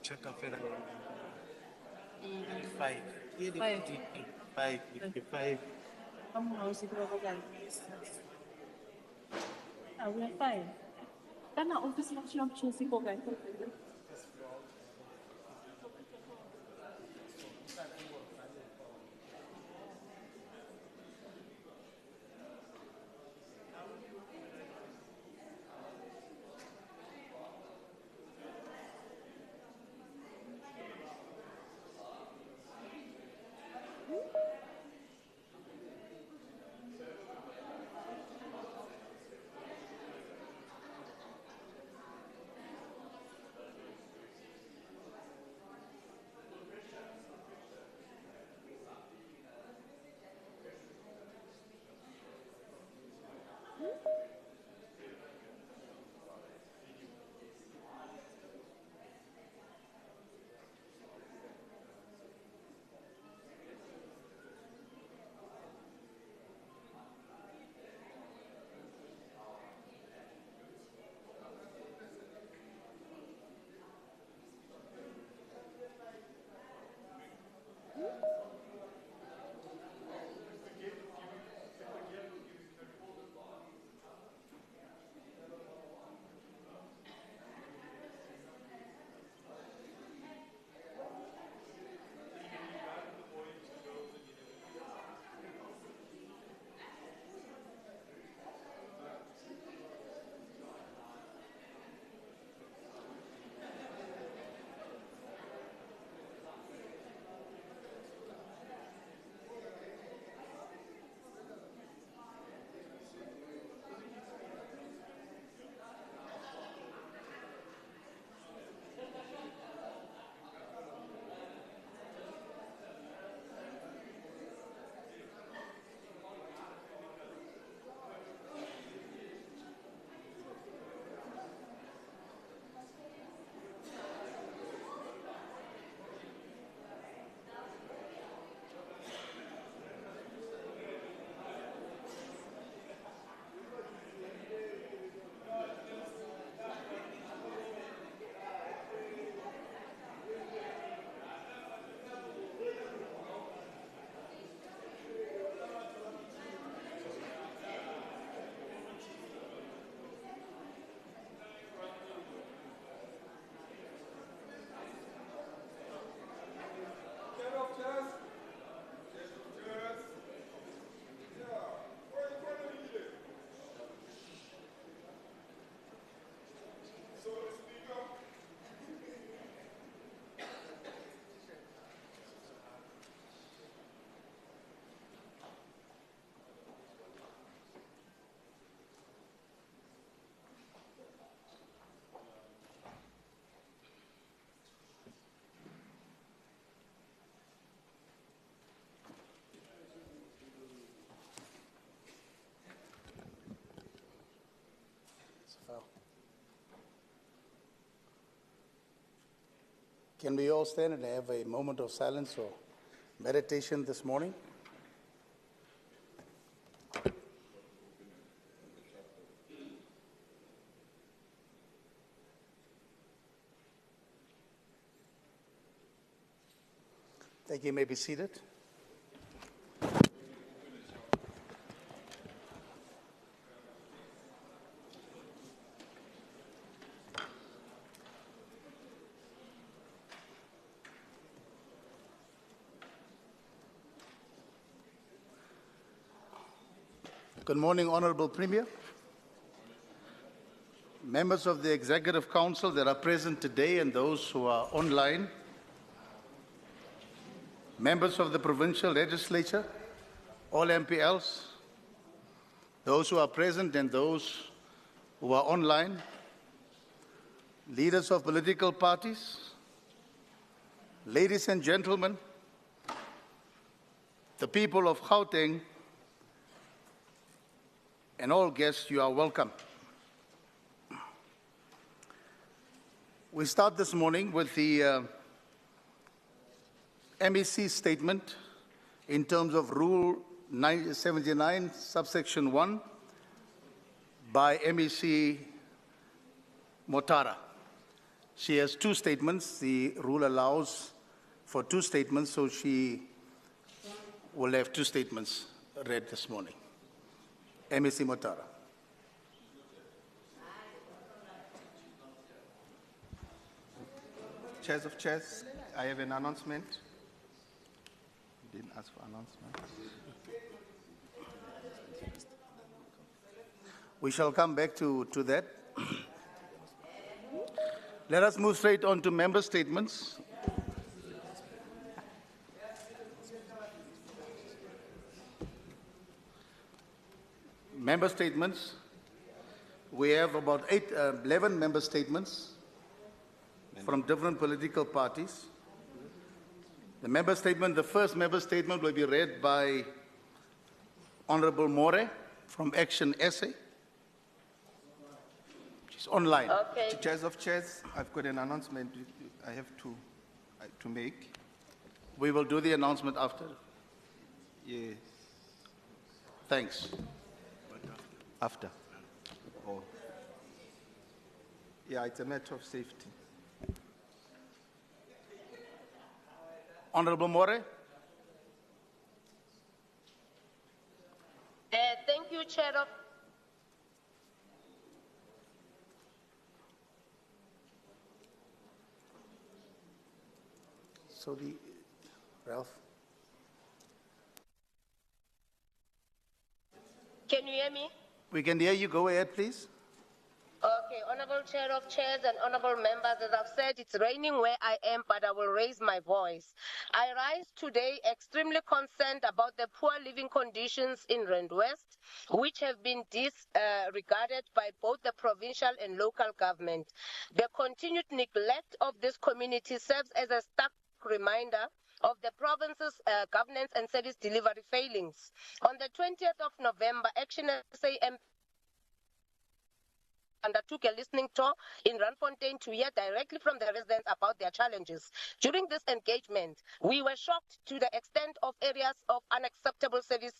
Chapter 5. Five. 55. Kamu harus diperlukan. We are five. Karena office national Chelsea ko guys. Can we all stand and have a moment of silence or meditation this morning? Thank you. You may be seated. Good morning, Honorable Premier, members of the Executive Council that are present today and those who are online, members of the Provincial Legislature, all MPLs, those who are present and those who are online, leaders of political parties, ladies and gentlemen, the people of Gauteng, and all guests, you are welcome. We start this morning with the MEC statement in terms of Rule 79, subsection 1 by MEC Motara. She has 2 statements. The rule allows for 2 statements, so she will have 2 statements read this morning. MEC Motara. Chairs of chairs, I have an announcement. You didn't ask for announcement. We shall come back to that. Let us move straight on to member statements. Member statements. We have about 11 member statements from different political parties. The first member statement will be read by Honorable More from Action SA. She's online. Okay. Chairs of chairs, I've got an announcement I have to make. We will do the announcement after. Yes. Thanks. After. Oh. Yeah, it's a matter of safety. Honorable More. Thank you, Chair of. So Ralph. Can you hear me? We can hear you. Go ahead, please. Okay, Honorable Chair of Chairs and Honorable Members, as I've said, it's raining where I am, but I will raise my voice. I rise today extremely concerned about the poor living conditions in Rand West, which have been disregarded by both the provincial and local government. The continued neglect of this community serves as a stark reminder of the province's governance and service delivery failings. On the 20th of November, Action SA undertook a listening tour in Randfontein to hear directly from the residents about their challenges. During this engagement, we were shocked to the extent of areas of unacceptable service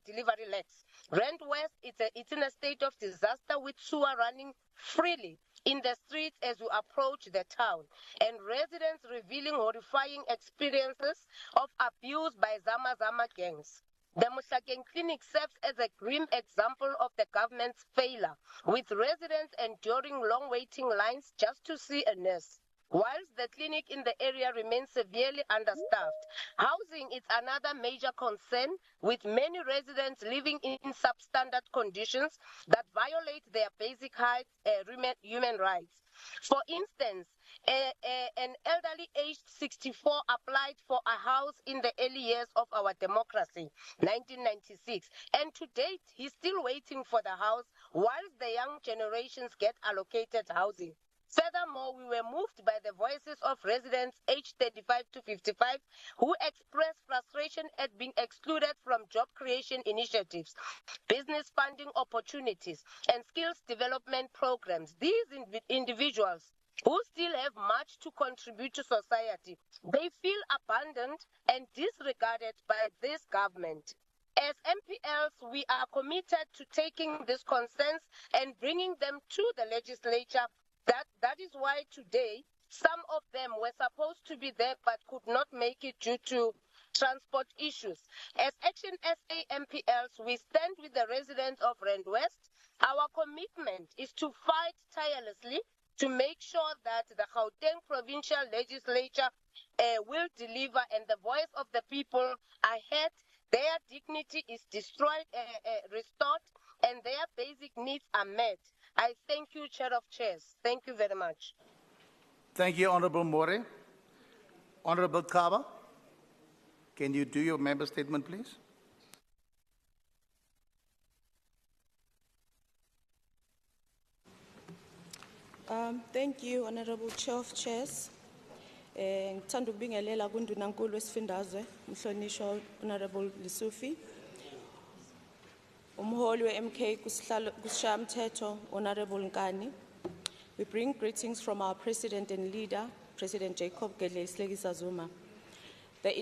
delivery lacks. Rand West, it's in a state of disaster with sewer running freely in the streets as we approach the town, and residents revealing horrifying experiences of abuse by Zama gangs. The Mushakeng Clinic serves as a grim example of the government's failure, with residents enduring long waiting lines just to see a nurse. Whilst the clinic in the area remains severely understaffed, housing is another major concern, with many residents living in substandard conditions that violate their basic human rights. For instance, an elderly aged 64 applied for a house in the early years of our democracy, 1996, and to date he's still waiting for the house whilst the young generations get allocated housing. Furthermore, we were moved by the voices of residents aged 35 to 55 who expressed frustration at being excluded from job creation initiatives, business funding opportunities, and skills development programs. These individuals who still have much to contribute to society, they feel abandoned and disregarded by this government. As MPLs, we are committed to taking these concerns and bringing them to the legislature. That is why today some of them were supposed to be there but could not make it due to transport issues. As Action SA MPLs, we stand with the residents of Rand West. Our commitment is to fight tirelessly to make sure that the Gauteng Provincial Legislature will deliver and the voice of the people are heard, their dignity is restored, and their basic needs are met. I thank you, Chair of Chairs. Thank you very much. Thank you, Honorable More. Honorable Kaba, can you do your member statement, please? Thank you, Honorable Chair of Chairs. Ngithanda ukubingelela kundunankulu wesifundazwe, umhlonishwa Honorable Lisufi. Umholi we-MK kusishayamthetho, Honorable Nkani. We bring greetings from our President and leader, President Jacob Gedleyihlekisa Zuma. The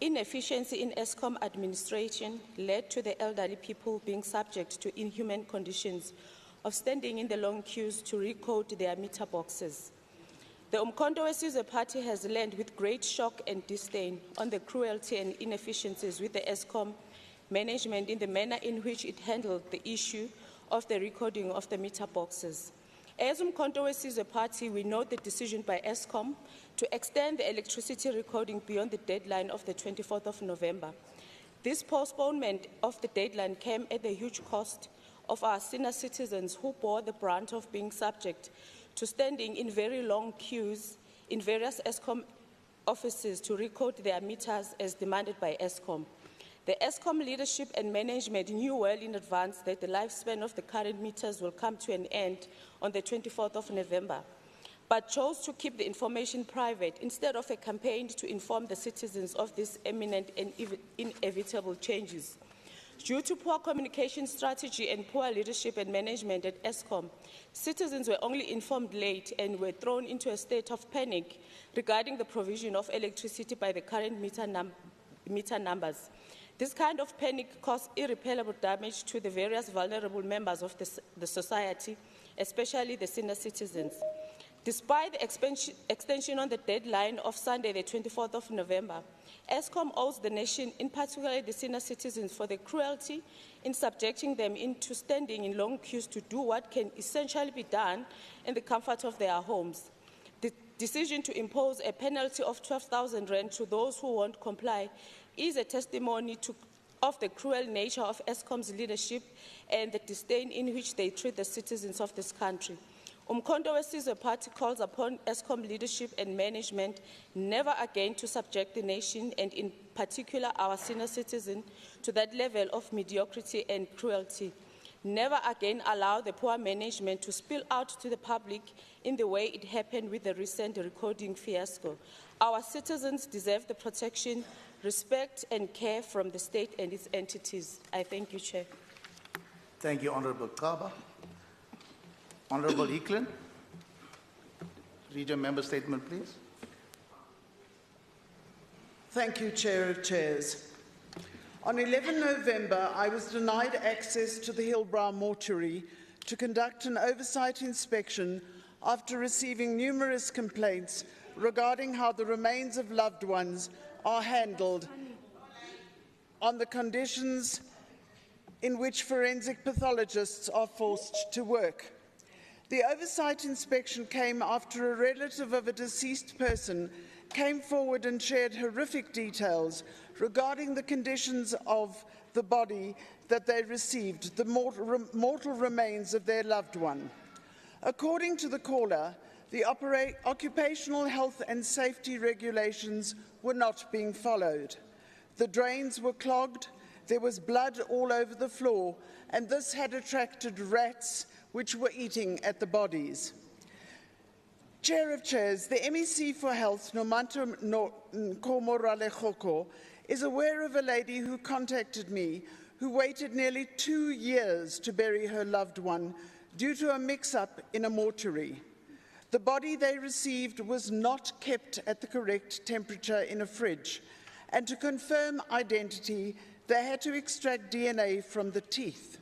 inefficiency in Eskom administration led to the elderly people being subject to inhuman conditions of standing in the long queues to recode their meter boxes. The Umkhonto weSizwe Party has learned with great shock and disdain on the cruelty and inefficiencies with the Eskom management in the manner in which it handled the issue of the recording of the meter boxes. As Umkhonto weSizwe Party, we note the decision by Eskom to extend the electricity recording beyond the deadline of the 24th of November. This postponement of the deadline came at the huge cost of our senior citizens who bore the brunt of being subject to standing in very long queues in various Eskom offices to record their meters as demanded by Eskom. The Eskom leadership and management knew well in advance that the lifespan of the current meters will come to an end on the 24th of November, but chose to keep the information private instead of a campaign to inform the citizens of these imminent and inevitable changes. Due to poor communication strategy and poor leadership and management at Eskom, citizens were only informed late and were thrown into a state of panic regarding the provision of electricity by the current meter numbers. This kind of panic caused irreparable damage to the various vulnerable members of the society, especially the senior citizens. Despite the extension on the deadline of Sunday, the 24th of November, Eskom owes the nation, in particular the senior citizens, for the cruelty in subjecting them into standing in long queues to do what can essentially be done in the comfort of their homes. The decision to impose a penalty of 12,000 rand to those who won't comply is a testimony of the cruel nature of Eskom's leadership and the disdain in which they treat the citizens of this country. Umkhonto weSizwe Party calls upon Eskom leadership and management never again to subject the nation, and in particular our senior citizens, to that level of mediocrity and cruelty. Never again allow the poor management to spill out to the public in the way it happened with the recent recording fiasco. Our citizens deserve the protection, respect and care from the state and its entities. I thank you, Chair. Thank you, Honourable Kaba. Honourable Eklund, read your member statement, please. Thank you, Chair of Chairs. On 11 November, I was denied access to the Hillbrow mortuary to conduct an oversight inspection after receiving numerous complaints regarding how the remains of loved ones are handled on the conditions in which forensic pathologists are forced to work. The oversight inspection came after a relative of a deceased person came forward and shared horrific details regarding the conditions of the body that they received, the mortal remains of their loved one. According to the caller, the occupational health and safety regulations were not being followed. The drains were clogged, there was blood all over the floor, and this had attracted rats which were eating at the bodies. Chair of Chairs, the MEC for Health, Nomanto Nkomorale-Khoko, is aware of a lady who contacted me who waited nearly 2 years to bury her loved one due to a mix-up in a mortuary. The body they received was not kept at the correct temperature in a fridge, and to confirm identity, they had to extract DNA from the teeth.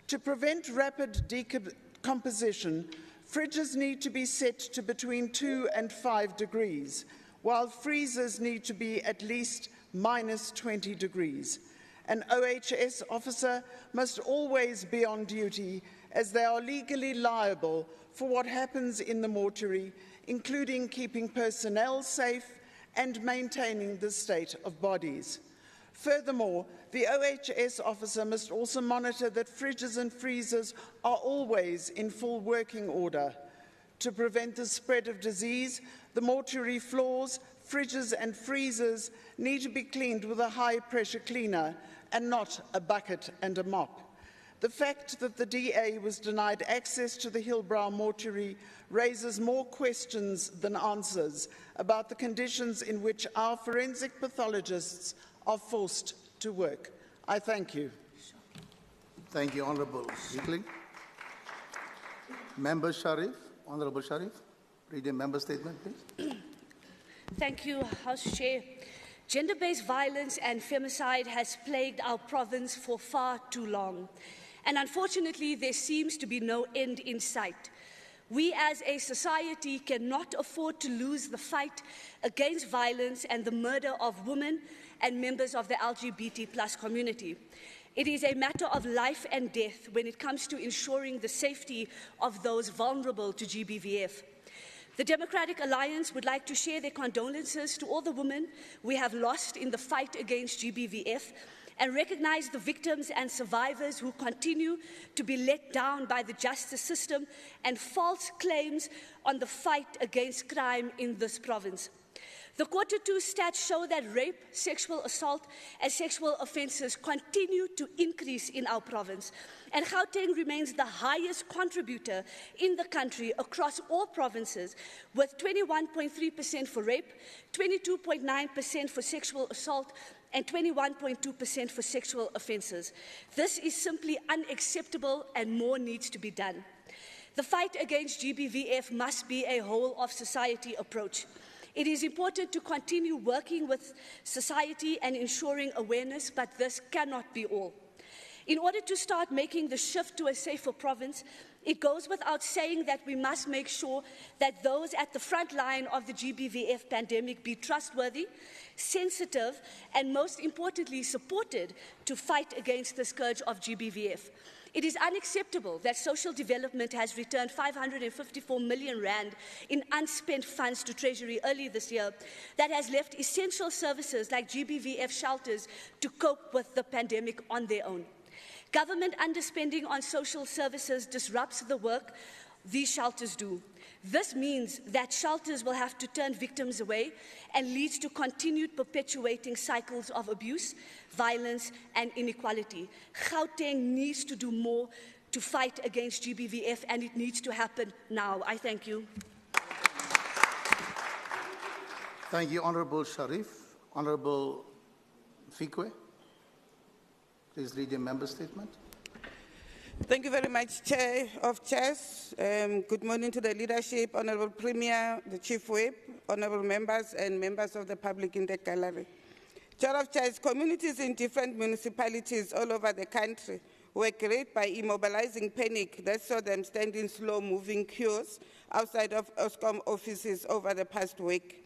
To prevent rapid decomposition, fridges need to be set to between 2 and 5 degrees, while freezers need to be at least -20 degrees. An OHS officer must always be on duty, as they are legally liable for what happens in the mortuary, including keeping personnel safe and maintaining the state of bodies. Furthermore, the OHS officer must also monitor that fridges and freezers are always in full working order. To prevent the spread of disease, the mortuary floors, fridges and freezers need to be cleaned with a high-pressure cleaner and not a bucket and a mop. The fact that the DA was denied access to the Hillbrow mortuary raises more questions than answers about the conditions in which our forensic pathologists are forced to work. I thank you. Thank you, Honourable Eklund. Member Sharif, Honourable Sharif, read your member statement, please. Thank you, House Chair. Gender-based violence and femicide has plagued our province for far too long, and unfortunately there seems to be no end in sight. We as a society cannot afford to lose the fight against violence and the murder of women and members of the LGBT+ community. It is a matter of life and death when it comes to ensuring the safety of those vulnerable to GBVF. The Democratic Alliance would like to share their condolences to all the women we have lost in the fight against GBVF and recognize the victims and survivors who continue to be let down by the justice system and false claims on the fight against crime in this province. The Q2 stats show that rape, sexual assault, and sexual offences continue to increase in our province, and Gauteng remains the highest contributor in the country across all provinces, with 21.3% for rape, 22.9% for sexual assault, and 21.2% for sexual offences. This is simply unacceptable and more needs to be done. The fight against GBVF must be a whole-of-society approach. It is important to continue working with society and ensuring awareness, but this cannot be all. In order to start making the shift to a safer province, it goes without saying that we must make sure that those at the front line of the GBVF pandemic be trustworthy, sensitive, and most importantly, supported to fight against the scourge of GBVF. It is unacceptable that social development has returned 554 million rand in unspent funds to Treasury early this year that has left essential services like GBVF shelters to cope with the pandemic on their own. Government underspending on social services disrupts the work these shelters do. This means that shelters will have to turn victims away and leads to continued perpetuating cycles of abuse, violence, and inequality. Gauteng needs to do more to fight against GBVF, and it needs to happen now. I thank you. Thank you, Honourable Sharif. Honourable Fikwe, please read your member statement. Thank you very much, Chair of Chairs. Good morning to the leadership, Honourable Premier, the Chief Whip, Honourable members and members of the public in the gallery. Chair of Chairs, communities in different municipalities all over the country were great by immobilizing panic that saw them stand in slow-moving queues outside of Eskom offices over the past week.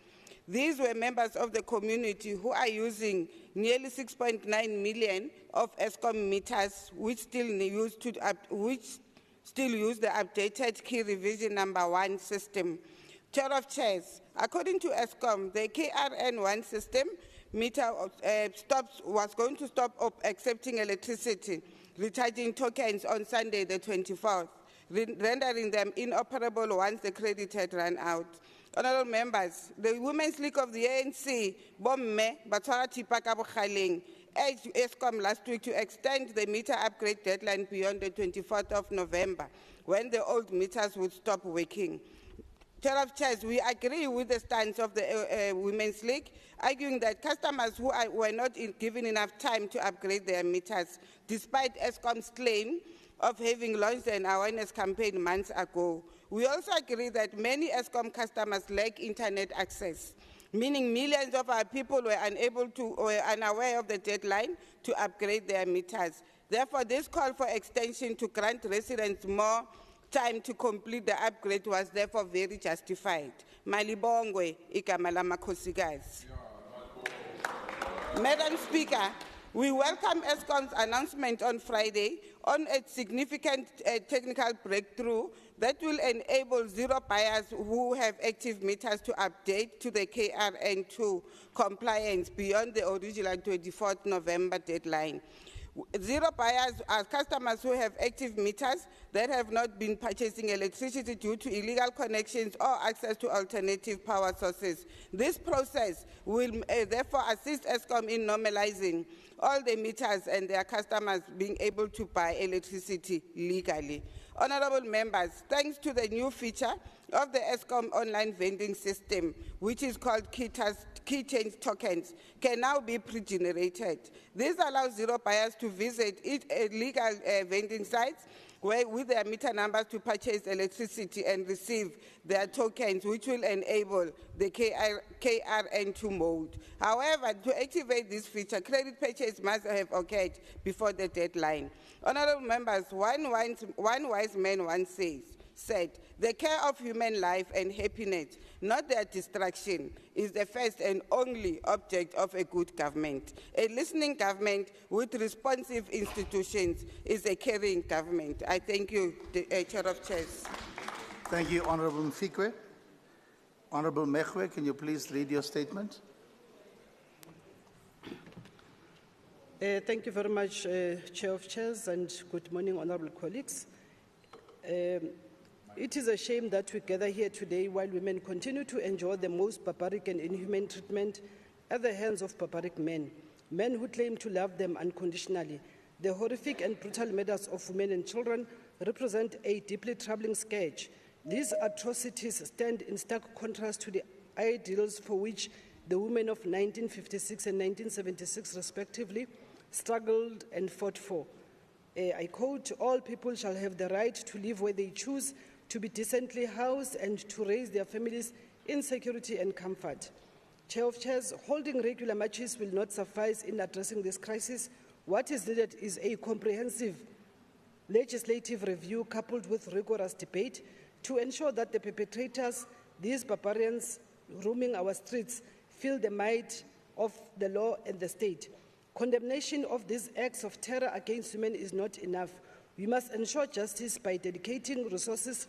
These were members of the community who are using nearly 6.9 million of Eskom meters, which still use the updated key revision number 1 system. Chair of Chairs, according to Eskom, the KRN1 system meter was going to stop accepting electricity, recharging tokens on Sunday the 24th, rendering them inoperable once the credit had run out. Honourable members, the Women's League of the ANC, Bomme, Batwara Tipaka Bokhaleng, urged Eskom last week to extend the meter upgrade deadline beyond the 24th of November, when the old meters would stop working. Chair of Chairs, we agree with the stance of the Women's League, arguing that customers who were not given enough time to upgrade their meters, despite Eskom's claim of having launched an awareness campaign months ago. We also agree that many Eskom customers lack internet access, meaning millions of our people were unaware of the deadline to upgrade their meters. Therefore, this call for extension to grant residents more time to complete the upgrade was therefore very justified. Malibongwe, igama lamakhosikazi. Madam Speaker, we welcome Eskom's announcement on Friday on a significant technical breakthrough that will enable zero buyers who have active meters to update to the KRN2 compliance beyond the original 24th November deadline. Zero buyers are customers who have active meters that have not been purchasing electricity due to illegal connections or access to alternative power sources. This process will therefore assist Eskom in normalizing all the meters and their customers being able to buy electricity legally. Honourable members, thanks to the new feature of the Eskom online vending system, which is called key change tokens, can now be pre-generated. This allows zero buyers to visit legal vending sites with their meter numbers to purchase electricity and receive their tokens, which will enable the KRN2 mode. However, to activate this feature, credit purchase must have occurred before the deadline. Honourable members, one wise man once says, said, the care of human life and happiness, not their destruction, is the first and only object of a good government. A listening government with responsive institutions is a caring government. I thank you, Chair of Chairs. Thank you, Honourable Mfikwe. Honourable Mechwe, can you please read your statement? Thank you very much, Chair of Chairs, and good morning, honourable colleagues. It is a shame that we gather here today while women continue to enjoy the most barbaric and inhumane treatment at the hands of barbaric men who claim to love them unconditionally. The horrific and brutal murders of women and children represent a deeply troubling scourge. These atrocities stand in stark contrast to the ideals for which the women of 1956 and 1976 respectively struggled and fought for. I quote, "All people shall have the right to live where they choose, to be decently housed and to raise their families in security and comfort." Chair of Chairs, holding regular marches will not suffice in addressing this crisis. What is needed is a comprehensive legislative review coupled with rigorous debate to ensure that the perpetrators, these barbarians roaming our streets, feel the might of the law and the state. Condemnation of these acts of terror against women is not enough. We must ensure justice by dedicating resources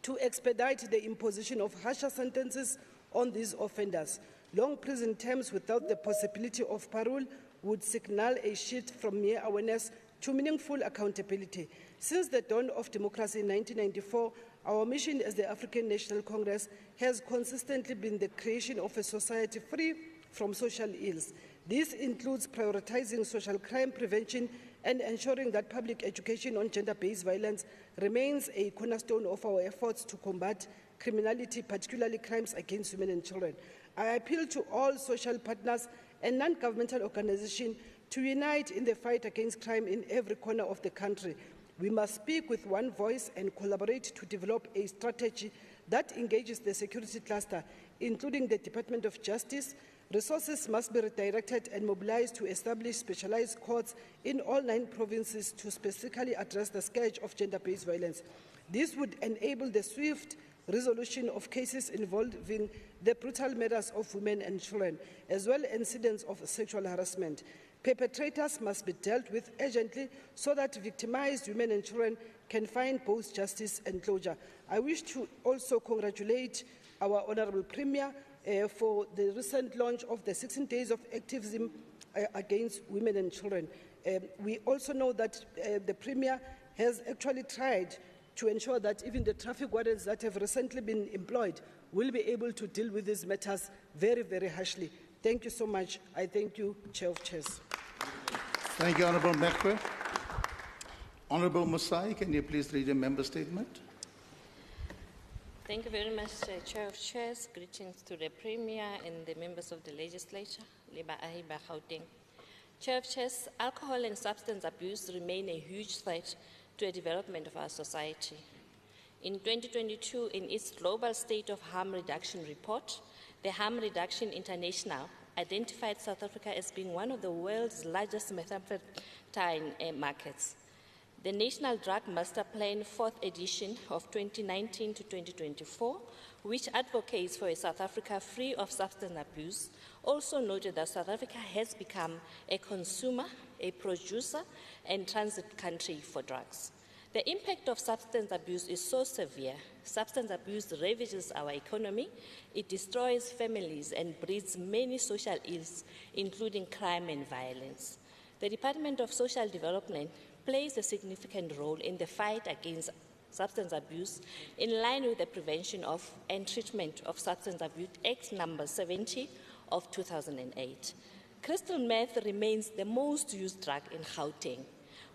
to expedite the imposition of harsher sentences on these offenders. Long prison terms without the possibility of parole would signal a shift from mere awareness to meaningful accountability. Since the dawn of democracy in 1994, our mission as the African National Congress has consistently been the creation of a society free from social ills. This includes prioritizing social crime prevention and ensuring that public education on gender-based violence remains a cornerstone of our efforts to combat criminality, particularly crimes against women and children. I appeal to all social partners and non-governmental organizations to unite in the fight against crime in every corner of the country. We must speak with one voice and collaborate to develop a strategy that engages the security cluster, including the Department of Justice. Resources must be redirected and mobilized to establish specialized courts in all 9 provinces to specifically address the scourge of gender-based violence. This would enable the swift resolution of cases involving the brutal murders of women and children, as well as incidents of sexual harassment. Perpetrators must be dealt with urgently so that victimized women and children can find both justice and closure. I wish to also congratulate our Honourable Premier for the recent launch of the 16 days of activism against women and children. We also know that the Premier has actually tried to ensure that even the traffic wardens that have recently been employed will be able to deal with these matters very, very harshly. Thank you so much. I thank you, Chair of Chairs. Thank you, Honourable Mekwe. Honourable Musai, can you please read a member statement? Thank you very much, Chair of Chairs. Greetings to the Premier and the members of the Legislature. Chair of Chairs, alcohol and substance abuse remain a huge threat to the development of our society. In 2022, in its Global State of Harm Reduction report, the Harm Reduction International identified South Africa as being one of the world's largest methamphetamine markets. The National Drug Master Plan 4th edition of 2019 to 2024, which advocates for a South Africa free of substance abuse, also noted that South Africa has become a consumer, a producer, and transit country for drugs. The impact of substance abuse is so severe. Substance abuse ravages our economy, it destroys families and breeds many social ills, including crime and violence. The Department of Social Development plays a significant role in the fight against substance abuse in line with the Prevention of and Treatment of Substance Abuse Act number 70 of 2008. Crystal meth remains the most used drug in Gauteng,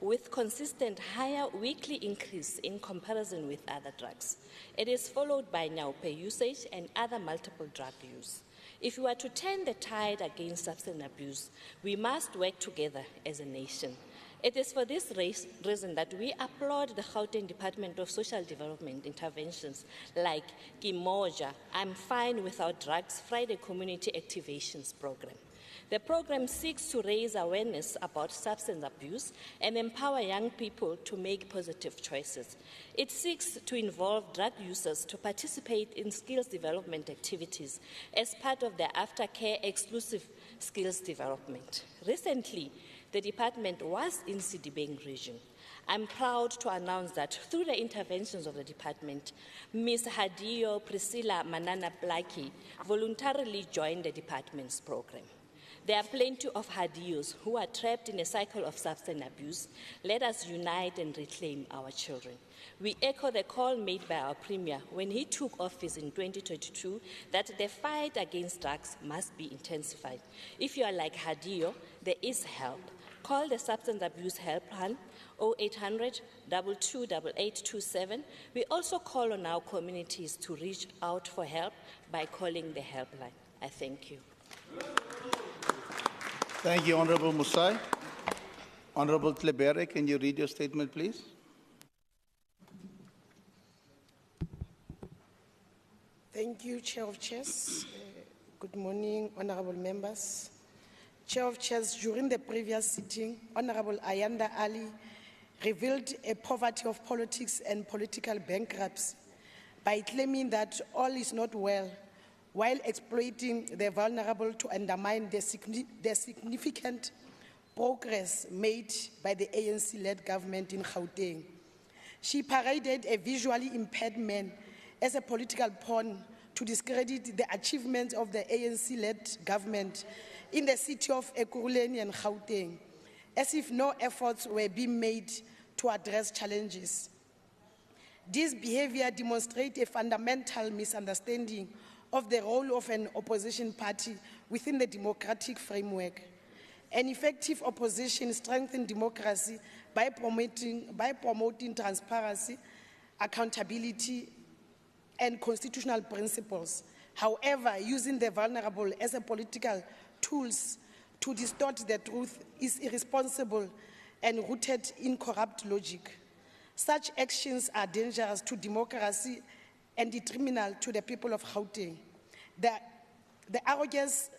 with consistent higher weekly increase in comparison with other drugs. It is followed by Nyaupe usage and other multiple drug use. If we are to turn the tide against substance abuse, we must work together as a nation. It is for this reason that we applaud the Gauteng Department of Social Development interventions like Kimoja, I'm Fine Without Drugs Friday Community Activations Program. The program seeks to raise awareness about substance abuse and empower young people to make positive choices. It seeks to involve drug users to participate in skills development activities as part of their aftercare exclusive skills development. Recently, the department was in Sidibeng region. I'm proud to announce that through the interventions of the department, Ms. Hadiyo Priscilla Manana Blaki voluntarily joined the department's program. There are plenty of Hadiyos who are trapped in a cycle of substance abuse. Let us unite and reclaim our children. We echo the call made by our Premier when he took office in 2022 that the fight against drugs must be intensified. If you are like Hadiyo, there is help. Call the Substance Abuse Helpline 0800 228827. We also call on our communities to reach out for help by calling the helpline. I thank you. Thank you, Honorable Musai. Honorable Tlebere, can you read your statement, please? Thank you, Chair of Chairs. Good morning, honorable members. Chair of Chairs, during the previous sitting, Honorable Ayanda Ali revealed a poverty of politics and political bankruptcy by claiming that all is not well, while exploiting the vulnerable to undermine the significant progress made by the ANC-led government in Gauteng. She paraded a visually impaired man as a political pawn to discredit the achievements of the ANC-led government in the city of Ekurhuleni and Gauteng, as if no efforts were being made to address challenges. This behavior demonstrates a fundamental misunderstanding of the role of an opposition party within the democratic framework. An effective opposition strengthens democracy by promoting transparency, accountability, and constitutional principles. However, using the vulnerable as a political tools to distort the truth is irresponsible and rooted in corrupt logic. Such actions are dangerous to democracy and detrimental to the people of Gauteng. The arrogance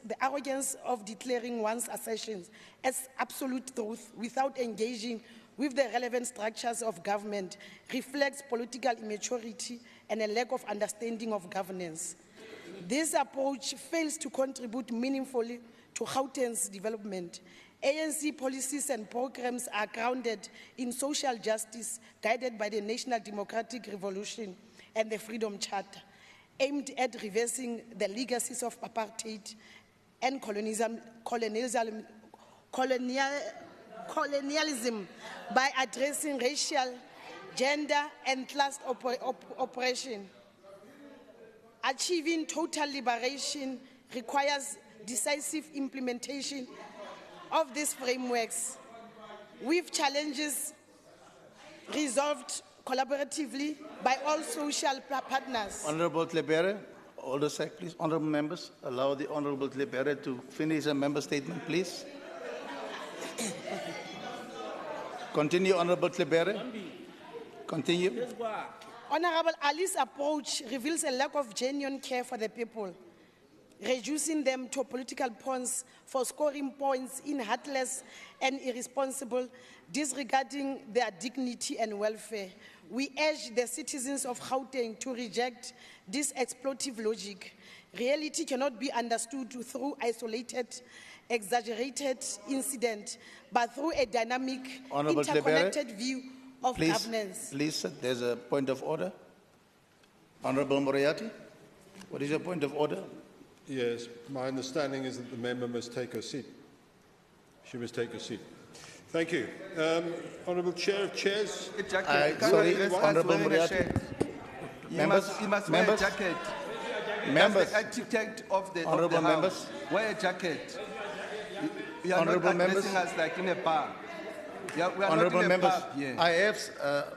of declaring one's assertions as absolute truth without engaging with the relevant structures of government reflects political immaturity and a lack of understanding of governance. This approach fails to contribute meaningfully to Gauteng's development. ANC policies and programs are grounded in social justice, guided by the National Democratic Revolution and the Freedom Charter, aimed at reversing the legacies of apartheid and colonialism by addressing racial, gender, and class oppression. Achieving total liberation requires decisive implementation of these frameworks, with challenges resolved collaboratively by all social partners. Honorable Tlebere, all the sec, please. Honorable members, allow the Honorable Tlebere to finish a member statement, please. Continue, Honorable Tlebere. Continue. Honorable Ali's approach reveals a lack of genuine care for the people, reducing them to political pawns for scoring points in heartless and irresponsible, disregarding their dignity and welfare. We urge the citizens of Gauteng to reject this exploitive logic. Reality cannot be understood through isolated, exaggerated incident, but through a dynamic, interconnected view of governance. Please, there's a point of order. Honorable Moriarty, what is your point of order? Yes, my understanding is that the member must take her seat. She must take her seat. Thank you. Honourable Chair of Chairs. Sorry, Honourable Moriarty. Members, you must wear a jacket. Members. That's the etiquette of the Honourable members. Wear a jacket. You are Honourable not addressing us like in a bar. We are Honourable not in members, a pub. Yeah. I have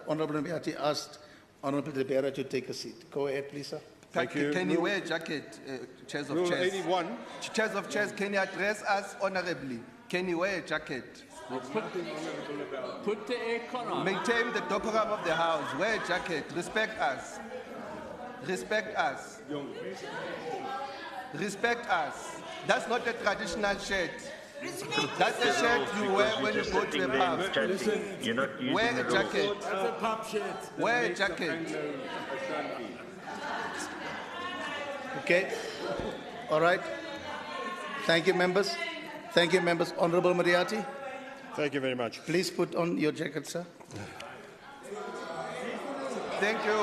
Honourable Moriarty asked Honourable Tlebere to take a seat. Go ahead, please, sir. Thank you. Can you wear a jacket, chairs of Rule chairs? 81. Chairs of chairs, can you address us honourably? Can you wear a jacket? Put the aircon on. Maintain the decorum of the house. Wear a jacket. Respect us. Respect us. Respect us. That's not a traditional shirt. That's a shirt you wear when you go to a pub. You're not using Wear the a rules. jacket. That's a pub shirt. Wear a jacket. Okay. All right. Thank you, members. Thank you, members. Honorable Mariati, Thank you very much. please put on your jacket, sir. Thank you.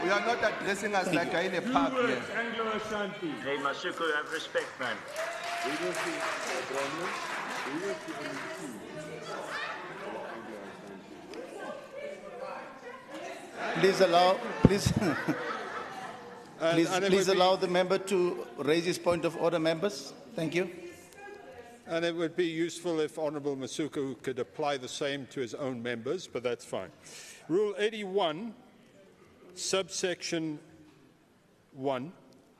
We are not addressing us like in a pub here. Anglo-Ashanti. Hey, Masuku, have respect, man. Please allow, please, And it please would be- allow the member to raise his point of order, members. Thank you. And it would be useful if Honourable Masuku could apply the same to his own members, but that's fine. Rule 81, subsection 1,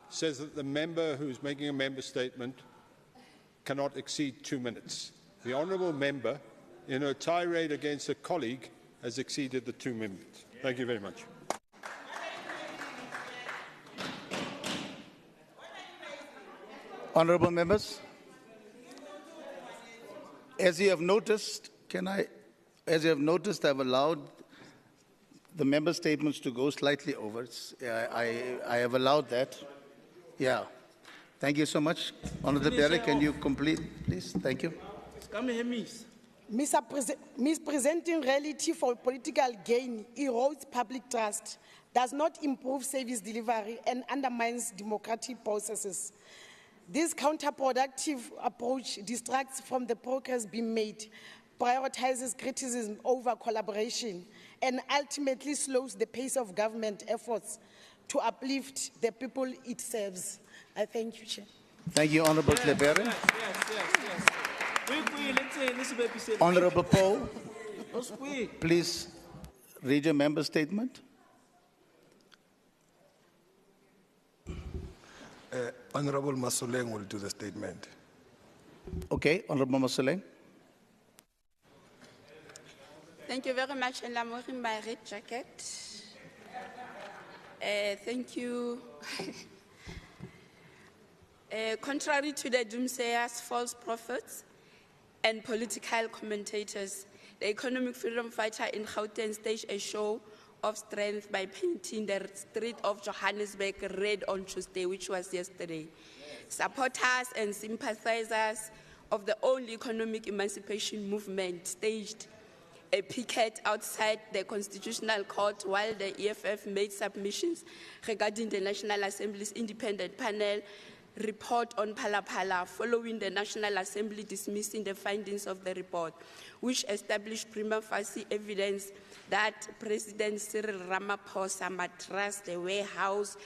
says that the member who's making a member statement cannot exceed 2 minutes. The Honourable member, in her tirade against a colleague, has exceeded the 2 minutes. Thank you very much. Honourable members, as you have noticed, I've allowed the member statements to go slightly over. I have allowed that. Yeah. Thank you so much. Honourable Beare, can you complete, please? Thank you. Mispresenting reality for political gain erodes public trust, does not improve service delivery, and undermines democratic processes. This counterproductive approach distracts from the progress being made, prioritizes criticism over collaboration, and ultimately slows the pace of government efforts to uplift the people it serves. I thank you, Chair. Thank you, Honourable Beare. Honourable Paul, please read your member statement. Honourable Masoleng will do the statement. Okay, Honourable Masoleng. Thank you very much, and I'm wearing my red jacket. Thank you. Contrary to the doomsayers, false prophets, and political commentators, the Economic Freedom Fighter in Gauteng staged a show of strength by painting the street of Johannesburg red on Tuesday, which was yesterday. Supporters and sympathizers of the only economic emancipation movement staged a picket outside the Constitutional Court while the EFF made submissions regarding the National Assembly's independent panel report on Phala following the National Assembly dismissing the findings of the report, which established prima facie evidence that President Cyril Ramaphosa Matras, the warehouse,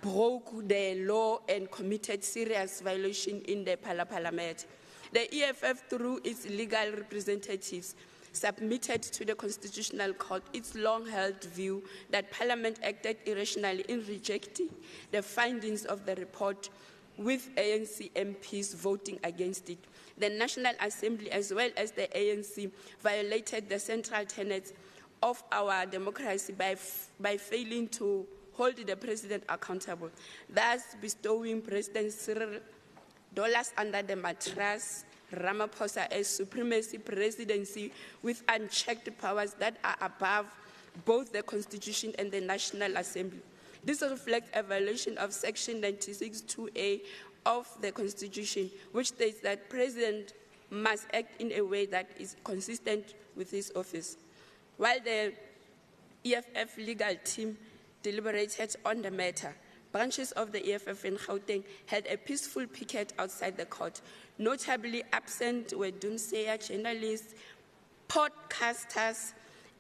broke the law and committed serious violation in the Phala matter. The EFF, through its legal representatives, submitted to the Constitutional Court its long-held view that Parliament acted irrationally in rejecting the findings of the report, with ANC MPs voting against it. The National Assembly, as well as the ANC, violated the central tenets of our democracy by failing to hold the President accountable, thus bestowing President Cyril dollars under the mattress Ramaphosa as supremacy presidency with unchecked powers that are above both the Constitution and the National Assembly. This reflects a violation of Section 96(2)(a) of the Constitution, which states that President must act in a way that is consistent with his office. While the EFF legal team deliberated on the matter, branches of the EFF in Gauteng held a peaceful picket outside the court. Notably absent were doomsayer journalists, podcasters,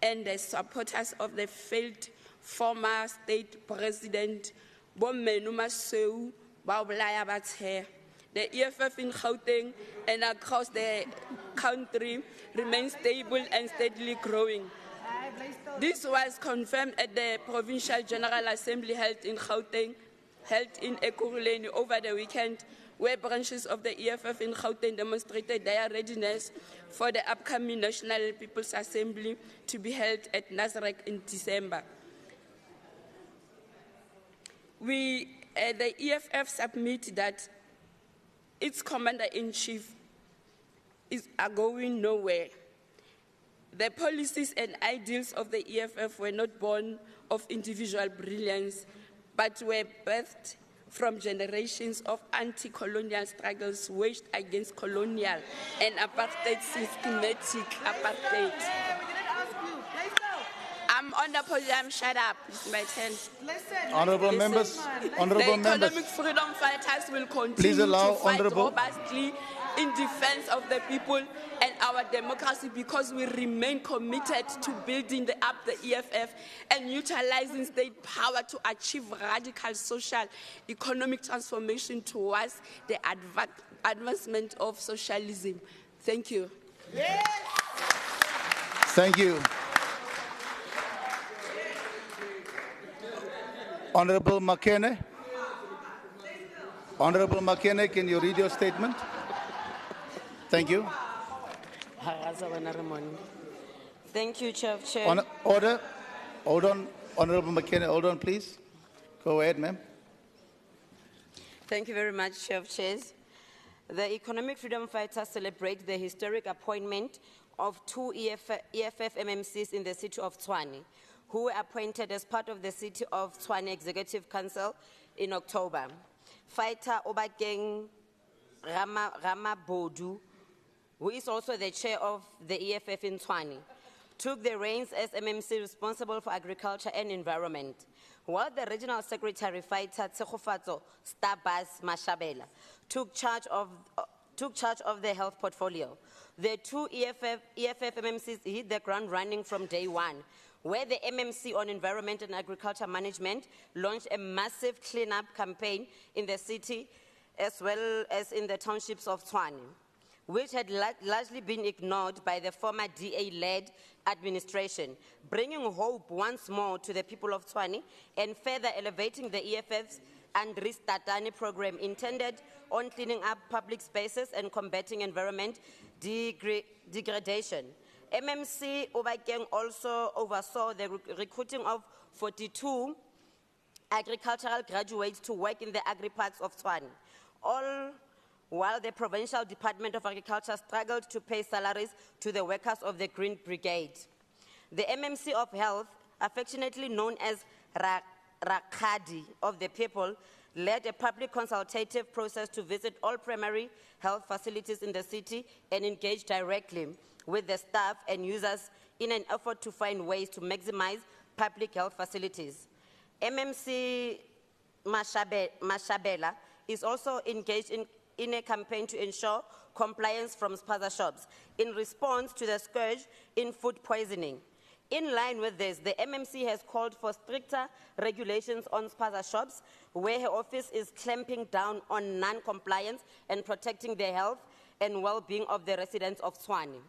and the supporters of the failed former state president, Bommenu Maseu, Baobolaya Bathe. The EFF in Gauteng and across the country remains stable and steadily growing. This was confirmed at the Provincial General Assembly held in Gauteng, held in Ekurhuleni over the weekend, where branches of the EFF in Gauteng demonstrated their readiness for the upcoming National People's Assembly to be held at Nasrec in December. The EFF submit that its commander-in-chief are going nowhere. The policies and ideals of the EFF were not born of individual brilliance, but were birthed from generations of anti-colonial struggles waged against colonial and apartheid systematic apartheid. I'm on the podium, shut up, it's my turn. Honourable members, honourable the members, Economic Freedom Fighters will please continue allow to fight honourable. robustly in defense of the people and our democracy, because we remain committed to building up the EFF and utilizing state power to achieve radical social economic transformation towards the advancement of socialism. Thank you. Yes. Thank you. Honourable Makene. Honourable Makene, can you read your statement? Thank you. Thank you, Chair of Chair. Order. Hold on. Honourable Makene, hold on, please. Go ahead, ma'am. Thank you very much, Chair of Chairs. The Economic Freedom Fighters celebrate the historic appointment of two EFF MMCs in the city of Tshwane, who were appointed as part of the City of Tshwane Executive Council in October. Fighter Obakeng Ramabodu, who is also the chair of the EFF in Tshwane, took the reins as MMC responsible for agriculture and environment, while the regional secretary, Fighter Tsegofatso Stabas Mashabela, took charge of the health portfolio. The two EFF MMCs hit the ground running from day one, where the MMC on Environment and Agriculture Management launched a massive cleanup campaign in the city as well as in the townships of Tshwane, which had largely been ignored by the former DA-led administration, bringing hope once more to the people of Tshwane and further elevating the EFF's Andris Tatani program intended on cleaning up public spaces and combating environment degradation. MMC Obakeng also oversaw the recruiting of 42 agricultural graduates to work in the agri-parks of Tshwane, all while the Provincial Department of Agriculture struggled to pay salaries to the workers of the Green Brigade. The MMC of Health, affectionately known as Rakadi of the People, led a public consultative process to visit all primary health facilities in the city and engage directly with the staff and users in an effort to find ways to maximize public health facilities. MMC Mashabela is also engaged in a campaign to ensure compliance from spaza shops in response to the scourge in food poisoning. In line with this, the MMC has called for stricter regulations on spaza shops, where her office is clamping down on non-compliance and protecting the health and well-being of the residents of Tshwane.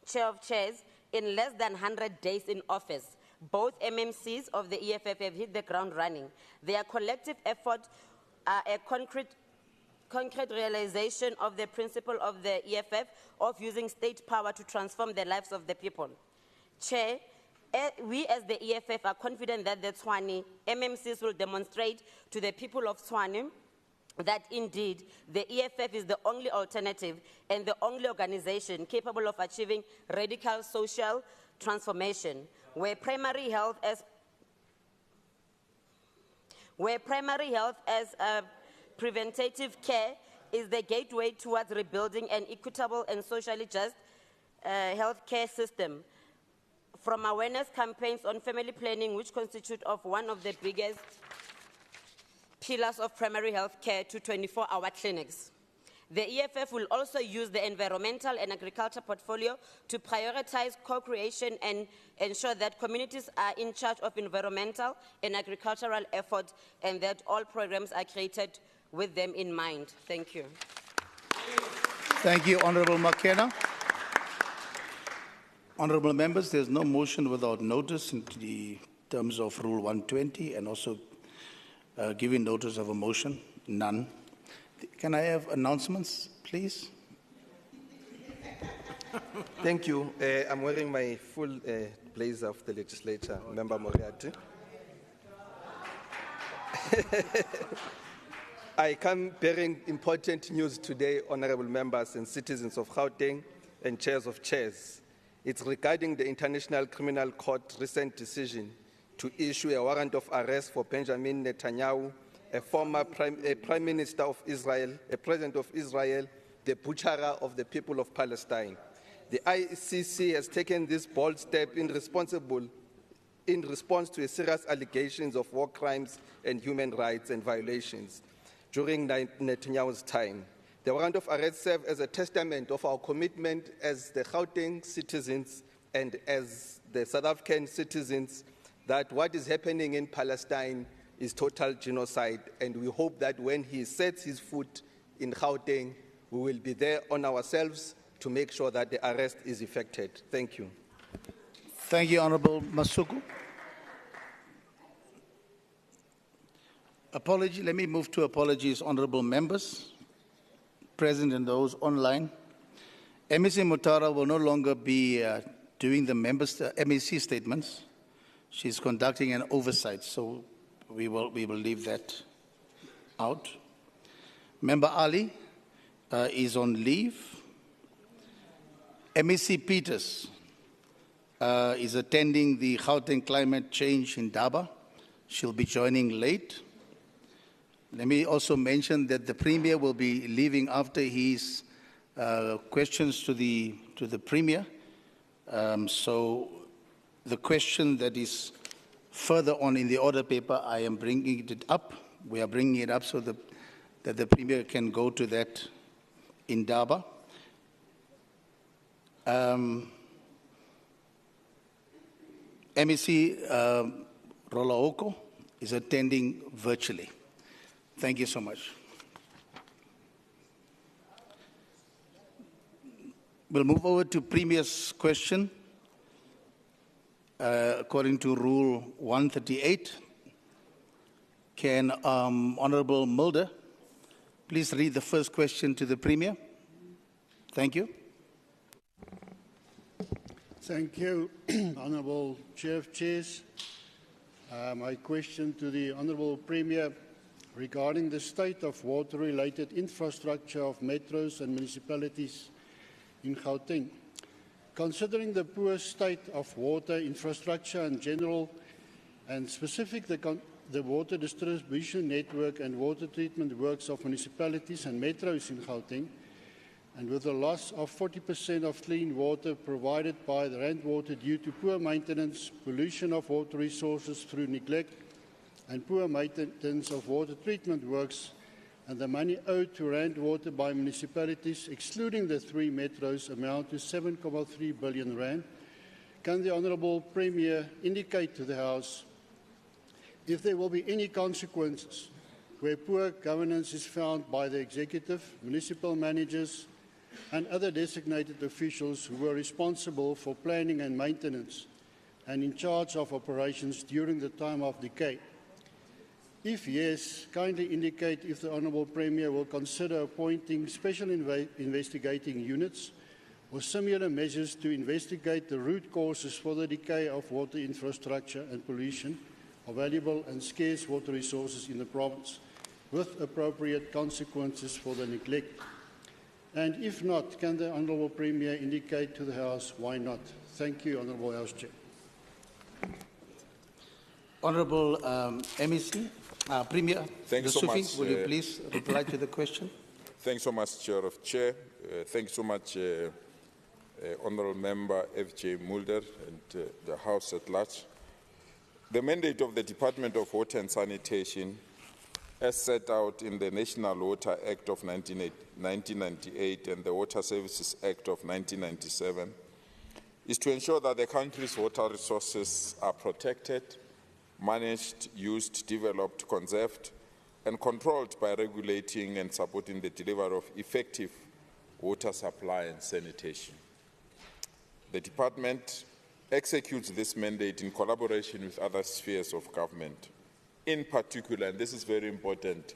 Chair of Chairs, in less than 100 days in office, both MMCs of the EFF have hit the ground running. Their collective effort are a concrete realization of the principle of the EFF of using state power to transform the lives of the people. Chair, we as the EFF are confident that the Tshwane MMCs will demonstrate to the people of Tshwane that indeed the EFF is the only alternative and the only organization capable of achieving radical social transformation, where primary health as preventative care is the gateway towards rebuilding an equitable and socially just health care system. From awareness campaigns on family planning, which constitute of one of the biggest pillars of primary health care, to 24-hour clinics. The EFF will also use the environmental and agriculture portfolio to prioritize co-creation and ensure that communities are in charge of environmental and agricultural efforts and that all programs are created with them in mind. Thank you. Thank you, Honourable Makena. Honourable members, there is no motion without notice in the terms of Rule 120 and also giving notice of a motion. None. Can I have announcements, please? Thank you. I'm wearing my full blazer of the legislature, Member Moriarty. I come bearing important news today, honorable members and citizens of Gauteng and chairs of chairs. It's regarding the International Criminal Court recent decision to issue a warrant of arrest for Benjamin Netanyahu, a former Prime Minister of Israel, a President of Israel, the butcherer of the people of Palestine. The ICC has taken this bold step in response to a serious allegations of war crimes and human rights and violations during Netanyahu's time. The warrant of arrest serves as a testament of our commitment as the Gauteng citizens and as the South African citizens that what is happening in Palestine is total genocide, and we hope that when he sets his foot in Gauteng, we will be there on ourselves to make sure that the arrest is effected. Thank you. Thank you, Honorable Masuku. Apology. Let me move to apologies, honorable members present and those online. MEC Mutara will no longer be doing the MEC statements. She's conducting an oversight, so we will leave that out. Member Ali is on leave. MEC Peters is attending the Gauteng Climate Change in Daba. She'll be joining late. Let me also mention that the Premier will be leaving after his questions to the Premier. So the question that is further on in the order paper, I am bringing it up. We are bringing it up so that the Premier can go to that in Daba. MEC Rolaoko is attending virtually. Thank you so much. We'll move over to Premier's question. According to Rule 138, can Honourable Mulder please read the first question to the Premier? Thank you. Thank you, Honourable Chair of Chairs. My question to the Honourable Premier regarding the state of water-related infrastructure of metros and municipalities in Gauteng. Considering the poor state of water infrastructure in general and specific the water distribution network and water treatment works of municipalities and metros in Gauteng, and with the loss of 40% of clean water provided by the Rand Water due to poor maintenance, pollution of water resources through neglect, and poor maintenance of water treatment works, and the money owed to Rand Water by municipalities, excluding the 3 metros, amount to 7.3 billion rand, can the Honourable Premier indicate to the House if there will be any consequences where poor governance is found by the executive, municipal managers, and other designated officials who were responsible for planning and maintenance and in charge of operations during the time of decay? If yes, kindly indicate if the Honourable Premier will consider appointing special investigating units or similar measures to investigate the root causes for the decay of water infrastructure and pollution of valuable and scarce water resources in the province, with appropriate consequences for the neglect. And if not, can the Honourable Premier indicate to the House why not? Thank you, Honourable House Chair. Honourable MEC, Premier, thank you so much. Will you please reply to the question? Thanks so much, Chair of Chair. Thanks so much, Honourable Member F.J. Mulder and the House at large. The mandate of the Department of Water and Sanitation, as set out in the National Water Act of 1998 and the Water Services Act of 1997, is to ensure that the country's water resources are protected, managed, used, developed, conserved, and controlled by regulating and supporting the delivery of effective water supply and sanitation. The Department executes this mandate in collaboration with other spheres of government, in particular, and this is very important,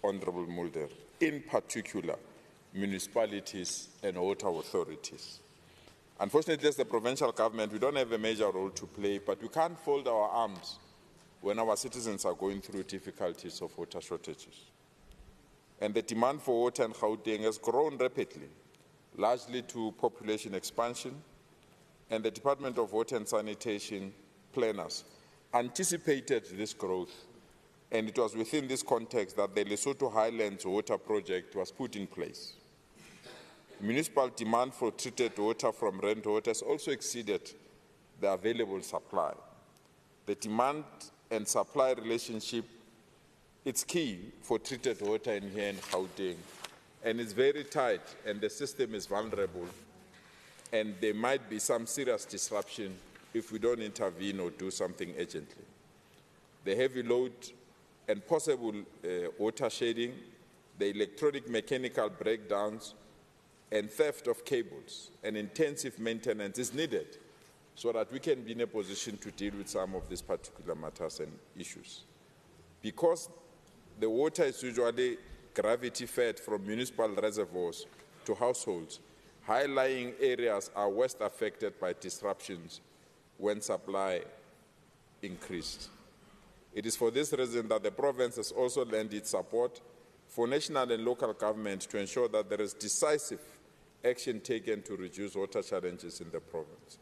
Honourable Mulder, in particular, municipalities and water authorities. Unfortunately, as the provincial government, we don't have a major role to play, but we can't fold our arms when our citizens are going through difficulties of water shortages. And the demand for water in Gauteng has grown rapidly, largely to population expansion, and the Department of Water and Sanitation planners anticipated this growth, and it was within this context that the Lesotho Highlands Water Project was put in place. Municipal demand for treated water from rainwater has also exceeded the available supply. The demand and supply relationship, it's key for treated water in here in Gauteng, and it's very tight, and the system is vulnerable, and there might be some serious disruption if we don't intervene or do something urgently. The heavy load and possible water shedding, the electronic mechanical breakdowns, and theft of cables and intensive maintenance is needed so that we can be in a position to deal with some of these particular matters and issues. Because the water is usually gravity-fed from municipal reservoirs to households, high-lying areas are worst affected by disruptions when supply increased. It is for this reason that the province has also lent its support for national and local government to ensure that there is decisive action taken to reduce water challenges in the province.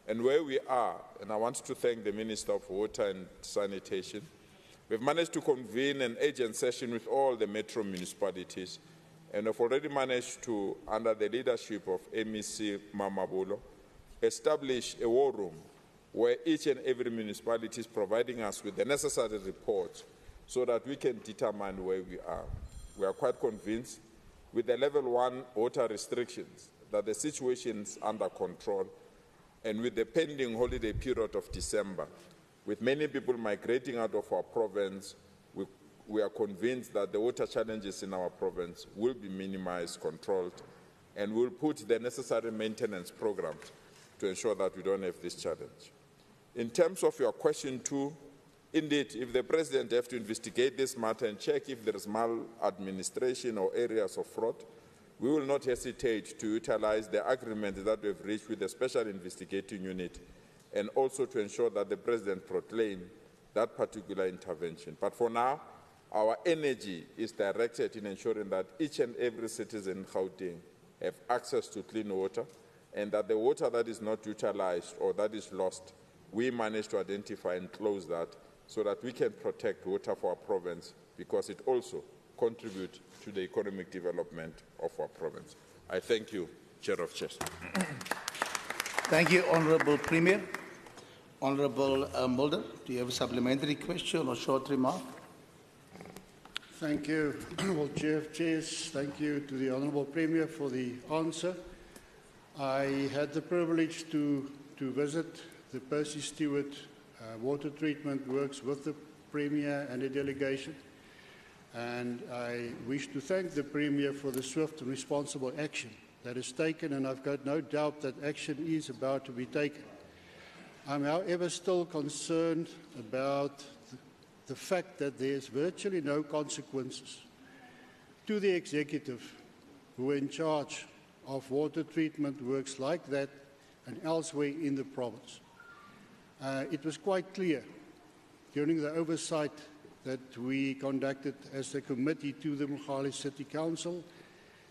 And where we are, and I want to thank the Minister of Water and Sanitation, we've managed to convene an urgent session with all the metro municipalities, and have already managed to, under the leadership of MEC Mamabolo, establish a war room where each and every municipality is providing us with the necessary reports so that we can determine where we are. We are quite convinced with the level 1 water restrictions that the situation is under control, and with the pending holiday period of December, with many people migrating out of our province, we are convinced that the water challenges in our province will be minimized, controlled, and will put the necessary maintenance programs to ensure that we don't have this challenge. In terms of your question 2, indeed, if the President has to investigate this matter and check if there is maladministration or areas of fraud, we will not hesitate to utilize the agreement that we have reached with the Special Investigating Unit, and also to ensure that the President proclaim that particular intervention. But for now, our energy is directed in ensuring that each and every citizen in Gauteng have access to clean water, and that the water that is not utilized or that is lost, we manage to identify and close that so that we can protect water for our province, because it also contributes to the economic development of our province. I thank you, Chair of Chairs. Thank you, Honourable Premier. Honourable Mulder, do you have a supplementary question or short remark? Thank you, Honourable Chair of Chairs. Thank you to the Honourable Premier for the answer. I had the privilege to visit the Percy Stewart water treatment works with the Premier and the delegation, and I wish to thank the Premier for the swift and responsible action that is taken, and I've got no doubt that action is about to be taken. I'm, however, still concerned about the fact that there's virtually no consequences to the executive who are in charge of water treatment works like that and elsewhere in the province. It was quite clear during the oversight that we conducted as a committee to the Mogale City Council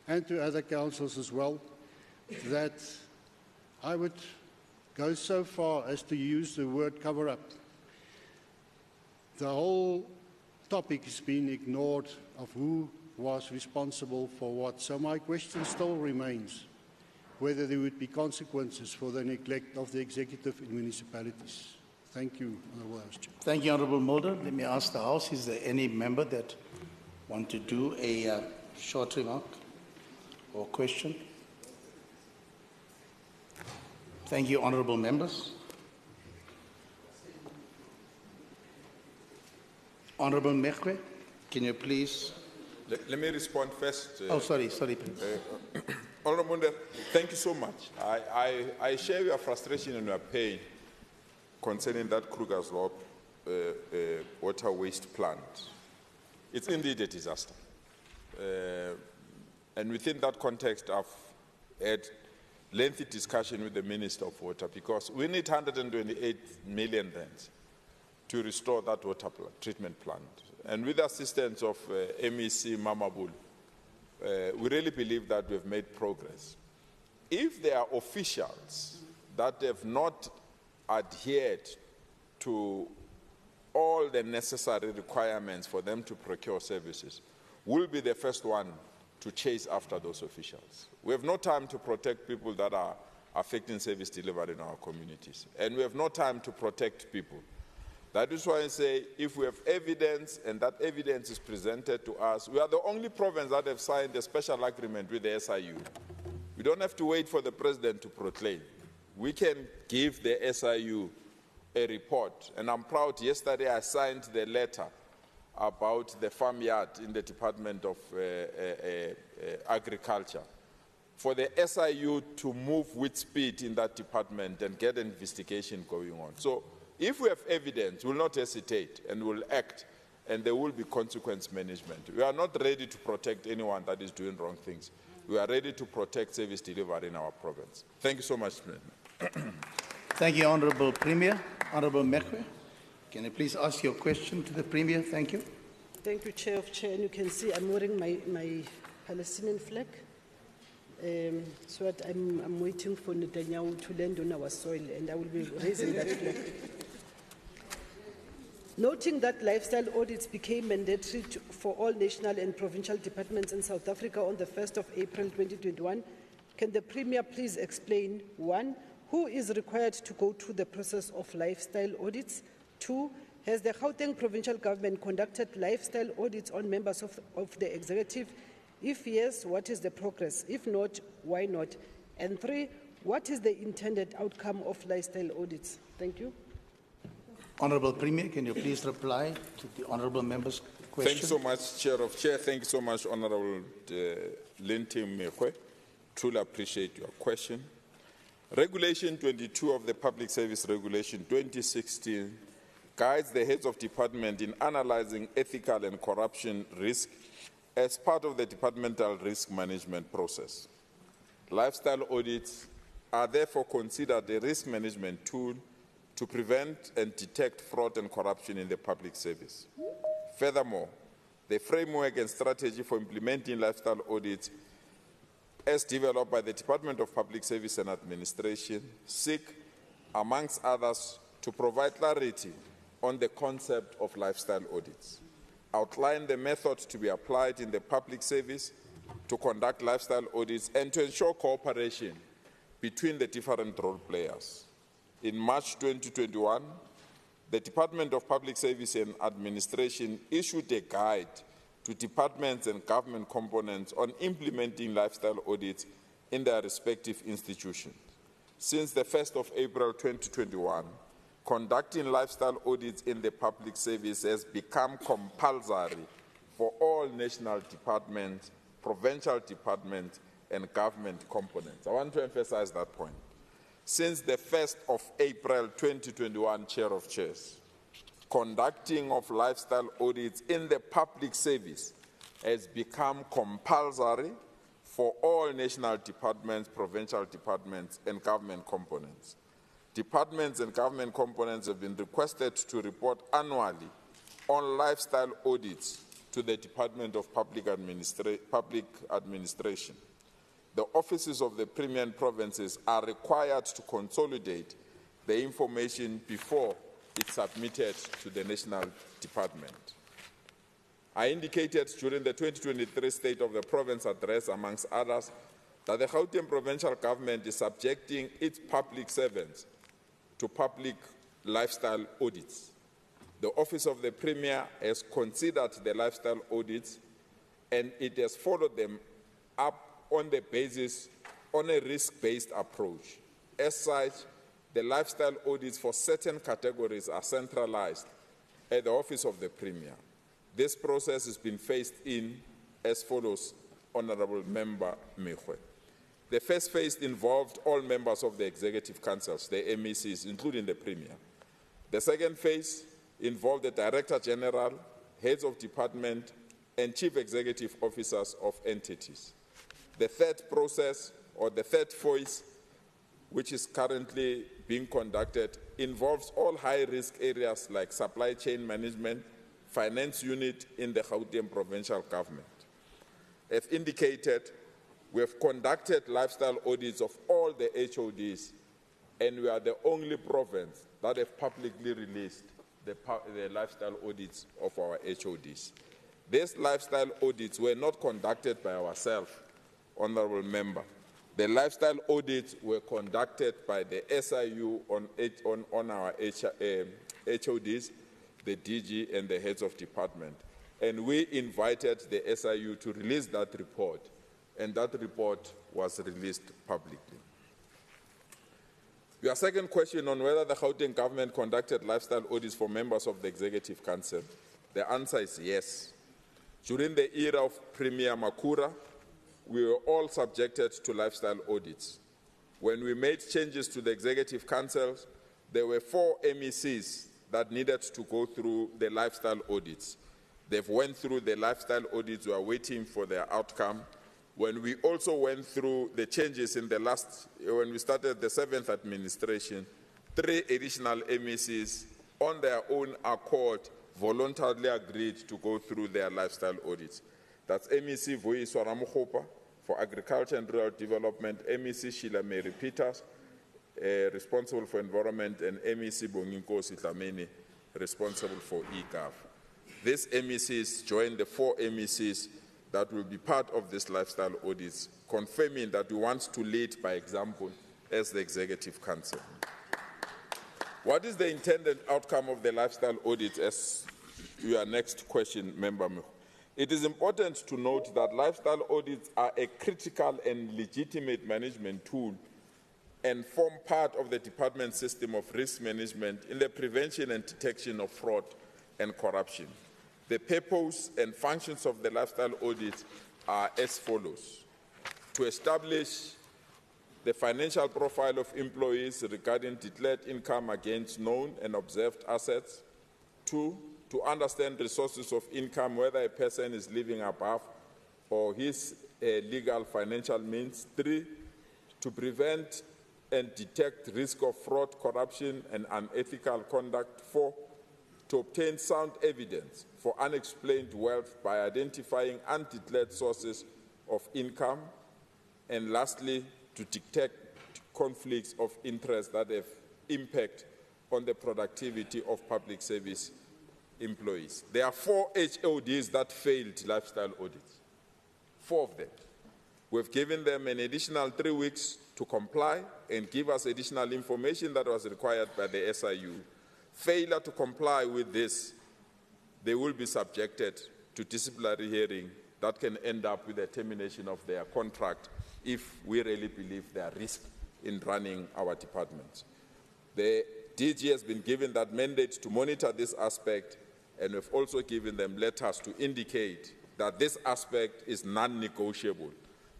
and to other councils as well, that I would go so far as to use the word cover-up. The whole topic has been ignored of who was responsible for what. So my question still remains whether there would be consequences for the neglect of the executive in municipalities. Thank you, Honourable House Chair. Thank you, Honourable Mulder. Let me ask the House, is there any member that want to do a short remark or question? Thank you, Honourable members. Honourable Mekwe, can you please? Let me respond first. Sorry, please. Honourable Mulder, thank you so much. I share your frustration and your pain concerning that Kruger's Law water waste plant. It's indeed a disaster. And within that context, I've had lengthy discussion with the Minister of Water, because we need 128 million rands to restore that water treatment plant. And with the assistance of MEC Mamabul, we really believe that we've made progress. If there are officials that have not adhered to all the necessary requirements for them to procure services, we'll be the first one to chase after those officials. We have no time to protect people that are affecting service delivery in our communities, and we have no time to protect people. That is why I say, if we have evidence and that evidence is presented to us, we are the only province that have signed a special agreement with the SIU. We don't have to wait for the president to proclaim. We can give the SIU a report, and I'm proud, yesterday I signed the letter about the farmyard in the Department of Agriculture, for the SIU to move with speed in that department and get an investigation going on. So if we have evidence, we'll not hesitate and we'll act, and there will be consequence management. We are not ready to protect anyone that is doing wrong things. We are ready to protect service delivery in our province. Thank you so much, Mr. Thank you, Honourable Premier. Honourable Mekwe, can you please ask your question to the Premier? Thank you. Thank you, Chair of Chair. And you can see I'm wearing my Palestinian flag. So that I'm waiting for Netanyahu to land on our soil, and I will be raising that flag. Noting that lifestyle audits became mandatory for all national and provincial departments in South Africa on the 1st of April 2021, can the Premier please explain, 1, who is required to go through the process of lifestyle audits? 2, has the Gauteng provincial government conducted lifestyle audits on members of the executive? If yes, what is the progress? If not, why not? And 3, what is the intended outcome of lifestyle audits? Thank you. Honourable Premier, can you please reply to the Honourable Member's question? Thank you so much, Chair of Chair. Thank you so much, Honourable Linty Mekwe. Truly appreciate your question. Regulation 22 of the Public Service Regulation 2016 guides the heads of department in analyzing ethical and corruption risk as part of the departmental risk management process. Lifestyle audits are therefore considered a risk management tool to prevent and detect fraud and corruption in the public service. Furthermore, the framework and strategy for implementing lifestyle audits as developed by the Department of Public Service and Administration seek, amongst others, to provide clarity on the concept of lifestyle audits, outline the method to be applied in the public service to conduct lifestyle audits, and to ensure cooperation between the different role players. In March 2021, the Department of Public Service and Administration issued a guide to departments and government components on implementing lifestyle audits in their respective institutions. Since the 1st of April 2021, conducting lifestyle audits in the public service has become compulsory for all national departments, provincial departments, and government components. I want to emphasize that point. Since the 1st of April 2021, Chair of Chairs, conducting of lifestyle audits in the public service has become compulsory for all national departments, provincial departments, and government components. Departments and government components have been requested to report annually on lifestyle audits to the Department of Public Administration. The offices of the Premier and provinces are required to consolidate the information before it's submitted to the national department. I indicated during the 2023 State of the Province address, amongst others, that the Gauteng provincial government is subjecting its public servants to public lifestyle audits. The Office of the Premier has considered the lifestyle audits, and it has followed them up on the basis, on a risk-based approach. As such, the lifestyle audits for certain categories are centralized at the Office of the Premier. This process has been phased in as follows, Honourable Member Mekwe. The first phase involved all members of the Executive Councils, the MECs, including the Premier. The second phase involved the Director General, heads of department, and Chief Executive Officers of entities. The third process, or the third phase, which is currently being conducted, involves all high-risk areas like supply chain management, finance unit in the Gauteng provincial government. have indicated, we have conducted lifestyle audits of all the HODs, and we are the only province that have publicly released the lifestyle audits of our HODs. These lifestyle audits were not conducted by ourselves, Honourable Member. The lifestyle audits were conducted by the SIU on our HODs, the DG and the heads of department. And we invited the SIU to release that report, and that report was released publicly. Your second question on whether the Gauteng government conducted lifestyle audits for members of the Executive Council, the answer is yes. During the era of Premier Makura, we were all subjected to lifestyle audits. When we made changes to the Executive Council, there were 4 MECs that needed to go through the lifestyle audits. They've went through the lifestyle audits, we are waiting for their outcome. When we also went through the changes in when we started the 7th administration, 3 additional MECs on their own accord voluntarily agreed to go through their lifestyle audits. That's MEC Voyiswa Ramokgopa for Agriculture and Rural Development, MEC Sheila Mary Peters, responsible for environment, and MEC Bonginkosi Dlamini, responsible for eGov. These MECs joined the 4 MECs that will be part of this lifestyle audits, confirming that we want to lead by example as the Executive Council. What is the intended outcome of the lifestyle audits, as your next question, Member? It is important to note that lifestyle audits are a critical and legitimate management tool and form part of the department's system of risk management in the prevention and detection of fraud and corruption. The purpose and functions of the lifestyle audit are as follows: to establish the financial profile of employees regarding declared income against known and observed assets. 2, to understand the sources of income, whether a person is living above or his legal financial means. 3, to prevent and detect risk of fraud, corruption, and unethical conduct. 4, to obtain sound evidence for unexplained wealth by identifying undeclared sources of income. And lastly, to detect conflicts of interest that have impact on the productivity of public service employees. There are 4 HODs that failed lifestyle audits, 4 of them. We've given them an additional 3 weeks to comply and give us additional information that was required by the SIU. Failure to comply with this, they will be subjected to disciplinary hearing that can end up with the termination of their contract if we really believe there are risks in running our departments. The DG has been given that mandate to monitor this aspect, and we've also given them letters to indicate that this aspect is non-negotiable.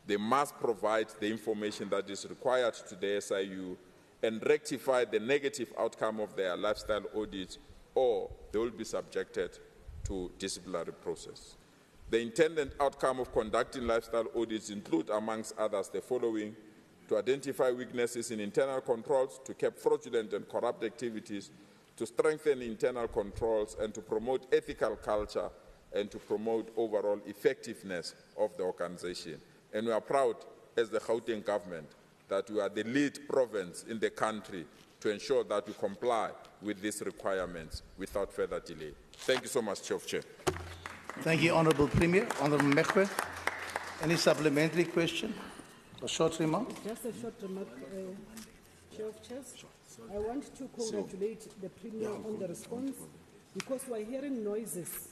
They must provide the information that is required to the SIU and rectify the negative outcome of their lifestyle audits, or they will be subjected to disciplinary process. The intended outcome of conducting lifestyle audits include, amongst others, the following: to identify weaknesses in internal controls, to curb fraudulent and corrupt activities, to strengthen internal controls, and to promote ethical culture, and to promote overall effectiveness of the organization. And we are proud, as the Gauteng government, that we are the lead province in the country to ensure that we comply with these requirements without further delay. Thank you so much, Chair. Thank you, Honourable Premier. Honourable Mekwe, any supplementary question? A short remark? Just a short remark, Chair of Chairs. I want to congratulate the Premier on the response, because we're hearing noises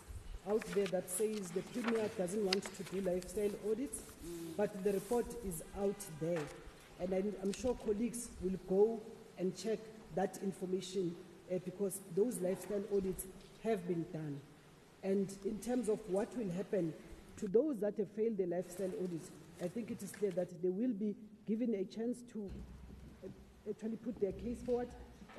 out there that says the Premier doesn't want to do lifestyle audits, but the report is out there. And I'm sure colleagues will go and check that information because those lifestyle audits have been done. And in terms of what will happen to those that have failed the lifestyle audits, I think it is clear that they will be given a chance to actually put their case forward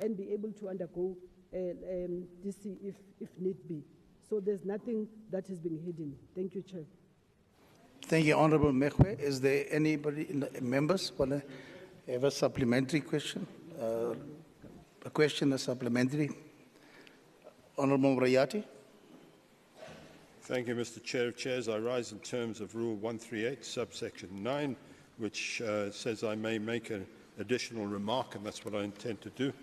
and be able to undergo DC if need be. So there's nothing that is being hidden. Thank you, Chair. Thank you, Honourable Mekwe. Is there anybody, members, want to have a supplementary question? A question, a supplementary. Honourable Mrayati. Thank you, Mr. Chair of Chairs. I rise in terms of Rule 138, subsection 9, which says I may make an additional remark, and that's what I intend to do.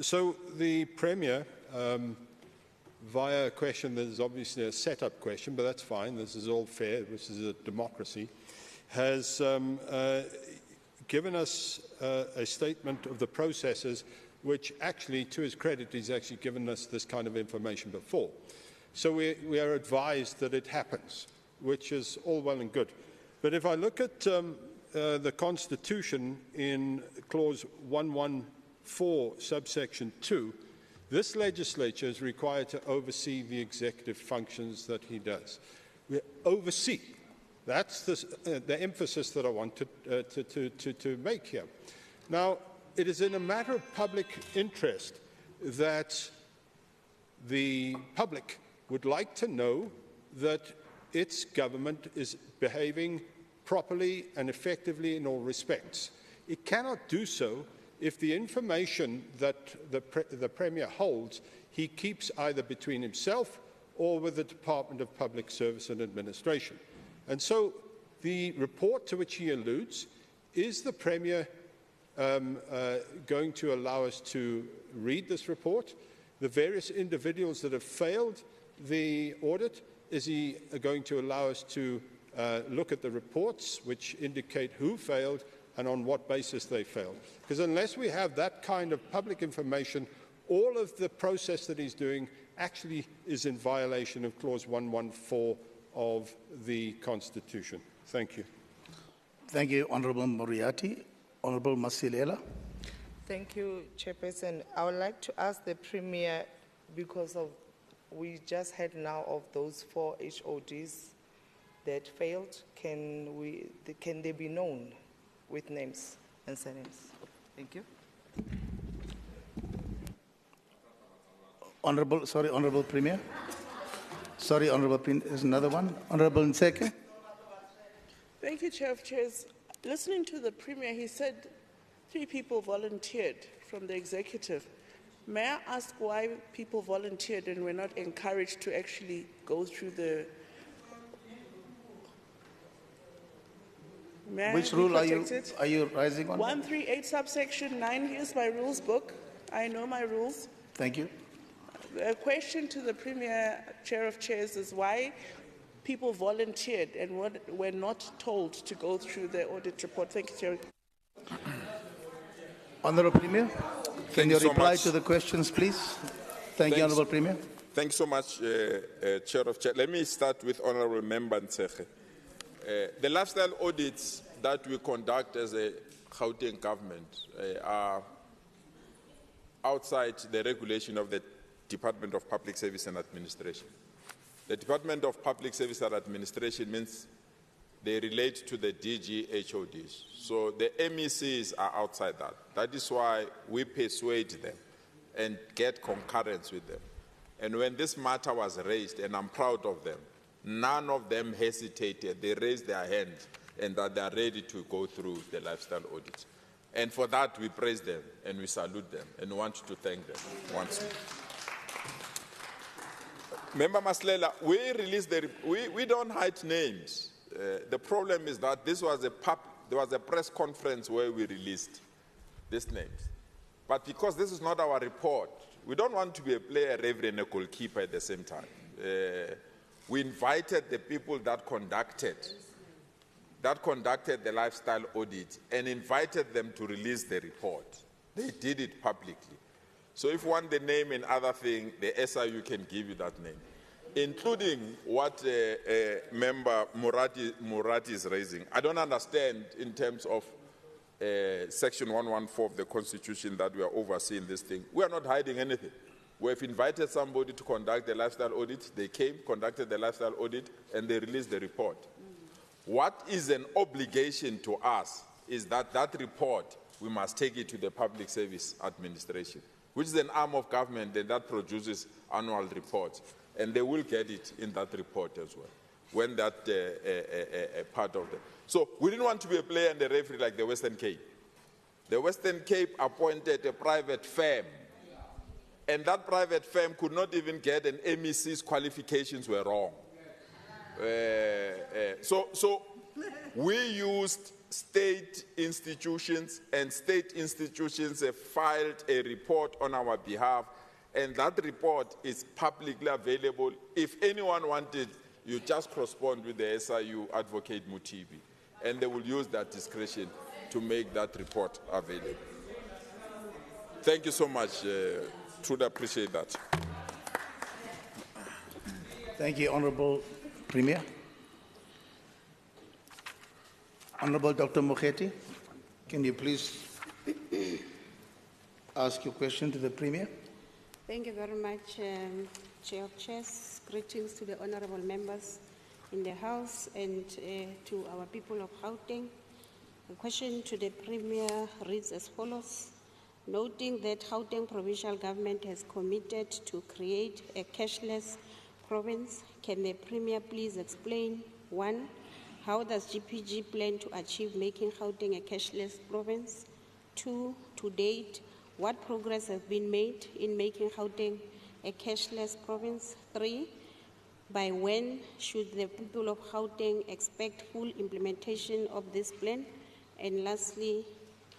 So the Premier, via a question that is obviously a set-up question, but that's fine, this is all fair, this is a democracy, has given us a statement of the processes which actually, to his credit, he's actually given us this kind of information before. So we are advised that it happens, which is all well and good. But if I look at the Constitution in Clause 114, subsection 2, this legislature is required to oversee the executive functions that he does. We oversee. That's the emphasis that I want to make here. Now, it is in a matter of public interest that the public would like to know that its government is behaving properly and effectively in all respects. It cannot do so if the information that the Premier holds he keeps either between himself or with the Department of Public Service and Administration. And so the report to which he alludes, is the Premier going to allow us to read this report? The various individuals that have failed the audit, is he going to allow us to look at the reports which indicate who failed and on what basis they failed? Because unless we have that kind of public information, all of the process that he's doing actually is in violation of Clause 114 of the Constitution. Thank you. Thank you, Honourable Moriarty. Honourable Masilela. Thank you, Chairperson. I would like to ask the Premier, because we just heard now of those 4 HODs that failed, can they be known with names and surnames? Thank you. Honourable Premier. Sorry, Honourable Premier. There's another one. Honourable Nseke. Thank you, Chair of Chairs. Listening to the Premier, he said 3 people volunteered from the executive. May I ask why people volunteered and were not encouraged to actually go through the... Which rule are you rising on? 138 subsection 9. Here's my rules book. I know my rules. Thank you. A question to the Premier, Chair of Chairs, is why people volunteered and were not told to go through the audit report. Thank you, Chair. Honourable Premier, can you so reply much. to the questions, please? Thank you, Honourable Premier. Thanks so much, Chair of Chair. Let me start with Honourable Member Nseke. The lifestyle audits that we conduct as a Gauteng government are outside the regulation of the Department of Public Service and Administration. The Department of Public Service and Administration means they relate to the DG HODs. So the MECs are outside that. That is why we persuade them and get concurrence with them. And when this matter was raised, and I'm proud of them, none of them hesitated. They raised their hand and that they are ready to go through the lifestyle audit. And for that, we praise them and we salute them and want to thank them once more. Member Maslela, we don't hide names. The problem is that there was a press conference where we released these names. But because this is not our report, we don't want to be a player, referee, and a goalkeeper at the same time. We invited the people that conducted the lifestyle audit and invited them to release the report. They did it publicly. So if you want the name and other thing, the SIU can give you that name, including what Member Murati is raising. I don't understand in terms of Section 114 of the Constitution that we are overseeing this thing. We are not hiding anything. We have invited somebody to conduct the lifestyle audit. They came, conducted the lifestyle audit, and they released the report. What is an obligation to us is that report, we must take it to the Public Service Administration, which is an arm of government that produces annual reports. And they will get it in that report as well, when that part of it. So we didn't want to be a player and a referee like the Western Cape. The Western Cape appointed a private firm And that private firm could not even get an MEC's qualifications were wrong. So we used state institutions, and state institutions have filed a report on our behalf, and that report is publicly available. If anyone wanted, you just correspond with the SIU advocate Mutibi, and they will use that discretion to make that report available. Thank you so much. Truly appreciate that. Thank you, Honorable Premier. Honorable Dr. Mokheti, can you please ask your question to the Premier? Thank you very much, Chair of Chairs. Greetings to the honorable members in the House and to our people of Gauteng. The question to the Premier reads as follows. Noting that Gauteng Provincial Government has committed to create a cashless province, can the Premier please explain, 1, how does GPG plan to achieve making Gauteng a cashless province? 2, to date, what progress has been made in making Gauteng a cashless province? 3, by when should the people of Gauteng expect full implementation of this plan? And lastly,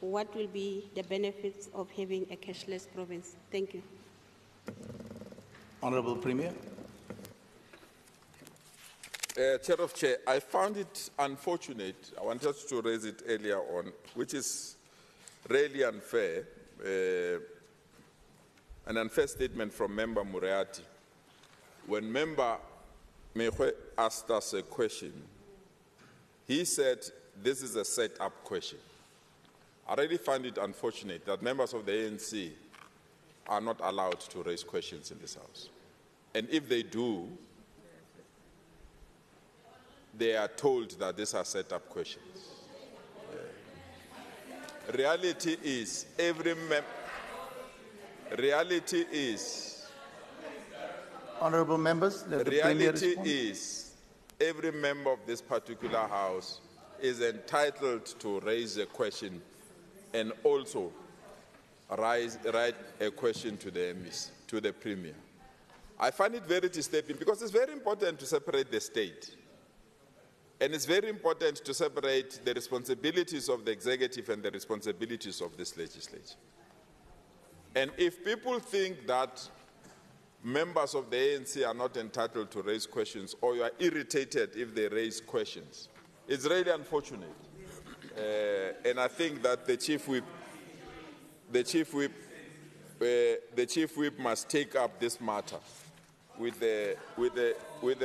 what will be the benefits of having a cashless province? Thank you. Honorable Premier. Chair of Chair, I found it unfortunate, I wanted to raise it earlier on, which is really unfair, an unfair statement from Member Muriati. When Member Mehwe asked us a question, he said this is a set-up question. I really find it unfortunate that members of the ANC are not allowed to raise questions in this House. And if they do, they are told that these are set-up questions. Reality is, Honorable members, let the Premier reality respond. is, every member of this particular House is entitled to raise a question and also write a question to the MEC, to the Premier. I find it very disturbing because it's very important to separate the state. And it's very important to separate the responsibilities of the executive and the responsibilities of this legislature. And if people think that members of the ANC are not entitled to raise questions, or you are irritated if they raise questions, it's really unfortunate. And I think that the chief whip must take up this matter with the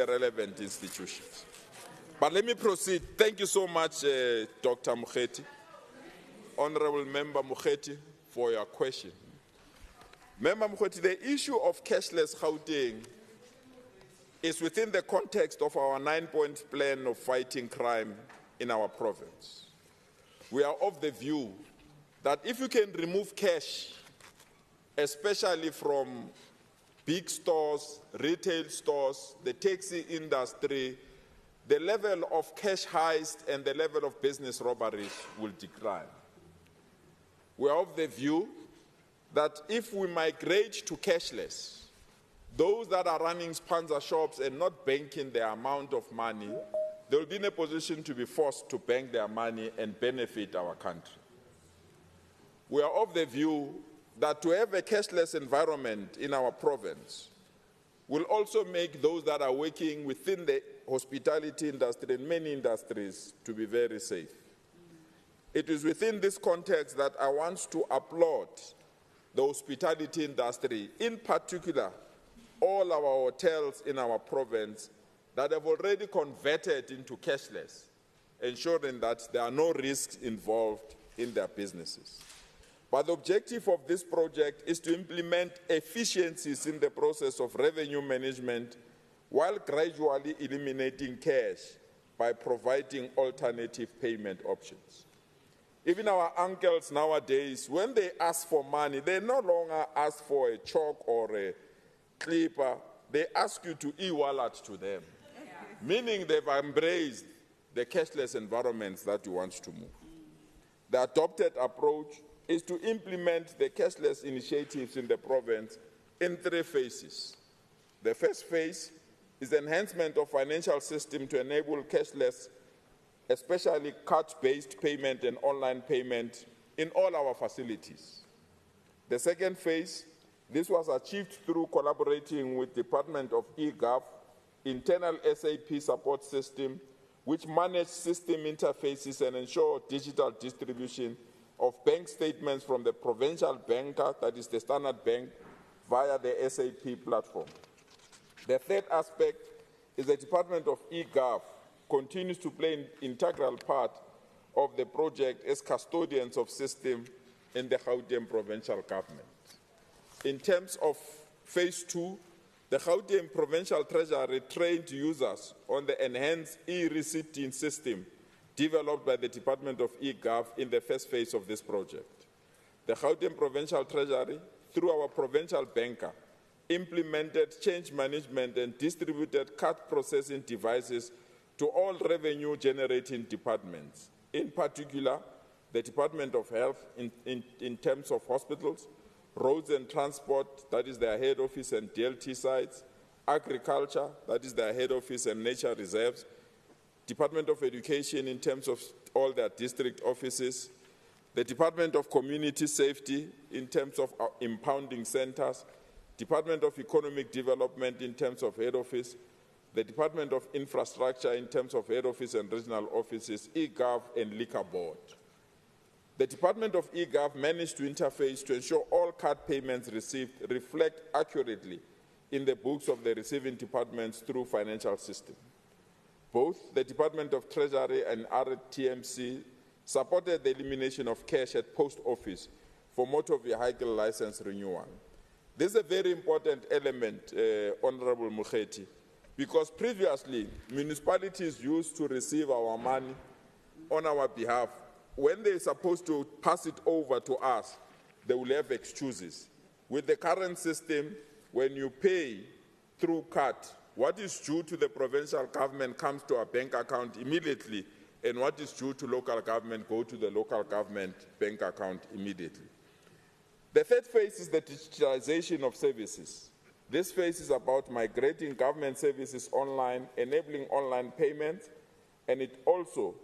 relevant institutions. But let me proceed. Thank you so much, Dr. Mokheti, Honorable Member Mokheti, for your question. Member Mokheti, the issue of cashless Gauteng is within the context of our 9-point plan of fighting crime in our province. We are of the view that if you can remove cash, especially from big stores, retail stores, the taxi industry, the level of cash heist and the level of business robberies will decline. We are of the view that if we migrate to cashless, those that are running spaza shops and not banking their amount of money, they will be in a position to be forced to bank their money and benefit our country. We are of the view that to have a cashless environment in our province will also make those that are working within the hospitality industry and many industries to be very safe. It is within this context that I want to applaud the hospitality industry, in particular, all our hotels in our province that have already converted into cashless, ensuring that there are no risks involved in their businesses. But the objective of this project is to implement efficiencies in the process of revenue management while gradually eliminating cash by providing alternative payment options. Even our uncles nowadays, when they ask for money, they no longer ask for a chalk or a clipper, they ask you to e-wallet to them, meaning they've embraced the cashless environments that you want to move. The adopted approach is to implement the cashless initiatives in the province in 3 phases. The first phase is the enhancement of financial system to enable cashless, especially card-based payment and online payment in all our facilities. The second phase, this was achieved through collaborating with Department of eGov, internal SAP support system, which manage system interfaces and ensure digital distribution of bank statements from the provincial banker, that is the Standard Bank, via the SAP platform. The third aspect is the Department of eGov continues to play an integral part of the project as custodians of system in the Gauteng provincial government. In terms of phase 2, the Gauteng Provincial Treasury trained users on the enhanced e-receipting system developed by the Department of eGov in the first phase of this project. The Gauteng Provincial Treasury, through our provincial banker, implemented change management and distributed card processing devices to all revenue-generating departments, in particular, the Department of Health in terms of hospitals, roads and transport, that is their head office and DLT sites, agriculture, that is their head office and nature reserves, Department of Education in terms of all their district offices, the Department of Community Safety in terms of impounding centers, Department of Economic Development in terms of head office, the Department of Infrastructure in terms of head office and regional offices, eGov and Liquor Board. The Department of eGov managed to interface to ensure all card payments received reflect accurately in the books of the receiving departments through financial system. Both the Department of Treasury and RTMC supported the elimination of cash at post office for motor vehicle license renewal. This is a very important element, Honorable Mukheti, because previously municipalities used to receive our money on our behalf. When they're supposed to pass it over to us, they will have excuses. With the current system, when you pay through card, what is due to the provincial government comes to a bank account immediately, and what is due to local government go to the local government bank account immediately. The third phase is the digitalization of services. This phase is about migrating government services online, enabling online payments, and it also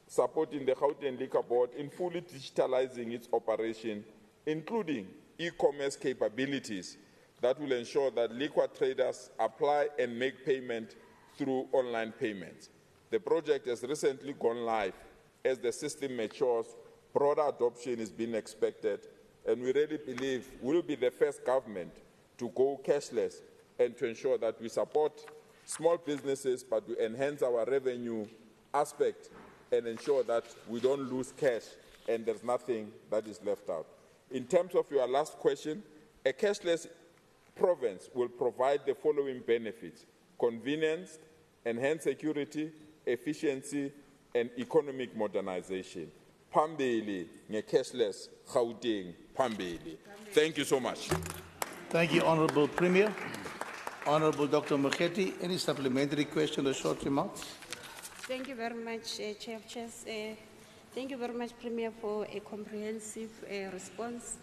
supporting the Gauteng Liquor Board in fully digitalizing its operation, including e-commerce capabilities that will ensure that liquor traders apply and make payment through online payments. The project has recently gone live. As the system matures, broader adoption is being expected, and we really believe we'll be the first government to go cashless and to ensure that we support small businesses, but we enhance our revenue aspect and ensure that we don't lose cash and there's nothing that is left out. In terms of your last question, a cashless province will provide the following benefits: convenience, enhanced security, efficiency, and economic modernization. Phambili nge-cashless Gauteng phambili. Thank you so much. Thank you, Honourable Premier. Honourable Dr. Mukheti, any supplementary question or short remarks? Thank you very much, Chair of Chairs. Thank you very much, Premier, for a comprehensive response.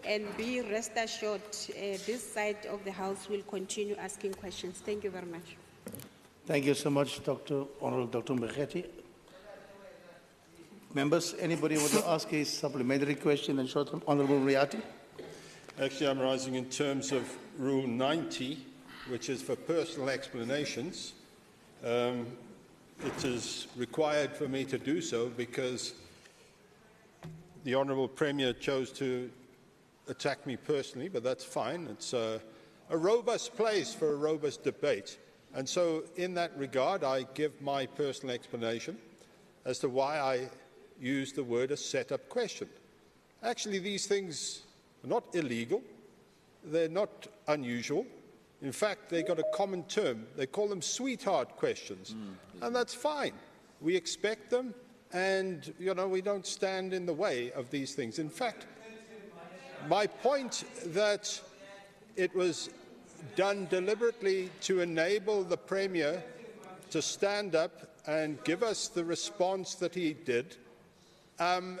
And be rest assured, this side of the House will continue asking questions. Thank you very much. Thank you so much, Honourable Dr. Mukheti. Members, anybody want to ask a supplementary question and short term? Honourable Riati. Actually, I'm rising in terms of Rule 90, which is for personal explanations. It is required for me to do so because the Honourable Premier chose to attack me personally, but that's fine. It's a robust place for a robust debate. And so in that regard, I give my personal explanation as to why I use the word a set-up question. Actually, these things are not illegal. They're not unusual. In fact, they got a common term. They call them sweetheart questions. And that's fine. We expect them, and, we don't stand in the way of these things. In fact, my point that it was done deliberately to enable the Premier to stand up and give us the response that he did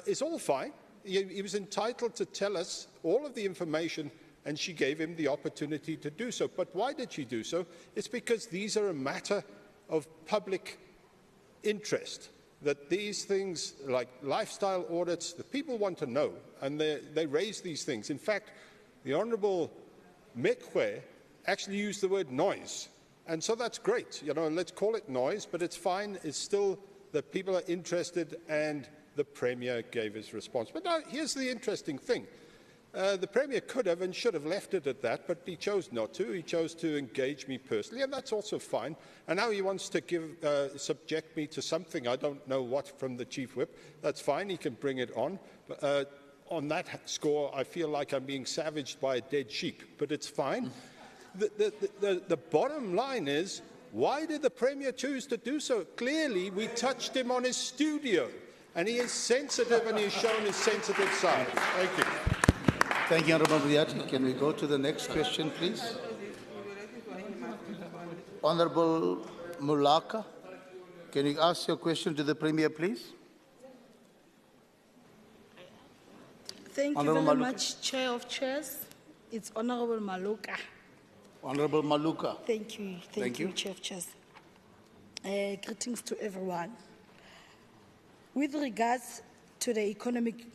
is all fine. He was entitled to tell us all of the information and she gave him the opportunity to do so. But why did she do so? It's because these are a matter of public interest, that these things like lifestyle audits, the people want to know, and they raise these things. In fact, the Honourable Mekwe actually used the word noise, and so that's great, you know, and let's call it noise, but it's fine. It's still that people are interested, and the Premier gave his response. But now, here's the interesting thing. The Premier could have and should have left it at that, but he chose not to. He chose to engage me personally, and that's also fine. And now he wants to subject me to something, I don't know what, from the Chief Whip. That's fine, he can bring it on. But, on that score, I feel like I'm being savaged by a dead sheep, but it's fine. The bottom line is, why did the Premier choose to do so? Clearly, we touched him on his studio, and he is sensitive, and he's shown his sensitive side. Thank you. Thank you, Honourable Briati. Can we go to the next question, please? Honourable Mulaka, can you ask your question to the Premier, please? Thank you very much, Chair of Chairs. It's Honourable Maluka. Honourable Maluka. Thank you. Thank you, Chair of Chairs. Greetings to everyone. With regards to the Economic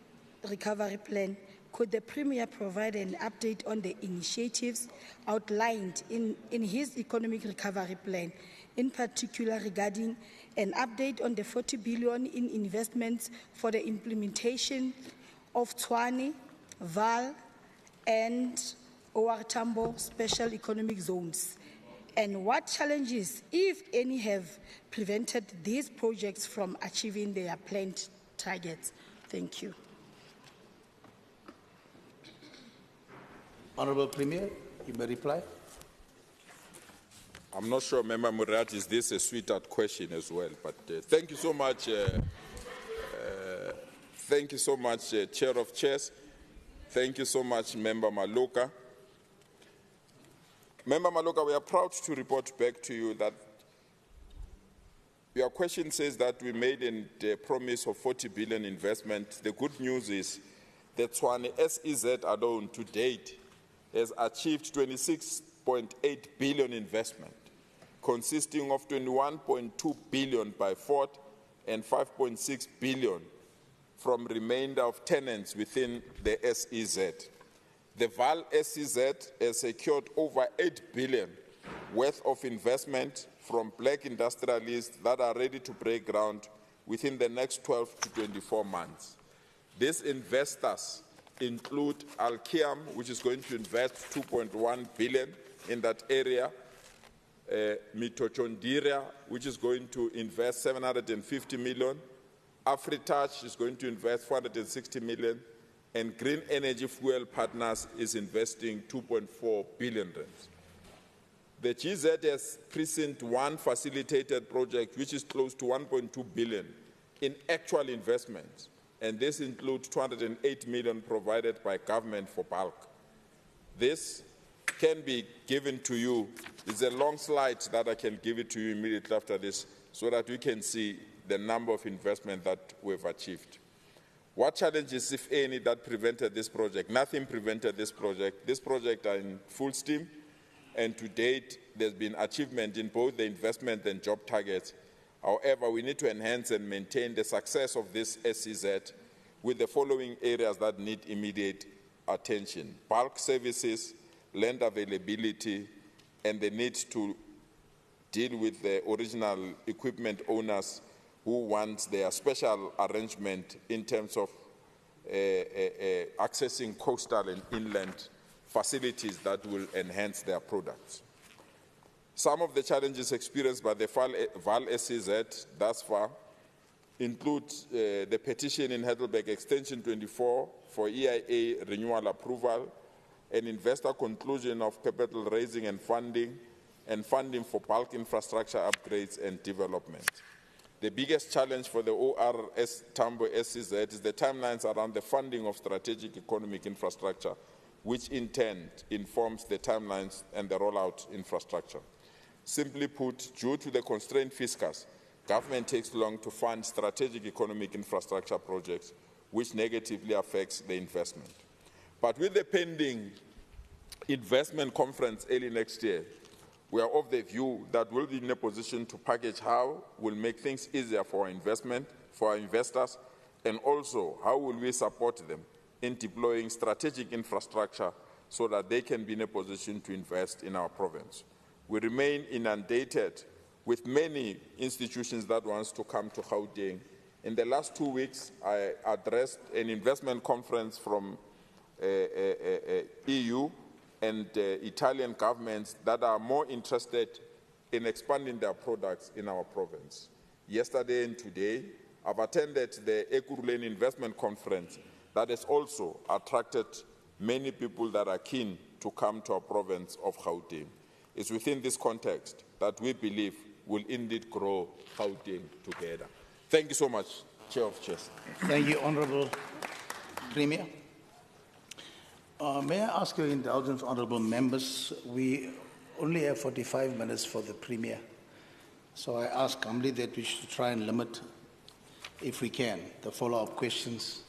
Recovery Plan, could the Premier provide an update on the initiatives outlined in his Economic Recovery Plan, in particular regarding an update on the 40 billion in investments for the implementation of Tshwane, Val, and OR Tambo special economic zones? And what challenges, if any, have prevented these projects from achieving their planned targets? Thank you. Honourable Premier, you may reply. I'm not sure, Member Murat, is this a sweetheart question as well? But thank you so much. Thank you so much, Chair of Chairs. Thank you so much, Member Maluka. Member Maluka, we are proud to report back to you that your question says that we made a promise of 40 billion investment. The good news is that Tshwane SEZ alone to date has achieved 26.8 billion investment, consisting of 21.2 billion by Fort and 5.6 billion from remainder of tenants within the SEZ. The Val SEZ has secured over 8 billion worth of investment from black industrialists that are ready to break ground within the next 12 to 24 months. These investors include Alkiam, which is going to invest 2.1 billion in that area, Mitochondria, which is going to invest 750 million, AfriTouch is going to invest 460 million, and Green Energy Fuel Partners is investing 2.4 billion rands. The GZS Precinct 1 facilitated project, which is close to 1.2 billion in actual investments, and this includes 208 million provided by government for bulk. This can be given to you. It's a long slide that I can give it to you immediately after this so that you can see the number of investment that we've achieved. What challenges, if any, that prevented this project? Nothing prevented this project. This project are in full steam, and to date, there's been achievement in both the investment and job targets. However, we need to enhance and maintain the success of this SEZ with the following areas that need immediate attention: bulk services, land availability, and the need to deal with the original equipment owners who want their special arrangement in terms of accessing coastal and inland facilities that will enhance their products. Some of the challenges experienced by the Val SEZ thus far include the petition in Heidelberg Extension 24 for EIA renewal approval, an investor conclusion of capital raising and funding for bulk infrastructure upgrades and development. The biggest challenge for the ORS Tambo SEZ is the timelines around the funding of strategic economic infrastructure, which in turn informs the timelines and the rollout infrastructure. Simply put, due to the constrained fiscus, government takes long to fund strategic economic infrastructure projects, which negatively affects the investment. But with the pending investment conference early next year, we are of the view that we'll be in a position to package how we'll make things easier for our investors, and also how will we support them in deploying strategic infrastructure so that they can be in a position to invest in our province. We remain inundated with many institutions that want to come to Gauteng. In the last 2 weeks, I addressed an investment conference from EU and Italian governments that are more interested in expanding their products in our province. Yesterday and today, I've attended the Ekurhuleni Investment Conference that has also attracted many people that are keen to come to our province of Gauteng. It's within this context that we believe will indeed grow Gauteng together. Thank you so much, Chair of Chairs. Thank you, Honourable Premier. May I ask your indulgence, honourable members? We only have 45 minutes for the Premier. So I ask humbly that we should try and limit, if we can, the follow-up questions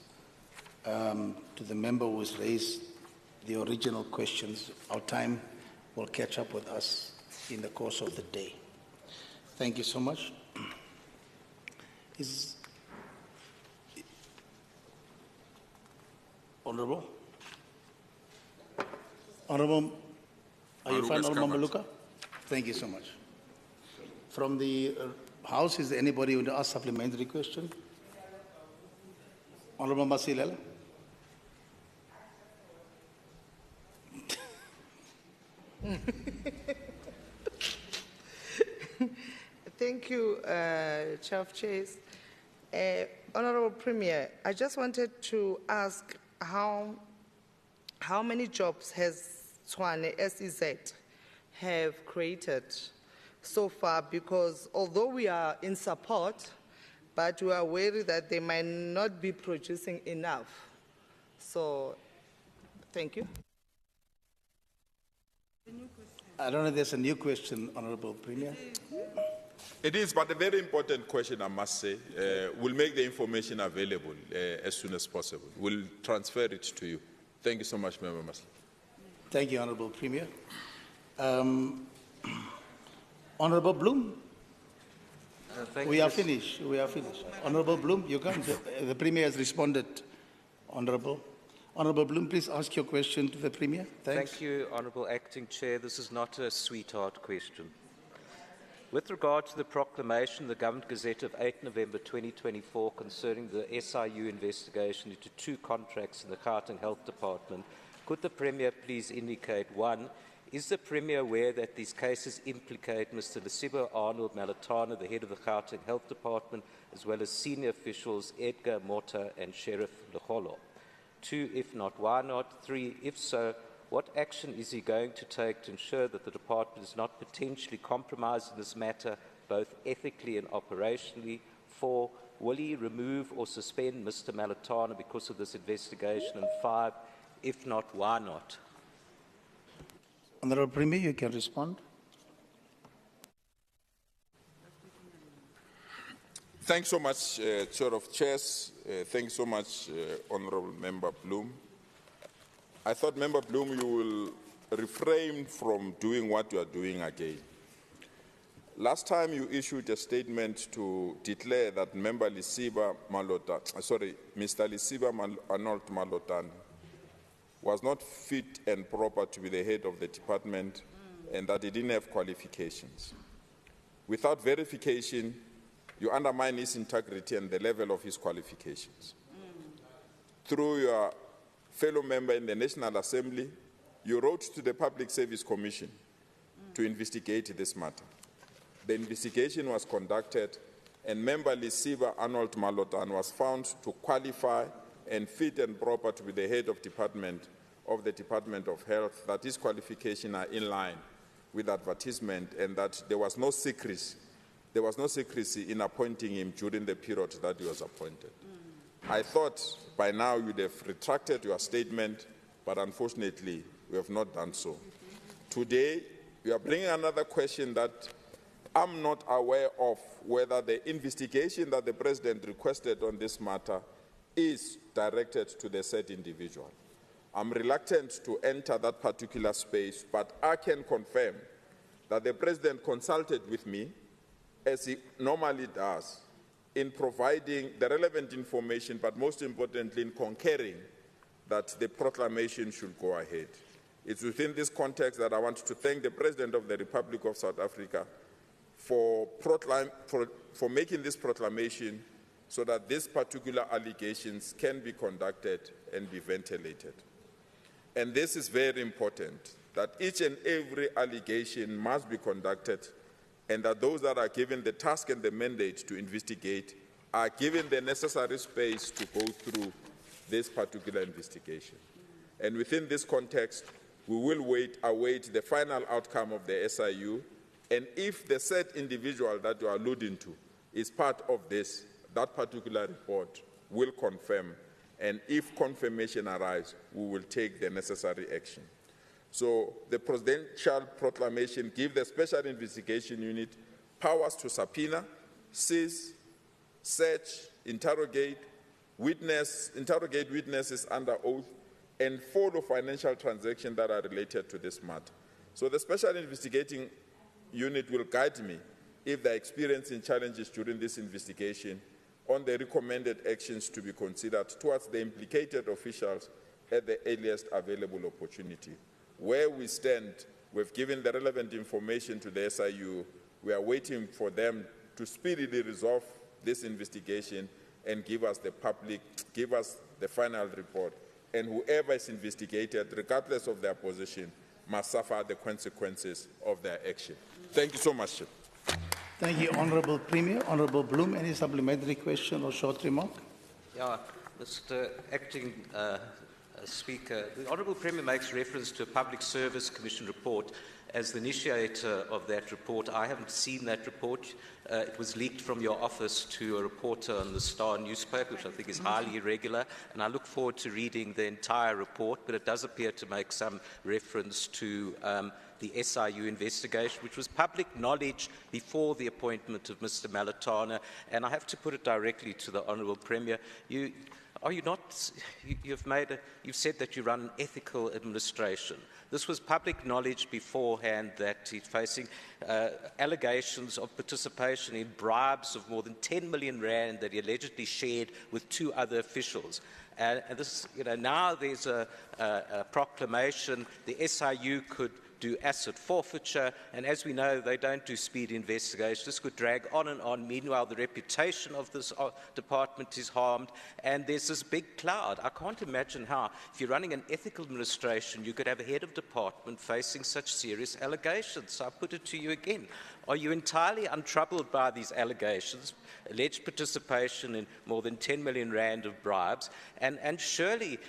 to the member who has raised the original questions. Our time will catch up with us in the course of the day. Thank you so much. Honourable? Honourable, are you fine, Honourable Maluka? Thank you so much. From the House, is there anybody who would ask supplementary question? Honourable Masilela? Thank you, Chair of Chairs. Honourable Premier, I just wanted to ask how many jobs has Tshwane SEZ have created so far, because although we are in support, but we are worried that they might not be producing enough. So, thank you. I don't know if there's a new question, Honourable Premier. It is, but a very important question, I must say. We'll make the information available as soon as possible. We'll transfer it to you. Thank you so much, Member Masli. Thank you, Honourable Premier. Honourable Bloom? We are finished. Honourable Bloom, you can. The Premier has responded, Honourable. Honourable Bloom, please ask your question to the Premier. Thanks. Thank you, Honourable Acting Chair. This is not a sweetheart question. With regard to the proclamation in the Government Gazette of 8 November 2024 concerning the SIU investigation into 2 contracts in the Gauteng Health Department, could the Premier please indicate, 1, is the Premier aware that these cases implicate Mr. Lesibo Arnold Malatana, the head of the Gauteng Health Department, as well as senior officials Edgar Mota and Sheriff Leholo? 2, if not, why not? 3, if so, what action is he going to take to ensure that the department is not potentially compromised in this matter, both ethically and operationally? 4, will he remove or suspend Mr. Malatana because of this investigation? And 5, if not, why not? Honourable Premier, you can respond. Thanks so much, Chair of Chairs. Thanks so much, Honourable Member Bloom. I thought, Member Bloom, you will refrain from doing what you are doing again. Last time you issued a statement to declare that Mr. Lesibo Arnold Malatana was not fit and proper to be the head of the department and that he didn't have qualifications. Without verification, you undermine his integrity and the level of his qualifications. Through your fellow member in the National Assembly, you wrote to the Public Service Commission to investigate this matter. The investigation was conducted and Member Lesibo Arnold Malatana was found to qualify and fit and proper to be the head of the Department of Health, that his qualifications are in line with advertisement and that there was no secrecy. There was no secrecy in appointing him during the period that he was appointed. I thought by now you'd have retracted your statement, but unfortunately, we have not done so. Today, we are bringing another question that I'm not aware of, whether the investigation that the President requested on this matter is directed to the said individual. I'm reluctant to enter that particular space, but I can confirm that the President consulted with me, as he normally does, in providing the relevant information, but most importantly in concurring that the proclamation should go ahead. It's within this context that I want to thank the President of the Republic of South Africa for making this proclamation so that these particular allegations can be conducted and be ventilated. And this is very important, that each and every allegation must be conducted, and that those that are given the task and the mandate to investigate are given the necessary space to go through this particular investigation. And within this context, we will await the final outcome of the SIU, and if the said individual that you are alluding to is part of this, that particular report will confirm, and if confirmation arrives, we will take the necessary action. So the presidential proclamation gives the Special Investigation Unit powers to subpoena, seize, search, interrogate witnesses under oath, and follow financial transactions that are related to this matter. So the Special Investigating Unit will guide me if they are experiencing challenges during this investigation on the recommended actions to be considered towards the implicated officials at the earliest available opportunity. Where we stand, we've given the relevant information to the SIU. We are waiting for them to speedily resolve this investigation and give us the final report. And whoever is investigated, regardless of their position, must suffer the consequences of their action. Thank you so much, Chair. Thank you, Honourable Premier. Honourable Bloom, any supplementary question or short remark? Yeah, Mr. Acting Speaker, the Honourable Premier makes reference to a Public Service Commission report as the initiator of that report. I haven't seen that report. It was leaked from your office to a reporter on the Star newspaper, which I think is highly irregular, and I look forward to reading the entire report, but it does appear to make some reference to the SIU investigation, which was public knowledge before the appointment of Mr. Malatana, and I have to put it directly to the Honourable Premier. You've said that you run an ethical administration. This was public knowledge beforehand that he's facing allegations of participation in bribes of more than 10 million rand that he allegedly shared with 2 other officials. And this, now there's a proclamation. The SIU could do asset forfeiture, and as we know, they don't do speed investigations. This could drag on and on. Meanwhile, the reputation of this department is harmed, and there's this big cloud. I can't imagine how, if you're running an ethical administration, you could have a head of department facing such serious allegations. So I put it to you again. Are you entirely untroubled by these allegations, alleged participation in more than 10 million rand of bribes? And surely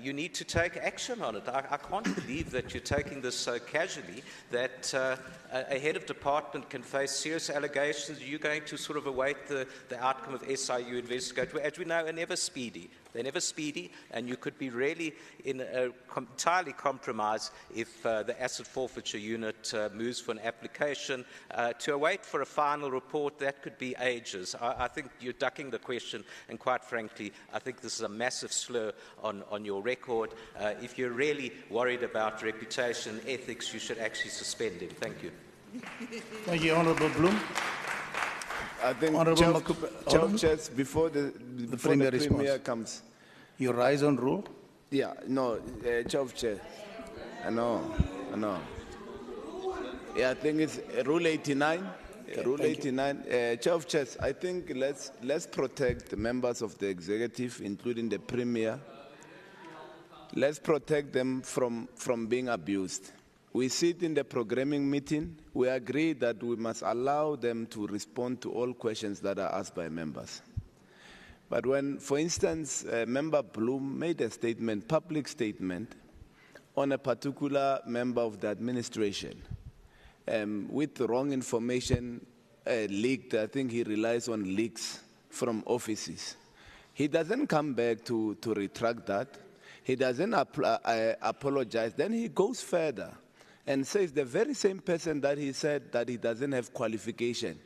you need to take action on it. I can't believe that you're taking this so casually, that a head of department can face serious allegations. You're going to sort of await the outcome of SIU investigation, which, as we know, are never speedy. They're never speedy, and you could be really entirely compromised if the asset forfeiture unit moves for an application. To await for a final report, that could be ages. I think you're ducking the question, and quite frankly, I think this is a massive slur on your record. If you're really worried about reputation and ethics, you should actually suspend him. Thank you. Thank you, Honourable Bloom. I think, Chairs, before the Premier comes. You rise on rule? Yeah, no, Chair. I know. Yeah, I think it's Rule 89. Okay, Rule 89. Chairs, I think let's protect the members of the executive, including the Premier. Let's protect them from being abused. We sit in the programming meeting. We agree that we must allow them to respond to all questions that are asked by members. But when, for instance, Member Bloom made a statement, public statement, on a particular member of the administration, with the wrong information leaked, I think he relies on leaks from offices. He doesn't come back to retract that. He doesn't apologize. Then he goes further and says the very same person that he said that he doesn't have qualification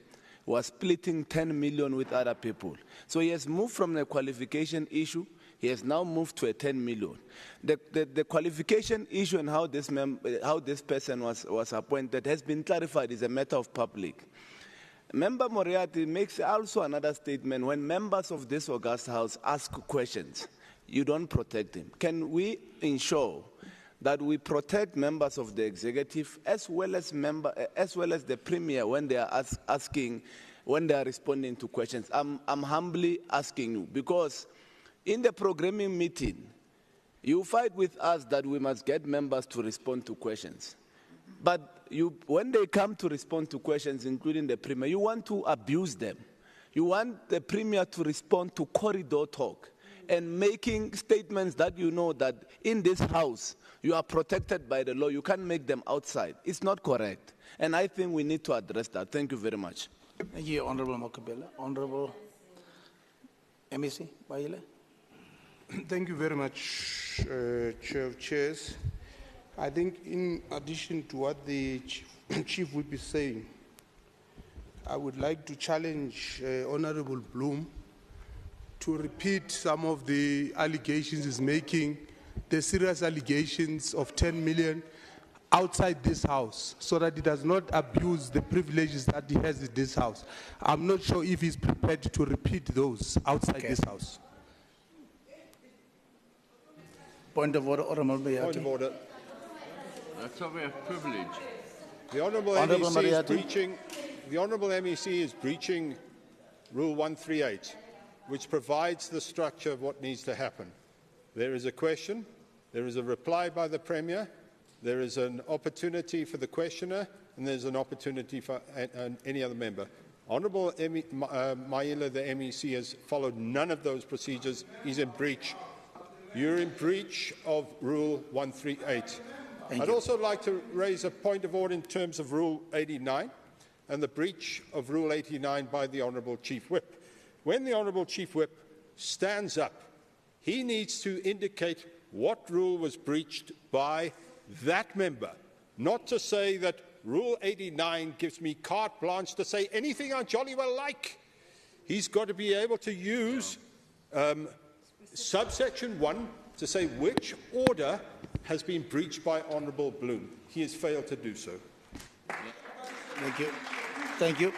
was splitting 10 million with other people. So he has moved from the qualification issue. He has now moved to a 10 million. The qualification issue and how this person was appointed has been clarified. Is a matter of public. Member Moriarty makes also another statement. When members of this august house ask questions, you don't protect them. Can we ensure that we protect members of the executive as well as the premier when they are when they are responding to questions? I'm humbly asking you, because in the programming meeting, you fight with us that we must get members to respond to questions. But when they come to respond to questions, including the premier, you want to abuse them. You want the premier to respond to corridor talk and making statements that you know that in this house, you are protected by the law. You can't make them outside. It's not correct. And I think we need to address that. Thank you very much. Thank you, Honorable Mokabela. Honorable MEC Baile. Thank you very much, Chair of Chairs. I think in addition to what the Chief will be saying, I would like to challenge Honorable Bloom to repeat some of the allegations he's making, the serious allegations of 10 million outside this house, so that he does not abuse the privileges that he has in this house. I'm not sure if he's prepared to repeat those outside this house. Point of order, Honorable Moriarty. Point of order. That's a privilege. The Honourable MEC is breaching Rule 138, which provides the structure of what needs to happen. There is a question, there is a reply by the Premier, there is an opportunity for the questioner, and there's an opportunity for any other member. Honourable Maila, the MEC, has followed none of those procedures. He's in breach. You're in breach of Rule 138. I'd also like to raise a point of order in terms of Rule 89 and the breach of Rule 89 by the Honourable Chief Whip. When the Honourable Chief Whip stands up, he needs to indicate what rule was breached by that member, not to say that Rule 89 gives me carte blanche to say anything I jolly well like. He's got to be able to use subsection 1 to say which order has been breached by Honourable Bloom. He has failed to do so. Thank you. Thank you.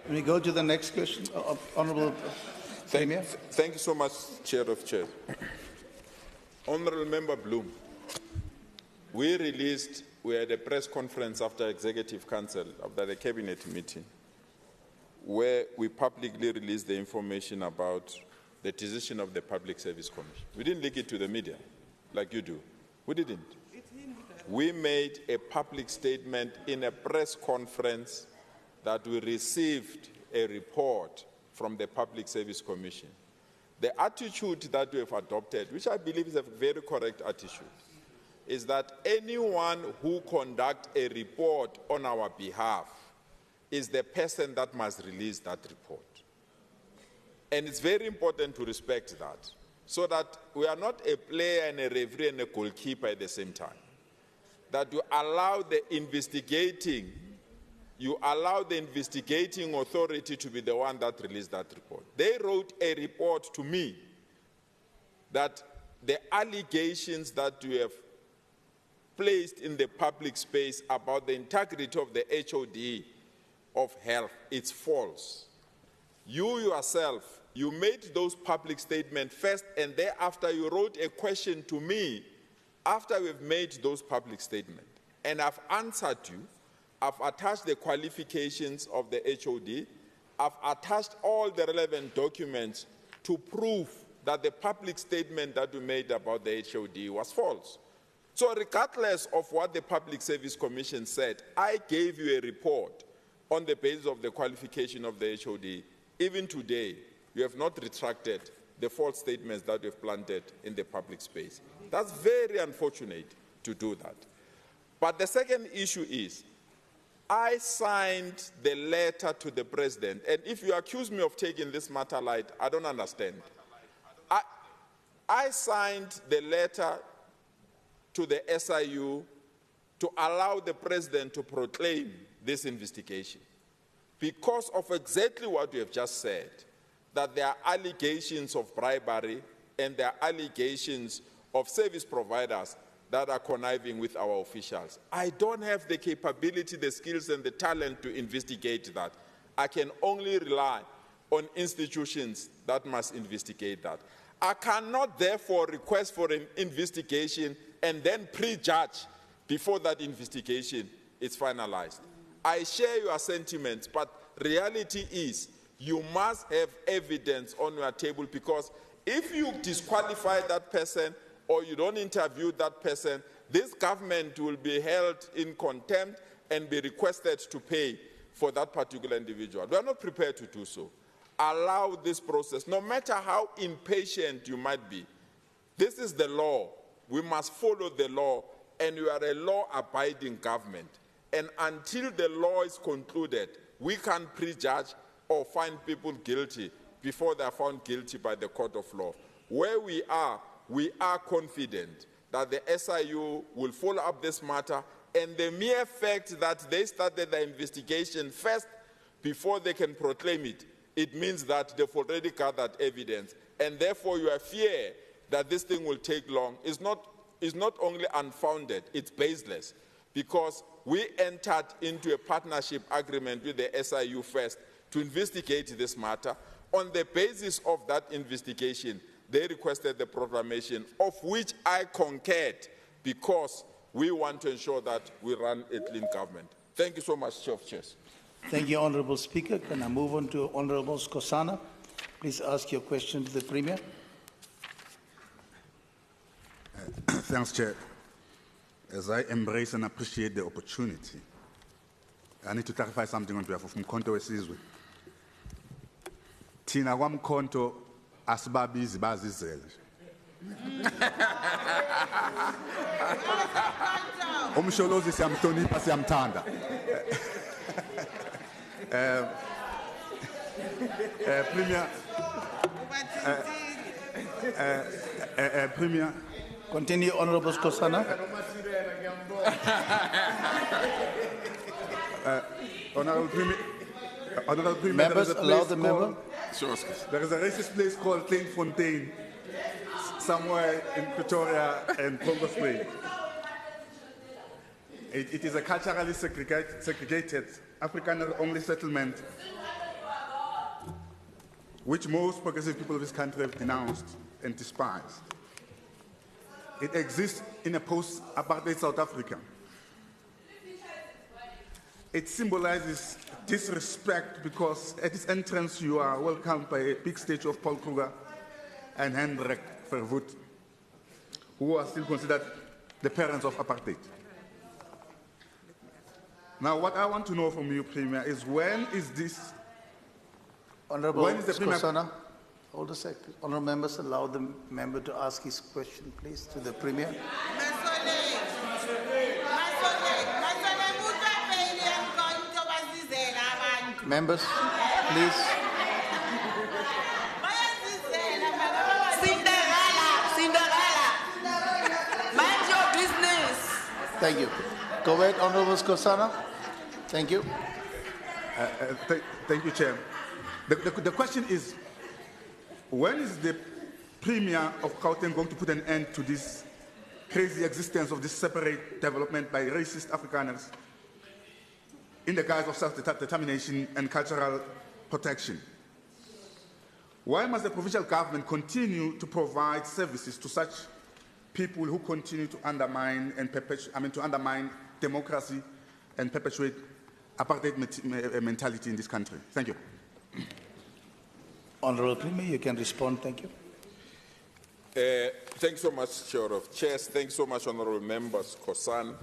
Let me go to the next question. Honourable Premier. Thank you so much, Chair of Chairs. Honourable Member Bloom, we had a press conference after Executive Council, after the Cabinet meeting, where we publicly released the information about the decision of the Public Service Commission. We didn't leak it to the media like you do. We didn't. We made a public statement in a press conference that we received a report from the Public Service Commission. The attitude that we have adopted, which I believe is a very correct attitude, is that anyone who conducts a report on our behalf is the person that must release that report. And it's very important to respect that, so that we are not a player and a referee and a goalkeeper at the same time. That you allow the investigating authority to be the one that released that report. They wrote a report to me that the allegations that you have placed in the public space about the integrity of the HOD of health, it's false. You yourself, you made those public statements first, and thereafter you wrote a question to me after we've made those public statements. And I've answered you. I've attached the qualifications of the HOD. I've attached all the relevant documents to prove that the public statement that we made about the HOD was false. So regardless of what the Public Service Commission said, I gave you a report on the basis of the qualification of the HOD. Even today, you have not retracted the false statements that you've planted in the public space. That's very unfortunate to do that. But the second issue is, I signed the letter to the President, and if you accuse me of taking this matter light, I don't understand. I signed the letter to the SIU to allow the President to proclaim this investigation because of exactly what you have just said, that there are allegations of bribery and there are allegations of service providers that are conniving with our officials. I don't have the capability, the skills, and the talent to investigate that. I can only rely on institutions that must investigate that. I cannot, therefore, request for an investigation and then prejudge before that investigation is finalized. I share your sentiments, but reality is you must have evidence on your table, because if you disqualify that person or you don't interview that person, this government will be held in contempt and be requested to pay for that particular individual. We are not prepared to do so. Allow this process, no matter how impatient you might be. This is the law. We must follow the law, and we are a law-abiding government. And until the law is concluded, we can't prejudge or find people guilty before they are found guilty by the court of law. Where we are confident that the SIU will follow up this matter, and the mere fact that they started the investigation first before they can proclaim it, it means that they've already gathered evidence, and therefore your fear that this thing will take long is not only unfounded, it's baseless, because we entered into a partnership agreement with the SIU first to investigate this matter. On the basis of that investigation, they requested the proclamation, of which I concurred, because we want to ensure that we run a clean government. Thank you so much, Chair of Chairs. Thank you, Honourable Speaker. Can I move on to Honourable Skosana? Please ask your question to the Premier. Thanks, Chair. As I embrace and appreciate the opportunity, I need to clarify something on behalf of Mkhonto wesizwe. Thina kwaMkhonto asibabizi bazizele. Umsholozi siyamhlonipha siyamthanda. Premier, Premier. Continue, Honourable Skosana. Honourable Premier, members, allow the member. There is a racist place called Kleinfontein, somewhere in Pretoria and Congo Spring. It is a culturally segregated Afrikaner-only settlement, which most progressive people of this country have denounced and despised. It exists in a post-apartheid South Africa. It symbolizes disrespect because at its entrance you are welcomed by a big statue of Paul Kruger and Hendrik Verwoerd, who are still considered the parents of apartheid. Now, what I want to know from you, Premier, is when is this? Honourable Skosana, hold a second. Honourable members, allow the member to ask his question, please, to the Premier. Members, please. Cinderella. Mind your business. Thank you. Go ahead, Honourable Skosana. Thank you. Thank you, Chair. The question is, when is the Premier of Gauteng going to put an end to this crazy existence of this separate development by racist Afrikaners in the guise of self-determination and cultural protection? Why must the provincial government continue to provide services to such people who continue to undermine and undermine democracy and perpetuate apartheid mentality in this country? Thank you. Honourable Premier, you can respond. Thank you. Thanks so much, Chair of Chairs. Thanks so much, Honourable Members, Kosan.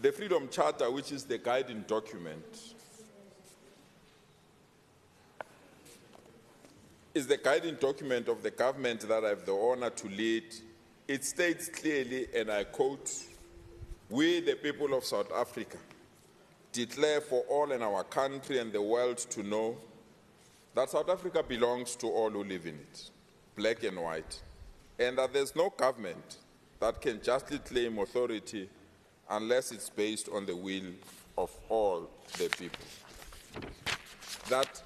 The Freedom Charter, which is the guiding document, is the guiding document of the government that I have the honor to lead. It states clearly, and I quote, "We, the people of South Africa, declare for all in our country and the world to know that South Africa belongs to all who live in it, black and white, and that there's no government that can justly claim authority unless it's based on the will of all the people. That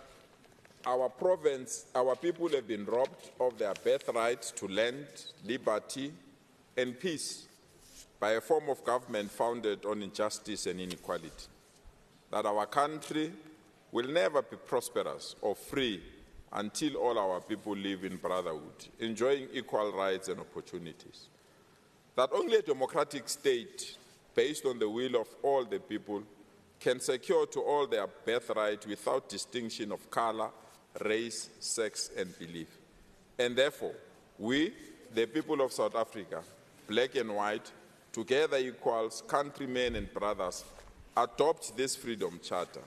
our province, our people have been robbed of their birthright to land, liberty, and peace by a form of government founded on injustice and inequality. That our country will never be prosperous or free until all our people live in brotherhood, enjoying equal rights and opportunities. That only a democratic state based on the will of all the people can secure to all their birthright without distinction of color, race, sex, and belief. And therefore, we, the people of South Africa, black and white, together equals, countrymen and brothers, adopt this Freedom Charter.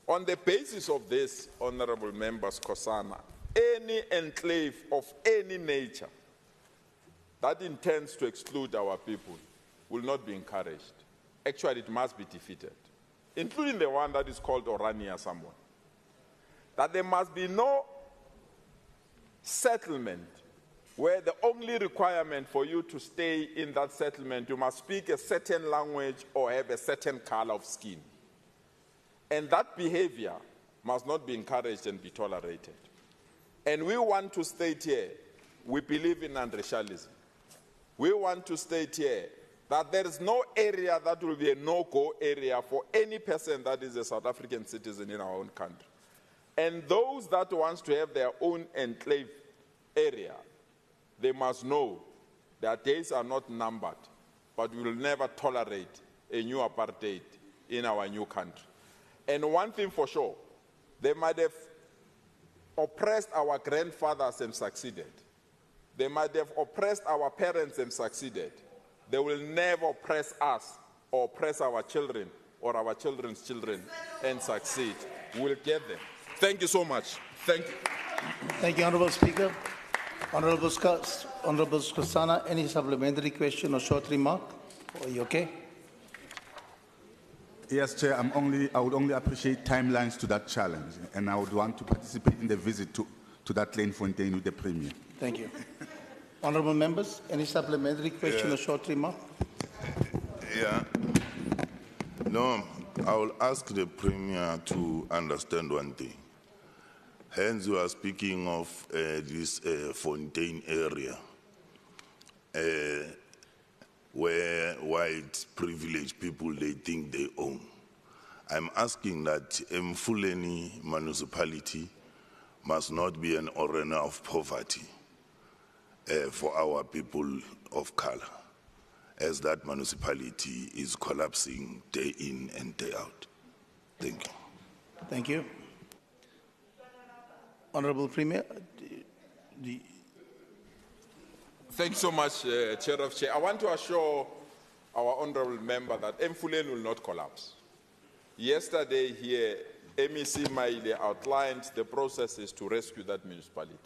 On the basis of this, honorable members, Kosana, any enclave of any nature that intends to exclude our people will not be encouraged. Actually, it must be defeated, including the one that is called Orania somewhere. That there must be no settlement where the only requirement for you to stay in that settlement, you must speak a certain language or have a certain color of skin. And that behavior must not be encouraged and be tolerated. And we want to state here, we believe in non-racialism. We want to state here that there is no area that will be a no-go area for any person that is a South African citizen in our own country. And those that want to have their own enclave area, they must know their days are not numbered, but we will never tolerate a new apartheid in our new country. And one thing for sure, they might have oppressed our grandfathers and succeeded. They might have oppressed our parents and succeeded. They will never oppress us or oppress our children or our children's children and succeed. We'll get them. Thank you so much. Thank you. Thank you, Honourable Speaker. Honourable Skosana, any supplementary question or short remark? Are you okay? Yes, Chair, I would only appreciate timelines to that challenge, and I would want to participate in the visit to that Klein-Fontaine with the Premier. Thank you. Honourable members, any supplementary question or short remark? Yeah. No, I will ask the Premier to understand one thing. Hence, you are speaking of this Fontaine area, where white privileged people, they think they own. I'm asking that Mfuleni municipality must not be an arena of poverty for our people of color, as that municipality is collapsing day in and day out. Thank you. Thank you. Honourable Premier. Thank you so much, Chair of Chair. I want to assure our honourable member that Mfuleni will not collapse. Yesterday here, MEC Maile outlined the processes to rescue that municipality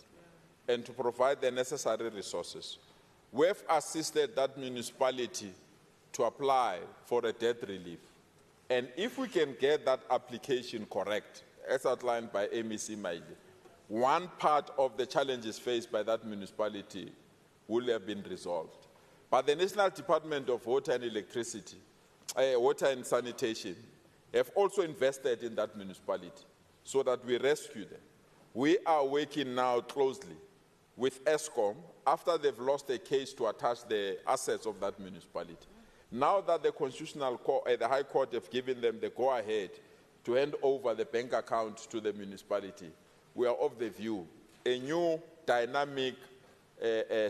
and to provide the necessary resources. We've assisted that municipality to apply for a debt relief. And if we can get that application correct, as outlined by MEC Maile, one part of the challenges faced by that municipality will have been resolved. But the National Department of Water and Electricity, Water and Sanitation, have also invested in that municipality so that we rescue them. We are working now closely with Eskom after they've lost a case to attach the assets of that municipality. Now that the Constitutional Court, the High Court have given them the go-ahead to hand over the bank account to the municipality, we are of the view a new dynamic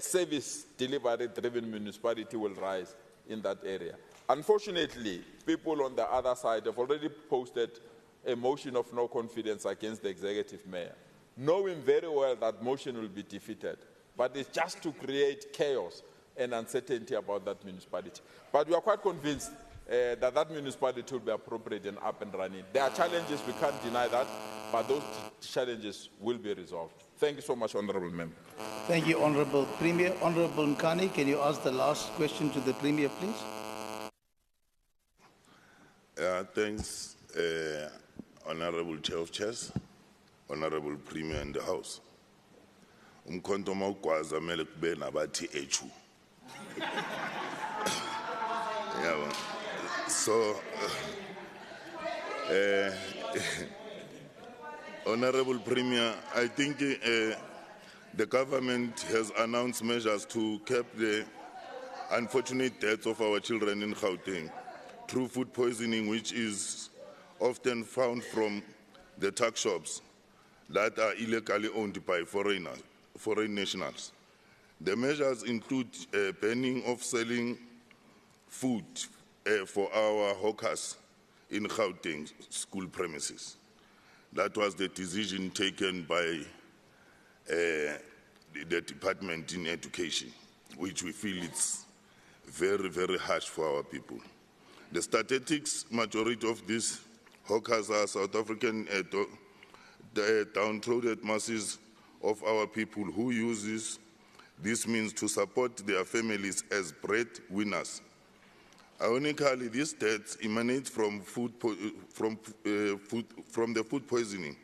service delivery-driven municipality will rise in that area. Unfortunately, people on the other side have already posted a motion of no confidence against the executive mayor, knowing very well that motion will be defeated, but it's just to create chaos and uncertainty about that municipality. But we are quite convinced that that municipality will be appropriate and up and running. There are challenges, we can't deny that, but those challenges will be resolved. Thank you so much, Honourable Member. Thank you, Honourable Premier. Honourable Nkani, can you ask the last question to the Premier, please? Thanks, Honourable Chair of Chairs, Honourable Premier in the House. Umkhonto mawugwaza mele kube nabathi echu. Yeah, so Honorable Premier, I think the government has announced measures to curb the unfortunate deaths of our children in Gauteng through food poisoning, which is often found from the tuck shops that are illegally owned by foreign nationals. The measures include banning of selling food for our hawkers in Gauteng school premises. That was the decision taken by the Department in Education, which we feel it's very, very harsh for our people. The statistics, majority of these hawkers are South African downtrodden masses of our people who use this means to support their families as breadwinners. Ironically, these deaths emanate from the food poisoning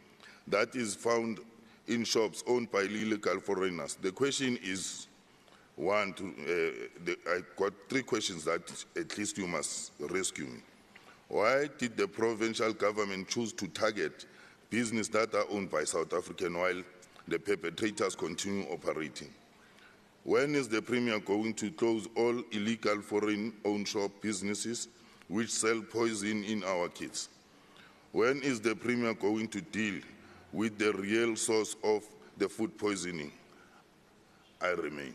that is found in shops owned by illegal foreigners. The question is, I got three questions that at least you must rescue me. Why did the provincial government choose to target businesses that are owned by South African while the perpetrators continue operating? When is the Premier going to close all illegal foreign-owned shop businesses which sell poison in our kids? When is the Premier going to deal with the real source of the food poisoning? I remain.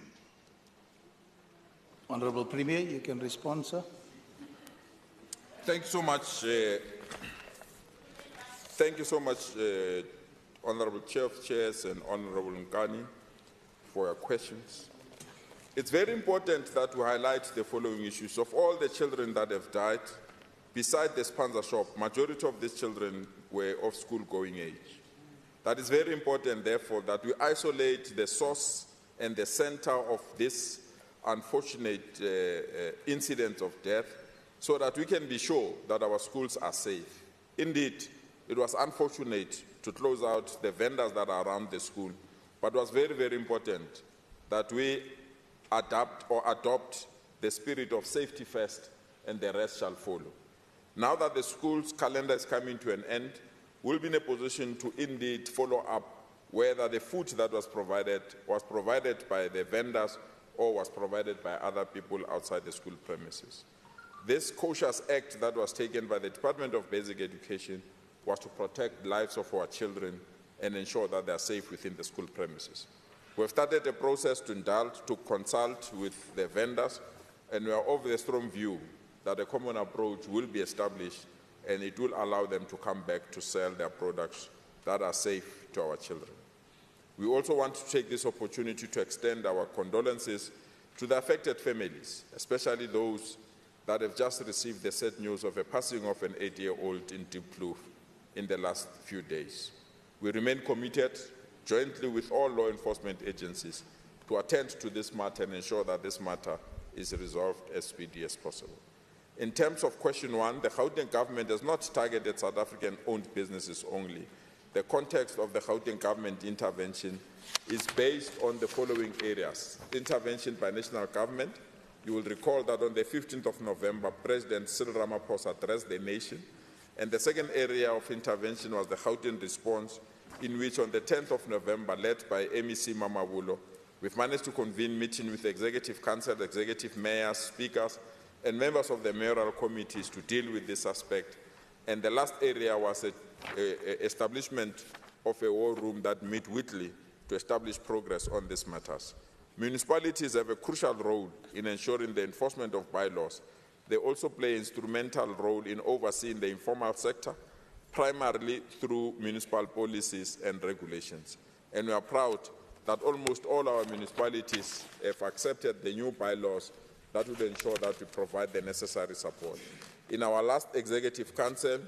Honourable Premier, you can respond, sir. Thank you so much. Thank you so much, Honourable Chair of Chairs and Honourable Nkani, for your questions. It's very important that we highlight the following issues. Of all the children that have died, beside the spaza shop, majority of these children were of school-going age. That is very important, therefore, that we isolate the source and the center of this unfortunate incident of death so that we can be sure that our schools are safe. Indeed, it was unfortunate to close out the vendors that are around the school, but it was very, very important that we adopt the spirit of safety first and the rest shall follow. Now that the school's calendar is coming to an end, we'll be in a position to indeed follow up whether the food that was provided by the vendors or was provided by other people outside the school premises. This cautious act that was taken by the Department of Basic Education was to protect the lives of our children and ensure that they are safe within the school premises. We have started a process to consult with the vendors, and we are of the strong view that a common approach will be established and it will allow them to come back to sell their products that are safe to our children. We also want to take this opportunity to extend our condolences to the affected families, especially those that have just received the sad news of a passing of an 8-year-old in Diepkloof in the last few days. We remain committed, jointly with all law enforcement agencies, to attend to this matter and ensure that this matter is resolved as speedily as possible. In terms of question one, the Gauteng government has not targeted South African-owned businesses only. The context of the Gauteng government intervention is based on the following areas. Intervention by national government. You will recall that on the 15th of November, President Cyril Ramaphosa addressed the nation. And the second area of intervention was the Gauteng response, in which on the 10th of November, led by MEC Mamabulo, we've managed to convene meeting with the Executive Council, Executive Mayors, Speakers, and members of the mayoral committees to deal with this aspect. And the last area was establishment of a war room that meet weekly to establish progress on these matters. Municipalities have a crucial role in ensuring the enforcement of bylaws. They also play an instrumental role in overseeing the informal sector, primarily through municipal policies and regulations. And we are proud that almost all our municipalities have accepted the new bylaws that would ensure that we provide the necessary support. In our last Executive Council,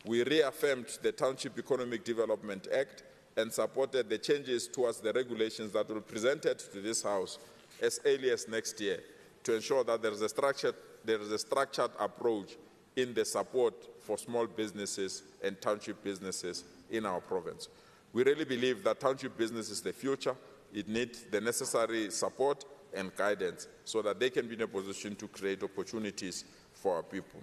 we reaffirmed the Township Economic Development Act and supported the changes towards the regulations that were presented to this House as early as next year to ensure that there is a structured approach in the support for small businesses and township businesses in our province. We really believe that township business is the future. It needs the necessary support and guidance so that they can be in a position to create opportunities for our people.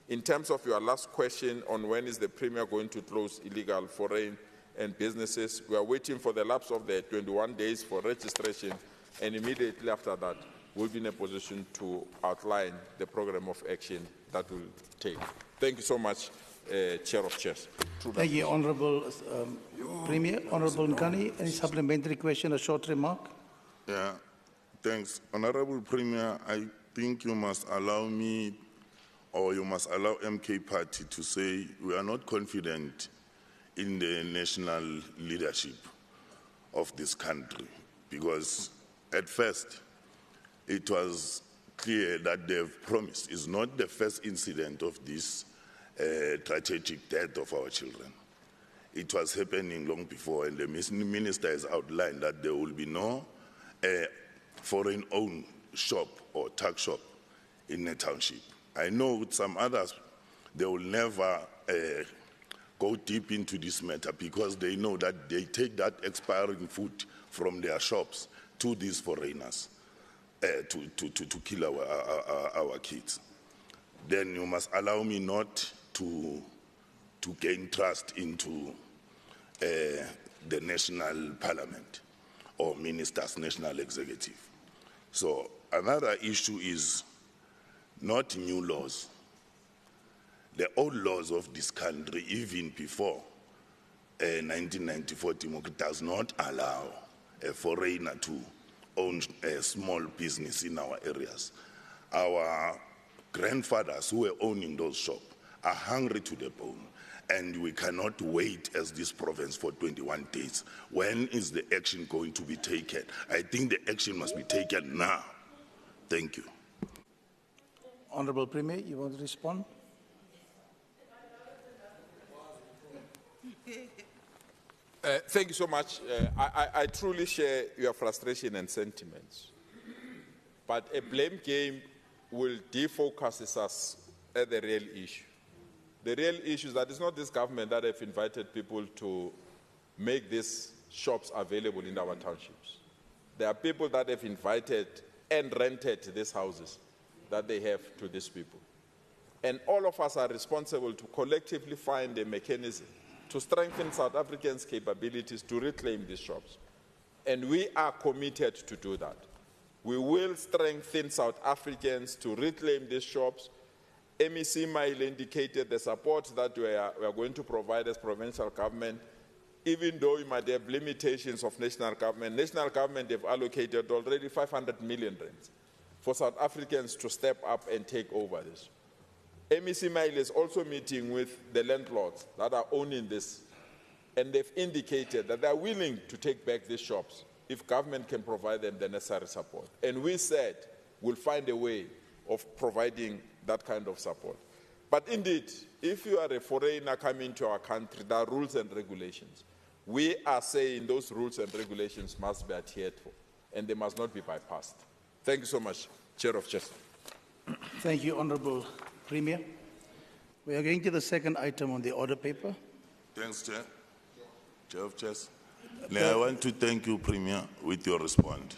In terms of your last question on when is the Premier going to close illegal foreign and businesses. We are waiting for the lapse of the 21 days for registration, and immediately after that, we'll be in a position to outline the program of action that we'll take. Thank you so much, Chair of Chairs. Thank you, Honourable Premier. Honourable Nkani, any supplementary question or short remark? Yeah, thanks. Honourable Premier, I think you must allow me, or you must allow MK Party to say we are not confident in the national leadership of this country, because at first it was clear that they've promised. It's not the first incident of this tragic death of our children. It was happening long before, and the minister has outlined that there will be no foreign-owned shop or tuck shop in a township. I know with some others, they will never go deep into this matter because they know that they take that expiring food from their shops to these foreigners to kill our kids. Then you must allow me not to gain trust into the national parliament or minister's national executive. So another issue is not new laws. The old laws of this country, even before 1994 democracy, does not allow a foreigner to own a small business in our areas. Our grandfathers who were owning those shops are hungry to the bone, and we cannot wait as this province for 21 days. When is the action going to be taken? I think the action must be taken now. Thank you. Honourable Premier, you want to respond? Thank you so much. I truly share your frustration and sentiments. But a blame game will defocus us at the real issue. The real issue is that it's not this government that have invited people to make these shops available in our townships. There are people that have invited and rented these houses that they have to these people. And all of us are responsible to collectively find a mechanism to strengthen South Africans' capabilities to reclaim these shops. And we are committed to do that. We will strengthen South Africans to reclaim these shops. MEC Mail indicated the support that we are going to provide as provincial government, even though we might have limitations of national government. National government have allocated already 500 million rands for South Africans to step up and take over this. MEC Mail is also meeting with the landlords that are owning this, and they've indicated that they're willing to take back these shops if government can provide them the necessary support. And we said we'll find a way of providing that kind of support. But indeed, if you are a foreigner coming to our country, there are rules and regulations. We are saying those rules and regulations must be adhered to, and they must not be bypassed. Thank you so much, Chair of Chairs. Thank you, Honourable Premier. We are going to the second item on the order paper. Thanks, Chair. Chair of Chairs. Now, I want to thank you, Premier, with your response,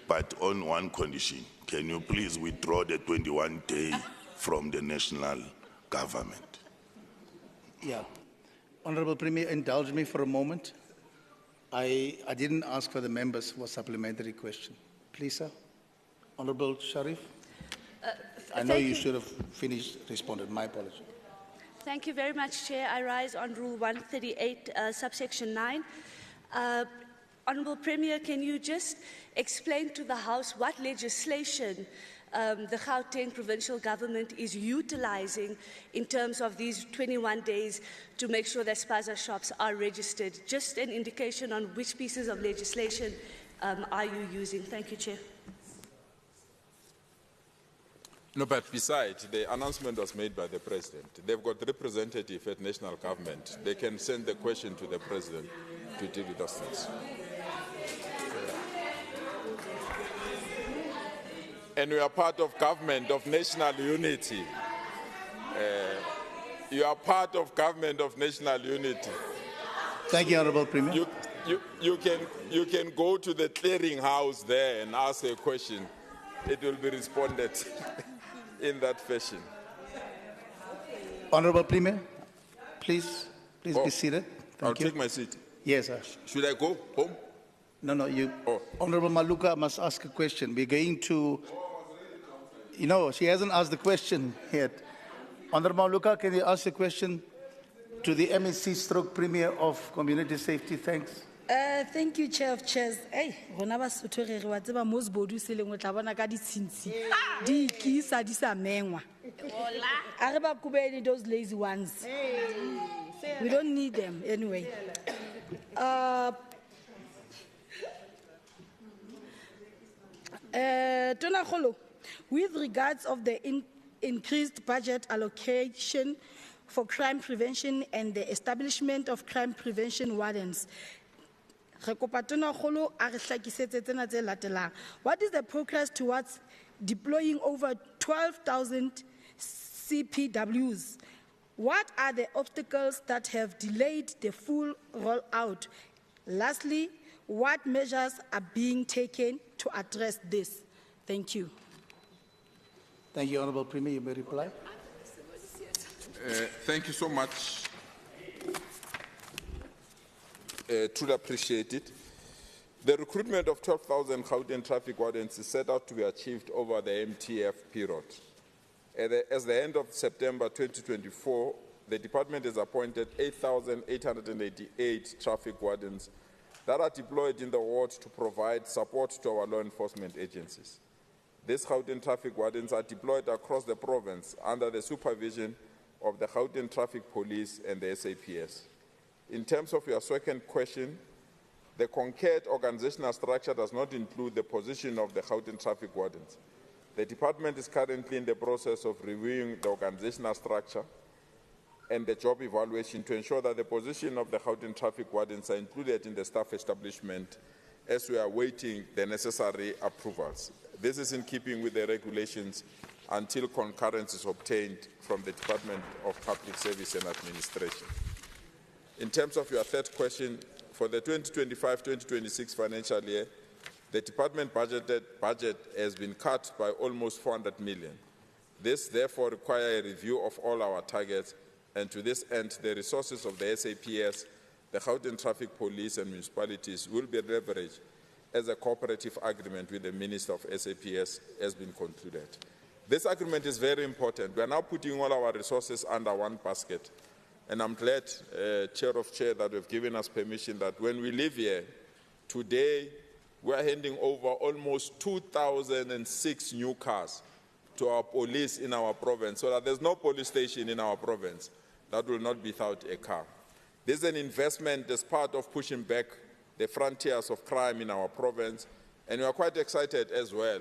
but on one condition. Can you please withdraw the 21-day from the national government? Yeah. Honourable Premier, indulge me for a moment. I didn't ask for the members for a supplementary question. Please, sir. Honourable Sharif. I know you should have finished responded. My apologies. Thank you very much, Chair. I rise on Rule 138, subsection 9. Honourable Premier, can you just explain to the House what legislation the Gauteng provincial government is utilising in terms of these 21 days to make sure that spaza shops are registered? Just an indication on which pieces of legislation are you using? Thank you, Chair. No, but besides, the announcement was made by the President. They've got representative at national government. They can send the question to the President to deal with those things. And we are part of government of national unity. You are part of government of national unity. Thank you, Honourable Premier. You can go to the clearing house there and ask a question. It will be responded in that fashion. Honourable Premier, please be seated. I'll take my seat. Yes, sir. Should I go home? No, you. Oh. Honorable Maluka must ask a question. We're going to. She hasn't asked the question yet. Honorable Maluka, can you ask the question to the MEC stroke Premier of Community Safety? Thanks. Thank you, Chair of Chairs. Hey, rona Basotho re wa tseba mo Sebodu se leng o tla bona ka ditshintshi. Di ikisa di sa mengwa. A re ba kubele those lazy ones. We don't need them anyway. Tona Kgolo, with regards of the increased budget allocation for crime prevention and the establishment of crime prevention wardens, what is the progress towards deploying over 12,000 CPWs? What are the obstacles that have delayed the full rollout? Lastly, what measures are being taken to address this? Thank you. Thank you, Honorable Premier. You may reply. Thank you so much. Truly appreciate it. The recruitment of 12,000 Gauteng traffic wardens is set out to be achieved over the MTF period. As the end of September 2024, the department has appointed 8,888 traffic wardens that are deployed in the ward to provide support to our law enforcement agencies. These Gauteng traffic wardens are deployed across the province under the supervision of the Gauteng Traffic Police and the SAPS. In terms of your second question, the concurrent organizational structure does not include the position of the Gauteng traffic wardens. The department is currently in the process of reviewing the organizational structure and the job evaluation to ensure that the position of the Gauteng traffic wardens are included in the staff establishment as we are awaiting the necessary approvals. This is in keeping with the regulations until concurrence is obtained from the Department of Public Service and Administration. In terms of your third question, for the 2025-2026 financial year, the department budget has been cut by almost 400 million. This therefore requires a review of all our targets, and to this end, the resources of the SAPS, the Gauteng Traffic Police and municipalities will be leveraged as a cooperative agreement with the Minister of SAPS has been concluded. This agreement is very important. We are now putting all our resources under one basket. And I'm glad, Chair of Chair, that you've given us permission that when we leave here, today, we are handing over almost 2,006 new cars to our police in our province, so that there's no police station in our province that will not be without a car. This is an investment as part of pushing back the frontiers of crime in our province, and we are quite excited as well.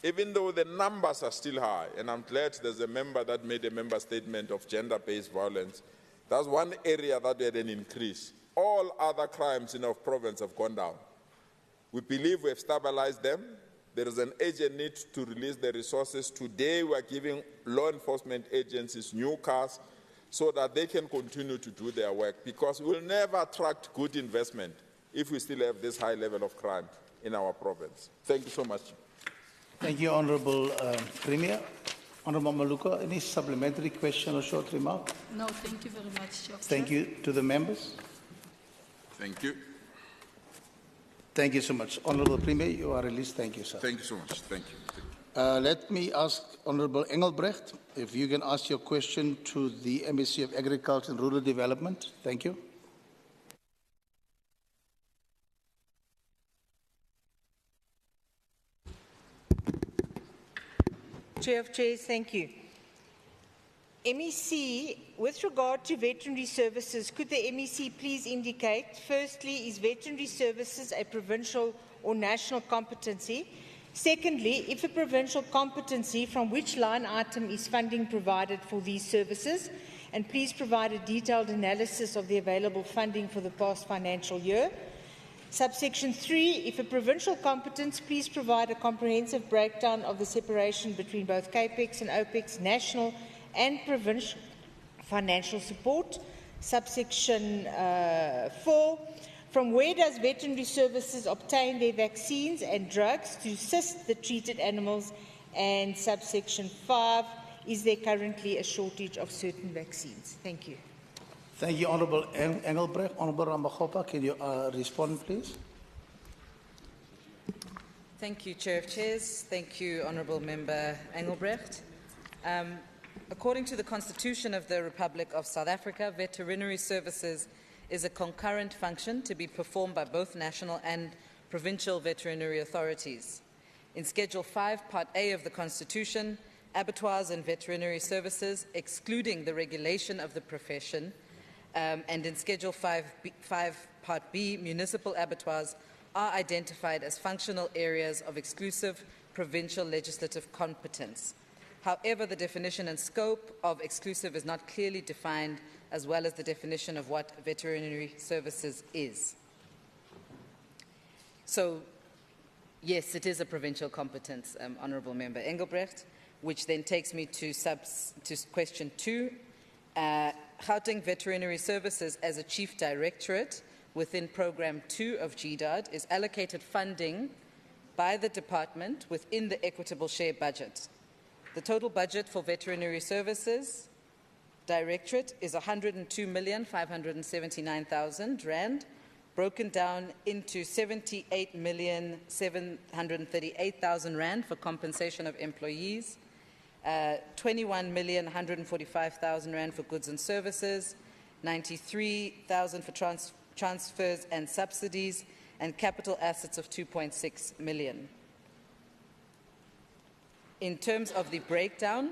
Even though the numbers are still high, and I'm glad there's a member that made a member statement of gender-based violence, that's one area that we had an increase. All other crimes in our province have gone down. We believe we have stabilized them. There is an urgent need to release the resources. Today we are giving law enforcement agencies new cars so that they can continue to do their work, because we will never attract good investment if we still have this high level of crime in our province. Thank you so much. Thank you, Honorable Premier. Honorable Maluka, any supplementary question or short remark? No, thank you very much, Chair. Thank you to the members. Thank you. Thank you so much. Honorable Premier, you are released. Thank you, sir. Thank you so much. Thank you. Let me ask Honorable Engelbrecht if you can ask your question to the Ministry of Agriculture and Rural Development. Thank you. Chair of Chairs, thank you. MEC, with regard to veterinary services, could the MEC please indicate, firstly, is veterinary services a provincial or national competency? Secondly, if a provincial competency, from which line item is funding provided for these services? And please provide a detailed analysis of the available funding for the past financial year. Subsection 3, if a provincial competence, please provide a comprehensive breakdown of the separation between both CAPEX and OPEX, national and provincial financial support. Subsection 4, from where does veterinary services obtain their vaccines and drugs to assist the treated animals? And subsection 5, is there currently a shortage of certain vaccines? Thank you. Thank you, Honourable Engelbrecht. Honourable Rambagopa, can you respond, please? Thank you, Chair of Chairs. Thank you, Honourable Member Engelbrecht. According to the Constitution of the Republic of South Africa, veterinary services is a concurrent function to be performed by both national and provincial veterinary authorities. In Schedule 5, Part A of the Constitution, abattoirs and veterinary services, excluding the regulation of the profession, and in Schedule 5, Part B, municipal abattoirs are identified as functional areas of exclusive provincial legislative competence. However, the definition and scope of exclusive is not clearly defined, as well as the definition of what veterinary services is. So, yes, it is a provincial competence, Honourable Member Engelbrecht, which then takes me to question 2. Gauteng Veterinary Services, as a chief directorate within Programme 2 of GDAD, is allocated funding by the department within the equitable share budget. The total budget for Veterinary Services Directorate is 102,579,000 Rand, broken down into 78,738,000 Rand for compensation of employees, 21,145,000 Rand for goods and services, 93,000 for transfers and subsidies, and capital assets of 2.6 million. In terms of the breakdown,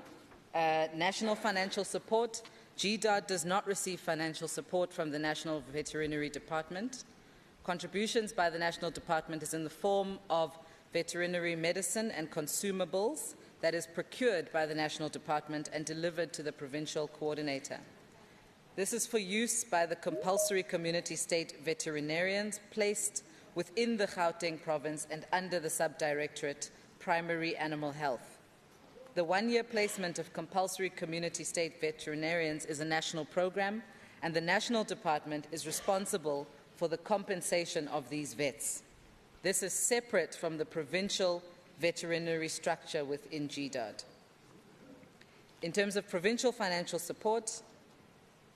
national financial support, GDAD does not receive financial support from the National Veterinary Department. Contributions by the National Department is in the form of veterinary medicine and consumables that is procured by the National Department and delivered to the provincial coordinator. This is for use by the compulsory community state veterinarians placed within the Gauteng province and under the subdirectorate Primary Animal Health. The one-year placement of compulsory community state veterinarians is a national program, and the National Department is responsible for the compensation of these vets. This is separate from the provincial veterinary structure within GDAD. In terms of provincial financial support,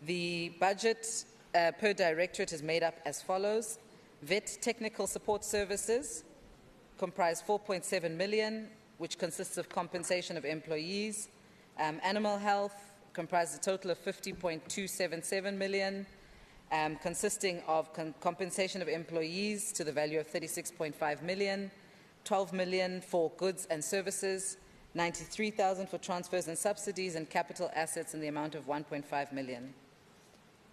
the budget per directorate is made up as follows. Vet technical support services comprise 4.7 million, which consists of compensation of employees. Animal health comprises a total of 50.277 million, consisting of compensation of employees to the value of 36.5 million, 12 million for goods and services, 93,000 for transfers and subsidies, and capital assets in the amount of 1.5 million.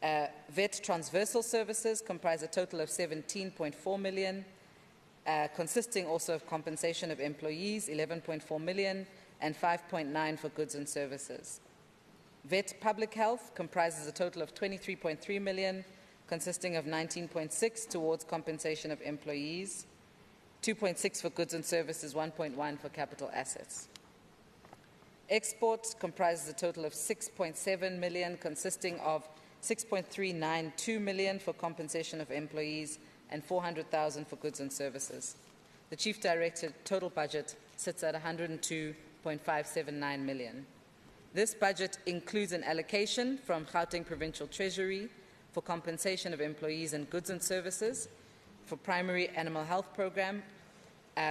Vet transversal services comprise a total of 17.4 million, consisting also of compensation of employees, 11.4 million, and 5.9 for goods and services. Vet public health comprises a total of 23.3 million, consisting of 19.6 towards compensation of employees, 2.6 for goods and services, 1.1 for capital assets. Export comprises a total of 6.7 million, consisting of 6.392 million for compensation of employees and 400,000 for goods and services. The Chief Director total budget sits at 102.579 million. This budget includes an allocation from Gauteng Provincial Treasury for compensation of employees and goods and services for primary animal health program,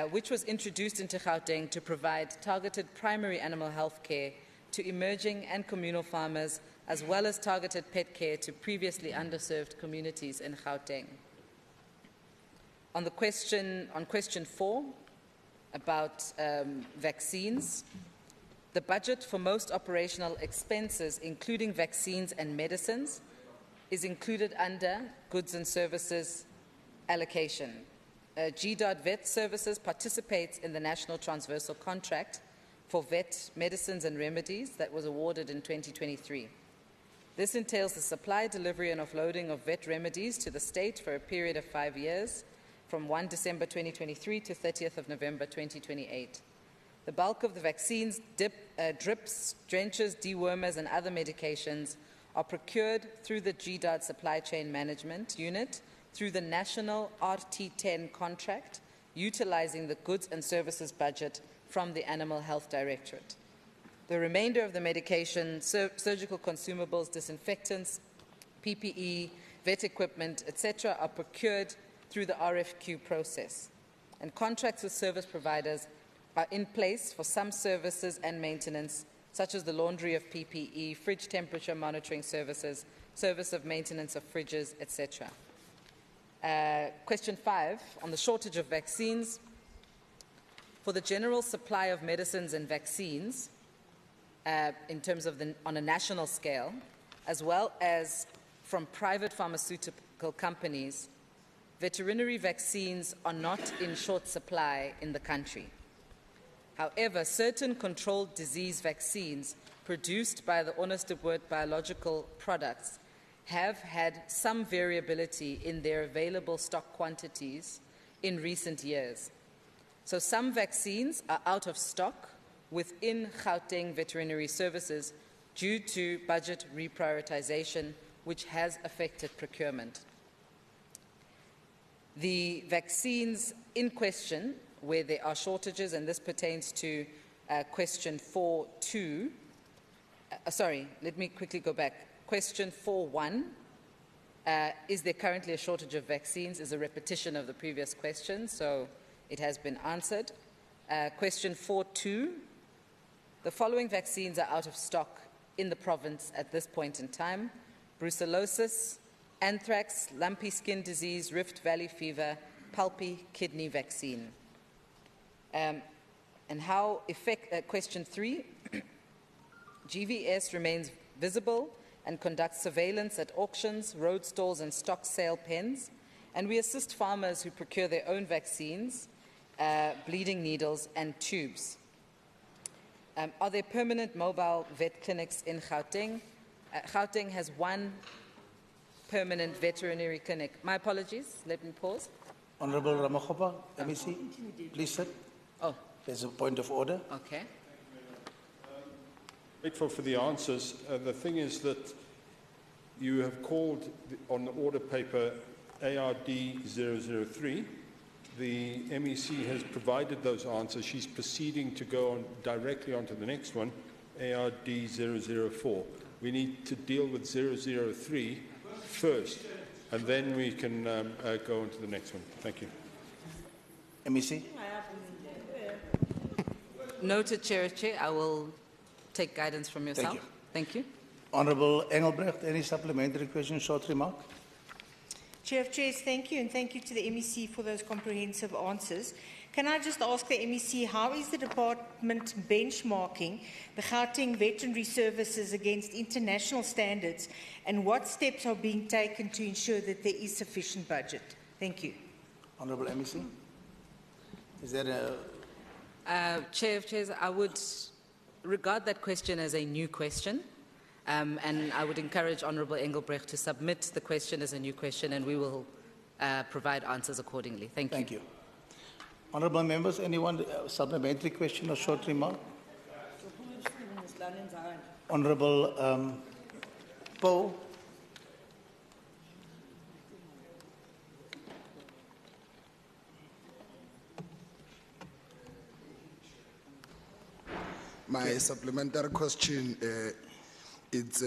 which was introduced into Gauteng to provide targeted primary animal health care to emerging and communal farmers, as well as targeted pet care to previously underserved communities in Gauteng. On question 4 about vaccines, the budget for most operational expenses, including vaccines and medicines, is included under goods and services allocation. GDAD Vet Services participates in the National Transversal Contract for vet medicines and remedies that was awarded in 2023. This entails the supply, delivery and offloading of vet remedies to the state for a period of 5 years, from 1 December 2023 to 30th of November 2028. The bulk of the vaccines, drips, drenches, dewormers and other medications are procured through the GDAD Supply Chain Management Unit through the National RT10 contract, utilizing the goods and services budget from the Animal Health Directorate. The remainder of the medication, surgical consumables, disinfectants, PPE, vet equipment, etc., are procured through the RFQ process, and contracts with service providers are in place for some services and maintenance, such as the laundry of PPE, fridge temperature monitoring services, service of maintenance of fridges, etc. Question 5, on the shortage of vaccines. For the general supply of medicines and vaccines, in terms of on a national scale, as well as from private pharmaceutical companies, veterinary vaccines are not in short supply in the country. However, certain controlled disease vaccines produced by the Onderstepoort biological products have had some variability in their available stock quantities in recent years. So some vaccines are out of stock within Gauteng Veterinary Services due to budget reprioritization, which has affected procurement. The vaccines in question, where there are shortages, and this pertains to question 4.2, sorry, let me quickly go back. Question 4.1, is there currently a shortage of vaccines, is a repetition of the previous question, so it has been answered. Question 4.2, the following vaccines are out of stock in the province at this point in time: brucellosis, anthrax, lumpy skin disease, Rift Valley fever, pulpy kidney vaccine. And how question 3, GVS remains visible and conducts surveillance at auctions, road stalls and stock sale pens, and we assist farmers who procure their own vaccines, bleeding needles and tubes. Are there permanent mobile vet clinics in Gauteng? Gauteng has one permanent veterinary clinic. My apologies, let me pause. Honorable Ramagopa, MEC, please sit. Oh. There's a point of order. Okay. Grateful for the answers. The thing is that you have called on the order paper ARD 003. The MEC has provided those answers. She's proceeding to go on directly onto the next one, ARD 004. We need to deal with 003 first, and then we can go on to the next one. Thank you. MEC. Noted, Chair. I will take guidance from yourself. Thank you. Thank you. Honorable Engelbrecht, any supplementary question, short remark? Chair of Chairs, thank you, and thank you to the MEC for those comprehensive answers. Can I just ask the MEC, how is the department benchmarking the Gauteng Veterinary Services against international standards, and what steps are being taken to ensure that there is sufficient budget? Thank you. Honorable MEC, is there a... Chair of Chairs, I would regard that question as a new question. And I would encourage Honourable Engelbrecht to submit the question as a new question, and we will provide answers accordingly. Thank you. Thank you. Honourable members, anyone supplementary question or short remark? Honourable Poe. My supplementary question it's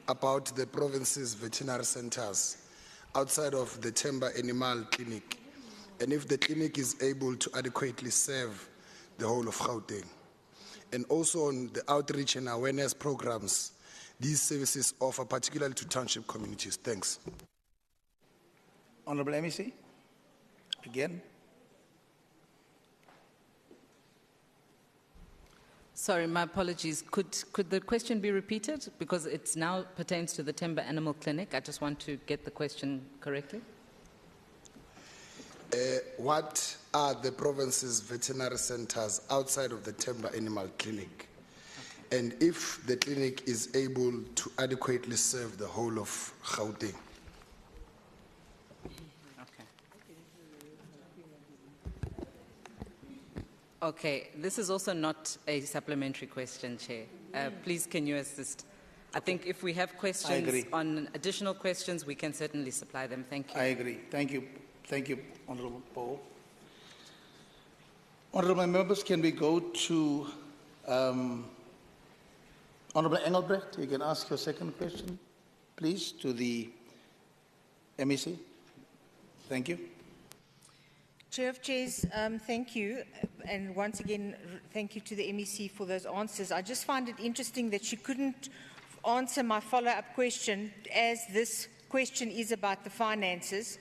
about the province's veterinary centers outside of the Temba Animal Clinic, and if the clinic is able to adequately serve the whole of Gauteng. And also on the outreach and awareness programs these services offer, particularly to township communities. Thanks. Honourable MEC, again. Sorry, my apologies. Could the question be repeated? Because it now pertains to the Temba Animal Clinic. I just want to get the question correctly. What are the province's veterinary centers outside of the Temba Animal Clinic? Okay. And if the clinic is able to adequately serve the whole of Gauteng? Okay, this is also not a supplementary question, Chair. Please, can you assist? I think if we have questions on additional questions, we can certainly supply them. Thank you. I agree. Thank you. Thank you, Honourable Paul. Honourable members, can we go to Honourable Engelbrecht? You can ask your second question. please, to the MEC. Thank you. Chair of Chairs, thank you. And once again, thank you to the MEC for those answers. I just find it interesting that she couldn't answer my follow-up question, as this question is about the finances.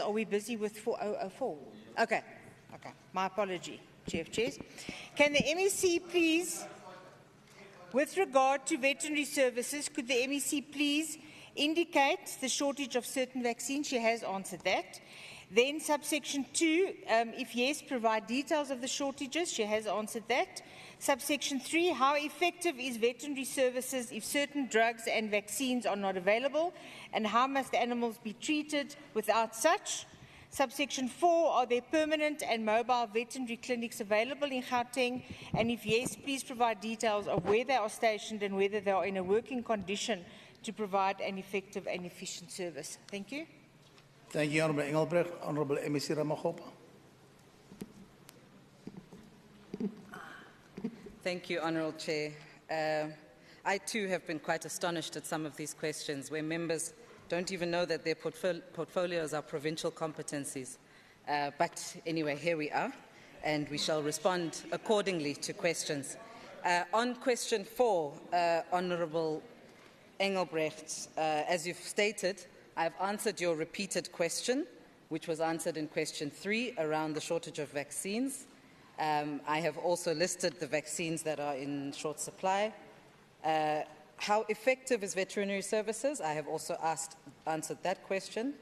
Are we busy with 4004? Okay. My apology, Chair of Chairs. Can the MEC please, with regard to veterinary services, could the MEC please indicate the shortage of certain vaccines? She has answered that. Then subsection 2, if yes, provide details of the shortages. She has answered that. Subsection 3, how effective is veterinary services if certain drugs and vaccines are not available, and how must animals be treated without such? Subsection 4, are there permanent and mobile veterinary clinics available in Gauteng? And if yes, please provide details of where they are stationed and whether they are in a working condition to provide an effective and efficient service. Thank you. Thank you, Honourable Engelbrecht. Honourable MEC Ramagopa. Thank you, Honourable Chair. I too have been quite astonished at some of these questions where members don't even know that their portfolios are provincial competencies. But anyway, here we are, and we shall respond accordingly to questions. On question 4, Honourable Engelbrecht, as you've stated, I've answered your repeated question, which was answered in question 3 around the shortage of vaccines. I have also listed the vaccines that are in short supply. How effective is veterinary services? I have also answered that question.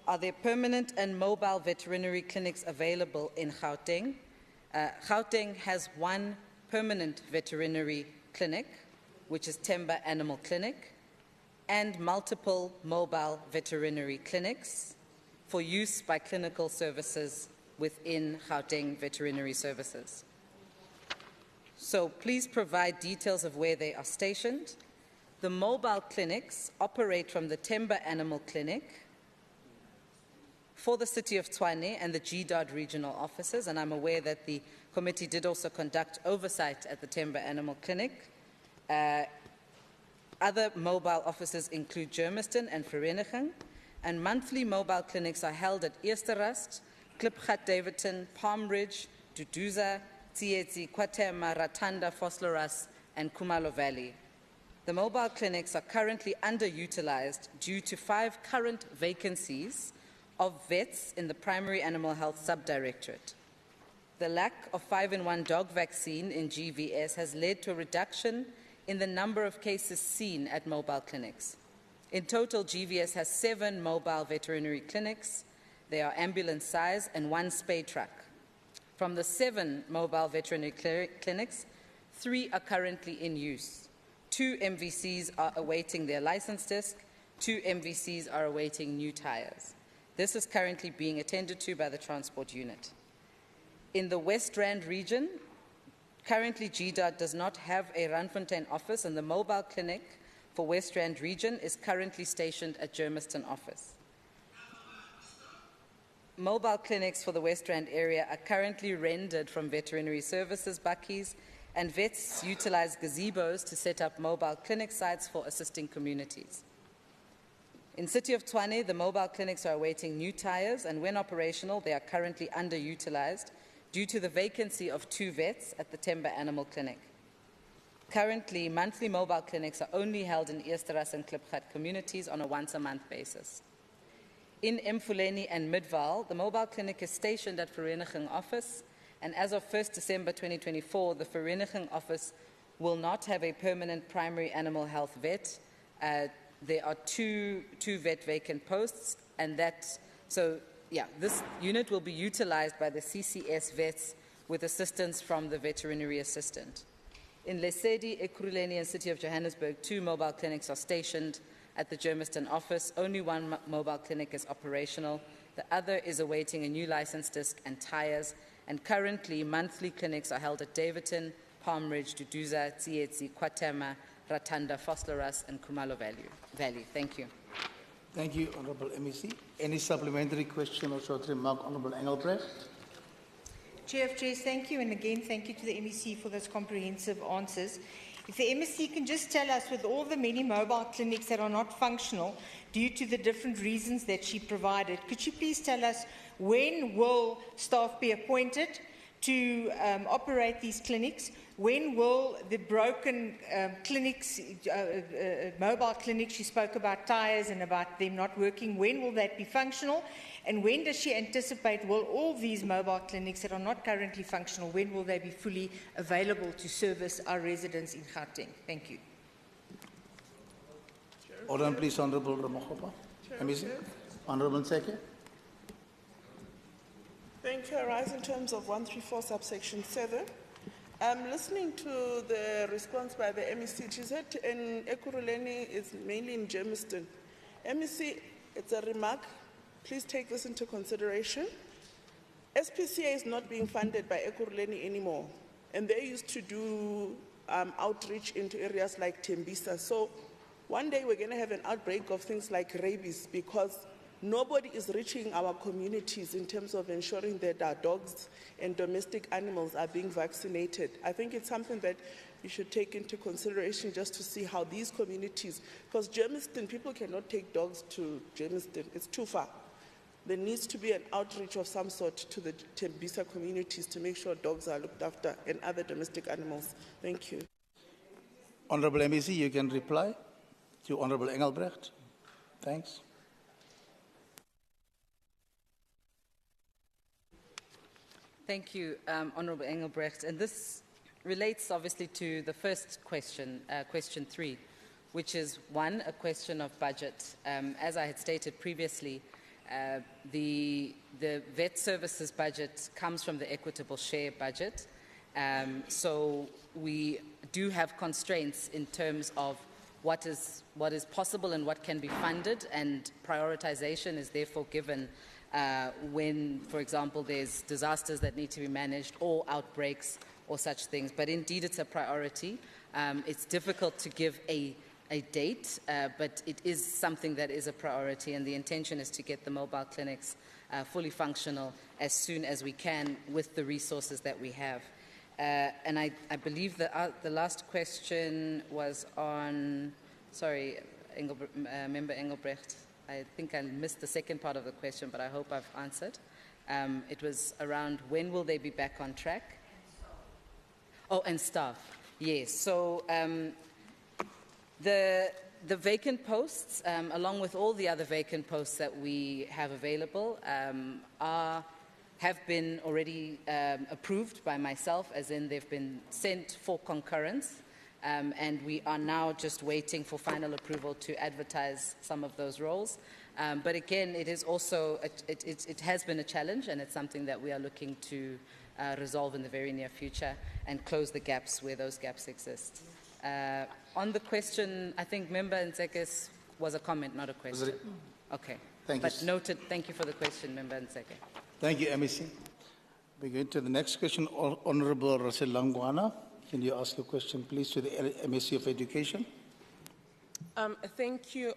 Are there permanent and mobile veterinary clinics available in Gauteng? Gauteng has one permanent veterinary clinic, which is Temba Animal Clinic, and multiple mobile veterinary clinics for use by clinical services within Gauteng Veterinary Services. So please provide details of where they are stationed. The mobile clinics operate from the Temba Animal Clinic for the City of Tshwane and the GDOD regional offices, and I'm aware that the committee did also conduct oversight at the Temba Animal Clinic. Other mobile offices include Germiston and Vereniging, and monthly mobile clinics are held at Eersterust, Klipgat, Davidton, Palm Ridge, Duduza, Tsietsi, Kwatema, Ratanda, Vosloorus, and Kumalo Valley. The mobile clinics are currently underutilized due to 5 current vacancies of vets in the Primary Animal Health Subdirectorate. The lack of 5-in-1 dog vaccine in GVS has led to a reduction in the number of cases seen at mobile clinics. In total, GVS has 7 mobile veterinary clinics. They are ambulance size and 1 spay truck. From the 7 mobile veterinary clinics, 3 are currently in use. 2 MVCs are awaiting their license disc. 2 MVCs are awaiting new tires. This is currently being attended to by the transport unit. In the West Rand region, currently GDOD does not have a Randfontein office, and the mobile clinic for West Rand region is currently stationed at Germiston office. Mobile clinics for the West Rand area are currently rendered from veterinary services, bakkies, and vets utilize gazebos to set up mobile clinic sites for assisting communities. In City of Tshwane, the mobile clinics are awaiting new tires, and when operational, they are currently underutilized due to the vacancy of 2 vets at the Temba Animal Clinic. Currently, monthly mobile clinics are only held in Eersterus and Klipgat communities on a once-a-month basis. In Mfuleni and Midvaal, the mobile clinic is stationed at Vereniging office, and as of 1st December 2024, the Vereniging office will not have a permanent primary animal health vet. There are two vet vacant posts, and this unit will be utilized by the CCS vets with assistance from the veterinary assistant. In Lesedi, Ekurhuleni, and City of Johannesburg, 2 mobile clinics are stationed at the Germiston office. Only 1 mobile clinic is operational. The other is awaiting a new license disc and tires. And currently, monthly clinics are held at Davidton, Palm Ridge, Duduza, Tsietsi, Kwatema, Ratanda, Vosloorus, and Kumalo Valley. Thank you. Thank you, Honourable MEC. Any supplementary question or short remark, Honourable Engelbrecht? Chair of Chairs, thank you, and again thank you to the MEC for those comprehensive answers. If the MSc can just tell us, with all the many mobile clinics that are not functional due to the different reasons that she provided, could you please tell us when will staff be appointed to operate these clinics? When will the broken clinics, mobile clinics, she spoke about tyres and about them not working, when will that be functional? And when does she anticipate will all these mobile clinics that are not currently functional, when will they be fully available to service our residents in Gauteng? Thank you. Order, please, Honourable Ramogopa. Honourable Nseke. Thank you. I rise in terms of 134 subsection 7. Listening to the response by the MEC, she said in Ekurhuleni is mainly in Germiston. MEC, it's a remark. Please take this into consideration. SPCA is not being funded by Ekurhuleni anymore, and they used to do outreach into areas like Tembisa. So one day we're going to have an outbreak of things like rabies because nobody is reaching our communities in terms of ensuring that our dogs and domestic animals are being vaccinated. I think it's something that you should take into consideration just to see how these communities, because Germiston, people cannot take dogs to Germiston, it's too far. There needs to be an outreach of some sort to the Tembisa communities to make sure dogs are looked after and other domestic animals. Thank you. Honourable MEC, you can reply to Honourable Engelbrecht. Thanks. Thank you, Honourable Engelbrecht. And this relates obviously to the first question, question 3, which is one, a question of budget. As I had stated previously, the vet services budget comes from the equitable share budget. So we do have constraints in terms of what is possible and what can be funded, and prioritization is therefore given when, for example, there's disasters that need to be managed or outbreaks or such things. But indeed, it's a priority. It's difficult to give a date, but it is something that is a priority, and the intention is to get the mobile clinics fully functional as soon as we can with the resources that we have. And I believe that the last question was on, sorry, Member Engelbrecht. I think I missed the second part of the question, but I hope I've answered. It was around when will they be back on track? Oh, and staff. Yes. So the vacant posts, along with all the other vacant posts that we have available, have been already approved by myself, as in they've been sent for concurrence. And we are now just waiting for final approval to advertise some of those roles. But again, it is also, it has been a challenge, and it's something that we are looking to resolve in the very near future and close the gaps where those gaps exist. On the question, I think Member Nseke's was a comment, not a question. Okay. Thank you. But noted, thank you for the question, Member Nseke. Thank you, MEC. We go to the next question. Honourable Russell Langwana. Can you ask a question, please, to the MSc of Education? Thank you,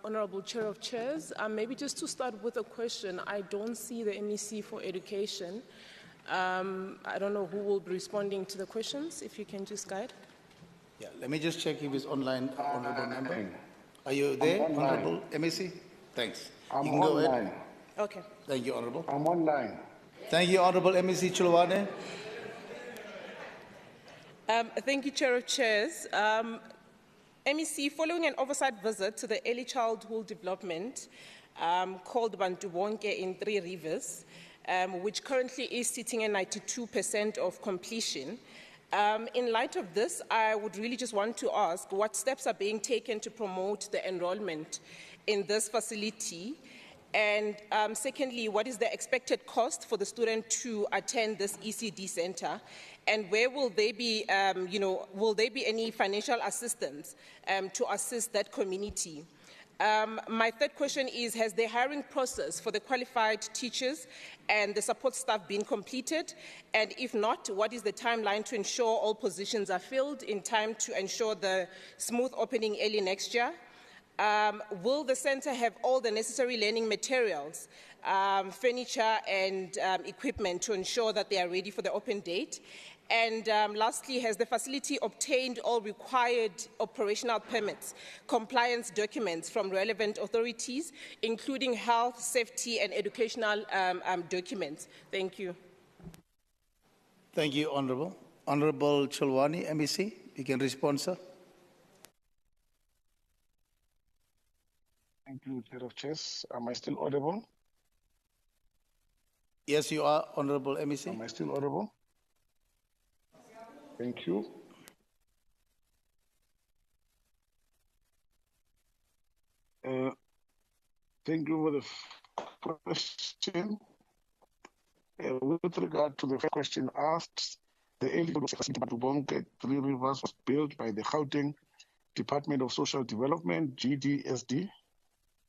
Honourable Chair of Chairs. Maybe just to start with a question, I don't see the MEC for Education. I don't know who will be responding to the questions, if you can just guide. Yeah, let me just check if he's online, Honourable Member. Are you there, Honourable MEC? Thanks. I'm you can go online. ahead. Okay. Thank you, Honourable. I'm online. Thank you, Honourable MEC Tshwane. Thank you, Chair of Chairs. MEC, following an oversight visit to the early childhood development called Bantubonke in 3 Rivers, which currently is sitting at 92% of completion, in light of this, I would really just want to ask what steps are being taken to promote the enrollment in this facility, and secondly, what is the expected cost for the student to attend this ECD center? And where will there be, will there be any financial assistance to assist that community? My third question is, has the hiring process for the qualified teachers and the support staff been completed? And if not, what is the timeline to ensure all positions are filled in time to ensure the smooth opening early next year? Will the center have all the necessary learning materials, furniture and equipment to ensure that they are ready for the open date? And lastly, has the facility obtained all required operational permits, compliance documents from relevant authorities, including health, safety, and educational documents? Thank you. Thank you, Honourable. Honourable Tshwane, MEC, you can respond, sir. Thank you, Chair of Chairs. Am I still audible? Yes, you are, Honourable MEC. Am I still audible? Thank you. Thank you for the question. With regard to the first question asked, the eligible facility at 3 Rivers was built by the Gauteng Department of Social Development, GDSD,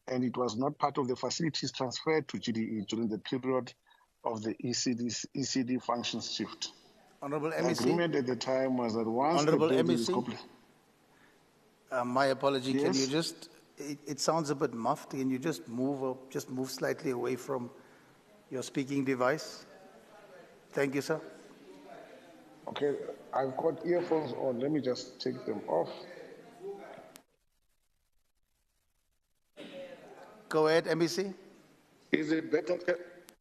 and it was not part of the facilities transferred to GDE during the period of the ECD functions shift. Honourable The MEC. agreement at the time was that once Honourable the building is MEC. complete. My apology. Yes? Can you just? It sounds a bit muffled. Can you just move slightly away from your speaking device? Thank you, sir. Okay, I've got earphones on. Let me just take them off. Go ahead, MEC. Is it better?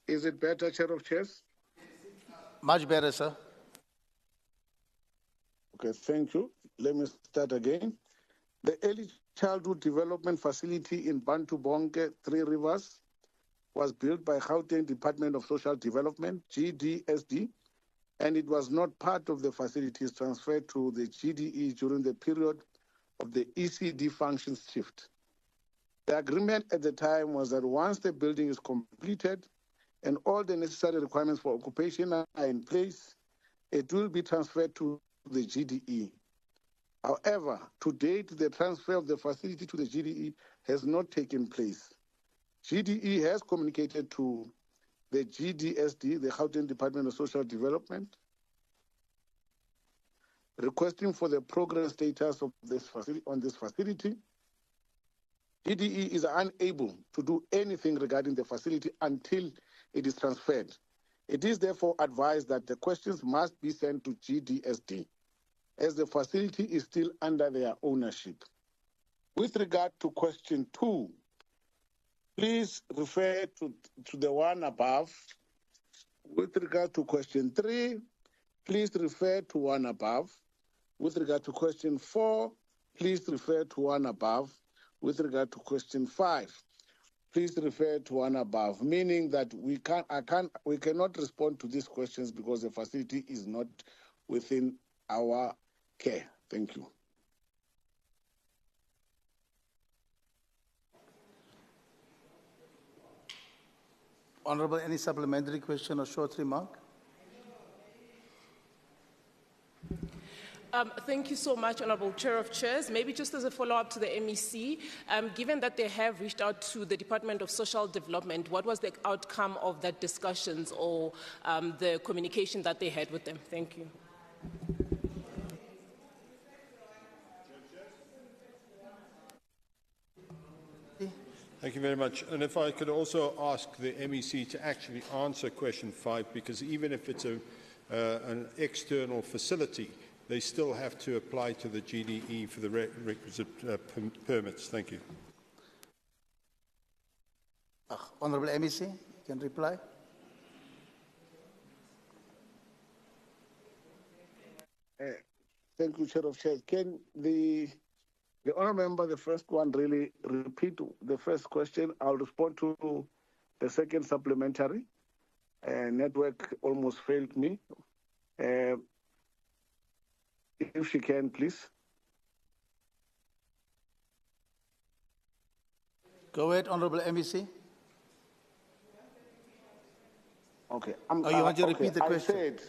Is it better, Chair of Chairs? Much better, sir. Okay, thank you. Let me start again. The Early Childhood Development Facility in Bantu Bonke, 3 Rivers, was built by Gauteng Department of Social Development, GDSD, and it was not part of the facilities transferred to the GDE during the period of the ECD functions shift. The agreement at the time was that once the building is completed and all the necessary requirements for occupation are in place, it will be transferred to the GDE. However, to date, the transfer of the facility to the GDE has not taken place. GDE has communicated to the GDSD, the Gauteng Department of Social Development, requesting for the progress status of this facility on this facility. GDE is unable to do anything regarding the facility until it is transferred. It is therefore advised that the questions must be sent to GDSD, as the facility is still under their ownership. With regard to question 2, please refer to the one above. With regard to question 3, please refer to one above. With regard to question 4, please refer to one above. With regard to question 5, please refer to one above, meaning that we cannot respond to these questions because the facility is not within our care. Thank you. Honourable, any supplementary question or short remark? Thank you so much, Honourable Chair of Chairs. Maybe just as a follow-up to the MEC, given that they have reached out to the Department of Social Development, what was the outcome of that discussions or the communication that they had with them? Thank you. Thank you very much. And if I could also ask the MEC to actually answer question 5, because even if it's an external facility, they still have to apply to the GDE for the requisite permits. Thank you. Honourable MEC, you can reply. Thank you, Chair of Chairs. Can the honourable member, the first one, really repeat the first question? I'll respond to the second supplementary. Network almost failed me. If she can, please. Go ahead, Honourable MEC. Okay. You want to repeat the question? I said,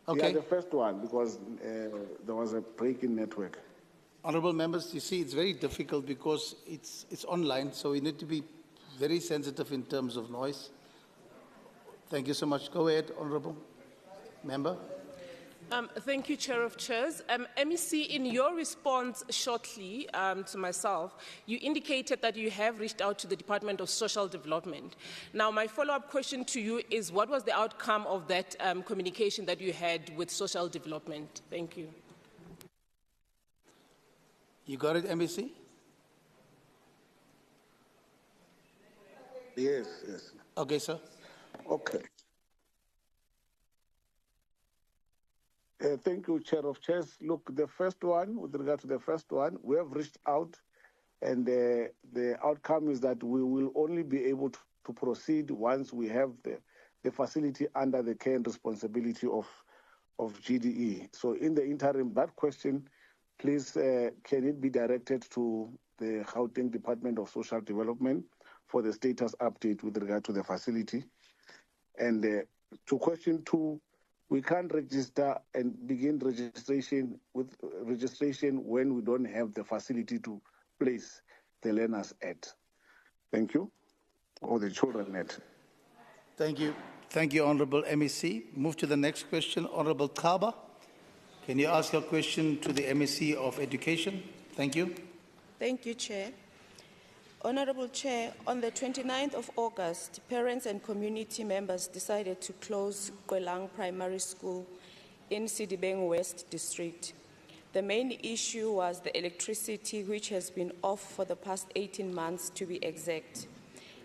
okay. Yeah, the first one, because there was a break in network. Honourable members, you see, it's very difficult because it's online, so we need to be very sensitive in terms of noise. Thank you so much. Go ahead, Honourable Member. Thank you, Chair of Chairs. MEC, in your response shortly to myself, you indicated that you have reached out to the Department of Social Development. Now, my follow-up question to you is, what was the outcome of that communication that you had with Social Development? Thank you. You got it, MEC? Yes, yes. Okay, sir. Okay. Thank you, Chair of Chairs. Look, the first one, with regard to the first one, we have reached out, and the outcome is that we will only be able to proceed once we have the facility under the care and responsibility of GDE. So in the interim, that question, please, can it be directed to the Gauteng Department of Social Development for the status update with regard to the facility? And to question 2, we can't register and begin registration when we don't have the facility to place the learners at. Thank you. Or the children at. Thank you. Thank you, Honorable MEC. Move to the next question. Honorable Kaba, can you ask your question to the MEC of Education? Thank you. Thank you, Chair. Honorable Chair, on the 29th of August, parents and community members decided to close Kwelang Primary School in Sidibeng West District. The main issue was the electricity, which has been off for the past 18 months to be exact.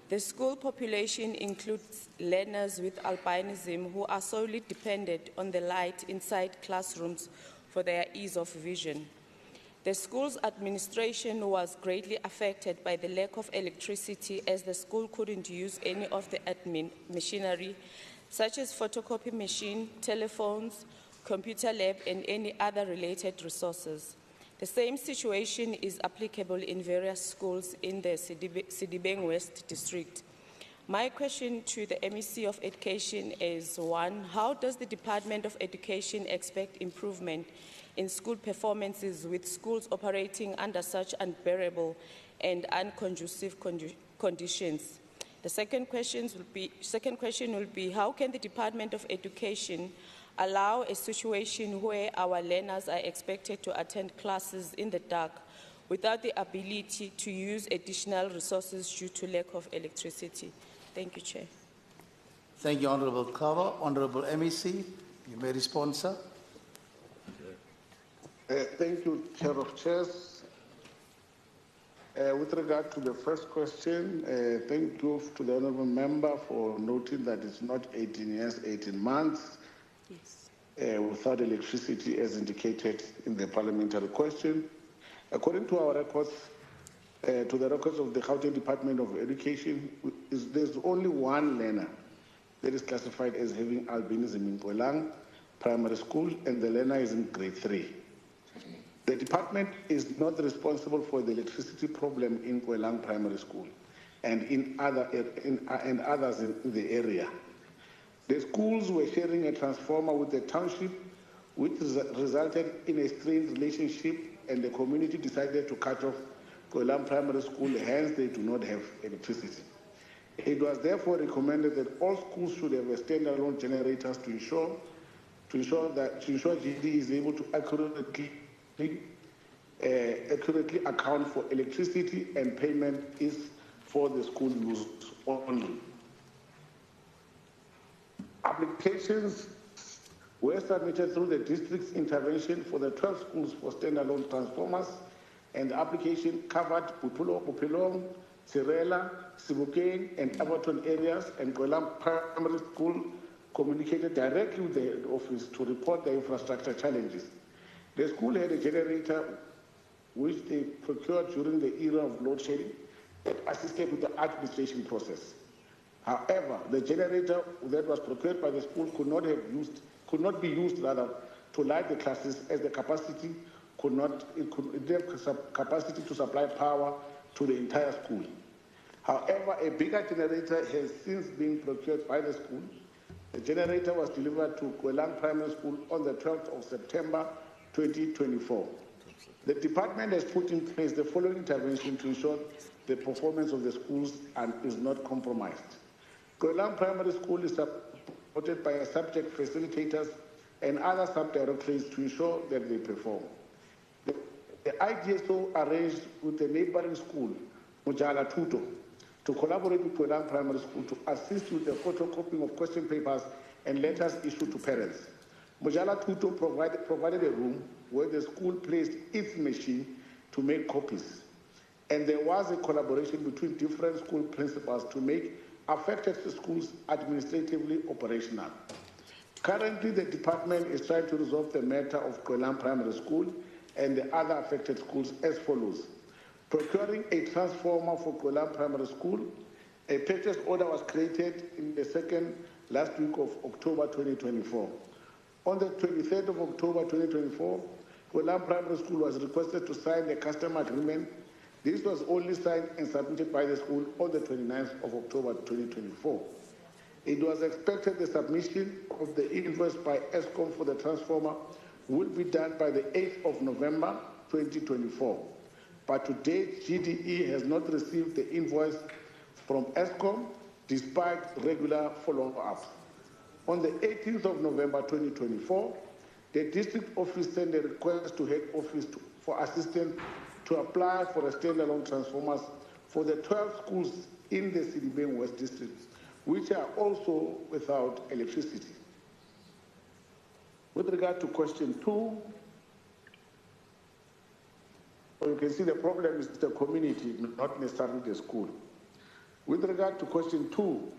The school population includes learners with albinism who are solely dependent on the light inside classrooms for their ease of vision. The school's administration was greatly affected by the lack of electricity, as the school couldn't use any of the admin machinery, such as photocopy machine, telephones, computer lab, and any other related resources. The same situation is applicable in various schools in the Sidibeng West District. My question to the MEC of Education is, 1, how does the Department of Education expect improvement in school performances with schools operating under such unbearable and unconducive conditions? The second question will be, how can the Department of Education allow a situation where our learners are expected to attend classes in the dark without the ability to use additional resources due to lack of electricity? Thank you, Chair. Thank you, Honorable Kava. Honorable MEC, you may respond, sir. Thank you, Chair of Chairs. With regard to the first question, thank you to the Honourable Member for noting that it's not 18 years, 18 months without electricity as indicated in the parliamentary question. According to our records, to the records of the Gauteng Department of Education, there's only one learner that is classified as having albinism in Kwelang Primary School, and the learner is in grade 3. The department is not responsible for the electricity problem in Kwelang Primary School and in others in the area. The schools were sharing a transformer with the township, which resulted in a strained relationship, and the community decided to cut off Kwelang Primary School, hence they do not have electricity. It was therefore recommended that all schools should have a standalone generators to ensure GD is able to accurately account for electricity, and payment is for the school use only. Applications were submitted through the district's intervention for the 12 schools for standalone transformers, and the application covered Upilong, Tirela, Sibukeng, and Everton areas, and Kwelang Primary School communicated directly with the head office to report the infrastructure challenges. The school had a generator which they procured during the era of load shedding that assisted with the administration process. However, the generator that was procured by the school could not be used to light the classes, as the capacity it didn't have capacity to supply power to the entire school. However, a bigger generator has since been procured by the school. The generator was delivered to Kwelang Primary School on the 12th of September 2024. The department has put in place the following intervention to ensure the performance of the schools is not compromised. Kwelang Primary School is supported by subject facilitators and other sub-directorates to ensure that they perform. The IDSO arranged with the neighboring school, Mojala Tuto, to collaborate with Kwelang Primary School to assist with the photocopying of question papers and letters issued to parents. Mojala Tuto provided a room where the school placed its machine to make copies. And there was a collaboration between different school principals to make affected schools administratively operational. Currently, the department is trying to resolve the matter of Kwelang Primary School and the other affected schools as follows. Procuring a transformer for Kwelang Primary School, a purchase order was created in the last week of October 2024. On the 23rd of October 2024, Kwelang Primary School was requested to sign the customer agreement. This was only signed and submitted by the school on the 29th of October 2024. It was expected the submission of the invoice by Eskom for the transformer will be done by the 8th of November 2024. But to date, GDE has not received the invoice from Eskom despite regular follow-ups. On the 18th of November 2024, the district office sent a request to head office for assistance to apply for a standalone transformers for the 12 schools in the Sedibeng West District, which are also without electricity. With regard to question 2, you can see the problem is the community, not necessarily the school. With regard to question 2,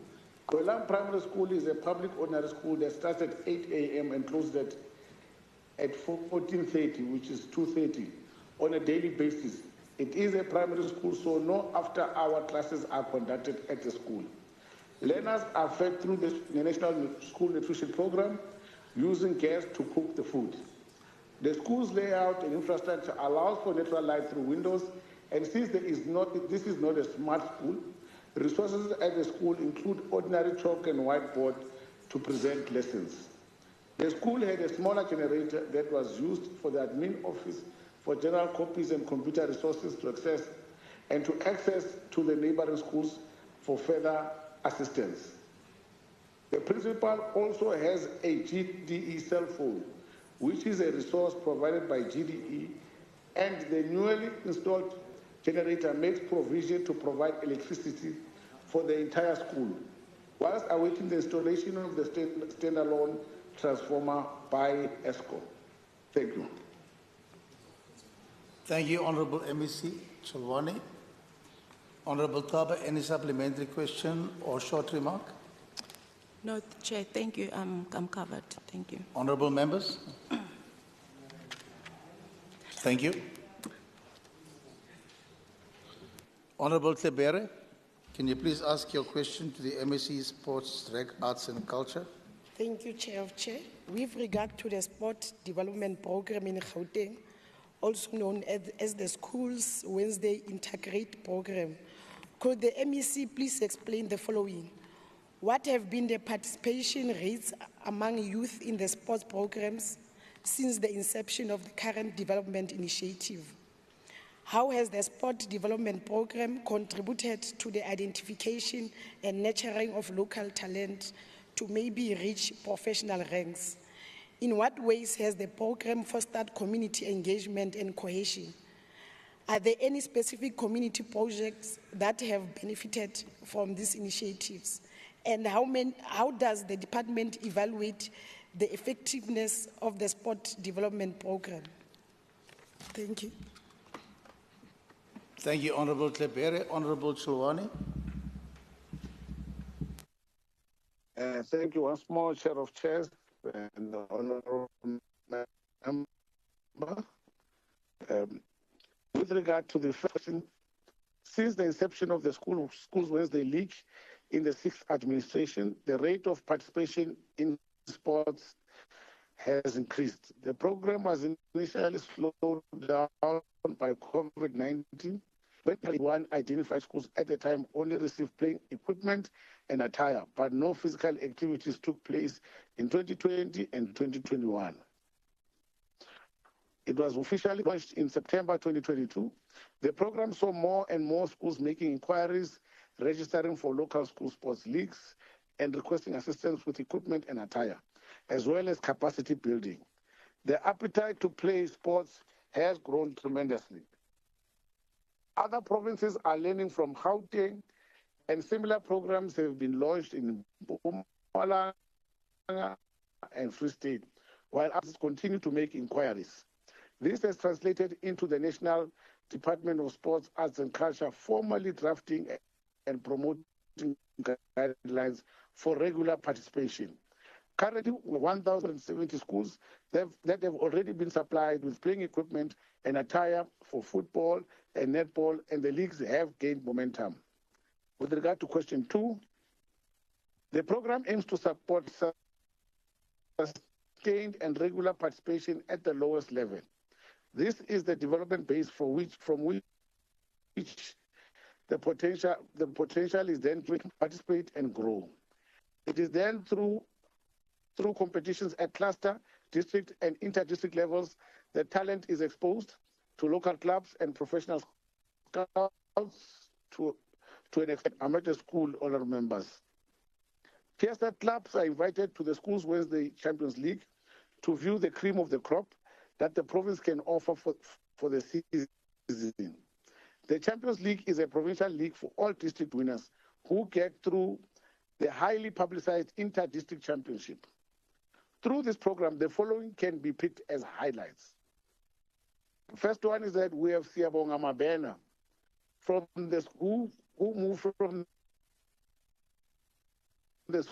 Kwelang Primary School is a public ordinary school that starts at 8 a.m. and closes at 14:30, which is 2:30, on a daily basis. It is a primary school, so no after-hour classes are conducted at the school. Learners are fed through the National School Nutrition Program using gas to cook the food. The school's layout and infrastructure allows for natural light through windows, and since this is not a smart school, resources at the school include ordinary chalk and whiteboard to present lessons. The school had a smaller generator that was used for the admin office for general copies and computer resources to access to the neighboring schools for further assistance. The principal also has a GDE cell phone, which is a resource provided by GDE, and the newly installed generator makes provision to provide electricity for the entire school, whilst awaiting the installation of the standalone transformer by Eskom. Thank you. Thank you, Honourable MEC Tshwane. Honourable Taba, any supplementary question or short remark? No, Chair, thank you. I'm covered. Thank you. Honourable members? Thank you. Honourable Tlebere, can you please ask your question to the MSc Sports, Rec, Arts and Culture? Thank you, Chair of Chair. With regard to the Sport Development Program in Gauteng, also known as the Schools Wednesday Integrate Program, could the MEC please explain the following? What have been the participation rates among youth in the sports programs since the inception of the current development initiative? How has the Sport Development Program contributed to the identification and nurturing of local talent to maybe reach professional ranks? In what ways has the program fostered community engagement and cohesion? Are there any specific community projects that have benefited from these initiatives? And how does the department evaluate the effectiveness of the Sport Development Program? Thank you. Thank you, Honourable Tlebere. Honourable Tshwane. Thank you once more, Chair of Chairs and the Honourable Member. With regard to the first question, since the inception of the Schools Wednesday League in the 6th administration, the rate of participation in sports has increased. The program was initially slowed down by COVID-19, when one identified schools at the time only received playing equipment and attire, but no physical activities took place in 2020 and 2021. It was officially launched in September 2022. The program saw more and more schools making inquiries, registering for local school sports leagues, and requesting assistance with equipment and attire. as well as capacity building. The appetite to play sports has grown tremendously. Other provinces are learning from Gauteng, and similar programs have been launched in Mpumalanga and Free State, while others continue to make inquiries. This has translated into the National Department of Sports, Arts and Culture formally drafting and promoting guidelines for regular participation. Currently, 1,070 schools that have already been supplied with playing equipment and attire for football and netball, and the leagues have gained momentum. With regard to question 2, the program aims to support sustained and regular participation at the lowest level. This is the development base from which the potential is then to participate and grow. It is then through competitions at cluster, district, and inter-district levels that talent is exposed to local clubs and professional scouts to an extent. Amateur school owner members. Fiesta clubs are invited to the Schools Wednesday Champions League to view the cream of the crop that the province can offer for the season. The Champions League is a provincial league for all district winners who get through the highly publicized inter-district championship. Through this program, the following can be picked as highlights. The first one is that we have Siyabonga Mabena from the school who moved from the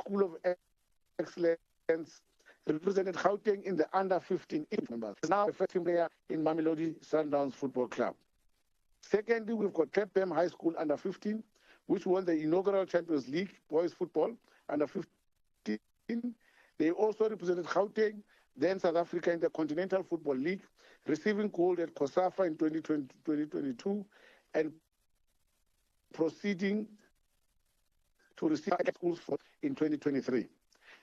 School of Excellence, represented Gauteng in the under-15 members. Is now a first team player in Mamelodi Sundowns Football Club. Secondly, we've got Clapham High School under-15, which won the inaugural Champions League boys football under-15. They also represented Gauteng, then South Africa in the Continental Football League, receiving gold at COSAFA in 2022 and proceeding to receive schools in 2023.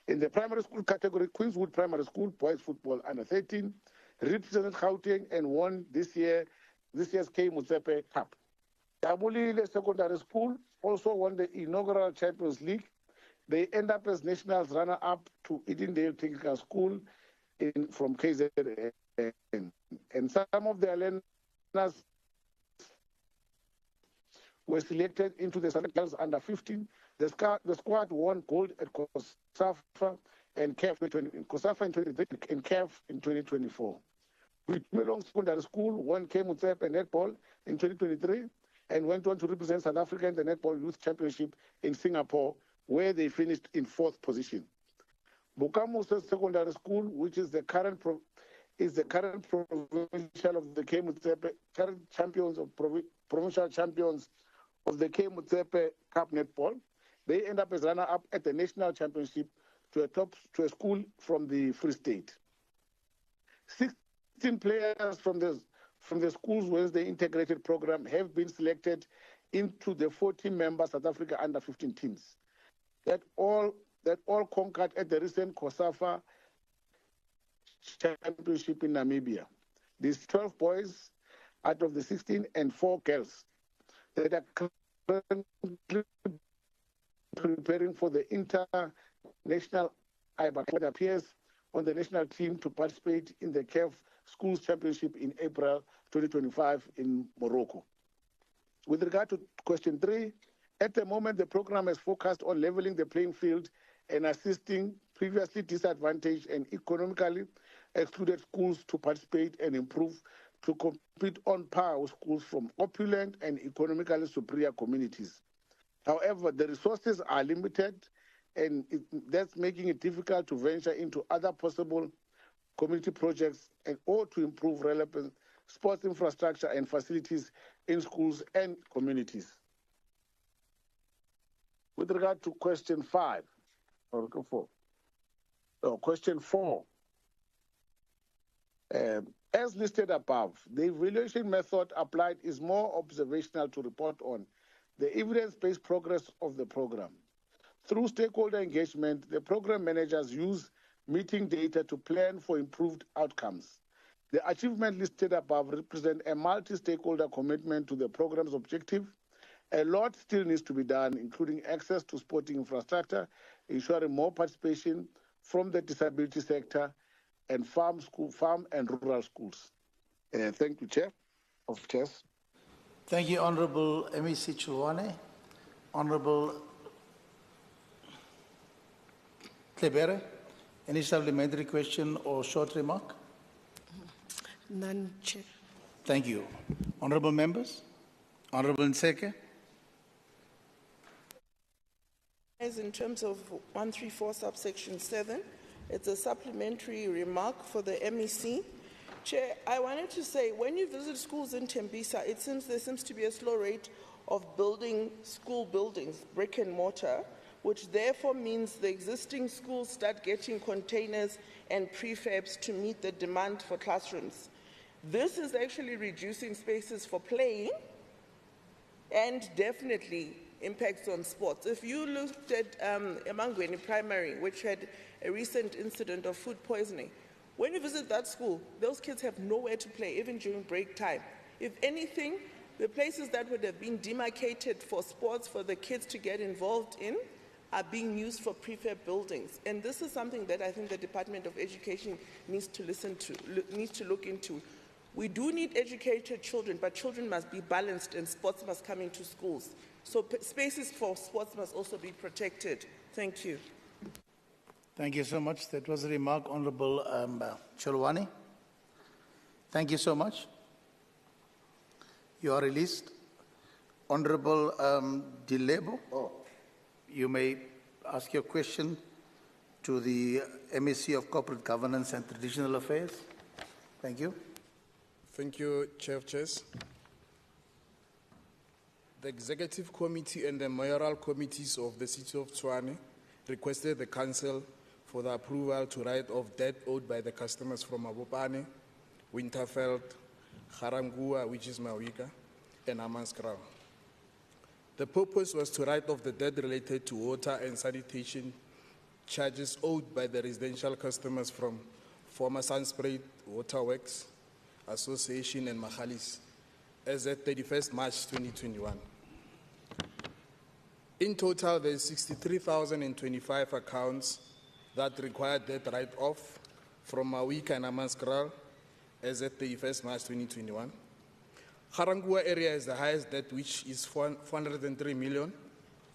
In the primary school category, Queenswood Primary School boys football under-13 represented Gauteng and won this year's K. Motsepe Cup. Tabulile Secondary School also won the inaugural Champions League. They end up as nationals runner-up to Edendale Technical School from KZN. And some of their learners were selected into the girls under-15. The squad won gold at COSAFA and CAF in COSAFA in 2023 and CAF in 2024. Melong Secondary School won K. Motsepe Netball in 2023 and went on to represent South Africa in the Netball Youth Championship in Singapore, where they finished in 4th position. Bukamusa Secondary School, which is the current provincial of the K. Motsepe, current champions of provincial champions of the K. Motsepe Cup Netball, they end up as runner-up at the national championship to a school from the Free State. 16 players from the Schools Wednesday integrated program have been selected into the 40-member South Africa under-15 teams that all conquered at the recent COSAFA championship in Namibia. These 12 boys out of the 16 and 4 girls that are currently preparing for the international IBA that appears on the national team to participate in the CAF Schools Championship in April 2025 in Morocco. With regard to question 3, at the moment the program is focused on leveling the playing field and assisting previously disadvantaged and economically excluded schools to participate and improve to compete on par with schools from opulent and economically superior communities. However, the resources are limited, and that's making it difficult to venture into other possible community projects or to improve relevant sports infrastructure and facilities in schools and communities. With regard to question 5, or question 4, as listed above, the evaluation method applied is more observational to report on the evidence-based progress of the program. Through stakeholder engagement, the program managers use meeting data to plan for improved outcomes. The achievements listed above represent a multi-stakeholder commitment to the program's objective. A lot still needs to be done, including access to sporting infrastructure, ensuring more participation from the disability sector and farm and rural schools. Thank you, Chair of Chairs. Thank you, Honorable MEC Tshwane. Honorable Tlebere, any supplementary question or short remark? None, Chair. Thank you. Honorable members, Honorable Nseke. As in terms of 134 subsection 7, it's a supplementary remark for the MEC. Chair, I wanted to say, when you visit schools in Tembisa, there seems to be a slow rate of building school buildings, brick and mortar, which therefore means the existing schools start getting containers and prefabs to meet the demand for classrooms. This is actually reducing spaces for playing and definitely impacts on sports. If you looked at Emangweni Primary, which had a recent incident of food poisoning, when you visit that school, those kids have nowhere to play, even during break time. If anything, the places that would have been demarcated for sports for the kids to get involved in are being used for prefab buildings. And this is something that I think the Department of Education needs to look into. We do need educated children, but children must be balanced and sports must come into schools. So spaces for sports must also be protected. Thank you. Thank you so much. That was a remark, Honorable Tshwane. Thank you so much. You are released. Honorable Dilebo, you may ask your question to the MEC of Corporate Governance and Traditional Affairs. Thank you. Thank you, Chair of Chairs. The Executive Committee and the Mayoral Committees of the City of Tshwane requested the Council for the approval to write off debt owed by the customers from Mabopane, Winterveld, Garangua, which is Mawika, and Amanskraal. The purpose was to write off the debt related to water and sanitation charges owed by the residential customers from former Sunspray Waterworks Association and Mahalis as at 31st March 2021. In total, there is 63,025 accounts that require debt write-off from Mawika and Amanskraal as at 31st March 2021. Garangua area is the highest debt, which is 403 million,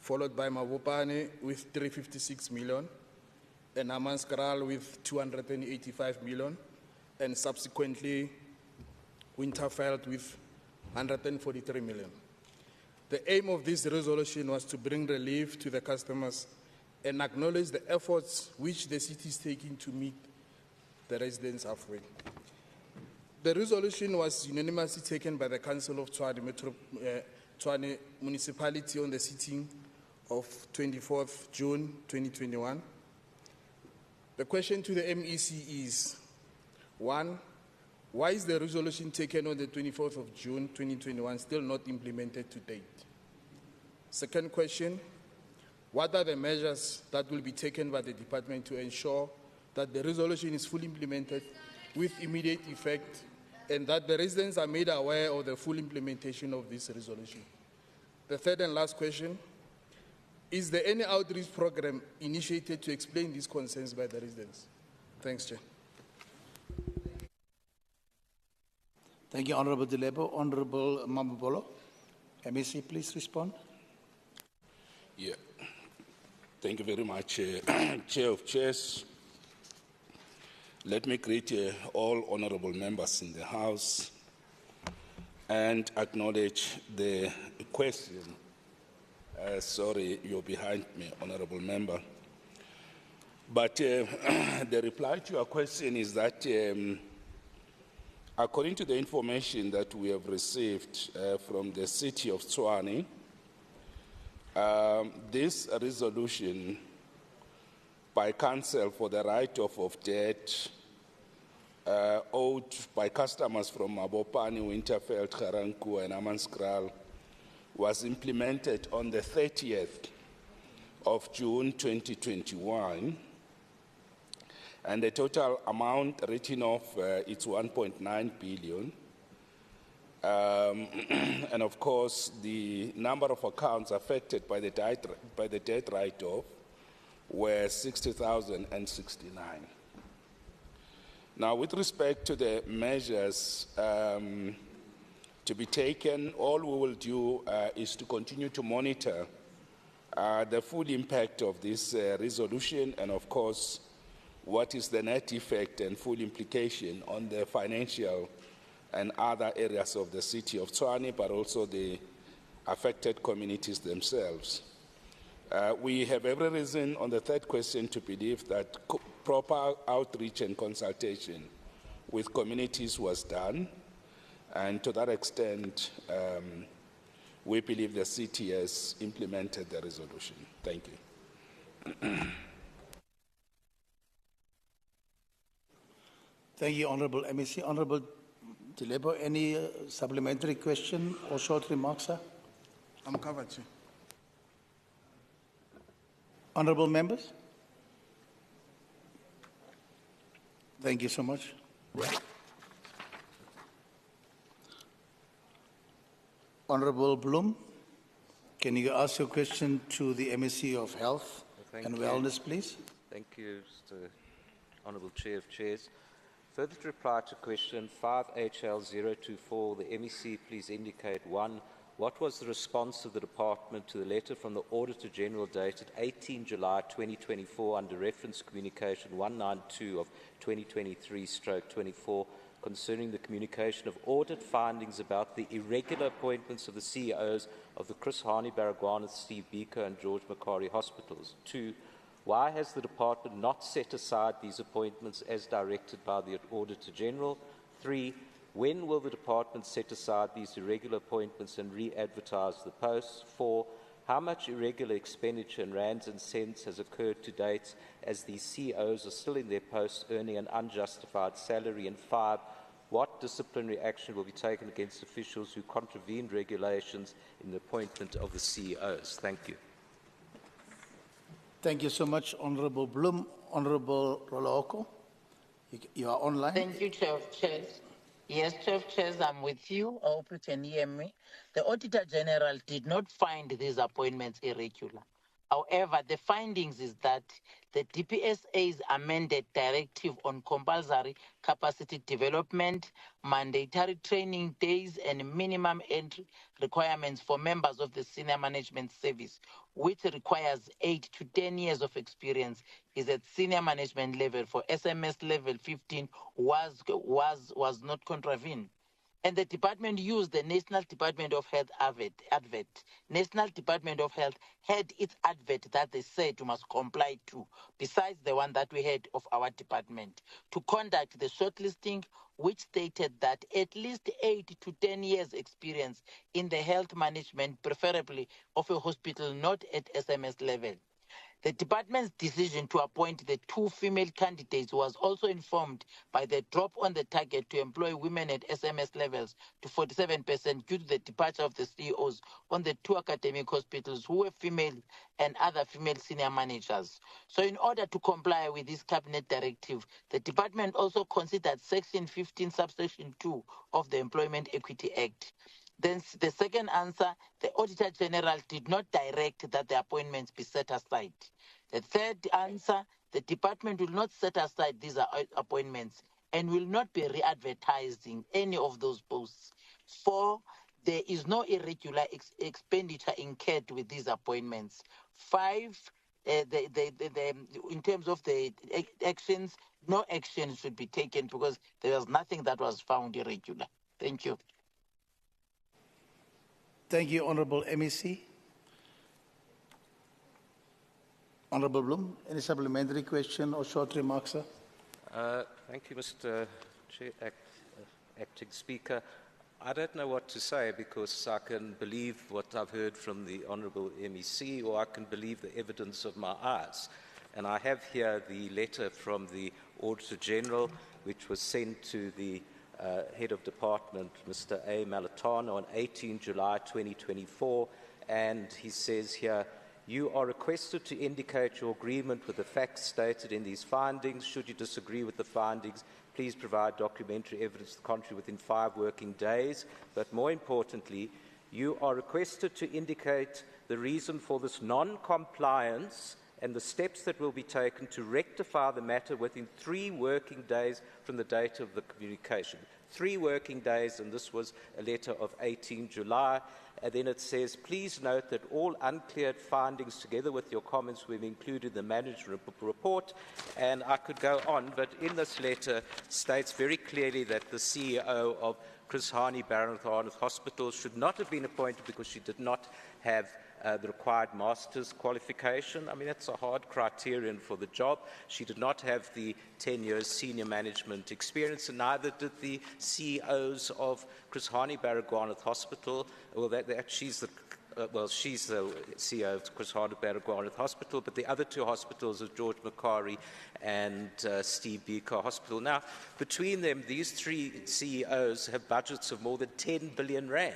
followed by Mabopane with 356 million, and Amanskraal with 285 million, and subsequently Winterveld with 143 million. The aim of this resolution was to bring relief to the customers and acknowledge the efforts which the city is taking to meet the residents halfway. The resolution was unanimously taken by the Council of Tshwane Municipality on the sitting of 24th June 2021. The question to the MEC is, 1, why is the resolution taken on the 24th of June 2021 still not implemented to date? Second question, what are the measures that will be taken by the department to ensure that the resolution is fully implemented with immediate effect and that the residents are made aware of the full implementation of this resolution? The third and last question, is there any outreach program initiated to explain these concerns by the residents? Thanks, Chair. Thank you, Honorable Dilebo. Honorable Mamabolo, MEC, please respond. Yeah. Thank you very much, Chair of Chairs. Let me greet all honorable members in the House and acknowledge the question. Sorry, you're behind me, honorable member. But the reply to your question is that according to the information that we have received from the City of Tshwane, this resolution by Council for the write-off of debt owed by customers from Mabopane, Winterveld, Garangua, and Amanskraal was implemented on the 30th of June 2021, and the total amount written off is 1.9 billion. And of course, the number of accounts affected by the debt write-off were 60,069. Now, with respect to the measures to be taken, all we will do is to continue to monitor the full impact of this resolution and, of course, what is the net effect and full implication on the financial and other areas of the city of Tshwane, but also the affected communities themselves. We have every reason on the third question to believe that proper outreach and consultation with communities was done, and to that extent, we believe the city has implemented the resolution. Thank you. Thank you, Honourable MEC. Honourable Dilebo, any supplementary question or short remarks, sir? I'm covered, Chair. Honourable members? Thank you so much. Honourable Bloom, can you ask your question to the MEC of Health and Wellness, please? Thank you, Mr. Honourable Chair of Chairs. Further to reply to question 5HL024, the MEC please indicate 1. What was the response of the Department to the letter from the Auditor General dated 18 July 2024 under reference communication 192 of 2023/24 concerning the communication of audit findings about the irregular appointments of the CEOs of the Chris Hani Baragwanath, Steve Biko and George Macquarie hospitals? 2. Why has the Department not set aside these appointments as directed by the Auditor General? 3. When will the Department set aside these irregular appointments and re-advertise the posts? 4. How much irregular expenditure in rands and cents has occurred to date as these CEOs are still in their posts earning an unjustified salary? And 5. What disciplinary action will be taken against officials who contravened regulations in the appointment of the CEOs? Thank you. Thank you so much, Honourable Bloom. Honourable Roloko, you are online. Thank you, Chair of Chairs. Yes, Chair of Chairs, I'm with you. I hope you can hear me. The Auditor General did not find these appointments irregular. However, the findings is that the DPSA's amended directive on compulsory capacity development, mandatory training days, and minimum entry requirements for members of the senior management service, which requires 8 to 10 years of experience, is at senior management level for SMS level 15 was not contravened. And the department used the National Department of Health advert. National Department of Health had its advert that they said you must comply to, besides the one that we had of our department, to conduct the shortlisting, which stated that at least 8 to 10 years experience in the health management, preferably of a hospital not at SMS level. The department's decision to appoint the 2 female candidates was also informed by the drop on the target to employ women at SMS levels to 47% due to the departure of the CEOs on the 2 academic hospitals who were female and other female senior managers. So in order to comply with this cabinet directive, the department also considered Section 15, subsection 2 of the Employment Equity Act. Then the second answer, the Auditor General did not direct that the appointments be set aside. The third answer, the department will not set aside these appointments and will not be re-advertising any of those posts. 4, there is no irregular expenditure incurred with these appointments. 5, in terms of the actions, no action should be taken because there was nothing that was found irregular. Thank you. Thank you, Honourable MEC. Honourable Bloom, any supplementary question or short remarks, sir? Thank you, Mr. Chair, Acting Speaker. I don't know what to say because I can believe what I've heard from the Honourable MEC or I can believe the evidence of my eyes. And I have here the letter from the Auditor General which was sent to the Head of Department, Mr. A. Malatano, on 18 July 2024, and he says here, you are requested to indicate your agreement with the facts stated in these findings. Should you disagree with the findings, please provide documentary evidence to the contrary within 5 working days. But more importantly, you are requested to indicate the reason for this non-compliance and the steps that will be taken to rectify the matter within 3 working days from the date of the communication. 3 working days, and this was a letter of 18 July. And then it says, please note that all uncleared findings together with your comments will be included in the management report. And I could go on, but in this letter states very clearly that the CEO of Tshwane Baragwanath Hospital should not have been appointed because she did not have the required master's qualification. I mean, that's a hard criterion for the job. She did not have the 10 years senior management experience, and neither did the CEOs of Tshwane Baragwanath Hospital. Well, she's the CEO of Tshwane Baragwanath Hospital, but the other 2 hospitals are George Macquarie and Steve Biko Hospital. Now, between them, these 3 CEOs have budgets of more than 10 billion rand,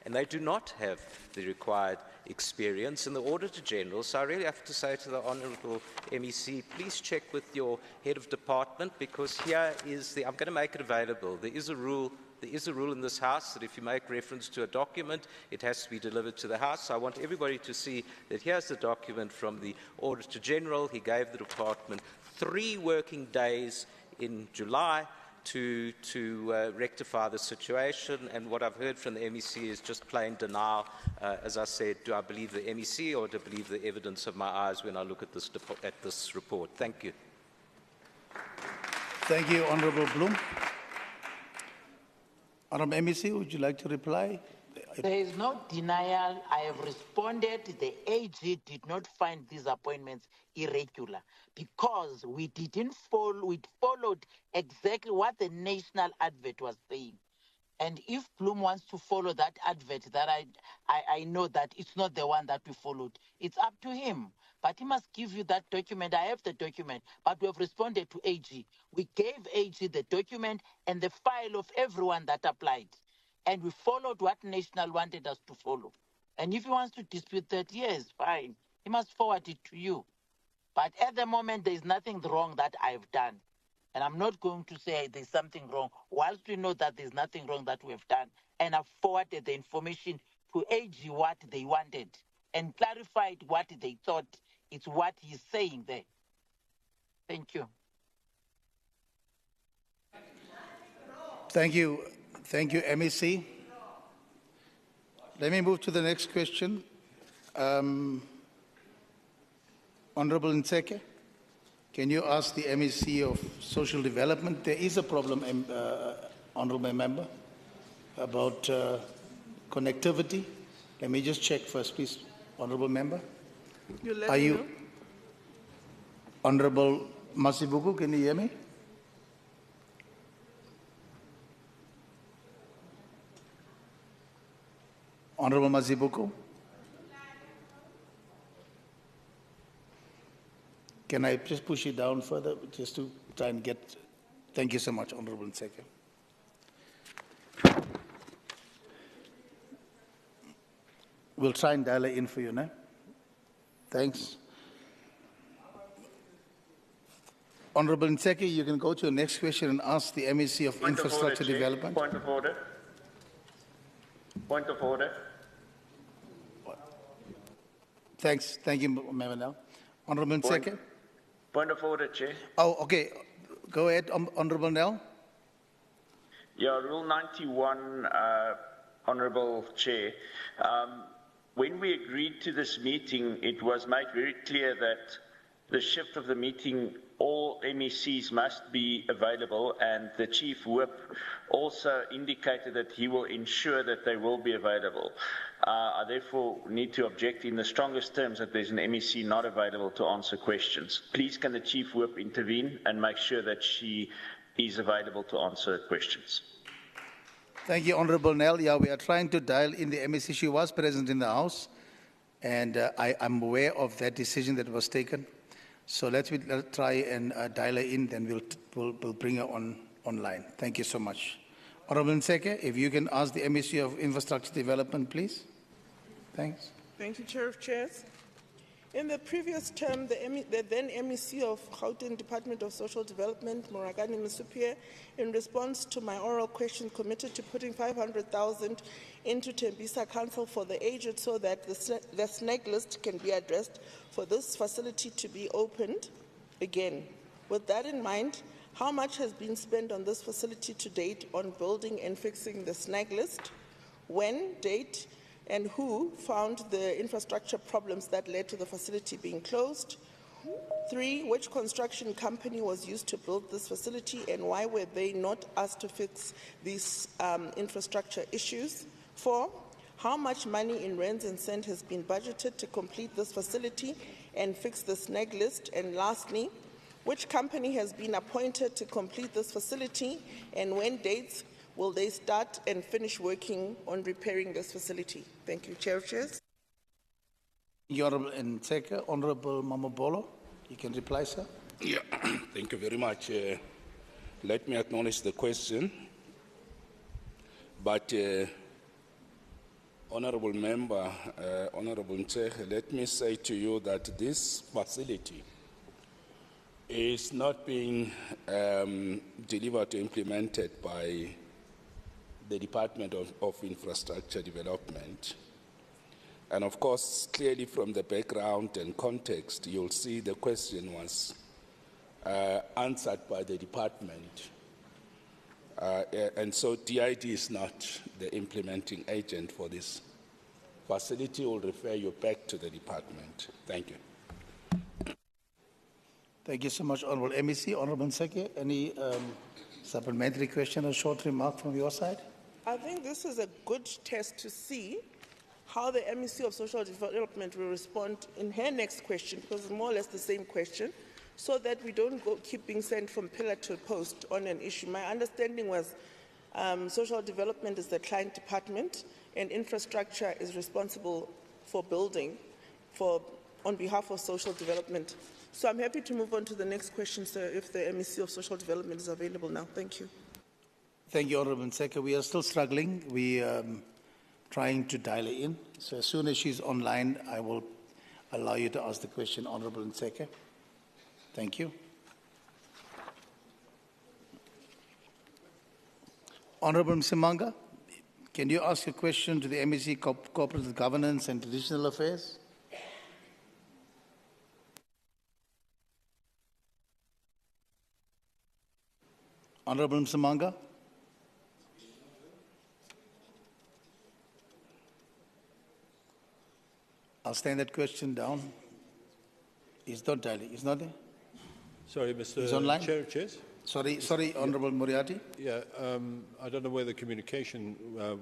and they do not have the required experience. And the Auditor General, so I really have to say to the Honourable MEC, please check with your head of department, because here is I'm going to make it available. There is a rule in this House that if you make reference to a document, it has to be delivered to the House. So I want everybody to see that here's the document from the Auditor General. He gave the department 3 working days in July to rectify the situation, and what I've heard from the MEC is just plain denial. As I said, do I believe the MEC or do I believe the evidence of my eyes when I look at this report? Thank you. Thank you, Honourable Bloom. Honourable MEC, would you like to reply? There is no denial. I have responded. The AG did not find these appointments irregular because we didn't follow. We followed exactly what the national advert was saying. And if Bloom wants to follow that advert, that I know that it's not the one that we followed. It's up to him. But he must give you that document. I have the document, but we have responded to AG. We gave AG the document and the file of everyone that applied. And we followed what National wanted us to follow. And if he wants to dispute that, yes, fine. He must forward it to you. But at the moment, there is nothing wrong that I've done. And I'm not going to say there's something wrong, whilst we know that there's nothing wrong that we've done. And I've forwarded the information to AG what they wanted and clarified what they thought. It's what he's saying there. Thank you. Thank you. Thank you, MEC. Let me move to the next question. Honourable Nseke, can you ask the MEC of Social Development? There is a problem, Honourable Member, about connectivity. Let me just check first, please, Honourable Member. Are you, Honourable Masibuku, can you hear me? Honourable Mazibuko, can I just push it down further just to try and get, thank you so much, Honourable Nseke. We'll try and dial it in for you now. Thanks. Honourable Nseke, you can go to the next question and ask the MEC of Infrastructure Development. Point of order. Point of order. Thanks. Thank you, Member Nel. Honourable Nseke. Point of order, Chair. Oh, okay. Go ahead, Honourable Nel. Yeah, Rule 91, Honourable Chair. When we agreed to this meeting, it was made very clear that the shift of the meeting, all MECs must be available, and the Chief Whip also indicated that he will ensure that they will be available. I therefore need to object in the strongest terms that there's an MEC not available to answer questions. Please can the Chief Whip intervene and make sure that she is available to answer questions. Thank you, Honourable Nel. Yeah, we are trying to dial in the MEC. She was present in the House, and I'm aware of that decision that was taken. So let's try and dial her in, then we'll bring her online. Thank you so much. Honourable Nseke, if you can ask the MEC of Infrastructure Development, please. Thanks. Thank you, Chair of Chairs. In the previous term, the then MEC of Gauteng Department of Social Development, Moragani Masupier, in response to my oral question, committed to putting 500,000 into Tembisa Council for the aged so that the snag list can be addressed for this facility to be opened again. With that in mind, how much has been spent on this facility to date on building and fixing the snag list? When, date, and who found the infrastructure problems that led to the facility being closed? 3, which construction company was used to build this facility and why were they not asked to fix these infrastructure issues? 4, how much money in rands and cent has been budgeted to complete this facility and fix the snag list? And lastly, which company has been appointed to complete this facility and when dates will they start and finish working on repairing this facility? Thank you, Chair of Chairs. Honorable Nseke, Honorable Mamabolo, you can reply, sir. Yeah, thank you very much. Let me acknowledge the question. But, Honorable Member, Honorable Nseke, let me say to you that this facility is not being delivered or implemented by the Department of Infrastructure Development. And of course, clearly from the background and context, you'll see the question was answered by the department. And so DID is not the implementing agent for this facility. We'll refer you back to the department. Thank you. Thank you so much, Honorable MEC. Honorable Nseke, any supplementary question or short remark from your side? I think this is a good test to see how the MEC of Social Development will respond in her next question, because it's more or less the same question, so that we don't keep being sent from pillar to post on an issue. My understanding was Social Development is the client department and infrastructure is responsible for building on behalf of Social Development. So I'm happy to move on to the next question, sir, if the MEC of Social Development is available now. Thank you. Thank you, Honorable Nseke. We are still struggling. We are trying to dial her in. So as soon as she's online, I will allow you to ask the question, Honorable Nseke. Thank you. Honorable Msimanga, can you ask a question to the MEC Corporate Governance and Traditional Affairs? Honorable Msimanga. I'll stand that question down. He's not dialing. He's not there? Sorry, Mr. He's online? Chairs. Sorry, Honorable Moriarty. Yeah, I don't know where the communication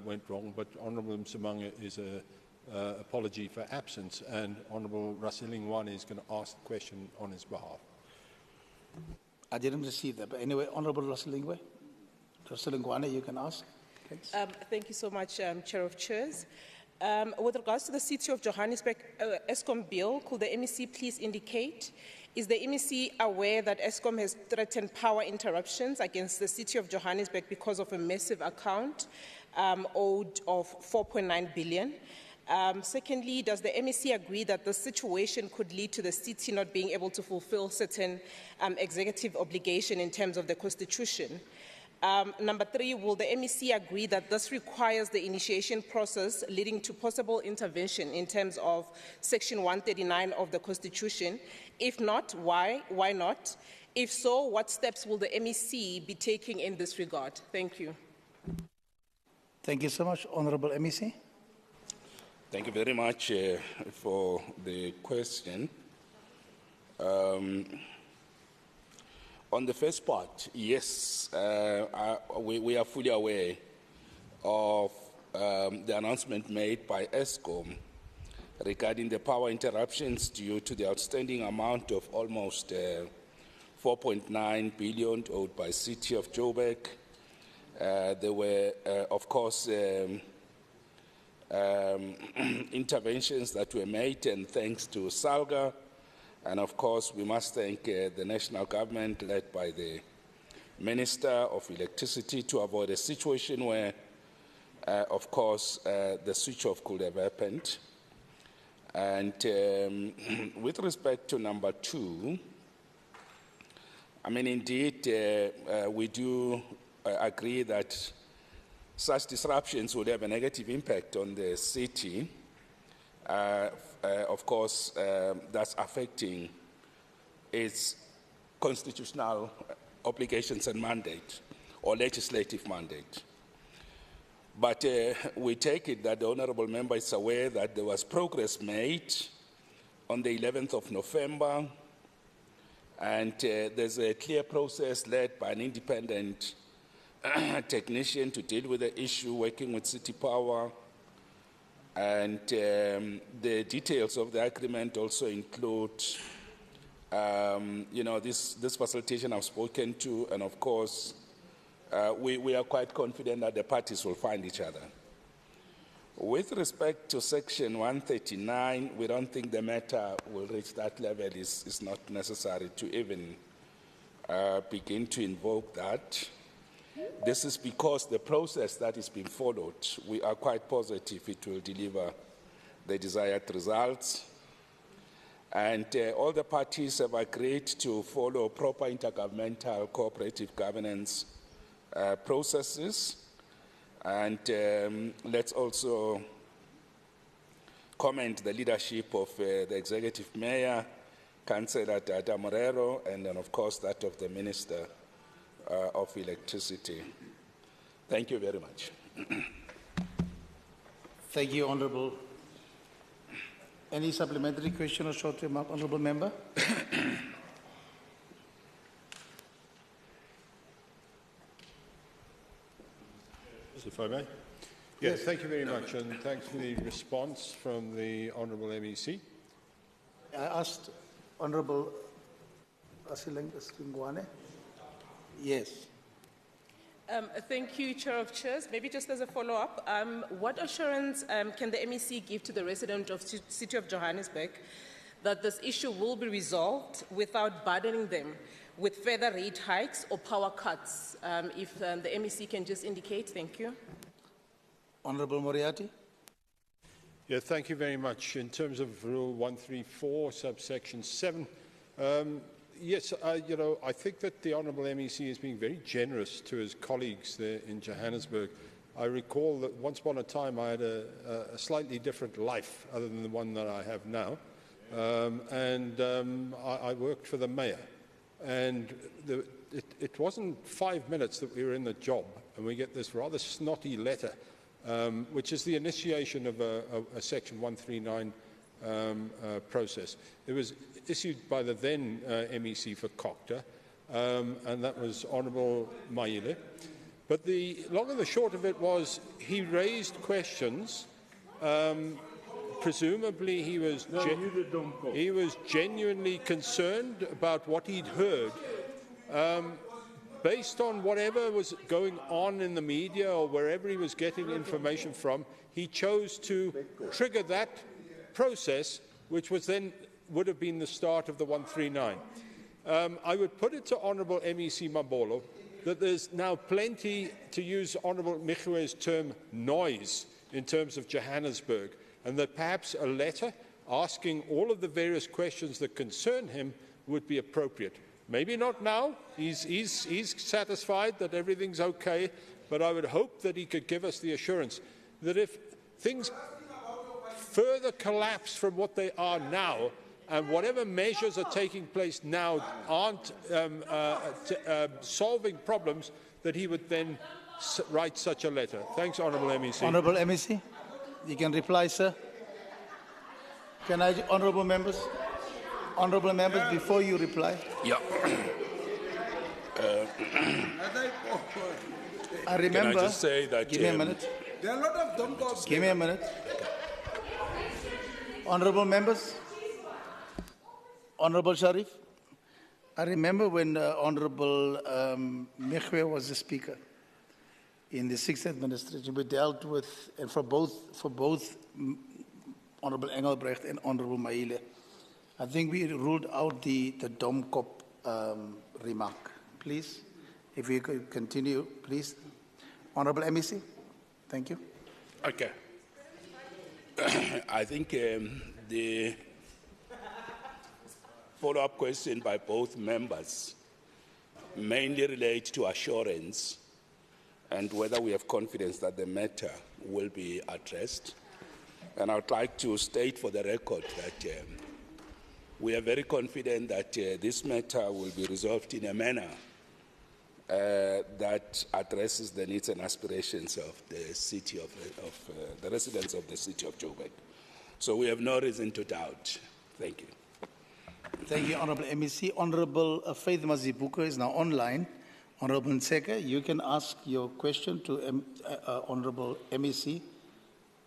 went wrong, but Honourable Msimanga is an apology for absence, and Honourable Rasilingwane is going to ask the question on his behalf. I didn't receive that, but anyway, Honourable Rasilingwane, you can ask. Thanks. Thank you so much, Chair of Chairs. With regards to the City of Johannesburg Eskom bill, could the MEC please indicate, is the MEC aware that Eskom has threatened power interruptions against the City of Johannesburg because of a massive account owed of 4.9 billion? Secondly, does the MEC agree that the situation could lead to the city not being able to fulfill certain executive obligation in terms of the Constitution? Number 3, will the MEC agree that this requires the initiation process leading to possible intervention in terms of Section 139 of the Constitution? If not, why? Why not? If so, what steps will the MEC be taking in this regard? Thank you. Thank you so much, Honourable MEC. Thank you very much for the question. On the first part, yes, we are fully aware of the announcement made by Eskom regarding the power interruptions due to the outstanding amount of almost 4.9 billion owed by City of Joburg. There were, of course, interventions that were made, and thanks to SALGA. And of course, we must thank the national government led by the Minister of Electricity to avoid a situation where, of course, the switch off could have happened. And with respect to number 2, I mean, indeed, we do agree that such disruptions would have a negative impact on the city. Of course, that's affecting its constitutional obligations and mandate, or legislative mandate. But we take it that the honourable member is aware that there was progress made on the 11th of November, and there's a clear process led by an independent technician to deal with the issue, working with City Power. And the details of the agreement also include, this facilitation I've spoken to, and of course, we are quite confident that the parties will find each other. With respect to Section 139, we don't think the matter will reach that level. It's not necessary to even begin to invoke that. This is because the process that is being followed, we are quite positive it will deliver the desired results. And all the parties have agreed to follow proper intergovernmental cooperative governance processes. And let's also commend the leadership of the Executive Mayor, Councillor Dada Morero, and then of course that of the Minister of Electricity. Thank you very much. Thank you, Honourable. Any supplementary question or short remark, Honourable Member? If I may. Yes, thank you very much, and thanks for the response from the Honourable MEC. I asked Honourable Tshwane. Yes. Thank you, Chair of Chairs. Maybe just as a follow-up, what assurance can the MEC give to the residents of the City of Johannesburg that this issue will be resolved without burdening them with further rate hikes or power cuts? If the MEC can just indicate. Thank you. Honourable Moriarty. Yeah, thank you very much. In terms of Rule 134, subsection 7, yes, I think that the Honourable MEC is being very generous to his colleagues there in Johannesburg. I recall that once upon a time I had a slightly different life other than the one that I have now, I worked for the mayor. And it wasn't 5 minutes that we were in the job, and we get this rather snotty letter, which is the initiation of a Section 139 process. It was issued by the then MEC for Cocta, and that was Honourable Maile. But the long and the short of it was he raised questions. Presumably he was genuinely concerned about what he'd heard. Based on whatever was going on in the media or wherever he was getting information from, he chose to trigger that process, which was then would have been the start of the 139. I would put it to Honourable MEC Mabolo that there's now plenty, to use Honourable Michue's term, noise in terms of Johannesburg, and that perhaps a letter asking all of the various questions that concern him would be appropriate. Maybe not now. He's satisfied that everything's okay, but I would hope that he could give us the assurance that if things further collapse from what they are now, and whatever measures are taking place now aren't solving problems, that he would then write such a letter. Thanks, Honourable MEC. Honourable MEC, you can reply, sir. Can I, Honourable members, before you reply? Yeah. I remember. Can I just say that? Give me a minute. There are a lot of dumb calls. Give me a minute. Honourable members, Honourable Sharif, I remember when Honourable Michwe was the Speaker in the 6th Administration, we dealt with, and for both Honourable Engelbrecht and Honourable Maile, I think we ruled out the Domkop remark. Please, if you could continue, please. Honourable MEC, thank you. Okay. I think The follow-up question by both members mainly relate to assurance and whether we have confidence that the matter will be addressed. And I would like to state for the record that we are very confident that this matter will be resolved in a manner that addresses the needs and aspirations of the city of the residents of the city of Joburg. So we have no reason to doubt. Thank you. Thank you, Honourable MEC. Honourable Faith Mazibuko is now online. Honourable Nseke, you can ask your question to Honourable MEC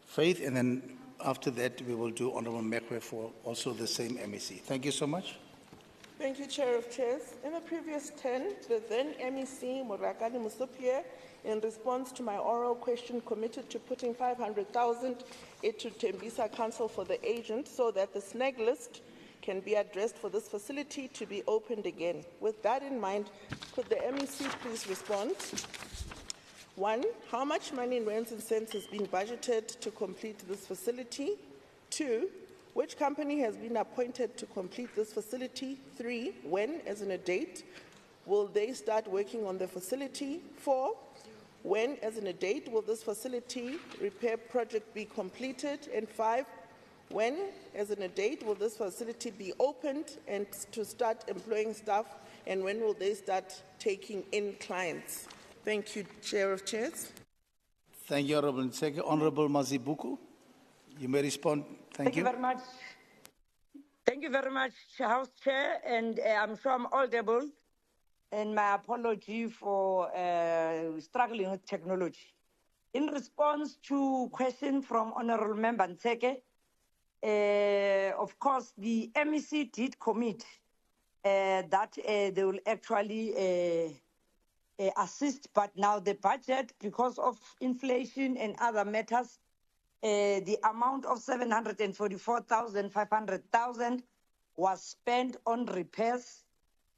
Faith, and then after that we will do Honourable Mekwe for also the same MEC. Thank you so much. Thank you, Chair of Chairs. In the previous 10, the then MEC Murakani Musupie, in response to my oral question, committed to putting 500,000 into Tembisa Council for the agent so that the snag list can be addressed for this facility to be opened again. With that in mind, could the MEC please respond? 1, how much money in rents and cents has been budgeted to complete this facility? 2, which company has been appointed to complete this facility? 3, when, as in a date, will they start working on the facility? 4, when, as in a date, will this facility repair project be completed? And 5, when, as in a date, will this facility be opened and to start employing staff? And when will they start taking in clients? Thank you, Chair of Chairs. Thank you, Honourable Nseke. Honourable Mazibuko, you may respond. Thank you. Thank you very much. Thank you very much, House Chair, and I'm sure I'm audible. And my apology for struggling with technology. In response to question from Honourable Member Nseke, of course, the MEC did commit that they will actually assist, but now the budget, because of inflation and other matters, the amount of 744,500 was spent on repairs,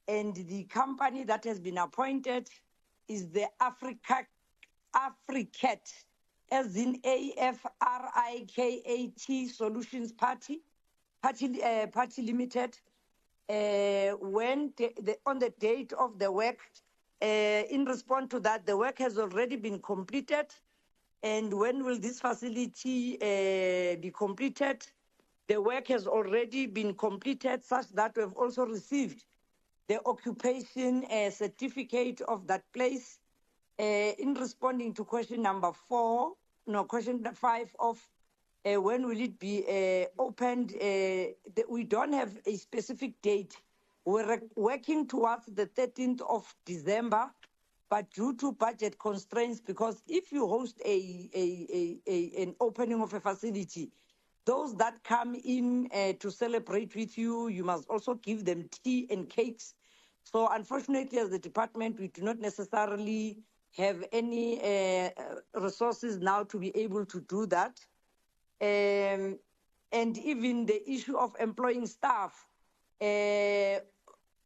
and the company that has been appointed is the Africat, as in AFRIKAT Solutions Party Limited. When on the date of the work, in response to that, the work has already been completed. And when will this facility be completed? The work has already been completed, such that we have also received the occupation certificate of that place. In responding to question number 4, no, question 5 of when will it be opened, we don't have a specific date. We're working towards the 13th of December, but due to budget constraints, because if you host an opening of a facility, those that come in to celebrate with you, you must also give them tea and cakes. So unfortunately, as the department, we do not necessarily have any resources now to be able to do that. And even the issue of employing staff,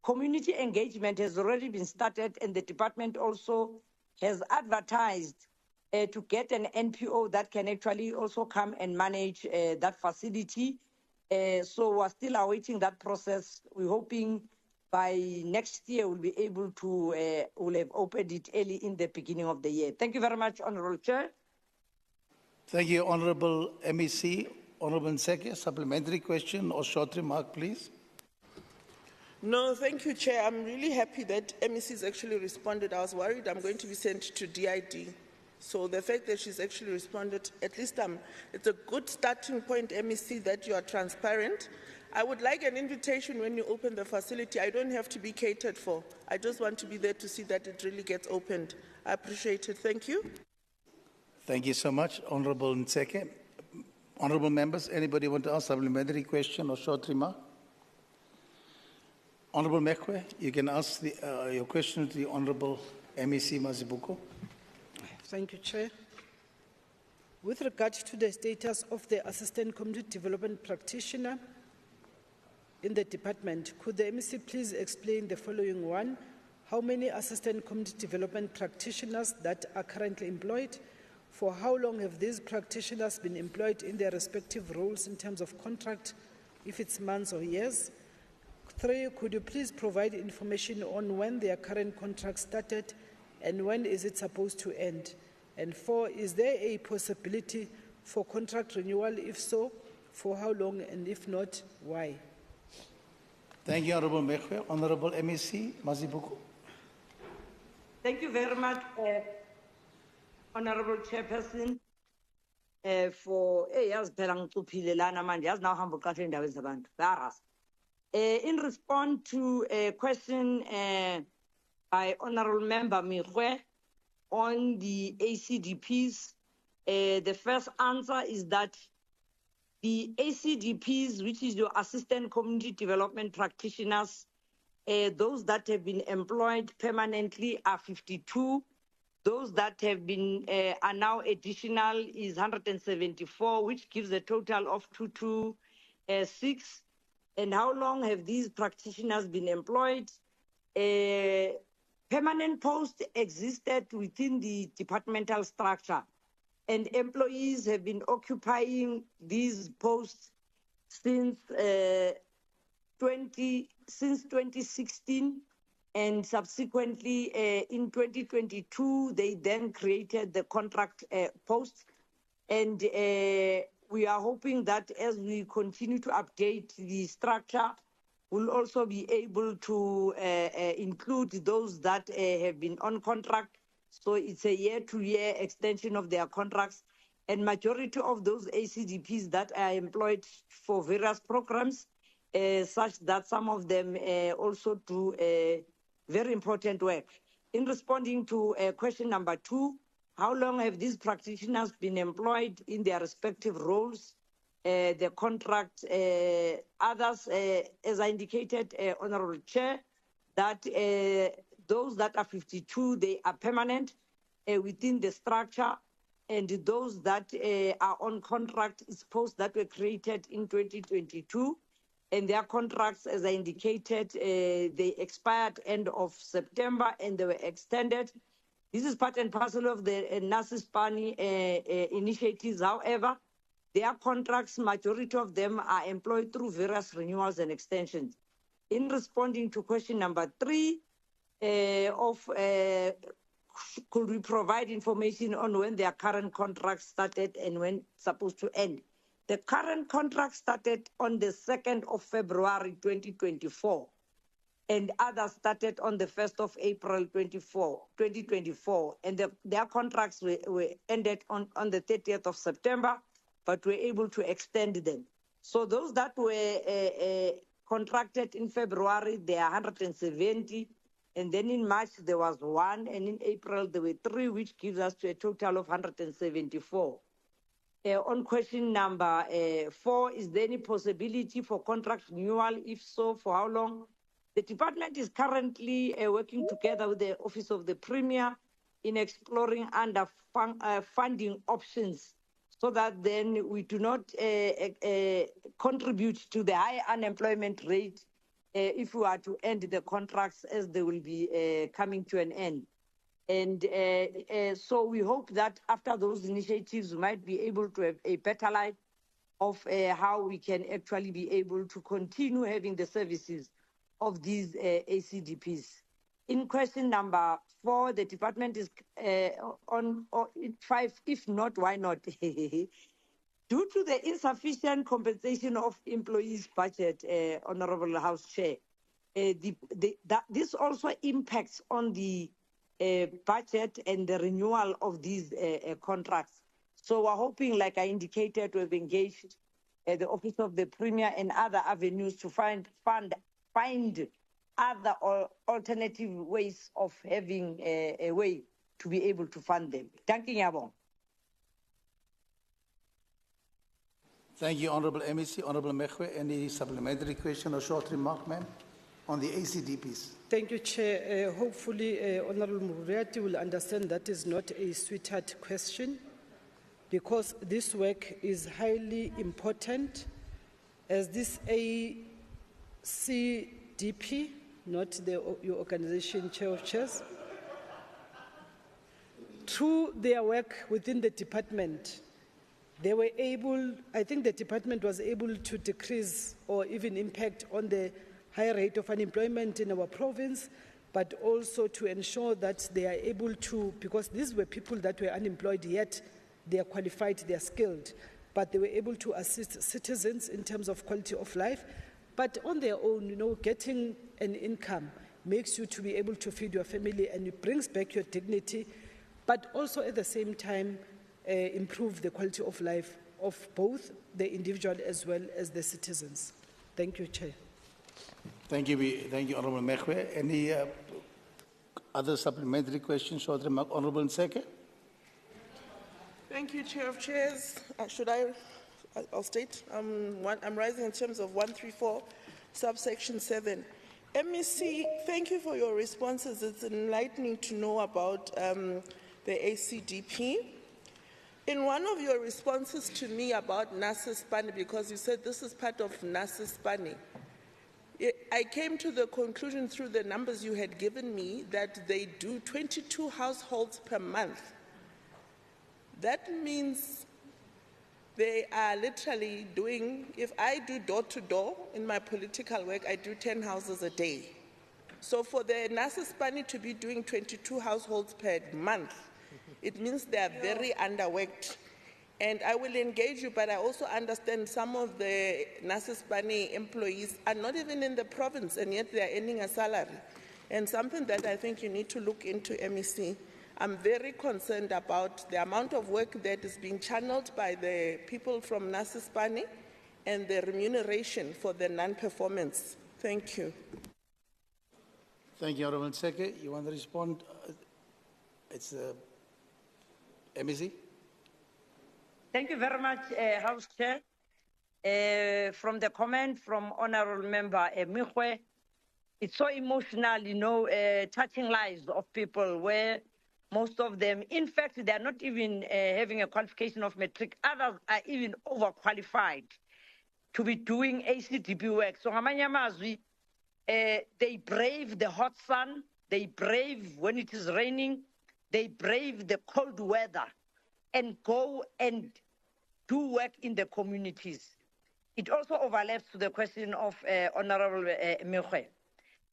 community engagement has already been started, and the department also has advertised to get an NPO that can actually also come and manage that facility. So we're still awaiting that process. We're hoping by next year we'll be able to, we'll have opened it early in the beginning of the year. Thank you very much, Honourable Chair. Thank you, Honourable MEC. Honourable Nseke, supplementary question or short remark, please. No, thank you, Chair. I'm really happy that MEC has actually responded. I was worried I'm going to be sent to DID. So the fact that she's actually responded, at least it's a good starting point, MEC, that you are transparent. I would like an invitation when you open the facility. I don't have to be catered for. I just want to be there to see that it really gets opened. I appreciate it. Thank you. Thank you so much, Honourable Nseke. Honourable members, anybody want to ask a supplementary question or short remark? Honourable Mekwe, you can ask your question to the Honourable MEC Mazibuko. Thank you, Chair. With regard to the status of the Assistant Community Development Practitioner in the department, could the MEC please explain the following? 1, how many Assistant Community Development Practitioners that are currently employed? For how long have these practitioners been employed in their respective roles in terms of contract, if it's months or years? 3, could you please provide information on when their current contract started and when is it supposed to end? And 4, is there a possibility for contract renewal? If so, for how long, and if not, why? Thank you, Honorable Mekwe. Honorable MEC Mazibuko. Thank you very much, Honorable Chairperson, for in response to a question by Honorable Member Mekwe on the ACDPs, the first answer is that the ACDPs, which is your Assistant Community Development Practitioners, those that have been employed permanently are 52. Those that have been are now additional is 174, which gives a total of 226. And how long have these practitioners been employed? Permanent posts existed within the departmental structure, and employees have been occupying these posts since 2016, and subsequently in 2022 they then created the contract posts, and we are hoping that as we continue to update the structure, we'll also be able to include those that have been on contract. So it's a year-to-year extension of their contracts, and majority of those ACDPs that are employed for various programs, such that some of them also do very important work. In responding to question number 2, how long have these practitioners been employed in their respective roles? The contract, others, as I indicated, Honorable Chair, that those that are 52, they are permanent within the structure, and those that are on contract is posts that were created in 2022, and their contracts, as I indicated, they expired end of September and they were extended. This is part and parcel of the NASISPANI initiatives. However, their contracts, majority of them are employed through various renewals and extensions. In responding to question number 3, could we provide information on when their current contract started and when it's supposed to end? The current contract started on the 2nd of February 2024, and others started on the 1st of April 2024, and their contracts were ended on the 30th of September, but were able to extend them. So those that were contracted in February, they are 170, and then in March there was 1, and in April there were 3, which gives us to a total of 174. On question number 4, is there any possibility for contract renewal? If so, for how long? The department is currently working together with the Office of the Premier in exploring funding options, so that then we do not contribute to the high unemployment rate if we are to end the contracts, as they will be coming to an end. And so we hope that after those initiatives, we might be able to have a better light of how we can actually be able to continue having the services of these ACDPs. In question number 4, the department is on 5, if not, why not? Due to the insufficient compensation of employees' budget, Honorable House Chair, this also impacts on the budget and the renewal of these contracts. So we're hoping, like I indicated, we've engaged the Office of the Premier and other avenues to find other alternative ways of having a way to be able to fund them. Thank you, Yabong. Thank you, Honorable MEC. Honorable Mekwe, any supplementary question or short remark, ma'am, on the ACDPs? Thank you, Chair. Hopefully, Honorable Muriati will understand that is not a sweetheart question, because this work is highly important, as this ACDP, not your organization, Chair of Chairs, through their work within the department, they were able, I think the department was able to decrease or even impact on the high rate of unemployment in our province, but also to ensure that they are able to, because these were people that were unemployed yet, they are qualified, they are skilled, but they were able to assist citizens in terms of quality of life. But on their own, you know, getting an income makes you to be able to feed your family, and it brings back your dignity, but also at the same time improve the quality of life of both the individual as well as the citizens. Thank you, Chair. Thank you, Honourable Mekwe. Any other supplementary questions or remark, Honourable Nseke? Thank you, Chair of Chairs. I'll state. I'm rising in terms of 134, subsection 7. MEC, thank you for your responses. It's enlightening to know about the ACDP. In one of your responses to me about Nasespani, because you said this is part of Nasespani, I came to the conclusion through the numbers you had given me that they do 22 households per month. That means they are literally doing, if I do door-to-door in my political work, I do 10 houses a day. So for the Nasespani to be doing 22 households per month, it means they are very underworked. And I will engage you, but I also understand some of the Nasespani employees are not even in the province, and yet they are earning a salary. And something that I think you need to look into, MEC. I'm very concerned about the amount of work that is being channeled by the people from Nasespani and the remuneration for the non-performance. Thank you. Thank you, Honourable Nseke. You want to respond? It's MEC. Thank you very much, House Chair. From the comment from Honourable Member Mekwe, it's so emotional, you know, touching lives of people where most of them, in fact, they are not even having a qualification of matric. Others are even overqualified to be doing ACDP work. So, they brave the hot sun, they brave when it is raining, they brave the cold weather and go and do work in the communities. It also overlaps to the question of Honourable Mekwe.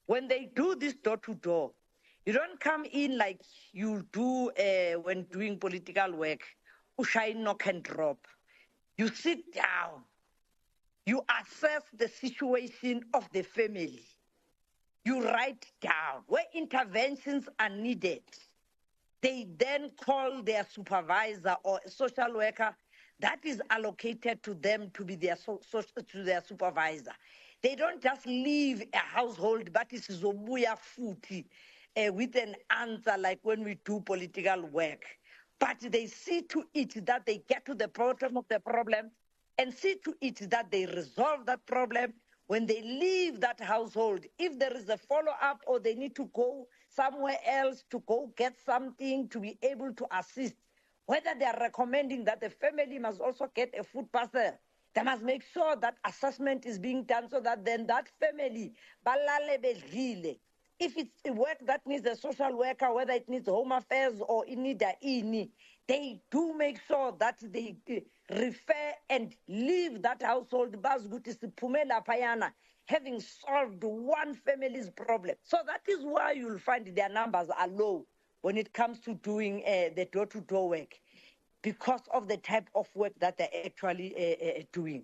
When they do this door-to-door, you don't come in like you do when doing political work, shine, knock and drop. You sit down, you assess the situation of the family, you write down where interventions are needed. They then call their supervisor or a social worker that is allocated to them to be their their supervisor. They don't just leave a household, but it's zobuya futi with an answer like when we do political work. But they see to it that they get to the bottom of the problem and see to it that they resolve that problem. When they leave that household, if there is a follow-up or they need to go somewhere else to go get something to be able to assist, whether they are recommending that the family must also get a food parcel, they must make sure that assessment is being done so that then that family, if it's a work that needs a social worker, whether it needs home affairs or it needs a INI, they do make sure that they refer and leave that household having solved one family's problem. So that is why you'll find their numbers are low when it comes to doing the door-to-door work, because of the type of work that they're actually doing.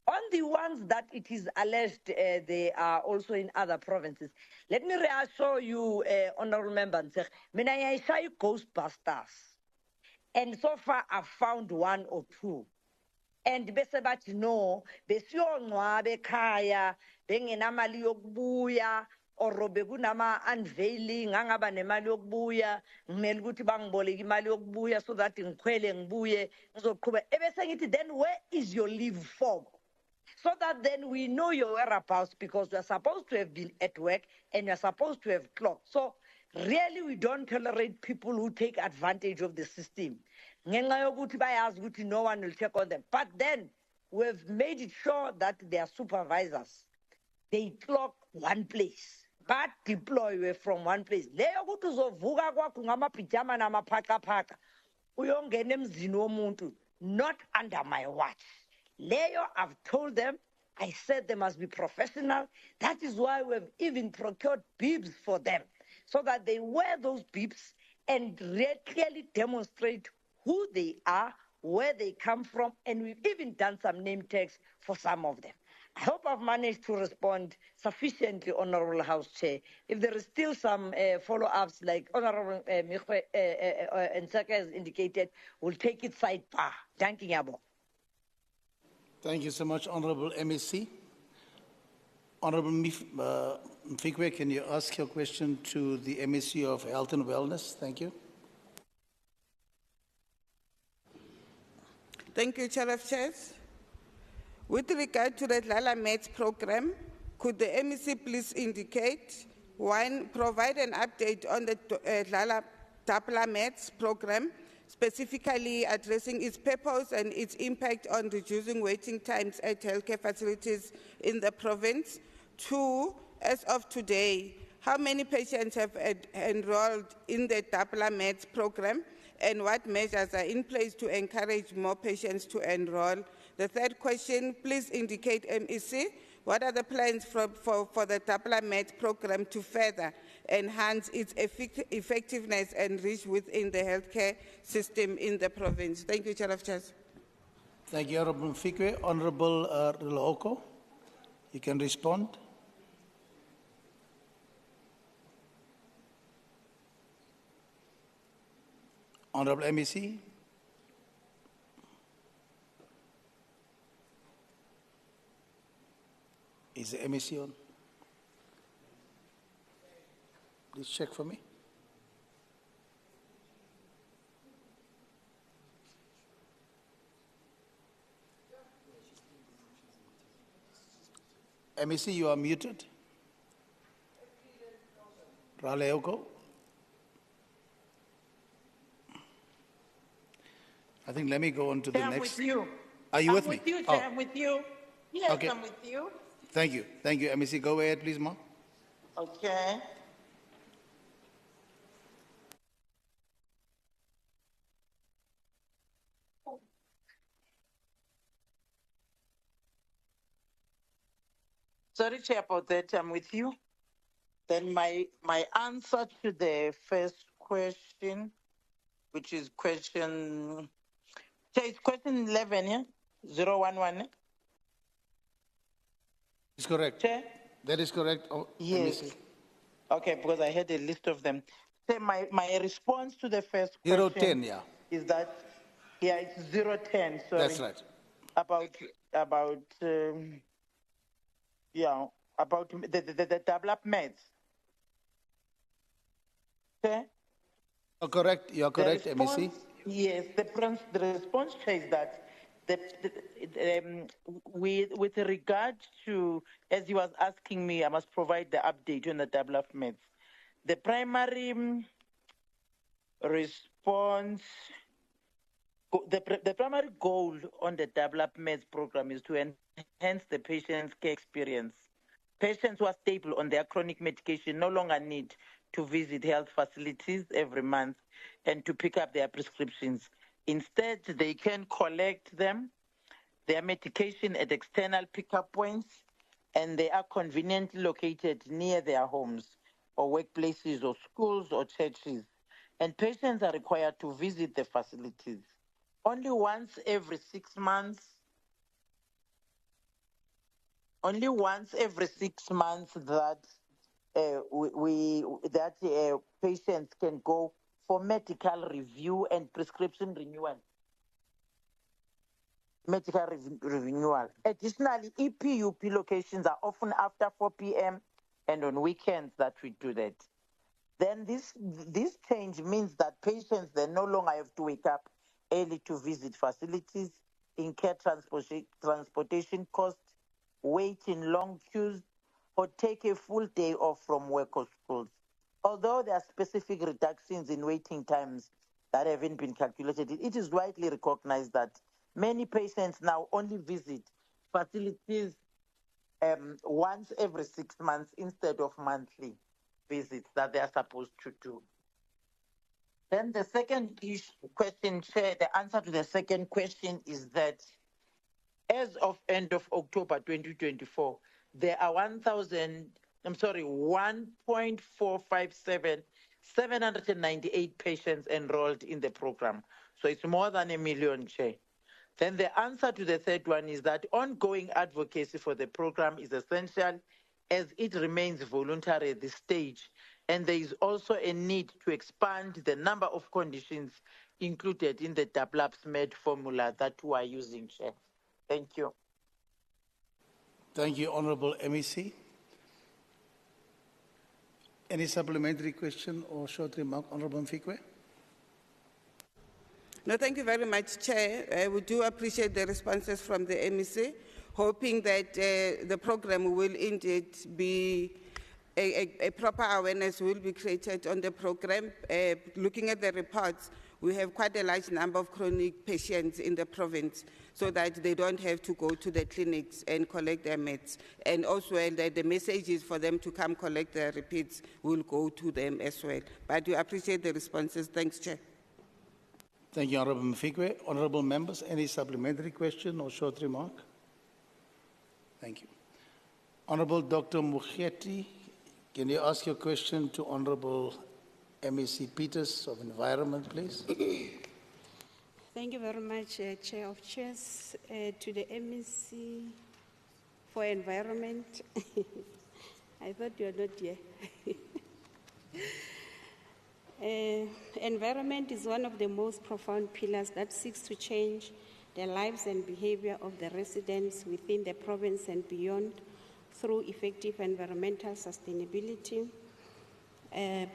On the ones that it is alleged they are also in other provinces, let me reassure you, Honourable Member, I Ghostbusters, and so far I've found one or two. And bese bathi no, besiyongcwabe ekhaya, bengenamali yokubuya, or bekunama unveiling, angaba nemali yokubuya, ngimele ukuthi bangiboleke imali yokubuya so that ngikhwele ngibuye ngizoqhubeka. Ebese ngithi then where is your leave form? So that then we know your whereabouts, because we are supposed to have been at work and we are supposed to have clocked. So really we don't tolerate people who take advantage of the system. No one will check on them. But then we've made it sure that their supervisors, they clock one place. but deploy from one place. Leyo kuthi uzovuka kwakho ngamapijama namaphaqaphaqa uyongena emzini womuntu, not under my watch. Leyo, I've told them, I said they must be professional. That is why we've even procured bibs for them, so that they wear those bibs and clearly demonstrate who they are, where they come from, and we've even done some name tags for some of them. I hope I've managed to respond sufficiently, Honorable House Chair. If there is still some follow-ups, like Honorable Nsaka has indicated, we'll take it sidebar. Thank you, Yabo. Thank you so much, Honorable MEC. Honorable Mfikwe, can you ask your question to the MEC of Health and Wellness? Thank you. Thank you, Chair of Chairs. With regard to the Dlala Meds program, could the MEC please indicate, one, provide an update on the Dlala Meds program, specifically addressing its purpose and its impact on reducing waiting times at healthcare facilities in the province? Two, as of today, how many patients have enrolled in the Dlala Meds program, and what measures are in place to encourage more patients to enroll? The third question, please indicate, MEC, what are the plans for the Dlala Meds program to further enhance its effectiveness and reach within the healthcare system in the province? Thank you, Chair of Chairs. Thank you, Honorable Mfikwe. Honorable Riloko, you can respond. Honorable MEC. Is the MEC on? Please check for me. MEC, you are muted. Raleoko. I think let me go on to the next. I'm with you. Are you with me? I'm with you, Chair. I'm with you. Yes, Okay. I'm with you. Thank you. Thank you, MEC. Go ahead, please, Ma. Okay. Sorry, Chair, about that. I'm with you. Then my answer to the first question, which is question, Chair, it's question 11, yeah? 011. Yeah? It's correct. Chair? That is correct. Oh, Yes. MEC. Okay, because I had a list of them. So my response to the first question 010, yeah. is that, yeah, it's 010, sorry. That's right. About yeah, about the developments. Okay? You're correct. You're correct, Response, MEC. yes, the response says that with regard to, as he was asking me, I must provide the update on the developments. The primary response, the primary goal on the development program is to enhance the patient's care experience. Patients who are stable on their chronic medication no longer need to visit health facilities every month and to pick up their prescriptions. Instead, they can collect their medication at external pickup points, and they are conveniently located near their homes or workplaces or schools or churches. And patients are required to visit the facilities only once every 6 months. Only once every 6 months that patients can go for medical review and prescription renewal. Medical renewal. Additionally, EPUP locations are often after 4 p.m. and on weekends that we do that. Then this change means that patients then no longer have to wake up early to visit facilities, incur transportation costs, wait in long queues, or take a full day off from work or schools. Although there are specific reductions in waiting times that haven't been calculated, it is widely recognized that many patients now only visit facilities once every 6 months instead of monthly visits that they are supposed to do. Then the second question, Chair, the answer to the second question is that as of end of October 2024, there are 1.457,798 patients enrolled in the program. So it's more than 1 million, Chair. Then the answer to the third one is that ongoing advocacy for the program is essential as it remains voluntary at this stage. And there is also a need to expand the number of conditions included in the DAPLAPS MED formula that we are using, Chair. Thank you. Thank you, Honourable MEC. Any supplementary question or short remark, Honourable Mfikwe? No, thank you very much, Chair. We do appreciate the responses from the MEC, hoping that the program will indeed be a proper awareness will be created on the program. Looking at the reports, we have quite a large number of chronic patients in the province so that they don't have to go to the clinics and collect their meds. And also that the messages for them to come collect their repeats will go to them as well. But we appreciate the responses. Thanks, Chair. Thank you, Honourable Mfikwe. Honourable members, any supplementary question or short remark? Thank you. Honourable Dr. Mugeti, can you ask your question to Honourable MEC Peters of Environment, please? Thank you very much, Chair of Chairs. To the MEC for Environment, I thought you were not here. Environment is one of the most profound pillars that seeks to change the lives and behavior of the residents within the province and beyond through effective environmental sustainability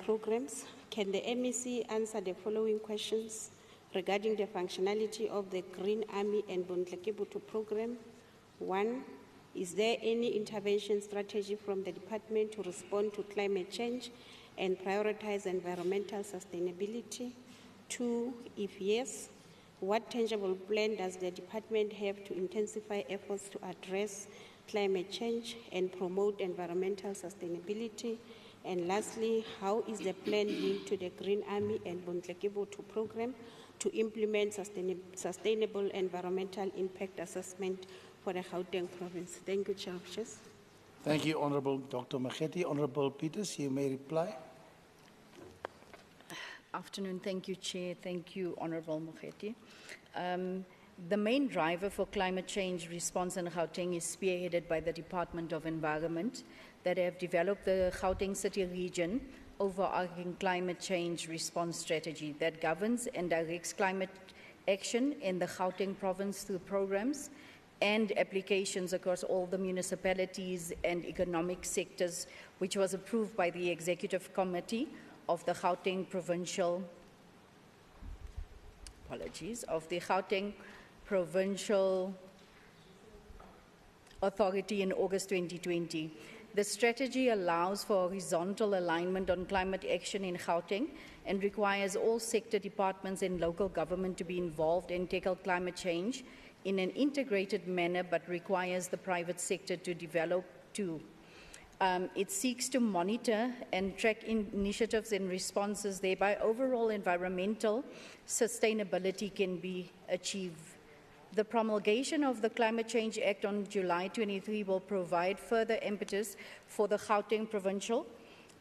programs. Can the MEC answer the following questions regarding the functionality of the Green Army and Bondlekebutu program? 1, is there any intervention strategy from the department to respond to climate change and prioritize environmental sustainability? 2, if yes, what tangible plan does the department have to intensify efforts to address climate change and promote environmental sustainability? And lastly, how is the plan linked to the Green Army and Bondlekebutu program to implement sustainable environmental impact assessment for the Gauteng province? Thank you, Chair of Chairs. Thank you, Honourable Dr. Mugeti. Honourable Peters, you may reply. Afternoon. Thank you, Chair. Thank you, Honourable Mugeti. The main driver for climate change response in Gauteng is spearheaded by the Department of Environment that have developed the Gauteng City Region overarching climate change response strategy that governs and directs climate action in the Gauteng province through programs and applications across all the municipalities and economic sectors, which was approved by the Executive Committee of the Gauteng Provincial Authority in August 2020. The strategy allows for horizontal alignment on climate action in Gauteng and requires all sector departments and local government to be involved and tackle climate change in an integrated manner, but requires the private sector to develop too. It seeks to monitor and track initiatives and responses, thereby overall environmental sustainability can be achieved. The promulgation of the Climate Change Act on July 23 will provide further impetus for the Gauteng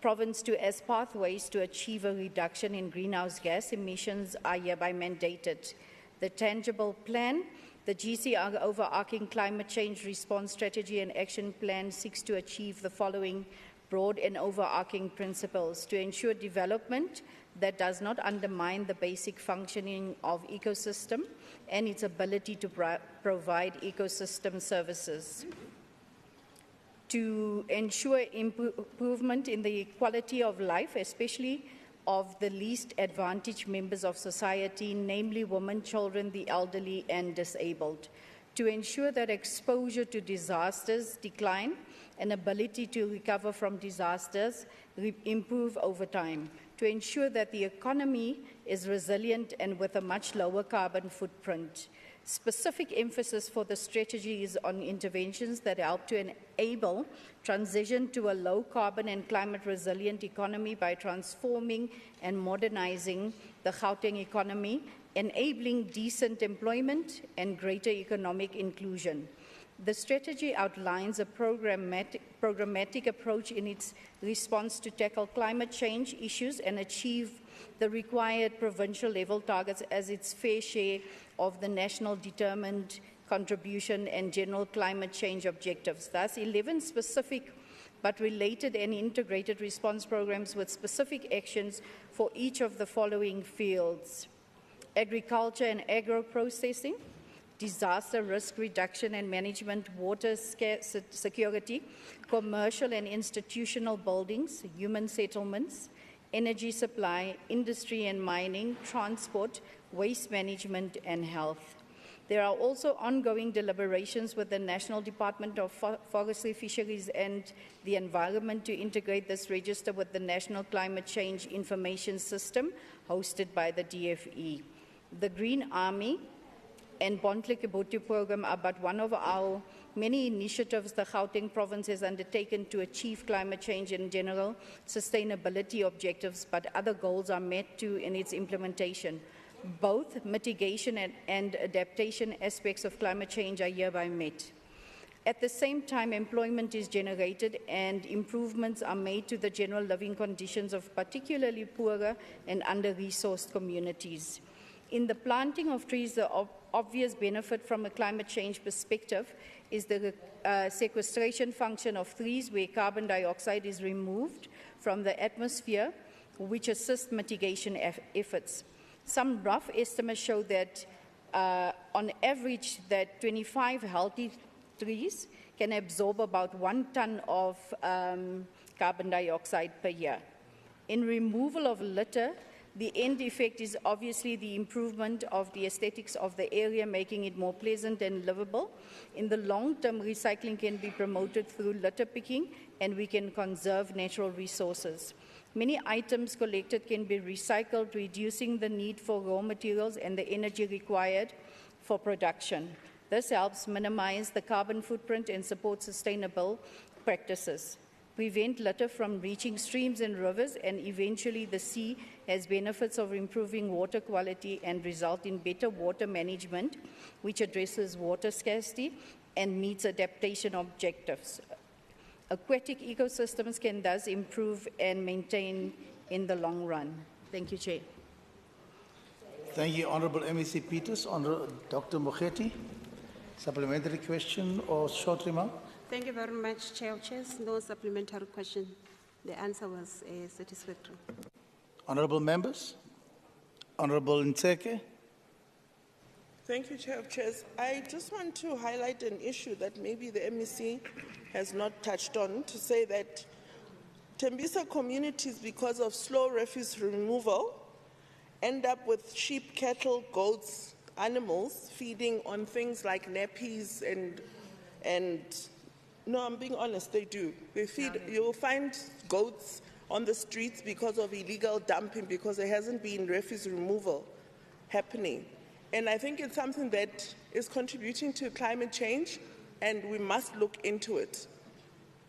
province to as pathways to achieve a reduction in greenhouse gas emissions are hereby mandated. The tangible plan, the GCR overarching climate change response strategy and action plan seeks to achieve the following broad and overarching principles: to ensure development that does not undermine the basic functioning of ecosystem and its ability to provide ecosystem services, to ensure improvement in the quality of life, especially of the least advantaged members of society, namely women, children, the elderly, and disabled, to ensure that exposure to disasters decline and ability to recover from disasters improve over time, to ensure that the economy is resilient and with a much lower carbon footprint. Specific emphasis for the strategy is on interventions that help to enable transition to a low carbon and climate resilient economy by transforming and modernizing the Gauteng economy, enabling decent employment and greater economic inclusion. The strategy outlines a programmatic approach in its response to tackle climate change issues and achieve the required provincial level targets as its fair share of the national determined contribution and general climate change objectives. Thus, 11 specific but related and integrated response programs with specific actions for each of the following fields: agriculture and agro-processing, disaster risk reduction and management, water security, commercial and institutional buildings, human settlements, energy supply, industry and mining, transport, waste management and health. There are also ongoing deliberations with the National Department of Forestry, Fisheries and the Environment to integrate this register with the National Climate Change Information System hosted by the DFE. The Green Army and Bontleke program are but one of our many initiatives the Gauteng province has undertaken to achieve climate change and general sustainability objectives, but other goals are met too in its implementation. Both mitigation and adaptation aspects of climate change are hereby met. At the same time, employment is generated and improvements are made to the general living conditions of particularly poorer and under-resourced communities. In the planting of trees, the obvious benefit from a climate change perspective is the sequestration function of trees, where carbon dioxide is removed from the atmosphere, which assists mitigation efforts. Some rough estimates show that on average that 25 healthy trees can absorb about 1 ton of carbon dioxide per year. In removal of litter, the end effect is obviously the improvement of the aesthetics of the area, making it more pleasant and livable. In the long term, recycling can be promoted through litter picking, and we can conserve natural resources. Many items collected can be recycled, reducing the need for raw materials and the energy required for production. This helps minimize the carbon footprint and support sustainable practices. Prevent litter from reaching streams and rivers, and eventually the sea has benefits of improving water quality and result in better water management, which addresses water scarcity and meets adaptation objectives. Aquatic ecosystems can thus improve and maintain in the long run. Thank you, Chair. Thank you, Honourable MEC Peters. Honourable Dr. Mokgethi, supplementary question or short remark? Thank you very much, Chair of Chairs. No supplementary question. The answer was satisfactory. Honourable members. Honourable Ntseke. Thank you, Chair of Chairs. I just want to highlight an issue that maybe the MEC has not touched on, to say that Tembisa communities, because of slow refuse removal, end up with sheep, cattle, goats, animals feeding on things like nappies and no, I'm being honest, they do. They feed, you'll find goats on the streets because of illegal dumping, because there hasn't been refuse removal happening. And I think it's something that is contributing to climate change, and we must look into it.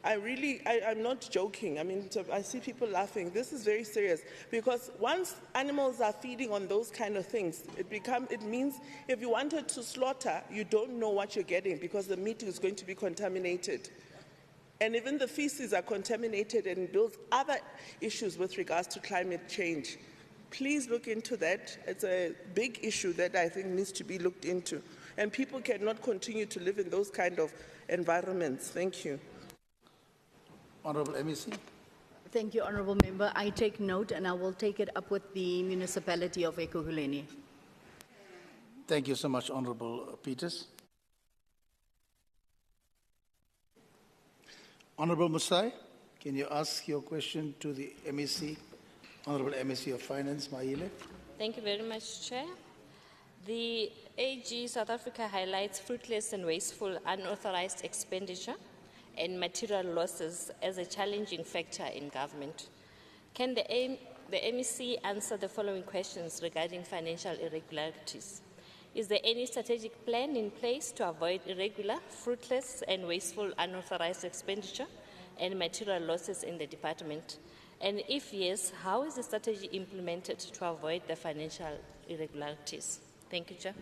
I'm not joking. I mean, I see people laughing. This is very serious, because once animals are feeding on those kind of things, it means if you wanted to slaughter, you don't know what you're getting, because the meat is going to be contaminated. And even the feces are contaminated, and builds other issues with regards to climate change. Please look into that. It's a big issue that I think needs to be looked into. And people cannot continue to live in those kind of environments. Thank you. Honourable MEC. Thank you, Honourable Member. I take note, and I will take it up with the municipality of Ekurhuleni. Thank you so much, Honourable Peters. Honourable Musai, can you ask your question to the MEC, Honourable MEC of Finance, Maile? Thank you very much, Chair. The AG South Africa highlights fruitless and wasteful unauthorized expenditure and material losses as a challenging factor in government. Can the MEC answer the following questions regarding financial irregularities? Is there any strategic plan in place to avoid irregular, fruitless, and wasteful unauthorized expenditure and material losses in the department? And if yes, how is the strategy implemented to avoid the financial irregularities? Thank you, Chair.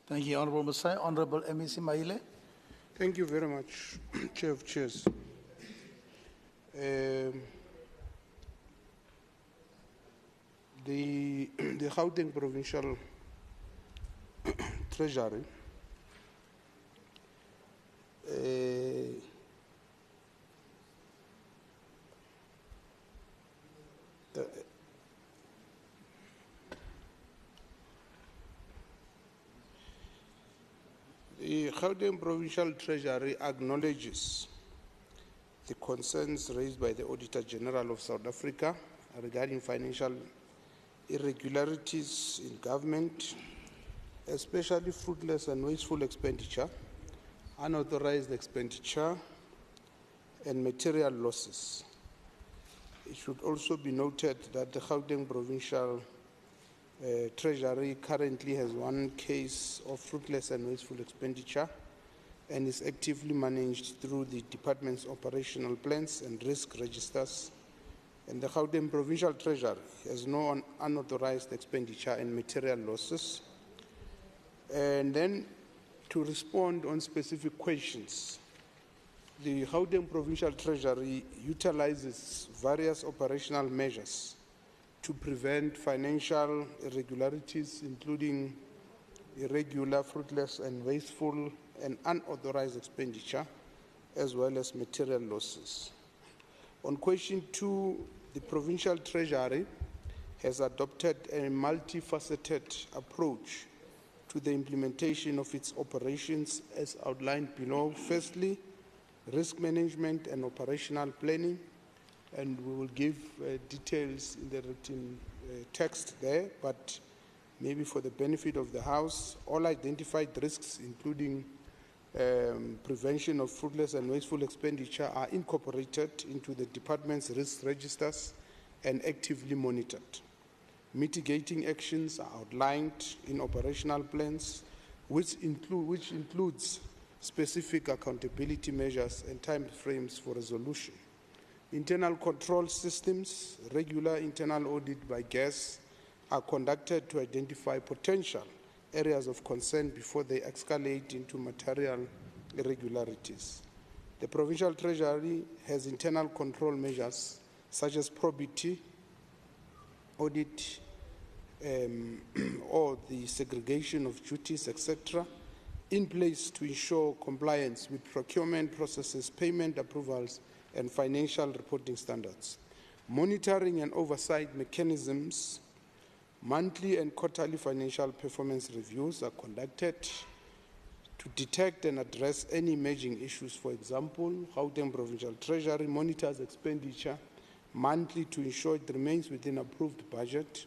Thank you, Honourable Masai. Honourable MEC Maile. Thank you very much, Chair of Chairs. The Gauteng Provincial Treasury the Gauteng Provincial Treasury acknowledges the concerns raised by the Auditor General of South Africa regarding financial irregularities in government, especially fruitless and wasteful expenditure, unauthorized expenditure, and material losses. It should also be noted that the Gauteng Provincial Treasury currently has one case of fruitless and wasteful expenditure and is actively managed through the department's operational plans and risk registers. And the Gauteng Provincial Treasury has no unauthorized expenditure and material losses. And then to respond on specific questions, the Gauteng Provincial Treasury utilizes various operational measures to prevent financial irregularities, including irregular, fruitless, and wasteful and unauthorized expenditure, as well as material losses. On question 2, the Provincial Treasury has adopted a multifaceted approach to the implementation of its operations as outlined below. Firstly, risk management and operational planning, and we will give details in the written text there, but maybe for the benefit of the House, all identified risks, including prevention of fruitless and wasteful expenditure, are incorporated into the department's risk registers and actively monitored. Mitigating actions are outlined in operational plans, which includes specific accountability measures and time frames for resolution. Internal control systems, regular internal audit by GAS are conducted to identify potential areas of concern before they escalate into material irregularities. The Provincial Treasury has internal control measures such as probity, audit, or the segregation of duties, etc., in place to ensure compliance with procurement processes, payment approvals, and financial reporting standards. Monitoring and oversight mechanisms, monthly and quarterly financial performance reviews are conducted to detect and address any emerging issues. For example, Gauteng Provincial Treasury monitors expenditure monthly to ensure it remains within approved budget.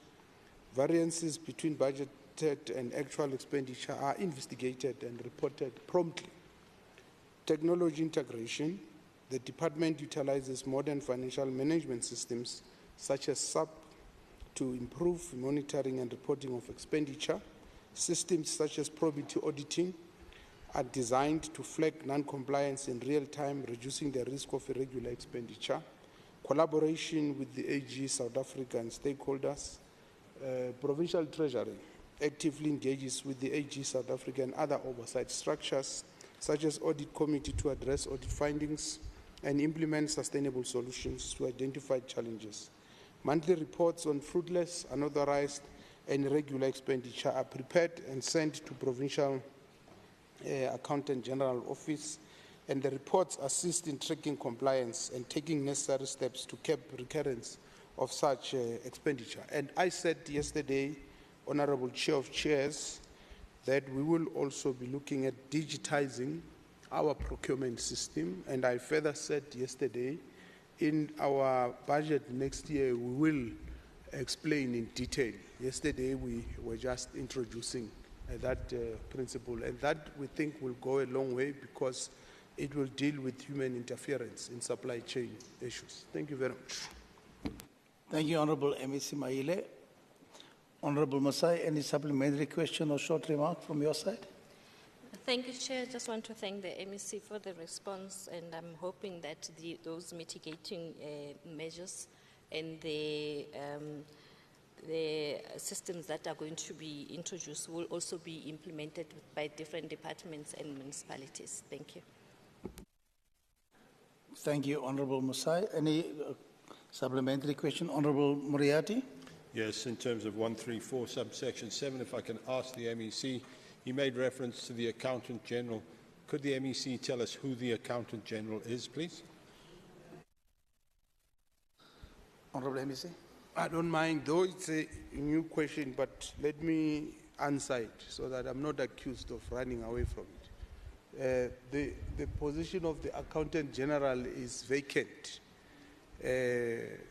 Variances between budgeted and actual expenditure are investigated and reported promptly. Technology integration. The department utilizes modern financial management systems such as SAP to improve monitoring and reporting of expenditure. Systems such as probity auditing are designed to flag non-compliance in real time, reducing the risk of irregular expenditure. Collaboration with the AG South Africa and stakeholders. Provincial Treasury actively engages with the AG South Africa and other oversight structures such as Audit Committee to address audit findings and implement sustainable solutions to identified challenges. Monthly reports on fruitless, unauthorized, and irregular expenditure are prepared and sent to Provincial Accountant General Office, and the reports assist in tracking compliance and taking necessary steps to curb recurrence of such expenditure. And I said yesterday, Honorable Chair of Chairs, that we will also be looking at digitizing our procurement system, and I further said yesterday, in our budget next year, we will explain in detail. Yesterday, we were just introducing that principle, and that we think will go a long way because it will deal with human interference in supply chain issues. Thank you very much. Thank you, Honorable MEC Maile. Honorable Masai, any supplementary question or short remark from your side? Thank you, Chair. I just want to thank the MEC for the response, and I'm hoping that those mitigating measures and the systems that are going to be introduced will also be implemented by different departments and municipalities. Thank you. Thank you, Honorable Masai. Any supplementary question? Honorable Moriarty? Yes, in terms of 134 subsection 7, if I can ask the MEC, he made reference to the Accountant General. Could the MEC tell us who the Accountant General is, please? Honorable MEC? I don't mind, though it's a new question, but let me answer it so that I'm not accused of running away from it. The position of the Accountant General is vacant.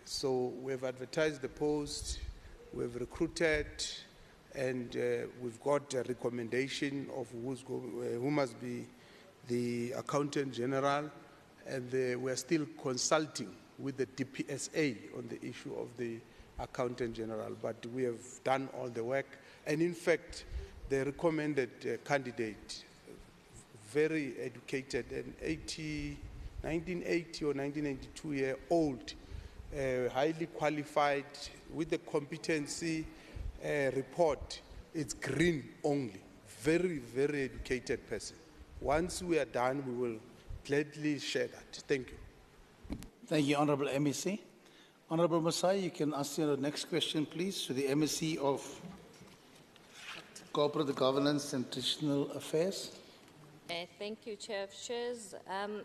So we've advertised the post, we've recruited, and we've got a recommendation of who must be the Accountant General, and we're still consulting with the DPSA on the issue of the Accountant General, but we have done all the work. And in fact, the recommended candidate, very educated, an 1980 or 1992-year-old, highly qualified, with the competency report, it's green only. Very, very educated person. Once we are done, we will gladly share that. Thank you. Thank you, Honorable MEC. Honorable Masai, you can ask your next question, please, to the MEC of Corporate Governance and Traditional Affairs. Thank you, Chair of Chairs.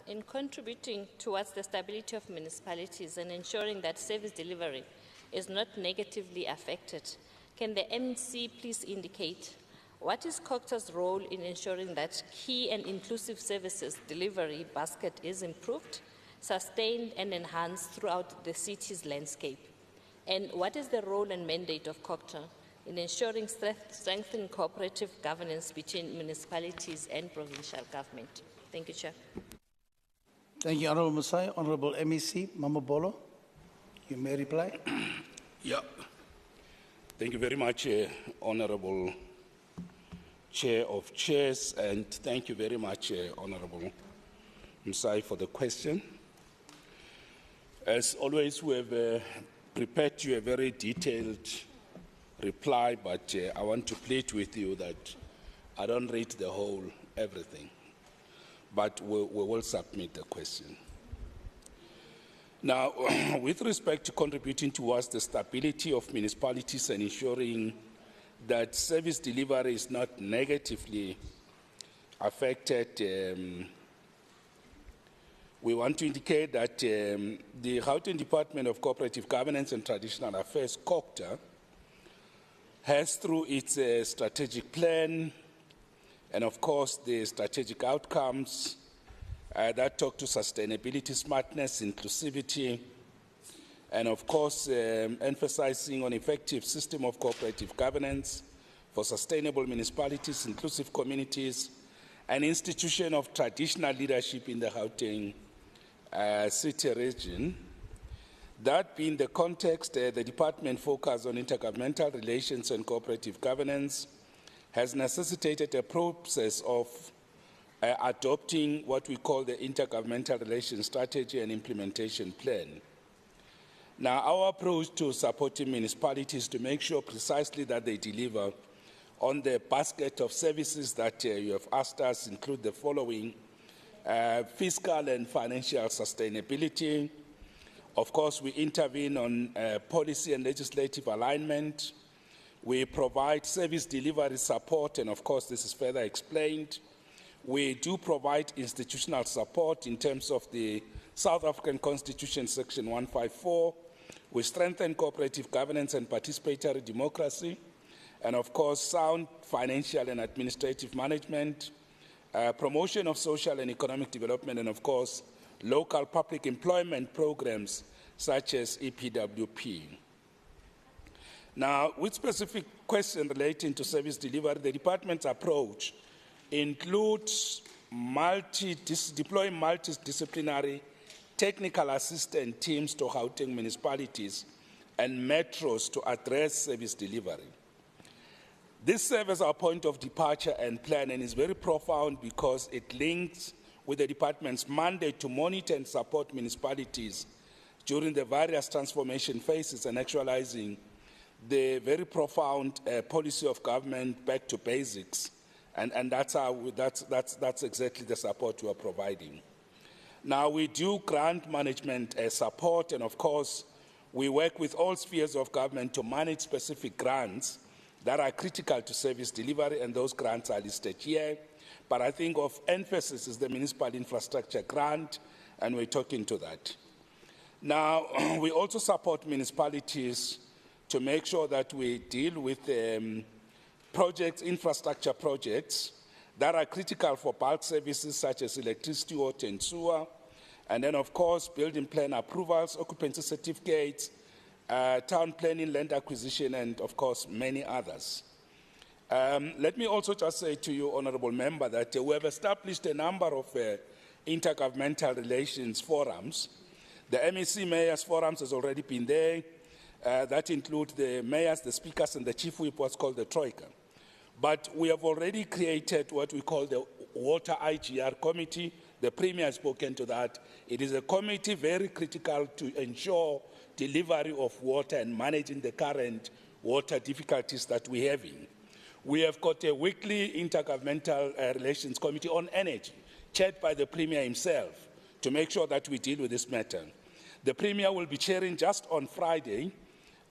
In contributing towards the stability of municipalities and ensuring that service delivery is not negatively affected, can the MEC please indicate what is COGTA's role in ensuring that key and inclusive services delivery basket is improved, sustained and enhanced throughout the city's landscape? And what is the role and mandate of COGTA in ensuring strengthened cooperative governance between municipalities and provincial government? Thank you, Chair. Thank you, Honorable Masai. Honorable MEC Mamabolo, you may reply. Yeah. Thank you very much, Honorable Chair of Chairs, and thank you very much, Honorable Masai, for the question. As always, we have prepared you a very detailed reply, but I want to plead with you that I don't read the whole everything, but we will submit the question. Now, with respect to contributing towards the stability of municipalities and ensuring that service delivery is not negatively affected, we want to indicate that the Gauteng Department of Cooperative Governance and Traditional Affairs, COGTA, has through its strategic plan and of course the strategic outcomes that talk to sustainability, smartness, inclusivity, and of course emphasizing on effective system of cooperative governance for sustainable municipalities, inclusive communities, and institution of traditional leadership in the Gauteng city region. That being the context, the department focus on intergovernmental relations and cooperative governance has necessitated a process of adopting what we call the intergovernmental relations strategy and implementation plan. Now, our approach to supporting municipalities to make sure precisely that they deliver on the basket of services that you have asked us include the following: fiscal and financial sustainability. Of course, we intervene on policy and legislative alignment. We provide service delivery support, and of course, this is further explained. We do provide institutional support in terms of the South African Constitution, Section 154. We strengthen cooperative governance and participatory democracy, and of course, sound financial and administrative management, promotion of social and economic development, and of course, local public employment programs such as EPWP. Now, with specific questions relating to service delivery, the department's approach includes deploying multidisciplinary technical assistance teams to Gauteng municipalities and metros to address service delivery. This serves as our point of departure and plan, and is very profound because it links with the department's mandate to monitor and support municipalities during the various transformation phases and actualizing the very profound policy of government back to basics, and that's exactly the support we are providing. Now, we do grant management support, and of course, we work with all spheres of government to manage specific grants that are critical to service delivery, and those grants are listed here. But I think of emphasis is the municipal infrastructure grant, and we're talking to that. Now, we also support municipalities to make sure that we deal with projects, infrastructure projects that are critical for bulk services such as electricity, water, and sewer. And then, of course, building plan approvals, occupancy certificates, town planning, land acquisition, and, of course, many others. Let me also just say to you, Honourable Member, that we have established a number of intergovernmental relations forums. The MEC Mayors Forums has already been there. That includes the mayors, the speakers, and the chief whip, what's called the Troika. But we have already created what we call the Water IGR Committee. The Premier has spoken to that. It is a committee very critical to ensure delivery of water and managing the current water difficulties that we're having. We have got a weekly intergovernmental relations committee on energy, chaired by the Premier himself, to make sure that we deal with this matter. The Premier will be chairing just on Friday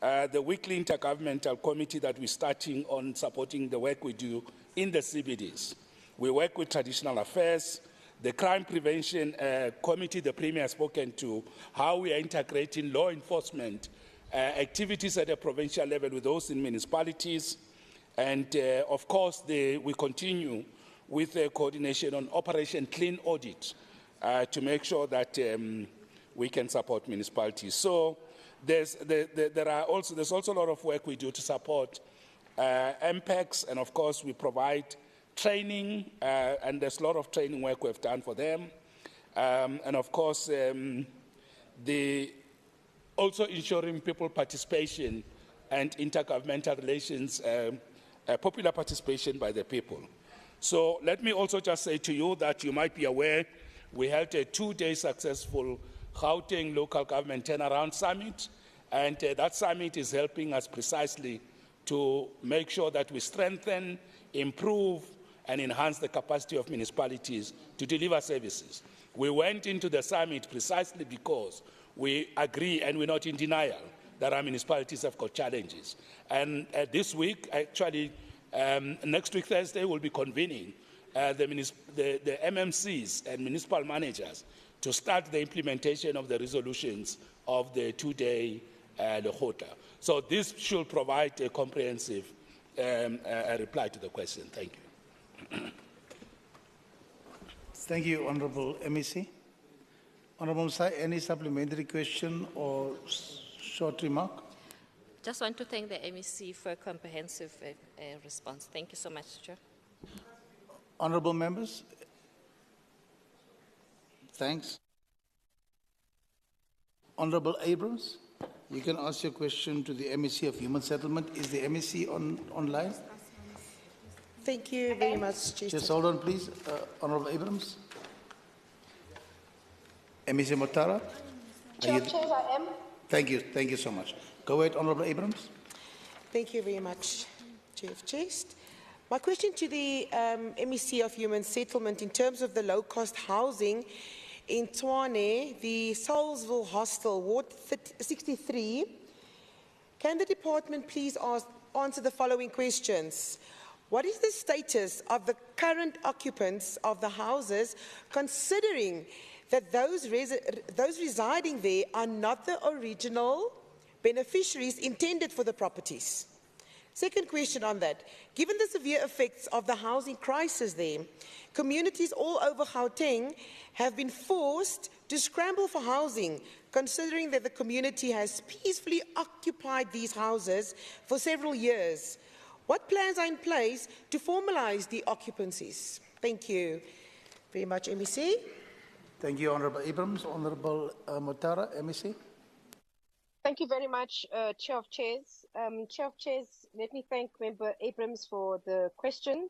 the weekly intergovernmental committee that we're starting on supporting the work we do in the CBDs. We work with traditional affairs. The crime prevention committee, the Premier has spoken to how we are integrating law enforcement activities at a provincial level with those in municipalities. And of course, we continue with the coordination on Operation Clean Audit to make sure that we can support municipalities. So there's also a lot of work we do to support MPECs, and of course we provide training, and there's a lot of training work we've done for them. And of course, also ensuring people participation and intergovernmental relations, popular participation by the people. So let me also just say to you that you might be aware we held a 2-day successful Gauteng Local Government Turnaround Summit, and that summit is helping us precisely to make sure that we strengthen, improve, and enhance the capacity of municipalities to deliver services. We went into the summit precisely because we agree, and we're not in denial, that our municipalities have got challenges. And this week, actually, next week, Thursday, we'll be convening the MMCs and municipal managers to start the implementation of the resolutions of the 2-day Lekgotla. So this should provide a comprehensive reply to the question. Thank you. Thank you, Honourable MEC. Honourable Sai, any supplementary question or short remark? Just want to thank the MEC for a comprehensive response. Thank you so much, Chair. Honourable members? Thanks. Honourable Abrams, you can ask your question to the MEC of Human Settlement. Is the MEC online? Thank you very much, Chair. Just hold on, please. Honourable Abrams. MEC Motara. Chair, I am. Thank you. Thank you so much. Go ahead, Honourable Abrams. Thank you very much, Chair of Chairs. My question to the MEC of Human Settlement in terms of the low-cost housing in Tshwane, the Soulsville Hostel, Ward 63. Can the department please answer the following questions? What is the status of the current occupants of the houses, considering that those residing there are not the original beneficiaries intended for the properties? Second question on that. Given the severe effects of the housing crisis there, communities all over Gauteng have been forced to scramble for housing, considering that the community has peacefully occupied these houses for several years. What plans are in place to formalize the occupancies? Thank you very much, MEC. Thank you, Honourable Abrams. Honourable Motara, MEC. Thank you very much, Chair of Chairs. Chair of Chairs, let me thank Member Abrams for the question.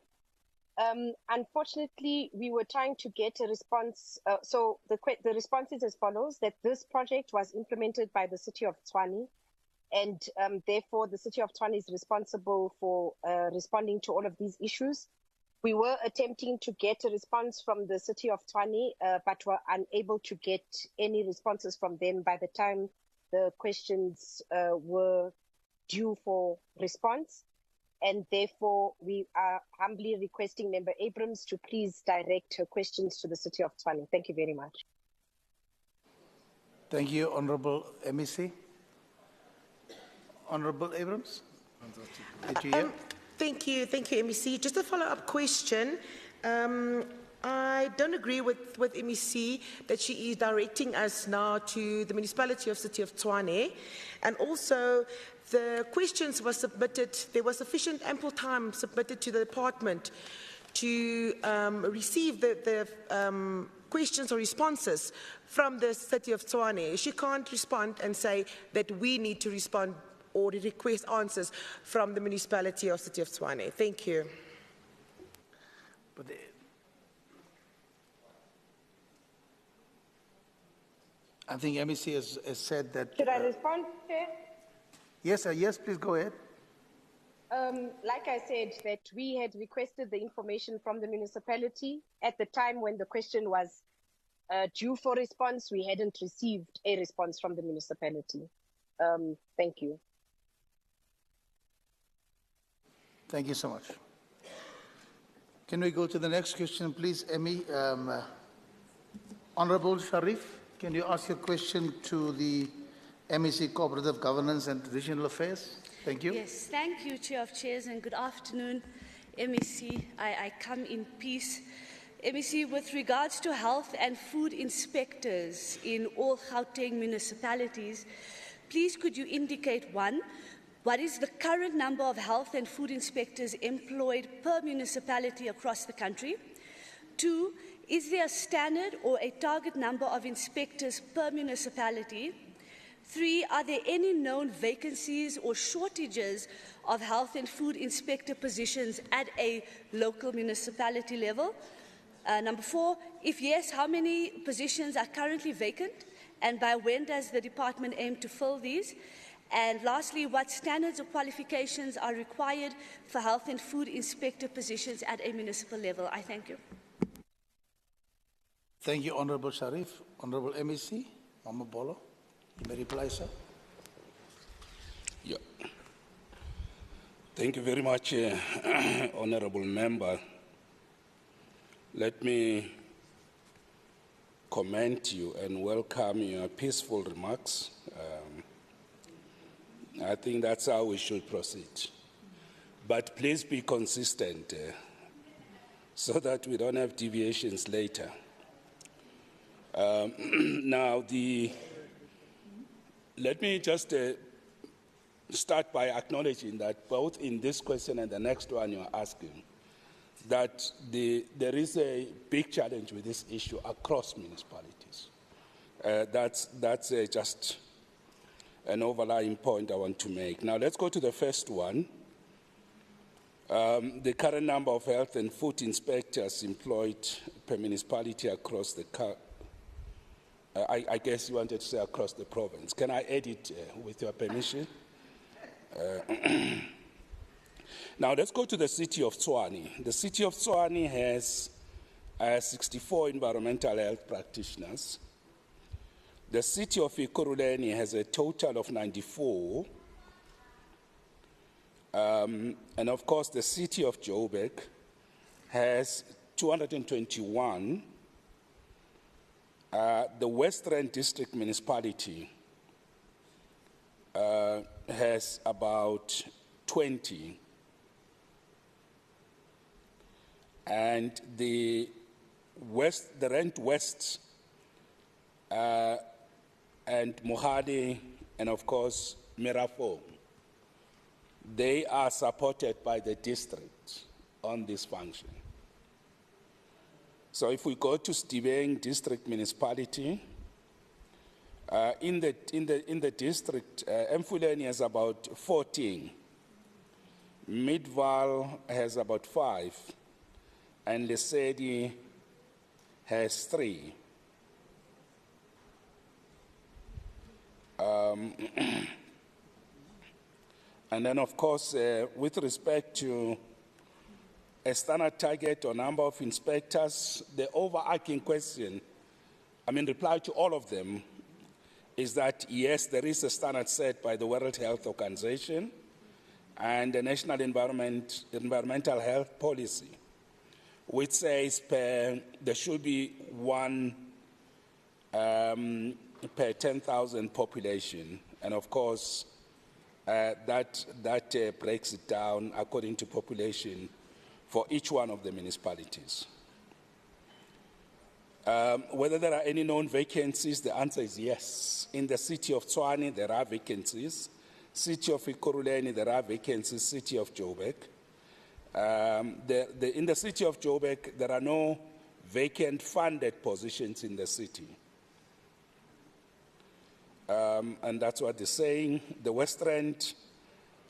Unfortunately, we were trying to get a response. So the response is as follows, that this project was implemented by the City of Tshwane, and therefore the City of Tshwane is responsible for responding to all of these issues. We were attempting to get a response from the City of Tshwane, but were unable to get any responses from them by the time the questions were due for response. And therefore, we are humbly requesting Member Abrams to please direct her questions to the City of Tshwane. Thank you very much. Thank you, Honourable MEC. Honourable Abrams? Did you hear? Thank you, MEC. Just a follow-up question. I don't agree with MEC that she is directing us now to the municipality of City of Tshwane, and also the questions were submitted. There was sufficient ample time submitted to the department to receive the questions or responses from the City of Tshwane. She can't respond and say that we need to respond or request answers from the municipality of City of Tshwane. Thank you. But I think MEC has said that... Should I respond, Chair? Yes, yes, please go ahead. Like I said, that we had requested the information from the municipality at the time when the question was due for response. We hadn't received a response from the municipality. Thank you. Thank you so much. Can we go to the next question, please, Emmy? Honourable Sharif, can you ask your question to the MEC Cooperative Governance and Regional Affairs? Thank you. Yes, thank you, Chair of Chairs, and good afternoon, MEC. I come in peace. MEC, with regards to health and food inspectors in all Gauteng municipalities, please could you indicate, one, what is the current number of health and food inspectors employed per municipality across the country? Two, is there a standard or a target number of inspectors per municipality? Three, are there any known vacancies or shortages of health and food inspector positions at a local municipality level? Number four, if yes, how many positions are currently vacant? And by when does the department aim to fill these? And lastly, what standards or qualifications are required for health and food inspector positions at a municipal level? I thank you. Thank you, Honourable Sharif. Honourable MEC, Mama Bolo, you may reply, sir. Yeah. Thank you very much, Honourable Member. Let me commend you and welcome your peaceful remarks. I think that's how we should proceed. But please be consistent so that we don't have deviations later. Now, let me just start by acknowledging that both in this question and the next one you are asking, that there is a big challenge with this issue across municipalities. That's just an overlying point I want to make. Now, let's go to the first one. The current number of health and food inspectors employed per municipality across the I guess you wanted to say across the province. Can I edit with your permission? Now, let's go to the City of Tshwane. The City of Tshwane has 64 environmental health practitioners. The City of Ekurhuleni has a total of 94. And of course, the City of Joburg has 221. The West Rand District Municipality has about 20. And the Rand West and Mohale, and of course, Mirafo, they are supported by the district on this function. So if we go to Stibeng District Municipality, In the district, Mfuleni has about 14, Midval has about 5, and Lesedi has 3. And then, of course, with respect to a standard target or number of inspectors, the overarching question, reply to all of them, is that yes, there is a standard set by the World Health Organization and the National Environmental Health Policy, which says there should be 1 per 10,000 population. And of course, that breaks it down according to population for each one of the municipalities. Whether there are any known vacancies, the answer is yes. In the city of Tshwane, there are vacancies. City of Ekurhuleni, there are vacancies. City of Joburg. In the city of Joburg, there are no vacant funded positions in the city. And that's what they're saying. The West Rand,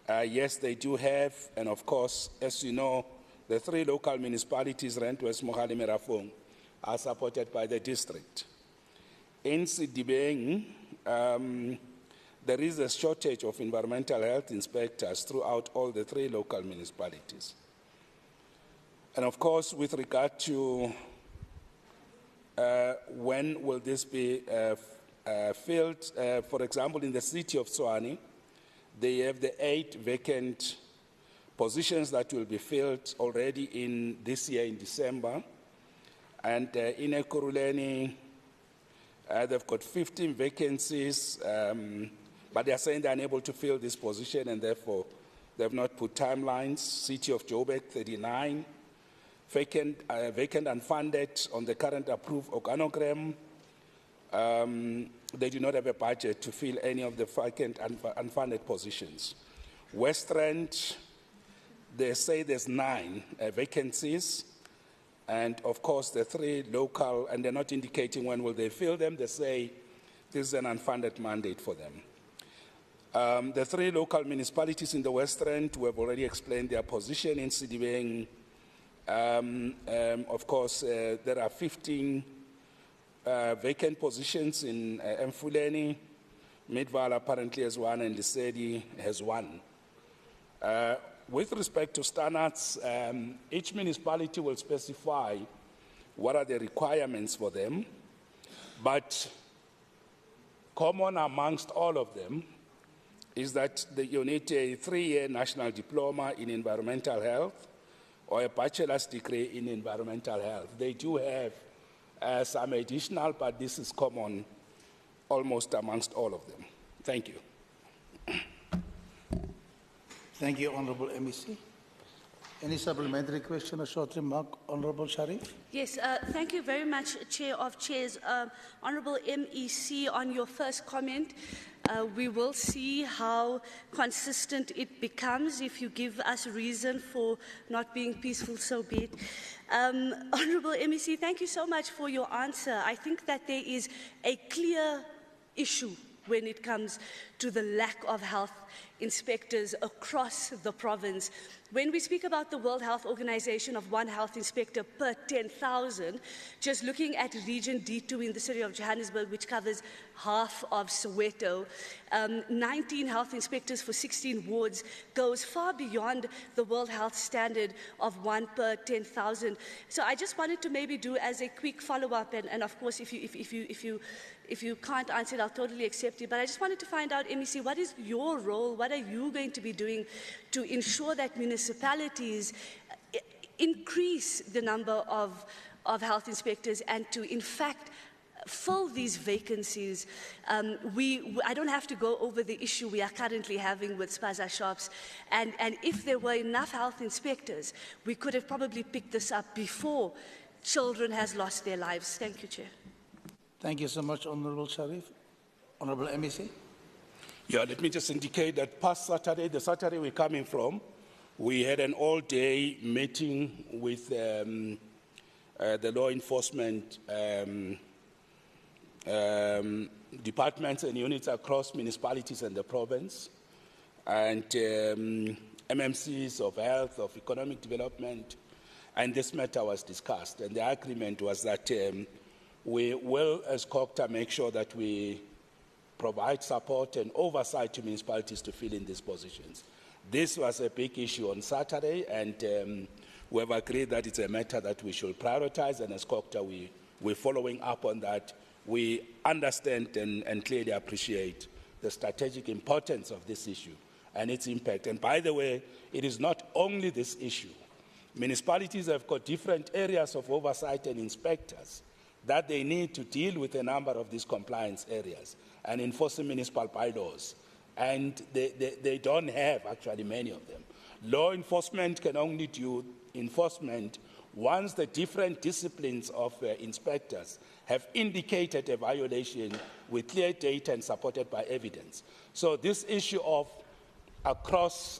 yes, they do have. And of course, as you know, the 3 local municipalities, Rand, West Mohale, Merafong, are supported by the district. In Sidibeng, there is a shortage of environmental health inspectors throughout all the 3 local municipalities. And of course, with regard to when will this be filled, for example, in the city of Tshwane, they have the 8 vacant positions that will be filled already in this year in December. And in Ekurhuleni, they've got 15 vacancies, but they are saying they're unable to fill this position, and therefore they have not put timelines. City of Joburg, 39. Vacant unfunded on the current approved organogram. They do not have a budget to fill any of the vacant unfunded positions. West Rand, they say there's 9 vacancies. And of course, the 3 local, and they're not indicating when will they fill them. They say this is an unfunded mandate for them. The 3 local municipalities in the West Rand, we have already explained their position in Sidibeng. Of course, there are 15 vacant positions in Mfuleni. Midval apparently has 1, and Lesedi has 1. With respect to standards, each municipality will specify what are the requirements for them, but common amongst all of them is that you need a 3-year national diploma in environmental health or a bachelor's degree in environmental health. They do have some additional, but this is common almost amongst all of them. Thank you. Thank you, Honourable MEC. Any supplementary question or short remark, Honourable Sharif? Yes, thank you very much, Chair of Chairs. Honourable MEC, on your first comment, we will see how consistent it becomes. If you give us a reason for not being peaceful, so be it. Honourable MEC, thank you so much for your answer. I think that there is a clear issue when it comes to the lack of health inspectors across the province. When we speak about the World Health Organization of 1 health inspector per 10,000, just looking at Region D2 in the city of Johannesburg, which covers half of Soweto, 19 health inspectors for 16 wards goes far beyond the World Health Standard of 1 per 10,000. So I just wanted to maybe do as a quick follow-up, and of course, if you can't answer it, I'll totally accept it. But I just wanted to find out, MEC, what is your role? What are you going to be doing to ensure that municipalities increase the number of health inspectors and to, in fact, fill these vacancies? I don't have to go over the issue we are currently having with spaza shops. And if there were enough health inspectors, we could have probably picked this up before children has lost their lives. Thank you, Chair. Thank you so much, Honourable Sharif. Honourable MEC. Yeah, let me just indicate that past Saturday, the Saturday we're coming from, we had an all-day meeting with the law enforcement departments and units across municipalities and the province, and MMCs of health, of economic development, and this matter was discussed. And the agreement was that we will, as COCTA, make sure that we provide support and oversight to municipalities to fill in these positions. This was a big issue on Saturday, and we have agreed that it's a matter that we should prioritize, and as COCTA, we're following up on that. We understand and clearly appreciate the strategic importance of this issue and its impact. And by the way, it is not only this issue. Municipalities have got different areas of oversight and inspectors that they need to deal with a number of these compliance areas and enforcing municipal bylaws. And they don't have actually many of them. Law enforcement can only do enforcement once the different disciplines of inspectors have indicated a violation with clear data and supported by evidence. So this issue of across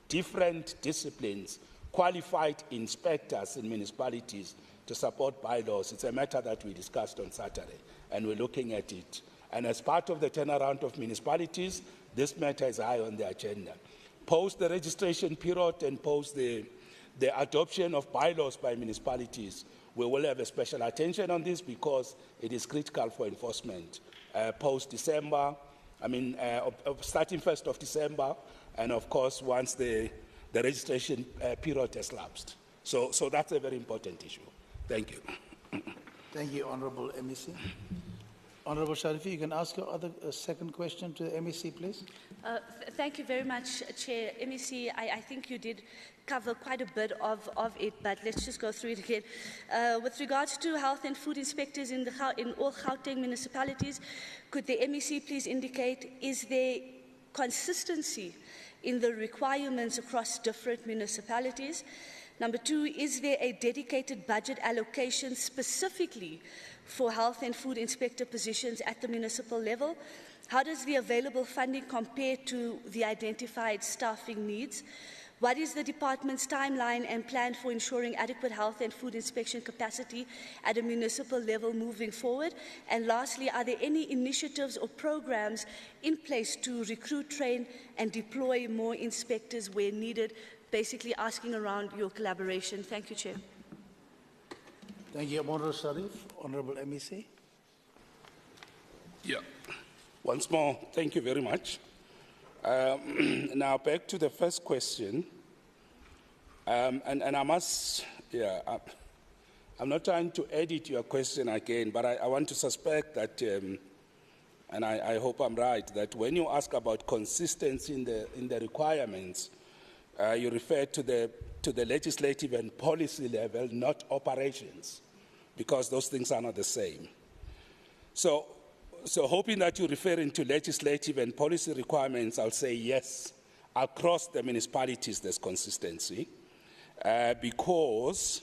different disciplines, qualified inspectors in municipalities to support bylaws, it's a matter that we discussed on Saturday, and we're looking at it. And as part of the turnaround of municipalities, this matter is high on the agenda. Post the registration period and post the adoption of bylaws by municipalities, we will have a special attention on this because it is critical for enforcement. Post-December, starting 1st of December, and of course, once the registration period has lapsed. So that's a very important issue. Thank you. Thank you, Honorable MEC. Honorable Sharifi, you can ask your second question to the MEC, please. Thank you very much, Chair. MEC, I think you did cover quite a bit of it, but let's just go through it again. With regards to health and food inspectors in all Gauteng municipalities, could the MEC please indicate, is there consistency in the requirements across different municipalities? Number two, is there a dedicated budget allocation specifically for health and food inspector positions at the municipal level? How does the available funding compare to the identified staffing needs? What is the department's timeline and plan for ensuring adequate health and food inspection capacity at a municipal level moving forward? And lastly, are there any initiatives or programs in place to recruit, train, and deploy more inspectors where needed? Basically asking around your collaboration. Thank you, Chair. Thank you, Honorable Sharif. Honorable MEC. Yeah. Once more, thank you very much. Now back to the first question. And I must, I'm not trying to edit your question again, but I want to suspect that, and I hope I'm right, that when you ask about consistency in the requirements, you refer to the legislative and policy level, not operations, because those things are not the same. So hoping that you're referring to legislative and policy requirements, I'll say yes. Across the municipalities, there's consistency, because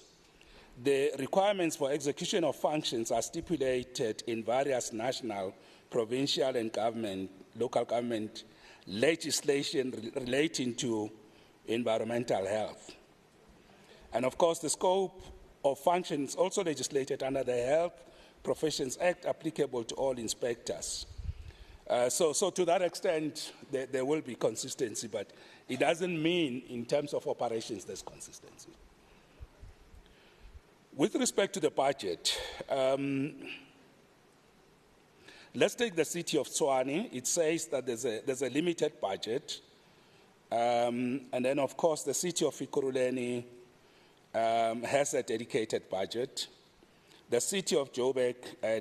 the requirements for execution of functions are stipulated in various national, provincial, and local government legislation relating to environmental health. And of course, the scope of functions also legislated under the Health Professions Act applicable to all inspectors. So to that extent, there will be consistency, but it doesn't mean in terms of operations there's consistency. With respect to the budget, let's take the city of Tshwane. It says that there's a limited budget. And then, of course, the city of Ekurhuleni has a dedicated budget. The city of Joburg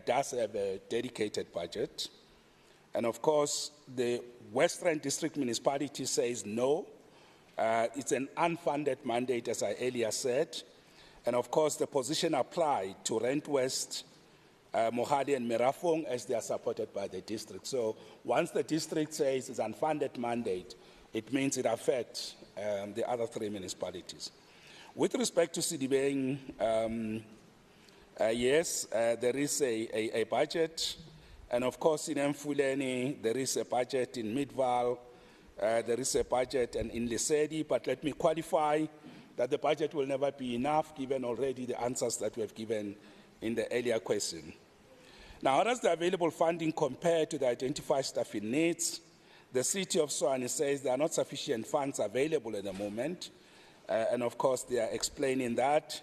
does have a dedicated budget. And, of course, the Western District Municipality says no. It's an unfunded mandate, as I earlier said. And, of course, the position applied to Rent West, Mohali, and Merafong as they are supported by the district. So once the district says it's an unfunded mandate, it means it affects the other three municipalities. With respect to Sidibeng, yes, there is a budget. And of course, in Mfuleni, there is a budget. In Midval, there is a budget, and in Lesedi. But let me qualify that the budget will never be enough, given already the answers that we have given in the earlier question. Now, how does the available funding compare to the identified staffing needs? The City of Tshwane says there are not sufficient funds available at the moment, and of course they are explaining that.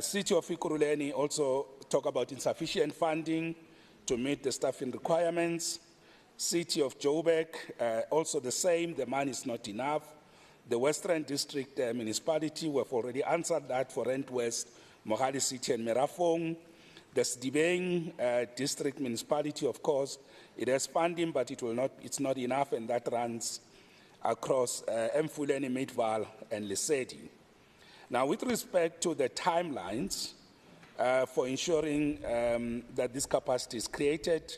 City of Ekurhuleni also talk about insufficient funding to meet the staffing requirements. City of Joburg, also the same, the money is not enough. The Western District Municipality, we have already answered that for Rent West, Mohali City and Merafong. The Sedibeng District Municipality, of course, it has funding, but it's not enough, and that runs across Mfuleni, Midvaal, and Lesedi. Now, with respect to the timelines for ensuring that this capacity is created,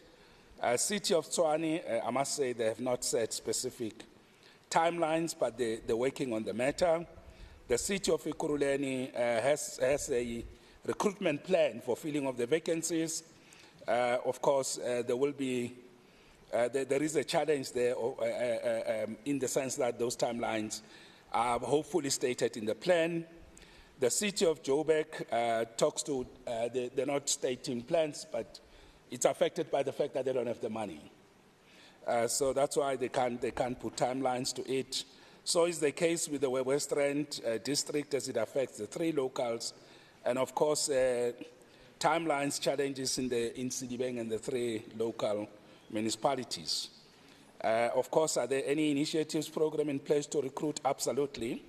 City of Tshwane, I must say they have not set specific timelines, but they're working on the matter. The City of Ekurhuleni has a recruitment plan for filling of the vacancies. Of course, there will be, there is a challenge there in the sense that those timelines are hopefully stated in the plan. The City of Joburg talks to, they're not stating plans, but it's affected by the fact that they don't have the money. So that's why they can't put timelines to it. So is the case with the Western District as it affects the 3 locals. And of course, timelines challenges in Sedibeng and the 3 local municipalities. Of course, are there any initiatives, program in place to recruit? Absolutely.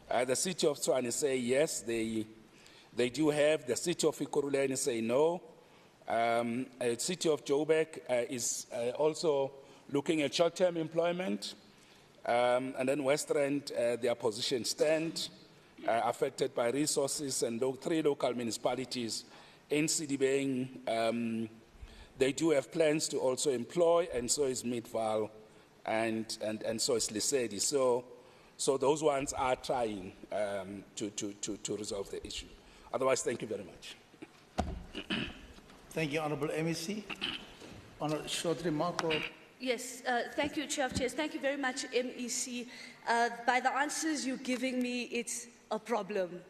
The City of Tshwane say yes, they do have. The City of Ekurhuleni say no. City of Joburg is also looking at short-term employment. And then Western, their position stand, affected by resources, and 3 local municipalities in Sedibeng, they do have plans to also employ, and so is Midvaal, and so is Lesedi. So those ones are trying to resolve the issue. Otherwise, thank you very much. Thank you, Honourable MEC. On a short remark or... Yes, thank you, Chair of Chairs. Thank you very much, MEC. By the answers you're giving me, it's a problem.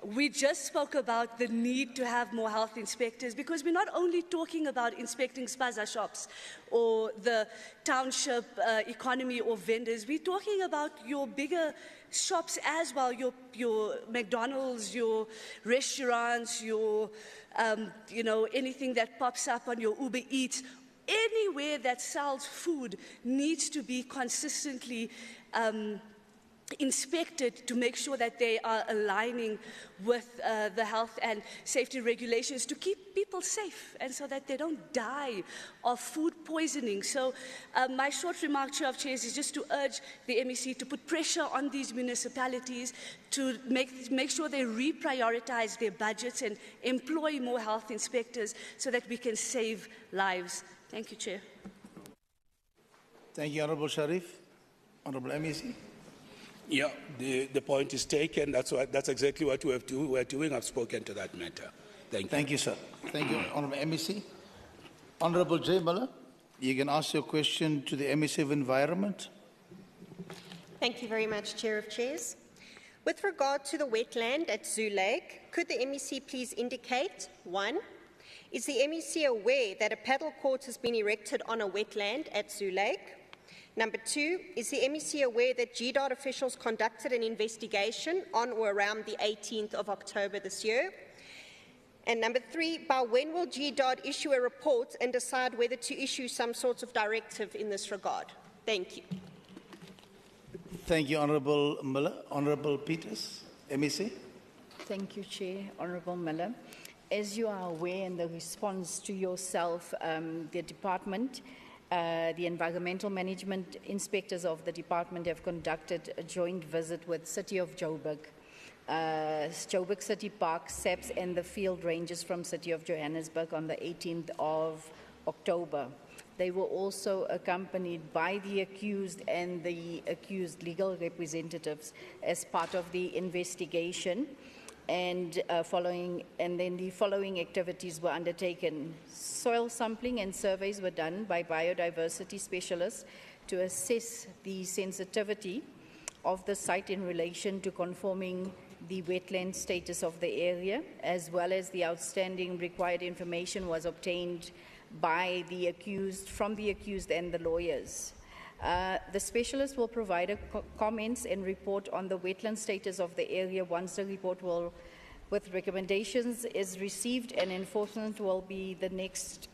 We just spoke about the need to have more health inspectors, because we're not only talking about inspecting spaza shops or the township economy or vendors, we're talking about your bigger shops as well, your McDonald's, your restaurants, your, anything that pops up on your Uber Eats. Anywhere that sells food needs to be consistently inspected to make sure that they are aligning with the health and safety regulations to keep people safe and so that they don't die of food poisoning. So my short remark, Chair of Chairs, is just to urge the MEC to put pressure on these municipalities to make sure they reprioritize their budgets and employ more health inspectors so that we can save lives. Thank you, Chair. Thank you, Honourable Sharif. Honourable MEC. Yeah, the point is taken. That's exactly what we're doing. I've spoken to that matter. Thank you. Thank you, sir. Thank you, Honourable MEC. Honourable J. Muller, you can ask your question to the MEC of Environment. Thank you very much, Chair of Chairs. With regard to the wetland at Zoo Lake, could the MEC please indicate, 1, is the MEC aware that a paddle court has been erected on a wetland at Zoo Lake? Number 2, is the MEC aware that GDOT officials conducted an investigation on or around the 18th of October this year? And number 3, by when will GDOT issue a report and decide whether to issue some sort of directive in this regard? Thank you. Thank you, Honourable Miller. Honourable Peters, MEC. Thank you, Chair. Honourable Miller. As you are aware, in the response to yourself, the department, the environmental management inspectors of the department have conducted a joint visit with City of Joburg, Joburg City Park, SAPS, and the field rangers from City of Johannesburg on the 18th of October. They were also accompanied by the accused and the accused legal representatives as part of the investigation. And then the following activities were undertaken. Soil sampling and surveys were done by biodiversity specialists to assess the sensitivity of the site in relation to conforming the wetland status of the area, as well as the outstanding required information was obtained by the accused, from the accused and the lawyers. The specialist will provide comments and report on the wetland status of the area once the report with recommendations is received, and enforcement will be the next,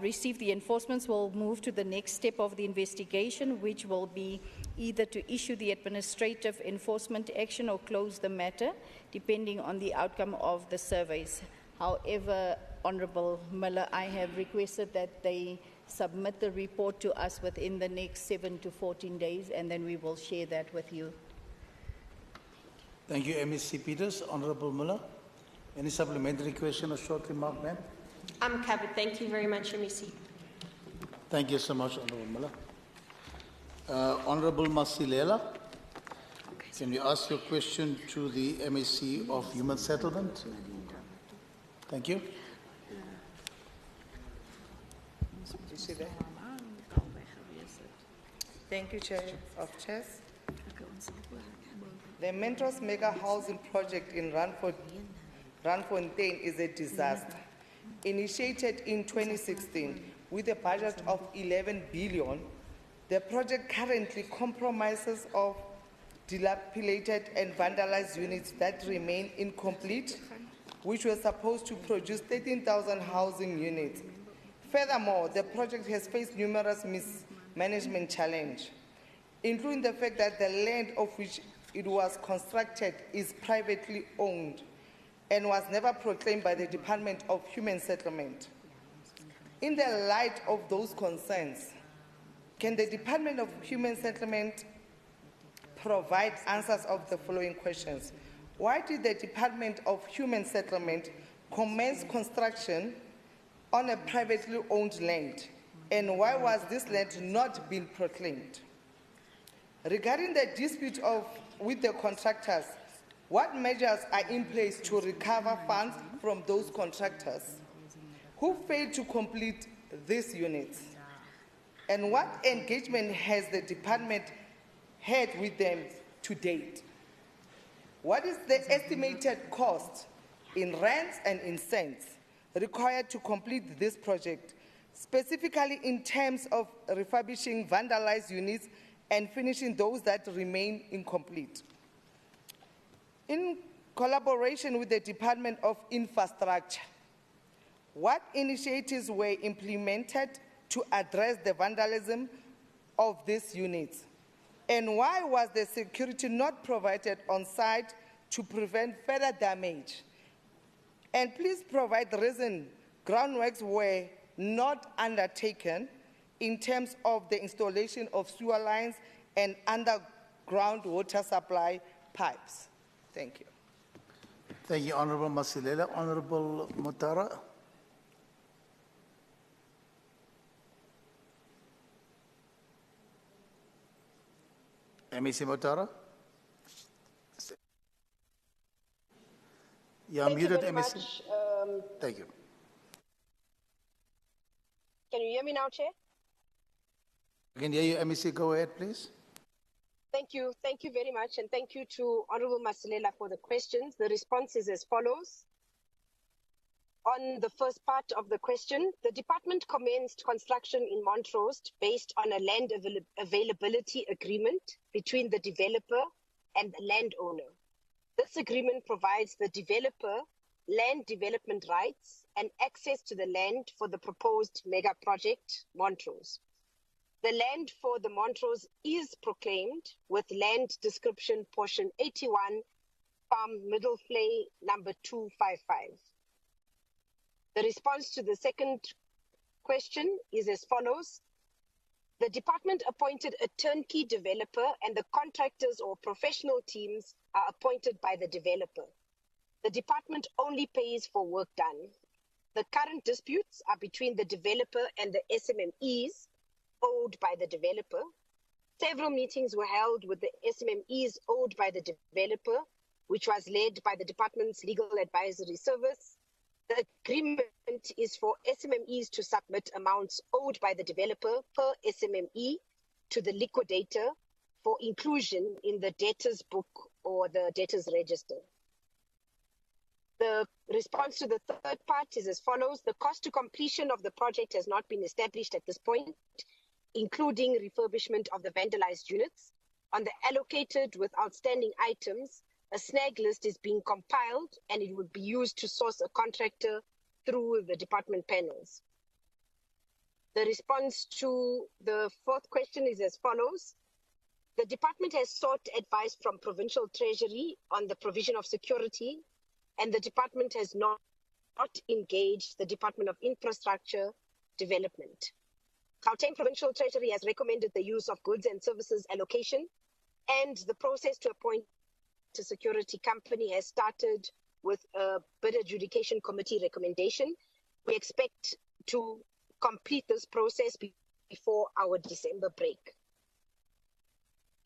received. The enforcements will move to the next step of the investigation, which will be either to issue the administrative enforcement action or close the matter, depending on the outcome of the surveys. However, Honourable Miller, I have requested that they submit the report to us within the next 7 to 14 days, and then we will share that with you. Thank you, MEC Peters. Honourable Miller, any supplementary question or short remark, ma'am? I'm covered. Thank you very much, MEC. Thank you so much, Honourable Miller. Honourable Masilela, can you ask your question to the MEC of Human Settlement? Thank you. Thank you, Chair of Chairs. The Mentors Mega Housing Project in Randfontein is a disaster. Initiated in 2016 with a budget of 11 billion, the project currently compromises of dilapidated and vandalized units that remain incomplete, which were supposed to produce 13,000 housing units. Furthermore, the project has faced numerous mismanagement challenges, including the fact that the land of which it was constructed is privately owned and was never proclaimed by the Department of Human Settlement. In the light of those concerns, can the Department of Human Settlement provide answers of the following questions? Why did the Department of Human Settlement commence construction on a privately owned land? And why was this land not being proclaimed? Regarding the dispute with the contractors, what measures are in place to recover funds from those contractors who failed to complete these units? And what engagement has the department had with them to date? What is the estimated cost in rands and in cents required to complete this project, specifically in terms of refurbishing vandalized units and finishing those that remain incomplete? In collaboration with the Department of Infrastructure, what initiatives were implemented to address the vandalism of these units? And why was the security not provided on site to prevent further damage? And please provide the reason groundworks were not undertaken in terms of the installation of sewer lines and underground water supply pipes. Thank you. Thank you, Honourable Masilela. Honourable Mutara. MEC Mutara. You are muted, MEC. Thank you. Can you hear me now, Chair? I can hear you, MEC. Go ahead, please. Thank you. Thank you very much. And thank you to Honourable Masilela for the questions. The response is as follows. On the first part of the question, the department commenced construction in Montrose based on a land availability agreement between the developer and the landowner. This agreement provides the developer land development rights and access to the land for the proposed mega project, Montrose. The land for the Montrose is proclaimed with land description portion 81, farm Middle Flay number 255. The response to the second question is as follows. The department appointed a turnkey developer and the contractors or professional teams are appointed by the developer. The department only pays for work done. The current disputes are between the developer and the SMMEs owed by the developer. Several meetings were held with the SMMEs owed by the developer, which was led by the department's legal advisory service. The agreement is for SMMEs to submit amounts owed by the developer per SMME to the liquidator for inclusion in the debtors book or the debtors register. The response to the third part is as follows. The cost to completion of the project has not been established at this point, including refurbishment of the vandalized units. On the allocated with outstanding items, a snag list is being compiled and it would be used to source a contractor through the department panels. The response to the fourth question is as follows. The department has sought advice from Provincial Treasury on the provision of security, and the department has not engaged the Department of Infrastructure Development. Gauteng Provincial Treasury has recommended the use of goods and services allocation, and the process to appoint a security company has started with a bid adjudication committee recommendation. We expect to complete this process before our December break.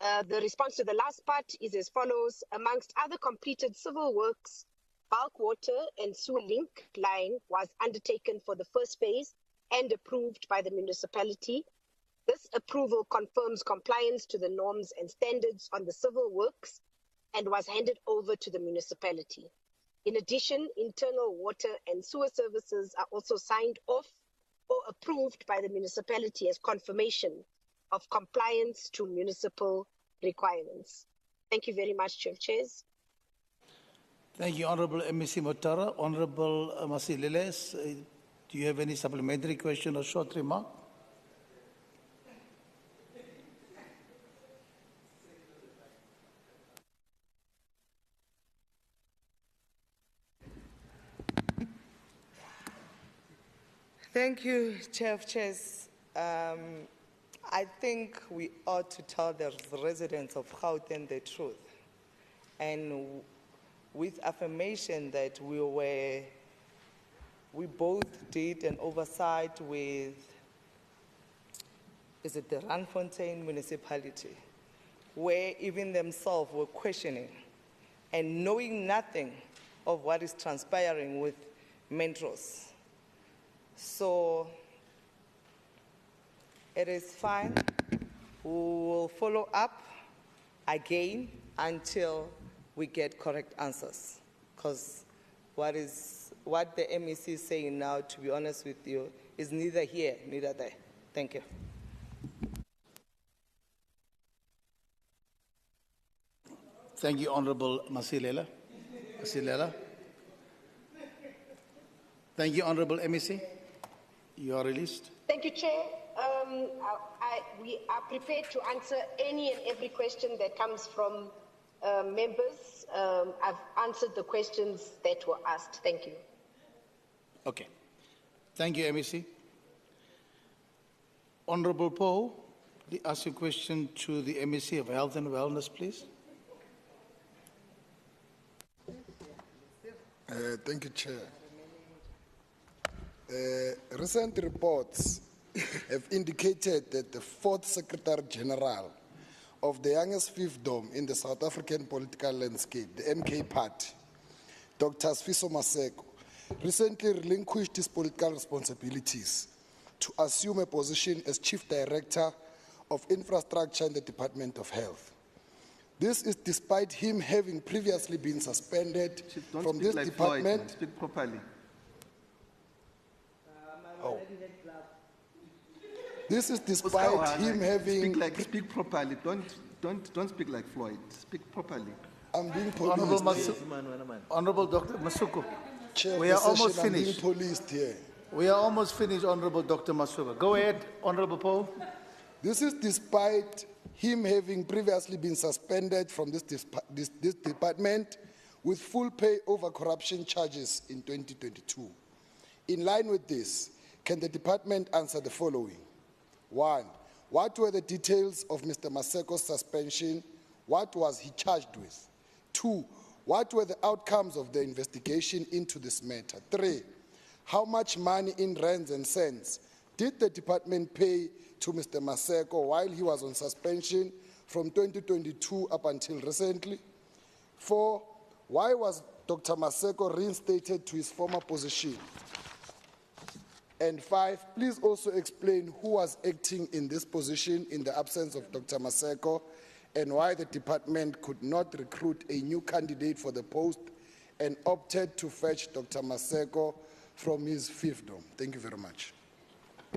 The response to the last part is as follows. Amongst other completed civil works, bulk water and sewer link line was undertaken for the first phase and approved by the municipality. This approval confirms compliance to the norms and standards on the civil works and was handed over to the municipality. In addition, internal water and sewer services are also signed off or approved by the municipality as confirmation of compliance to municipal requirements. Thank you very much, Chair of Chairs. Thank you, Honourable MEC Motara. Honourable Masileles, do you have any supplementary question or short remark? Thank you, Chair of Chairs. I think we ought to tell the residents of Gauteng the truth, and with affirmation that we both did an oversight with, is it the Randfontein municipality, where even themselves were questioning and knowing nothing of what is transpiring with Mentros. So it is fine. We will follow up again until we get correct answers. Because what the MEC is saying now, to be honest with you, is neither here, neither there. Thank you. Thank you, Honourable Masilela. Thank you, Honourable MEC. You are released. Thank you, Chair. We are prepared to answer any and every question that comes from members. I've answered the questions that were asked. Thank you. Okay. Thank you, MEC. Honourable Paul, ask your question to the MEC of Health and Wellness, please. Thank you, Chair. Recent reports have indicated that the 4th Secretary General of the youngest fiefdom in the South African political landscape, the MK Party, Dr. Sfiso Maseko, recently relinquished his political responsibilities to assume a position as Chief Director of Infrastructure in the Department of Health. This is despite him having previously been suspended from this department. Speak properly. Oh. This is despite him having... Speak properly. Don't speak like Floyd. Speak properly. I'm being policed. Honourable Dr. Masuku. Chair, we are almost I'm being finished. policed here. We are almost finished, Honourable Dr. Masuku. Go ahead, Honourable Paul. This is despite him having previously been suspended from this department with full pay over corruption charges in 2022. In line with this, can the department answer the following? 1. What were the details of Mr. Maseko's suspension? What was he charged with? 2. What were the outcomes of the investigation into this matter? 3. How much money in rands and cents did the department pay to Mr. Maseko while he was on suspension from 2022 up until recently? 4. Why was Dr. Maseko reinstated to his former position? And 5, please also explain who was acting in this position in the absence of Dr. Maseko and why the department could not recruit a new candidate for the post and opted to fetch Dr. Maseko from his fiefdom. Thank you very much.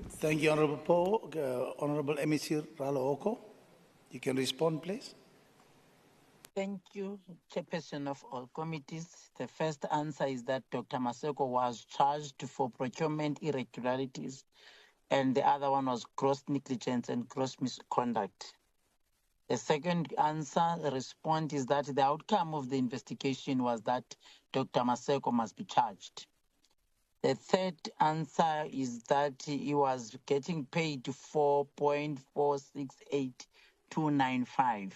Thank you, Honorable Paul. Honorable MEC Ralooko, you can respond, please. Thank you, Chairperson of all committees. The first answer is that Dr. Maseko was charged for procurement irregularities, and the other one was gross negligence and gross misconduct. The second answer, the response is that the outcome of the investigation was that Dr. Maseko must be charged. The third answer is that he was getting paid 4.468295.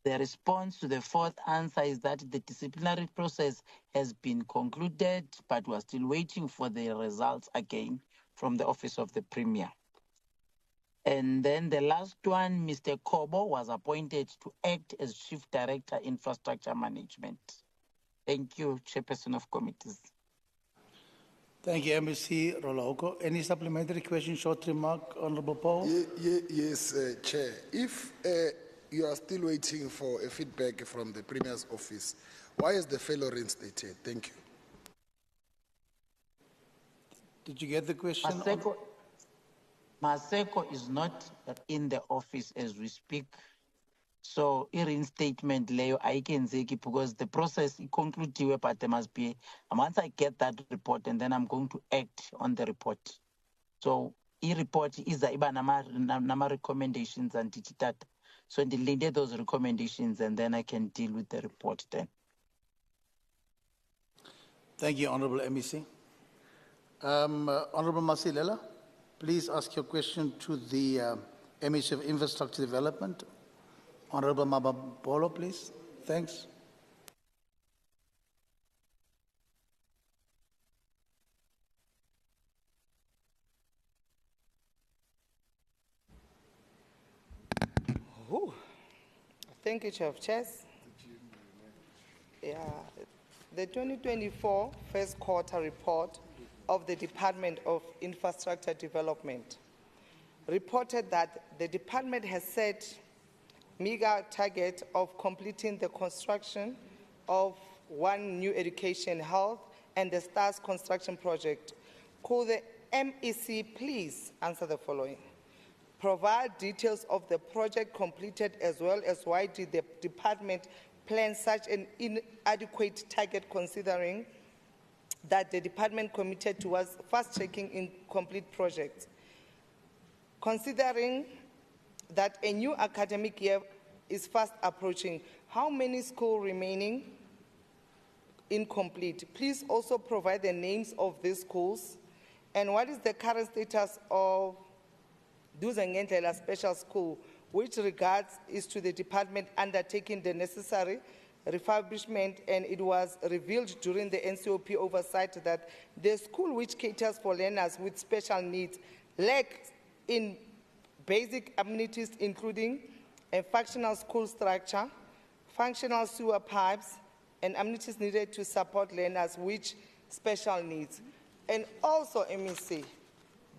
The response to the fourth answer is that the disciplinary process has been concluded, but we're still waiting for the results again from the Office of the Premier. And then the last one, Mr. Kobo was appointed to act as Chief Director, Infrastructure Management. Thank you, Chairperson of Committees. Thank you, MEC Ralooko. Any supplementary question, short remark, Honorable Paul? Yes, Chair. If you are still waiting for a feedback from the Premier's office, why is the fellow reinstated? Thank you. Did you get the question? Maseko is not in the office as we speak. So, reinstatement layo aikenzeki because the process is concluded, but there must be, once I get that report, and then I'm going to act on the report. So, report is iba nama recommendations and that. So, delete those recommendations, and then I can deal with the report then. Thank you, Honorable MEC. Honorable Masilela, please ask your question to the MEC of Infrastructure Development. Honorable Mabapolo, please. Thanks. Thank you, Chair of Chairs. Yeah, the 2024 first quarter report of the Department of Infrastructure Development reported that the department has set meager target of completing the construction of one new education, health, and the STARS construction project. Could the MEC please answer the following? Provide details of the project completed as well as why did the department plan such an inadequate target considering that the department committed towards fast-tracking incomplete projects. Considering that a new academic year is fast approaching, how many schools remaining incomplete? Please also provide the names of these schools and what is the current status of Duzangendlela Special School, which regards is to the department undertaking the necessary refurbishment, and it was revealed during the NCOP oversight that the school which caters for learners with special needs lacks in basic amenities including a functional school structure, functional sewer pipes, and amenities needed to support learners with special needs. And also, MEC,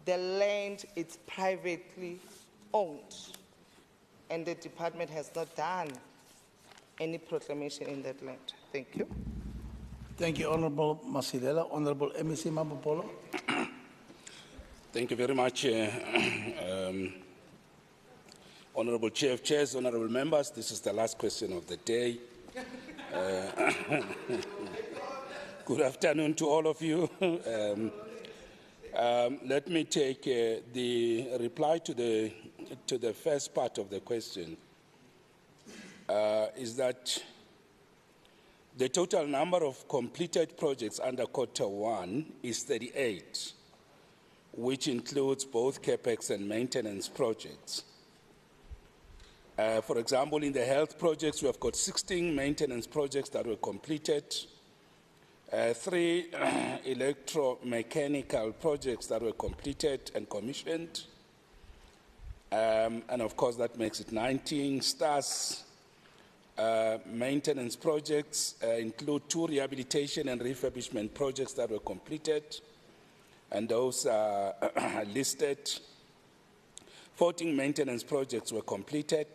the land is privately owned, and the department has not done any proclamation in that land. Thank you. Thank you, Honorable Masilela. Honorable MEC Mabapolo. Thank you very much, Honorable Chair of Chairs, honorable members. This is the last question of the day. Good afternoon to all of you. Let me take the reply to the first part of the question. Is that the total number of completed projects under quarter one is 38, which includes both capex and maintenance projects. For example, in the health projects, we have got 16 maintenance projects that were completed, 3 electromechanical projects that were completed and commissioned, and of course that makes it 19. STARS maintenance projects include 2 rehabilitation and refurbishment projects that were completed, and those are listed. 14 maintenance projects were completed,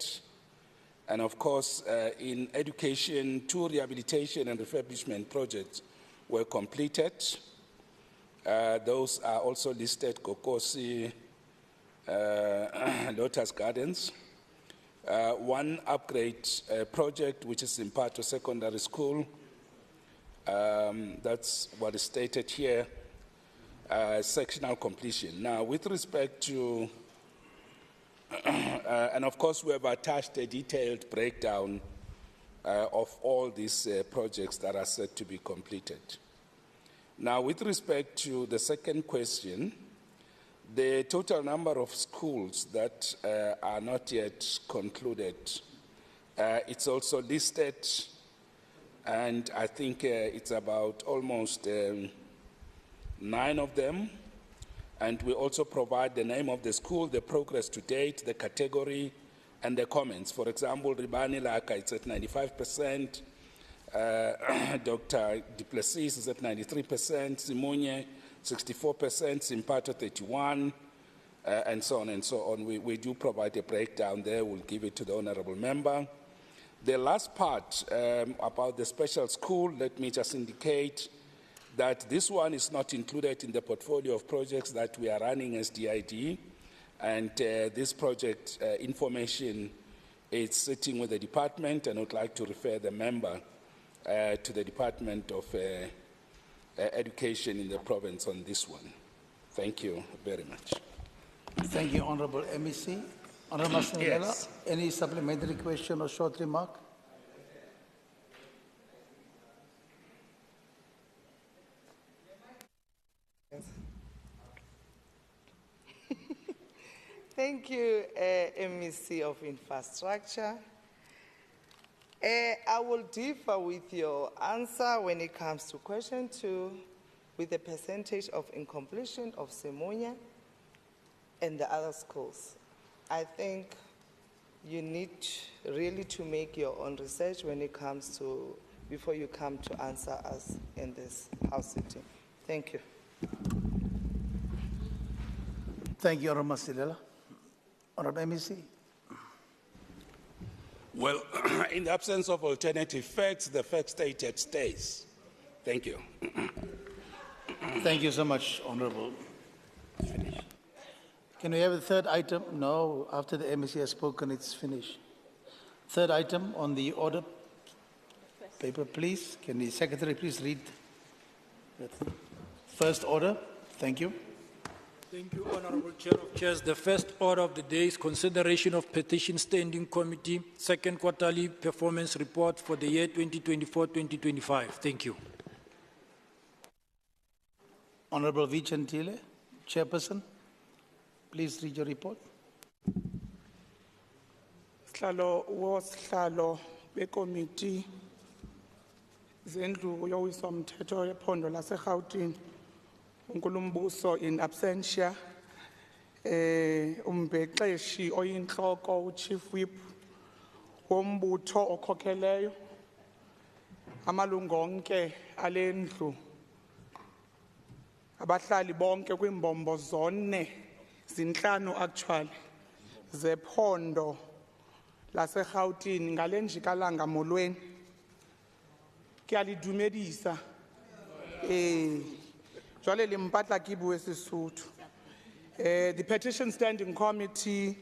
And of course, in education, 2 rehabilitation and refurbishment projects were completed. Those are also listed, Kokosi, Lotus Gardens. 1 upgrade project, which is in Pato Secondary School. That's what is stated here, sectional completion. Now, with respect to, and of course, we have attached a detailed breakdown of all these projects that are set to be completed. Now, with respect to the second question, the total number of schools that are not yet concluded, it's also listed, and I think it's about almost 9 of them. And we also provide the name of the school, the progress to date, the category, and the comments. For example, Ribani Laka, it's at 95%. Dr. Duplessis is at 93%. Simunye, 64%. Simpato, 31%. And so on and so on. We do provide a breakdown there. We'll give it to the honorable member. The last part about the special school, let me just indicate that this one is not included in the portfolio of projects that we are running as DID, and this project information is sitting with the department, and I would like to refer the member to the Department of Education in the province on this one. Thank you very much. Thank you, Honorable MEC. Honorable Masinela, any supplementary question or short remark? Thank you, MEC of Infrastructure. I will differ with your answer when it comes to question 2 with the percentage of incompletion of Semonia and the other schools. I think you need really to make your own research when it comes to, before you come to answer us in this House sitting. Thank you. Thank you, Honorable Masilela. Honorable MEC. Well, in the absence of alternative facts, the fact stated stays. Thank you. Thank you so much, Honorable. Finish. Can we have the third item? No, after the MEC has spoken, it's finished. Third item on the order paper, please. Can the Secretary please read the first order? Thank you. Thank you, Honorable Chair of Chairs. The first order of the day is consideration of Petition Standing Committee, second quarterly performance report for the year 2024-2025. Thank you. Honorable Vicentile, Chairperson, please read your report. Sihlalo bekomiti zendlu yowiso mthetho yephondo laseGauteng uNkulumbuso in absentia umbhexeshi oyinhloko uChief Whip wombutho okhokheleyo amalungu onke alendlu abahlali bonke kwimbombo zone zinhlanu actually zephondo laseGauteng ngalenjikalanga molweni kuyalidumedisa jwale limpatla ke bue Sesotho. The Petition Standing Committee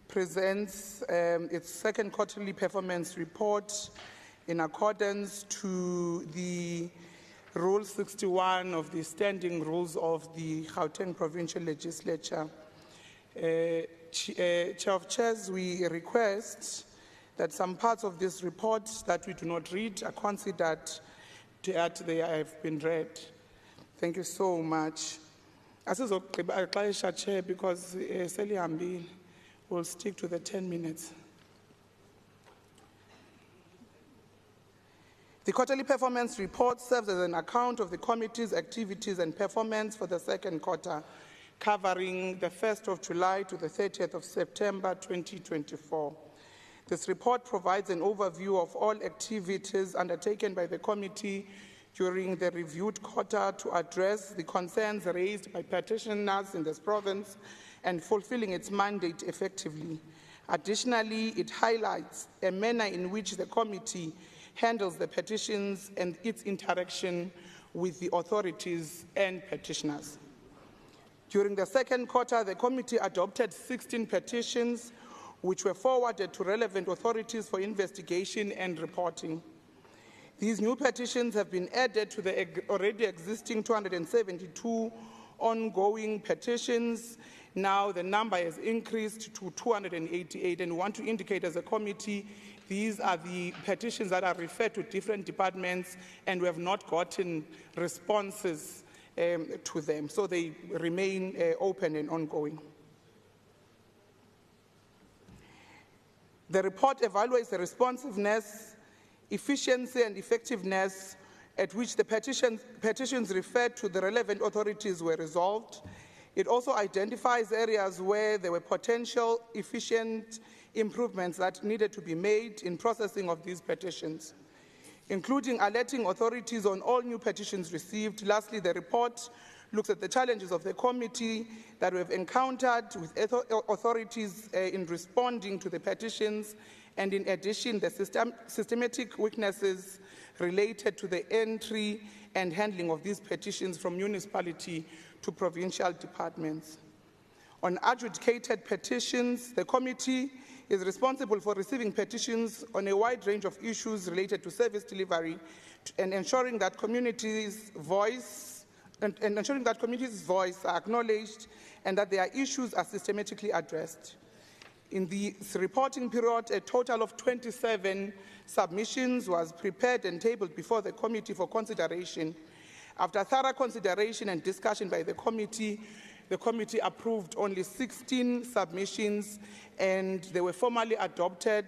presents its second quarterly performance report in accordance to the Rule 61 of the Standing Rules of the Gauteng Provincial Legislature. Chair of Chairs, we request that some parts of this report that we do not read are considered that they have been read. Thank you so much. Asizogqiba Chair, because selihambile, we'll stick to the 10 minutes. The quarterly performance report serves as an account of the committee's activities and performance for the second quarter, covering the 1st of July to the 30th of September 2024. This report provides an overview of all activities undertaken by the committee during the reviewed quarter to address the concerns raised by petitioners in this province and fulfilling its mandate effectively. Additionally, it highlights a manner in which the committee handles the petitions and its interaction with the authorities and petitioners. During the second quarter, the committee adopted 16 petitions which were forwarded to relevant authorities for investigation and reporting. These new petitions have been added to the already existing 272 ongoing petitions. Now the number has increased to 288, and we want to indicate as a committee these are the petitions that are referred to different departments, and we have not gotten responses to them, so they remain open and ongoing. The report evaluates the responsiveness, efficiency and effectiveness at which the petitions referred to the relevant authorities were resolved. It also identifies areas where there were potential efficient improvements that needed to be made in processing of these petitions, including alerting authorities on all new petitions received. Lastly, the report looks at the challenges of the committee that we have encountered with authorities in responding to the petitions, and in addition, the systematic weaknesses related to the entry and handling of these petitions from municipality to provincial departments. On adjudicated petitions, the committee is responsible for receiving petitions on a wide range of issues related to service delivery and ensuring that communities' voice are acknowledged and that their issues are systematically addressed. In this reporting period, a total of 27 submissions was prepared and tabled before the committee for consideration. After thorough consideration and discussion by the committee approved only 16 submissions, and they were formally adopted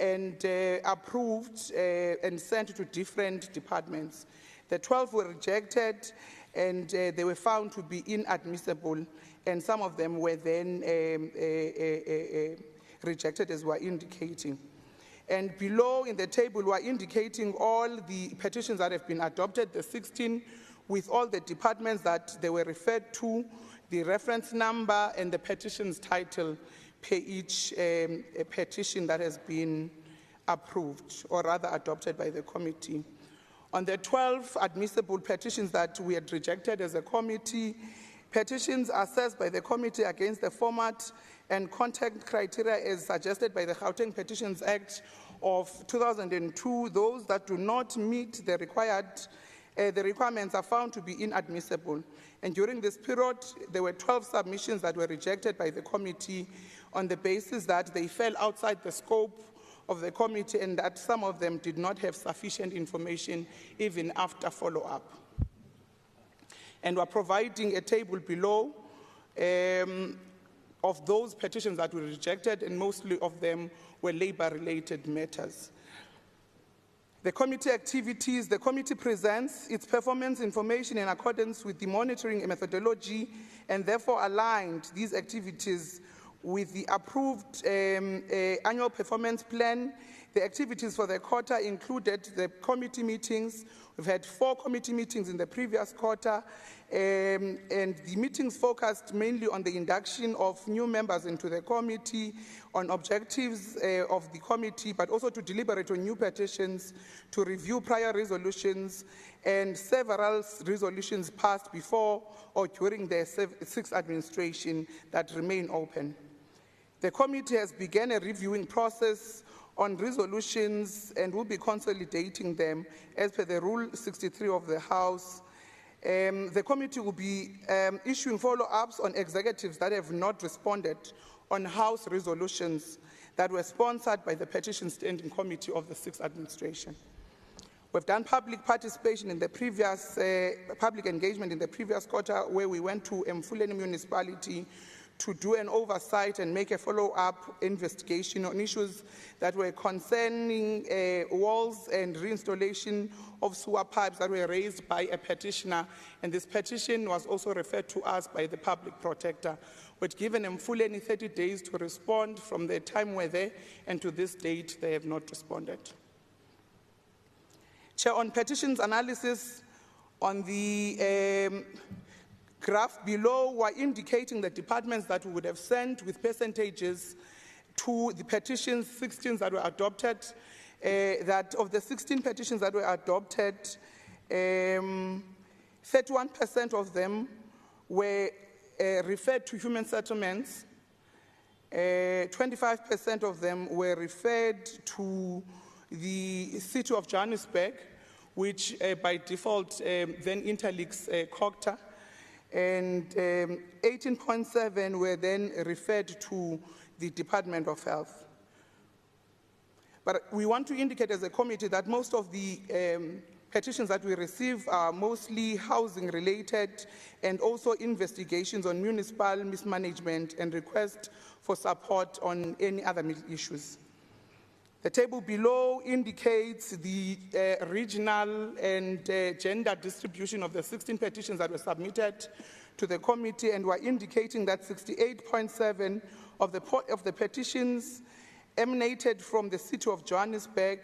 and approved and sent to different departments. The 12 were rejected, and they were found to be inadmissible, and some of them were then rejected, as we're indicating. And below in the table, we're indicating all the petitions that have been adopted, the 16, with all the departments that they were referred to, the reference number and the petition's title per each petition that has been approved, or rather adopted by the committee. On the 12 admissible petitions that we had rejected as a committee, petitions assessed by the committee against the format and content criteria as suggested by the Gauteng Petitions Act of 2002, those that do not meet the requirements are found to be inadmissible. And during this period, there were 12 submissions that were rejected by the committee on the basis that they fell outside the scope of the committee and that some of them did not have sufficient information even after follow-up. And we're providing a table below of those petitions that were rejected, and mostly of them were labor-related matters. The committee activities, the committee presents its performance information in accordance with the monitoring methodology, and therefore aligned these activities with the approved annual performance plan. The activities for the quarter included the committee meetings. We've had 4 committee meetings in the previous quarter, and the meetings focused mainly on the induction of new members into the committee, on objectives of the committee, but also to deliberate on new petitions, to review prior resolutions, and several resolutions passed before or during the 6th administration that remain open. The committee has begun a reviewing process on resolutions and will be consolidating them as per the Rule 63 of the House. The committee will be issuing follow-ups on executives that have not responded on House resolutions that were sponsored by the Petition Standing Committee of the 6th administration. We've done public participation in the previous, public engagement in the previous quarter, where we went to Mfuleni Municipality to do an oversight and make a follow-up investigation on issues that were concerning walls and reinstallation of sewer pipes that were raised by a petitioner, and this petition was also referred to us by the public protector. We'd given Mfuleni 30 days to respond from the time we're there, and to this date they have not responded. Chair, on petitions analysis, on the graph below, we're indicating the departments that we would have sent with percentages to the petitions, 16 that were adopted, that of the 16 petitions that were adopted, 31% of them were referred to human settlements, 25% of them were referred to the city of Johannesburg, which by default then interlinks COGTA, and 18.7 were then referred to the Department of Health. But we want to indicate as a committee that most of the petitions that we receive are mostly housing related and also investigations on municipal mismanagement and requests for support on any other issues. The table below indicates the regional and gender distribution of the 16 petitions that were submitted to the committee, and we're indicating that 68.7 of the petitions emanated from the city of Johannesburg,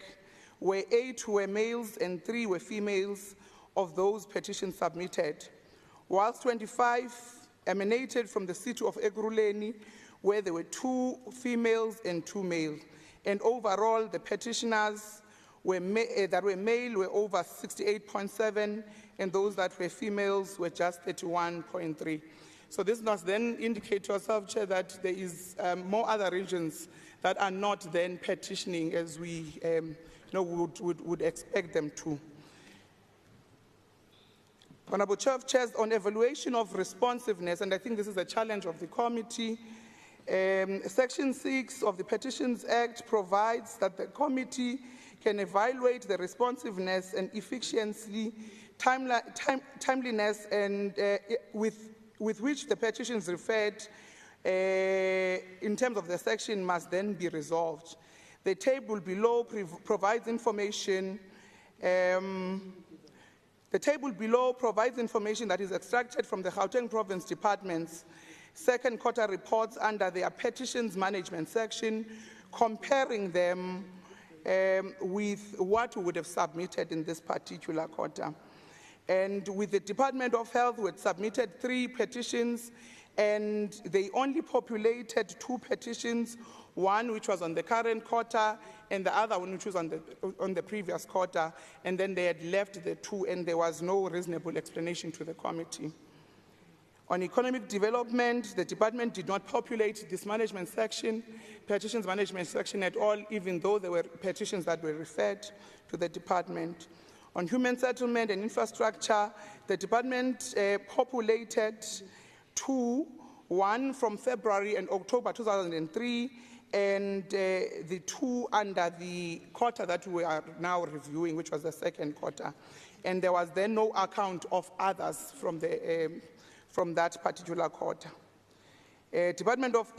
where 8 were males and 3 were females of those petitions submitted, whilst 25 emanated from the city of Ekurhuleni, where there were 2 females and 2 males. And overall, the petitioners that were male were over 68.7, and those that were females were just 31.3. So this must then indicate to ourselves, Chair, that there is more other regions that are not then petitioning as we would expect them to. Honourable Chair of Chairs, on evaluation of responsiveness, and I think this is a challenge of the committee, Section 6 of the Petitions Act provides that the committee can evaluate the responsiveness and efficiency, timeliness, and with which the petitions referred in terms of the section must then be resolved. The table below provides information. The table below provides information that is extracted from the Gauteng Province Department's second quarter reports under their petitions management section, comparing them with what we would have submitted in this particular quarter. And with the Department of Health, we had submitted 3 petitions, and they only populated 2 petitions, one which was on the current quarter and the other one which was on the previous quarter, and then they had left the 2, and there was no reasonable explanation to the committee. On economic development, the department did not populate this management section, petitions management section at all, even though there were petitions that were referred to the department. On human settlement and infrastructure, the department populated 2, one from February and October 2003, and the 2 under the quarter that we are now reviewing, which was the second quarter. And there was then no account of others from that particular quarter. Department of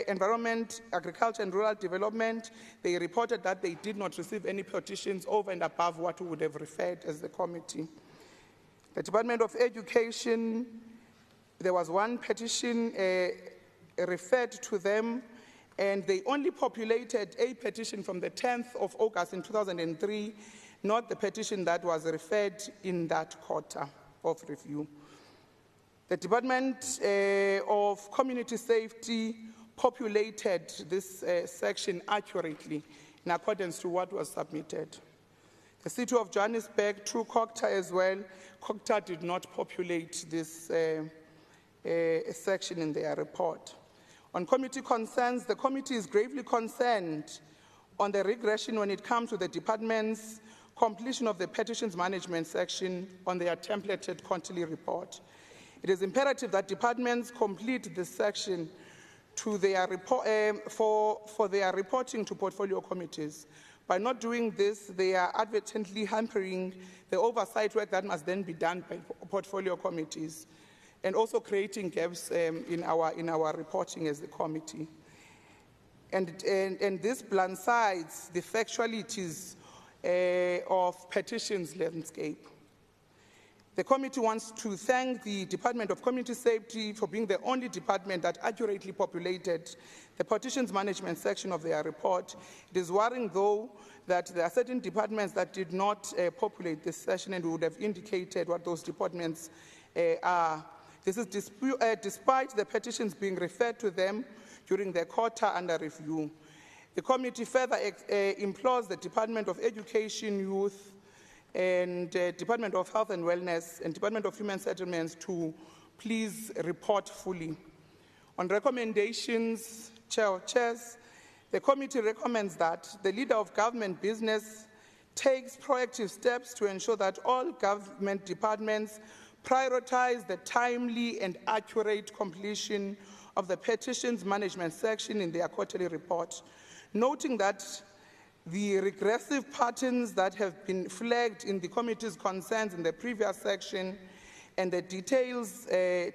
Environment, Agriculture and Rural Development, they reported that they did not receive any petitions over and above what we would have referred as the committee. The Department of Education, there was 1 petition referred to them, and they only populated a petition from the 10th of August in 2003, not the petition that was referred in that quarter of review. The Department of Community Safety populated this section accurately in accordance to what was submitted. The City of Johannesburg, through COGTA as well, COGTA did not populate this section in their report. On committee concerns, the committee is gravely concerned on the regression when it comes to the department's completion of the petitions management section on their templated quarterly report. It is imperative that departments complete this section to their for their reporting to portfolio committees. By not doing this, they are advertently hampering the oversight work that must then be done by portfolio committees, and also creating gaps in our reporting as the committee. And this blindsides the factualities of petitions landscape. The committee wants to thank the Department of Community Safety for being the only department that accurately populated the petitions management section of their report. It is worrying, though, that there are certain departments that did not populate this section, and we would have indicated what those departments are. This is despite the petitions being referred to them during the quarter under review. The committee further implores the Department of Education, Youth, and Department of Health and Wellness and Department of Human Settlements to please report fully. On recommendations, Chair of Chairs, the committee recommends that the leader of government business takes proactive steps to ensure that all government departments prioritize the timely and accurate completion of the petitions management section in their quarterly report, noting that the regressive patterns that have been flagged in the committee's concerns in the previous section and the details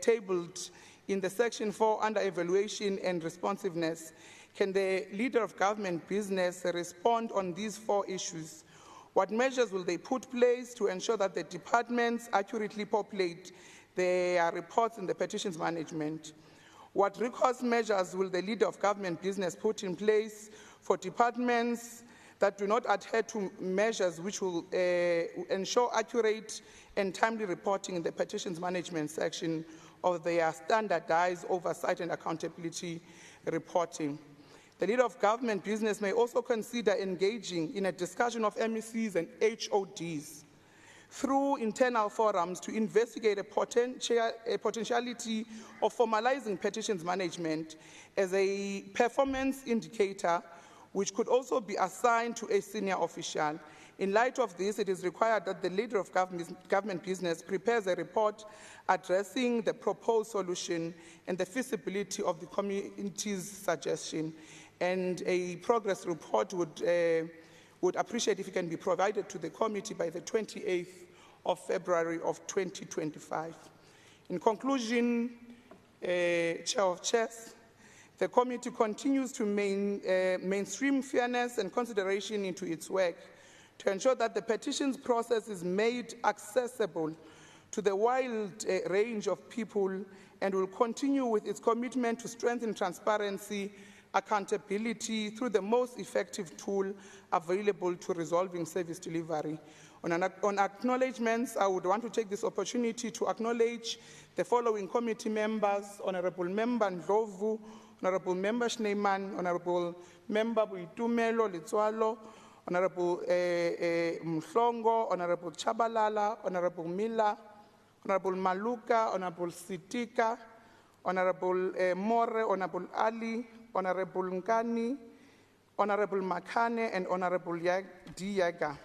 tabled in the section 4 under evaluation and responsiveness. Can the leader of government business respond on these 4 issues? What measures will they put in place to ensure that the departments accurately populate their reports in the petitions management? What recourse measures will the leader of government business put in place for departments that do not adhere to measures which will ensure accurate and timely reporting in the petitions management section of their standardized oversight and accountability reporting? The leader of government business may also consider engaging in a discussion of MECs and HODs through internal forums to investigate a potentiality of formalizing petitions management as a performance indicator, which could also be assigned to a senior official. In light of this, it is required that the leader of government business prepares a report addressing the proposed solution and the feasibility of the committee's suggestion. And a progress report would appreciate if it can be provided to the committee by the 28th of February of 2025. In conclusion, Chair of Chairs, the committee continues to mainstream fairness and consideration into its work to ensure that the petitions process is made accessible to the wide range of people, and will continue with its commitment to strengthen transparency, accountability through the most effective tool available to resolving service delivery. On acknowledgements, I would want to take this opportunity to acknowledge the following committee members: Honorable Member Ndlovu, Honorable Member Schneemann, Honorable Member Buitumelo Litswalo, Honorable Mhlongo, Honorable Chabalala, Honorable Miller, Honorable Maluka, Honorable Sitika, Honorable More, Honorable Ali, Honorable Nkani, Honorable Makane, and Honorable D. Yaga.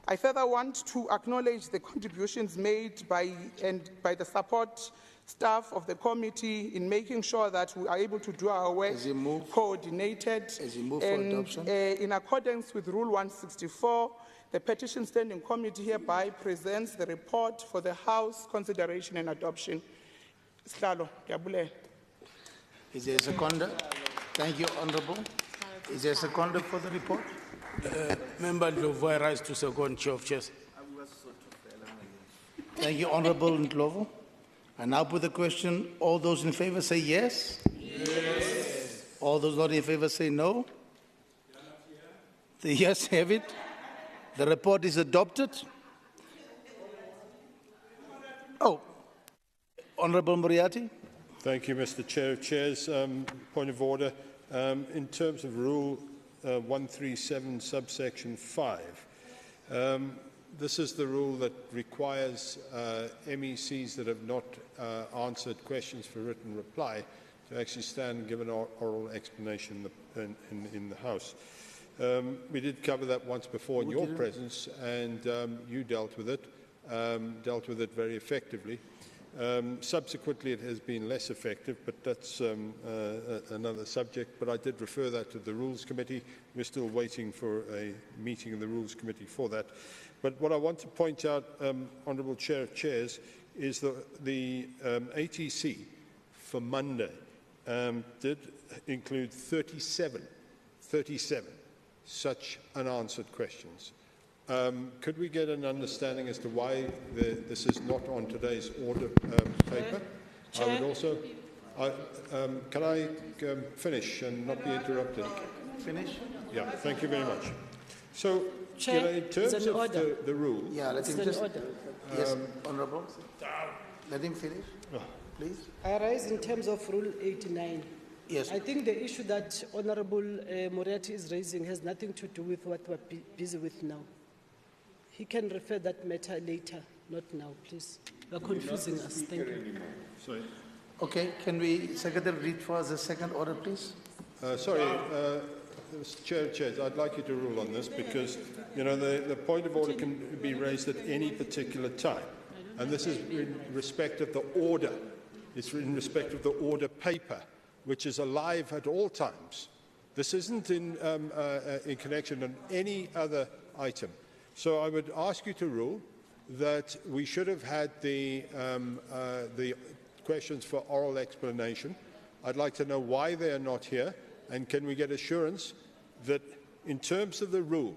I further want to acknowledge the contributions made by the support staff of the committee in making sure that we are able to do our work coordinated. In accordance with Rule 164, the Petition Standing Committee hereby presents the report for the House consideration and adoption. Slalo, Gabule. Is there a seconder? Thank you, Honorable. Is there a seconder for the report? Member Ndlovu, I rise to second, Chair of Chairs. Thank you, Honorable Ndlovu. I now put the question. All those in favor say yes. Yes. All those not in favor say no. The yes have it. The report is adopted. Oh, Honorable Moriarty. Thank you, Mr. Chair of Chairs. Point of order. In terms of Rule 137, subsection 5, this is the rule that requires MECs that have not answered questions for written reply to actually stand and give an oral explanation in the House. We did cover that once before in your presence, and you dealt with it very effectively. Subsequently, it has been less effective, but that's another subject. But I did refer that to the Rules Committee. We're still waiting for a meeting in the Rules Committee for that. But what I want to point out, Honourable Chair of Chairs, is the ATC for Monday did include 37 such unanswered questions. Could we get an understanding as to why this is not on today's order paper? Chair. I would also... can I finish and not be interrupted? Finish? Yeah, thank you very much. So, Chair, in terms of the rule... Yeah, let him just... Yes, Honourable. Let him finish, please. I rise in terms of Rule 89. Yes. I think the issue that Honorable Moriarty is raising has nothing to do with what we're busy with now. He can refer that matter later, not now, please. You're confusing us. Thank you. Sorry. Okay, can we, Secretary, read for us the second order, please? Sorry, Mr. Chairs, I'd like you to rule on this because, you know, the point of order can be raised at any particular time. And this is in respect of the order. It's in respect of the order paper, which is alive at all times. This isn't in connection on any other item. So I would ask you to rule that we should have had the questions for oral explanation. I'd like to know why they are not here, and can we get assurance that in terms of the rule,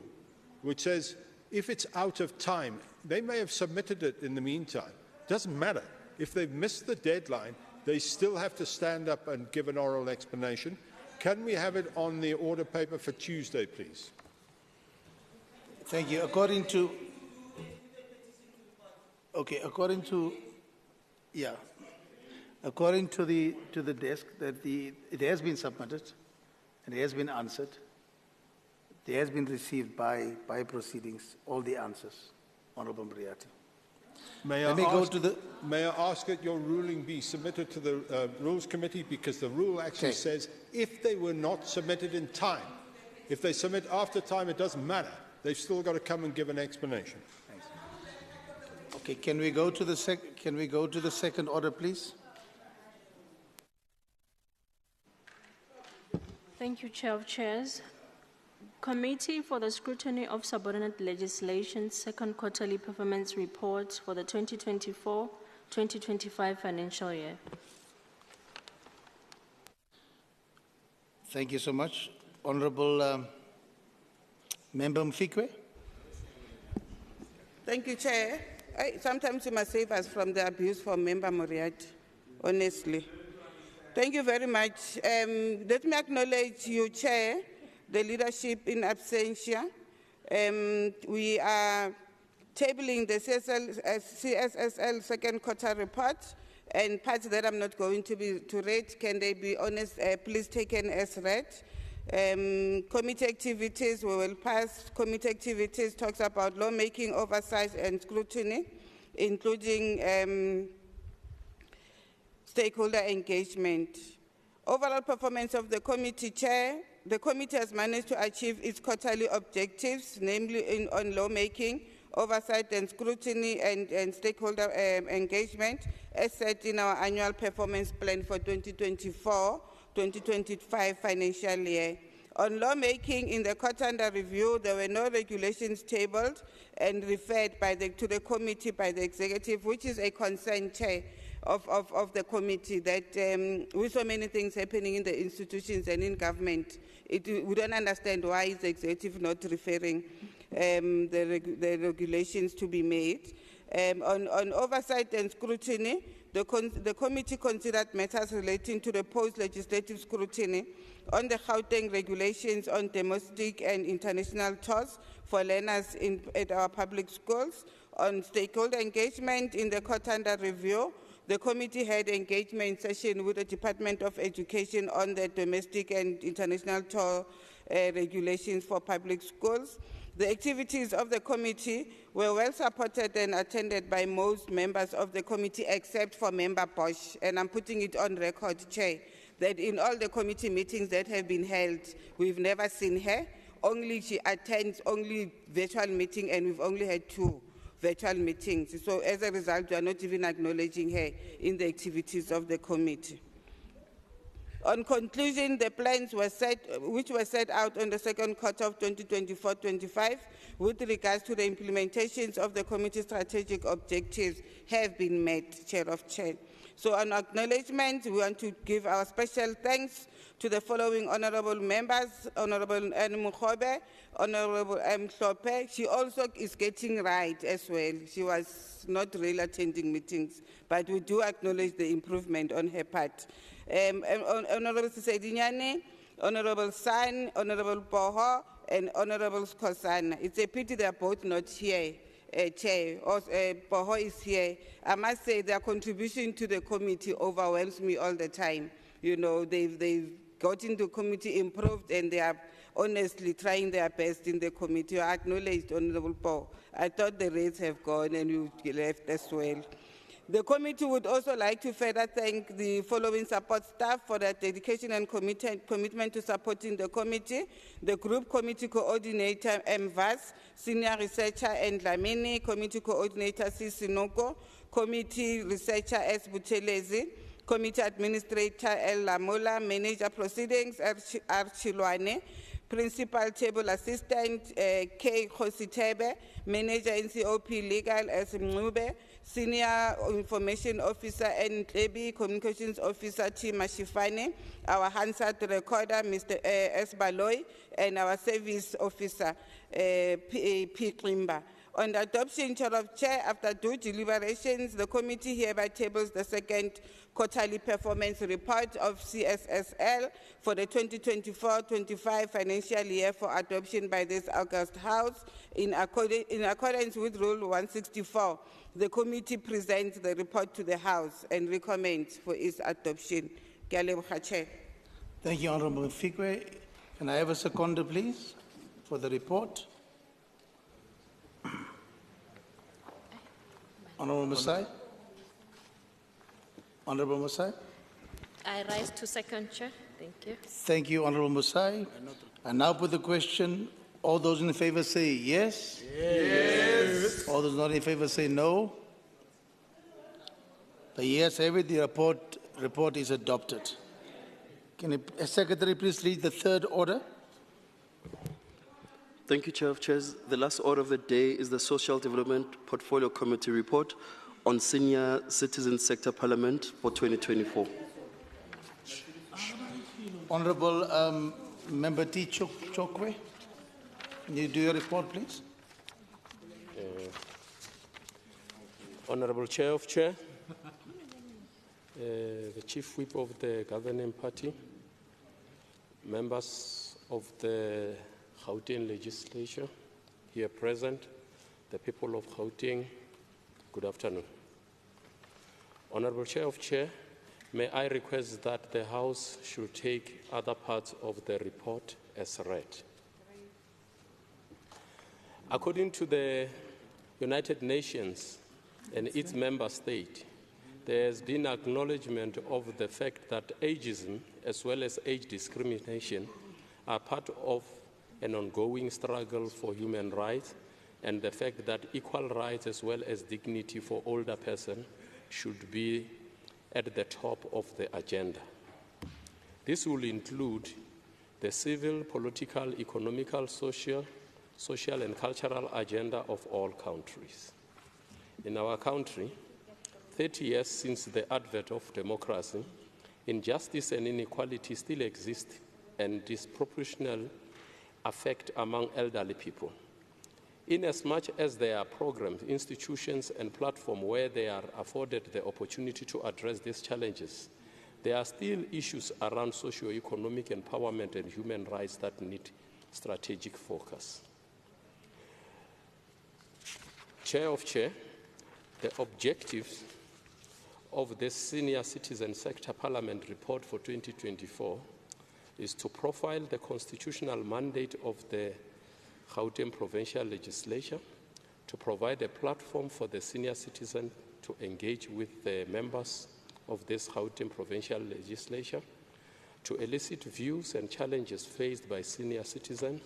which says if it's out of time, they may have submitted it in the meantime. It doesn't matter. If they've missed the deadline, they still have to stand up and give an oral explanation. Can we have it on the order paper for Tuesday, please? Thank you. According to the desk, that it has been submitted and it has been answered. It has been received by proceedings, all the answers, Honourable Moriarty. May I ask that your ruling be submitted to the Rules Committee, because the rule actually says if they were not submitted in time, if they submit after time, it doesn't matter. They've still got to come and give an explanation. Thanks. Okay, can we go to the second order, please? Thank you, Chair of Chairs. Committee for the Scrutiny of Subordinate Legislation, second quarterly performance report for the 2024-2025 financial year. Thank you so much. Honourable Member Mfikwe. Thank you, Chair. Sometimes you must save us from the abuse from Member Moriarty, honestly. Thank you very much. Let me acknowledge you, Chair, the leadership in absentia. We are tabling the CSSL second quarter report, and parts that I'm not going to read, can they be honest, please taken as read. Committee activities, we will pass. Committee activities talks about lawmaking, oversight and scrutiny, including stakeholder engagement. Overall performance of the committee, Chair. The committee has managed to achieve its quarterly objectives, namely on lawmaking, oversight and scrutiny and stakeholder engagement, as set in our annual performance plan for 2024-2025 financial year. On lawmaking, in the quarter under review, there were no regulations tabled and referred to the committee by the executive, which is a concern, Chair, of the committee, that with so many things happening in the institutions and in government, we don't understand why is the executive not referring the regulations to be made. On oversight and scrutiny, the committee considered matters relating to the post-legislative scrutiny on the Gauteng regulations on domestic and international tours for learners at our public schools. On stakeholder engagement, in the quarter under review, the committee had engagement session with the Department of Education on the domestic and international tour regulations for public schools. The activities of the committee were well supported and attended by most members of the committee, except for Member Bosch. And I'm putting it on record, Chair, that in all the committee meetings that have been held, we've never seen her. Only she attends only virtual meeting, and we've only had 2 virtual meetings. So as a result, we are not even acknowledging her in the activities of the committee. On conclusion, the plans which were set out on the second quarter of 2024-25 with regards to the implementations of the committee's strategic objectives have been met, Chair of Chair. So on acknowledgement, we want to give our special thanks to the following honourable members: Honourable Anne Mukhobe, Honourable M. Sope. She also is getting right as well. She was not really attending meetings, but we do acknowledge the improvement on her part. Honourable Sisedinyane, Honourable San, Honourable Boho, and Honourable Skosana. It's a pity they are both not here. Chair, Boho is here. I must say their contribution to the committee overwhelms me all the time. you know, they've got into committee, improved, and they are honestly trying their best in the committee. I acknowledged, Honorable Paul. I thought the rates have gone and you left as well. The committee would also like to further thank the following support staff for their dedication and commitment to supporting the committee: the Group Committee Coordinator, MVAS, Senior Researcher, and Lamini, Committee Coordinator, C. Sinoko, Committee Researcher, S. Butelezi, Committee Administrator, L. Lamola, Manager Proceedings, R. Tshwane, Principal Table Assistant, K. Khositebe, Manager NCOP Legal, S. Mngube, Senior Information Officer, N. Klebi, Communications Officer, T. Mashifane, our Hansard Recorder, Mr. S. Baloy, and our Service Officer, P. Klimba. On the adoption, Chair of Chair, after due deliberations, the committee hereby tables the second quarterly performance report of CSSL for the 2024-25 financial year for adoption by this August House. In accordance with Rule 164, the committee presents the report to the House and recommends for its adoption. Thank you, Honourable Fikwe. Can I have a seconder, please, for the report? Honourable Masai. Honourable Masai. I rise to second, Chair. Thank you. Thank you, Honourable Masai. I now put the question. All those in favour say yes. Yes. All those not in favour say no. The yes, the report is adopted. Can the Secretary please read the third order? Thank you, Chair of Chairs. The last order of the day is the Social Development Portfolio Committee report on Senior Citizen Sector Parliament for 2024. Honourable Member T. Chokwe, can you do your report, please? Honourable Chair of Chair, the Chief Whip of the governing party, members of the Gauteng legislature here present, the people of Gauteng, good afternoon. Honourable Chair of Chair, may I request that the House should take other parts of the report as read. According to the United Nations and its member state, there has been acknowledgement of the fact that ageism as well as age discrimination are part of an ongoing struggle for human rights, and the fact that equal rights as well as dignity for older persons should be at the top of the agenda. This will include the civil, political, economical, social and cultural agenda of all countries. In our country, 30 years since the advent of democracy, injustice and inequality still exist and disproportionately affect among elderly people. Inasmuch as there are programs, institutions, and platforms where they are afforded the opportunity to address these challenges, there are still issues around socio-economic empowerment and human rights that need strategic focus. Chair of Chair, the objectives of the Senior Citizen Sector Parliament report for 2024 is to profile the constitutional mandate of the Gauteng Provincial Legislature, to provide a platform for the senior citizen to engage with the members of this Gauteng Provincial Legislature, to elicit views and challenges faced by senior citizens,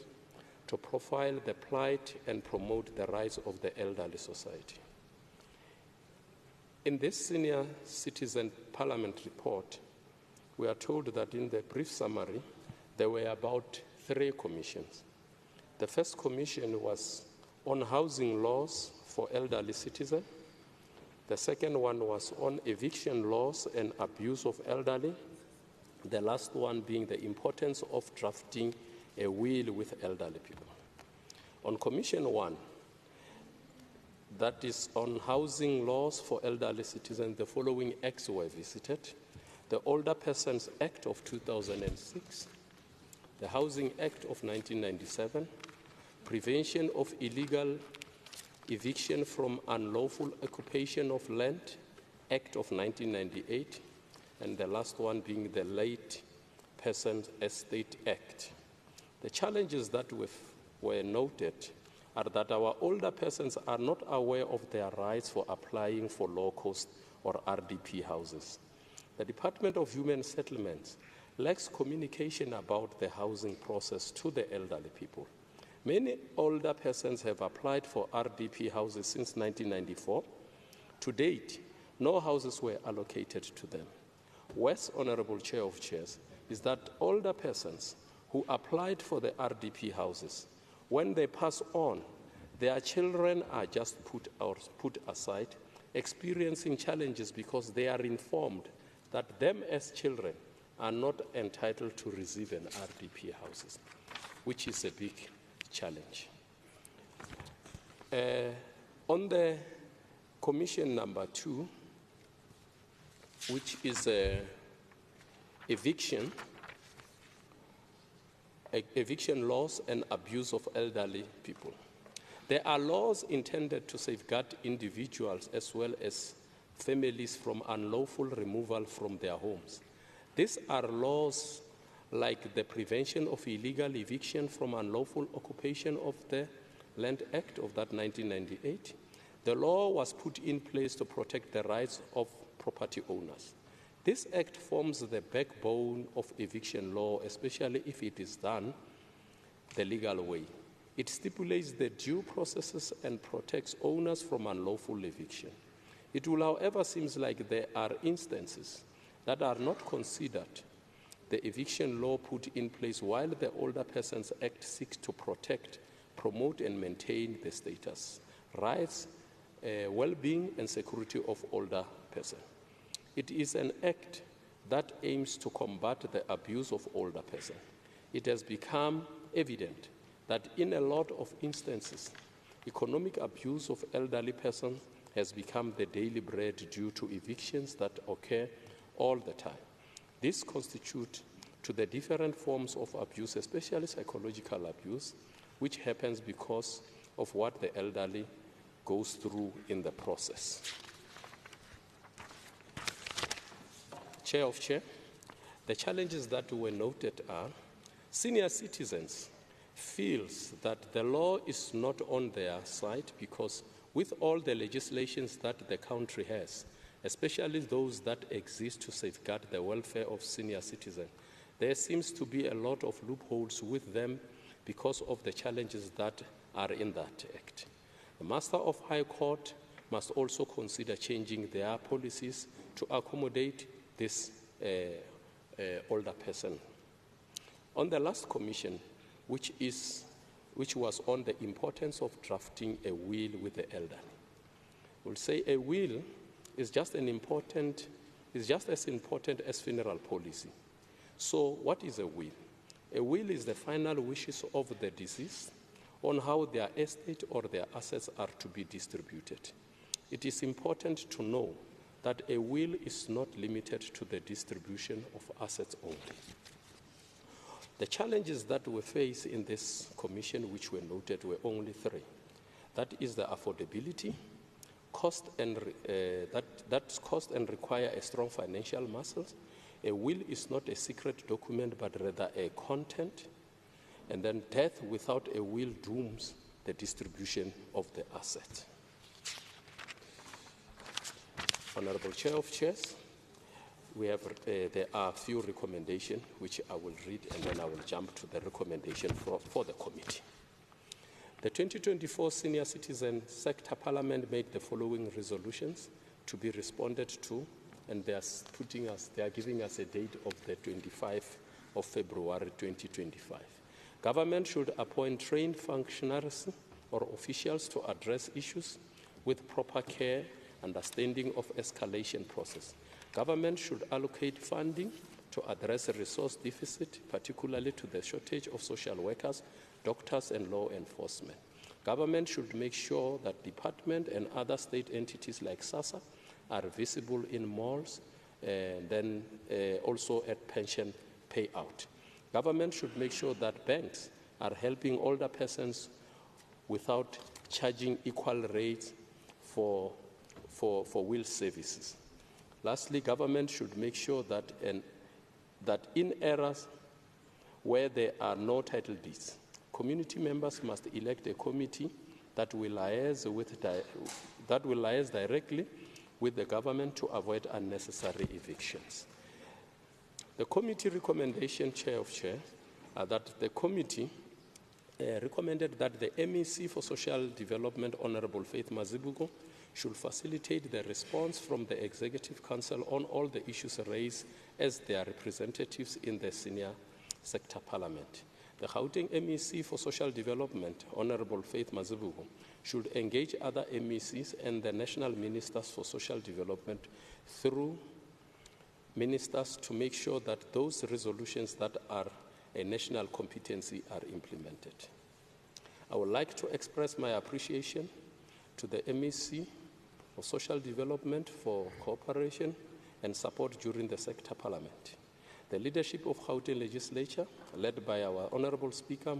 to profile the plight and promote the rights of the elderly society. In this Senior Citizen Parliament report, we are told that in the brief summary, there were about 3 commissions. The first commission was on housing laws for elderly citizens. The second one was on eviction laws and abuse of elderly. The last one being the importance of drafting a will with elderly people. On Commission 1, that is on housing laws for elderly citizens, the following acts were visited: the Older Persons Act of 2006, the Housing Act of 1997, Prevention of Illegal Eviction from Unlawful Occupation of Land Act of 1998, and the last one being the Late Persons Estate Act. The challenges that were noted are that our older persons are not aware of their rights for applying for low-cost or RDP houses. The Department of Human Settlements lacks communication about the housing process to the elderly people. Many older persons have applied for RDP houses since 1994. To date, no houses were allocated to them. Worse, Honorable Chair of Chairs, is that older persons who applied for the RDP houses, when they pass on, their children are just put aside, experiencing challenges because they are informed that them as children are not entitled to receive an RDP houses, which is a big challenge. On the commission number 2, which is eviction laws and abuse of elderly people. There are laws intended to safeguard individuals as well as families from unlawful removal from their homes. These are laws like the Prevention of Illegal Eviction from Unlawful Occupation of the Land Act of that 1998. The law was put in place to protect the rights of property owners. This act forms the backbone of eviction law, especially if it is done the legal way. It stipulates the due processes and protects owners from unlawful eviction. It will, however, seem like there are instances that are not considered the eviction law put in place while the Older Persons Act seeks to protect, promote, and maintain the status, rights, well-being, and security of older persons. It is an act that aims to combat the abuse of older persons. It has become evident that in a lot of instances, economic abuse of elderly persons has become the daily bread due to evictions that occur all the time. This constitutes to the different forms of abuse, especially psychological abuse, which happens because of what the elderly goes through in the process. Chair of Chair, the challenges that were noted are senior citizens feels that the law is not on their side because with all the legislations that the country has, especially those that exist to safeguard the welfare of senior citizens, there seems to be a lot of loopholes with them because of the challenges that are in that act. The Master of High Court must also consider changing their policies to accommodate this older person. On the last commission, which was on the importance of drafting a will with the elderly, we'll say a will is just as important as funeral policy. So what is a will? A will is the final wishes of the deceased on how their estate or their assets are to be distributed. It is important to know that a will is not limited to the distribution of assets only. The challenges that we face in this commission, which were noted, were only 3. That is the affordability, cost and require a strong financial muscles. A will is not a secret document, but rather a content. And then death without a will dooms the distribution of the asset. Honorable Chair of Chairs, there are a few recommendations which I will read and then I will jump to the recommendation for the committee. The 2024 Senior Citizen Sector Parliament made the following resolutions to be responded to, and they are giving us a date of the 25th of February 2025. Government should appoint trained functionaries or officials to address issues with proper care, understanding of escalation process. Government should allocate funding to address a resource deficit, particularly to the shortage of social workers, doctors, and law enforcement. Government should make sure that department and other state entities like SASA are visible in malls and then also at pension payout. Government should make sure that banks are helping older persons without charging equal rates for will services. Lastly, government should make sure that in areas where there are no title deeds, community members must elect a committee that will liaise directly with the government to avoid unnecessary evictions. The committee recommendation, Chair of Chair, that the committee recommended that the MEC for Social Development, Honorable Faith Mazibuko, should facilitate the response from the Executive Council on all the issues raised as their representatives in the Senior Sector Parliament. The Gauteng MEC for Social Development, Honorable Faith Mazibuko, should engage other MECs and the National Ministers for Social Development through ministers to make sure that those resolutions that are a national competency are implemented. I would like to express my appreciation to the MEC for Social Development for cooperation and support during the sector parliament. The leadership of Gauteng Legislature, led by our Honorable Speaker,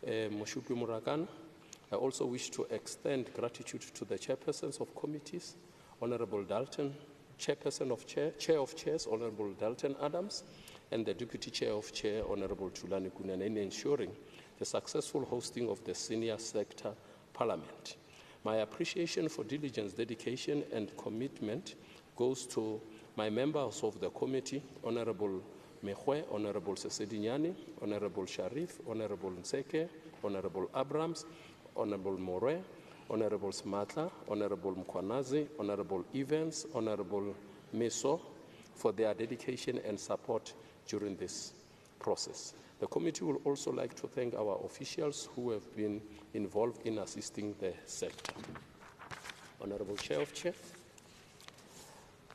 Moshupi Murakan. I also wish to extend gratitude to the chairpersons of committees, Honorable Dalton, Chair of Chairs, Honorable Dalton Adams, and the Deputy Chair of Chair, Honorable Tshwane Kunene, in ensuring the successful hosting of the Senior Sector Parliament. My appreciation for diligence, dedication, and commitment goes to my members of the committee, Honorable Mehwe, Honorable Sesedinyani, Honorable Sharif, Honorable Nseke, Honorable Abrams, Honorable More, Honorable Smatla, Honorable Mkwanazi, Honorable Evans, Honorable Meso, for their dedication and support during this process. The committee will also like to thank our officials who have been involved in assisting the sector. Honorable Chair of Chair,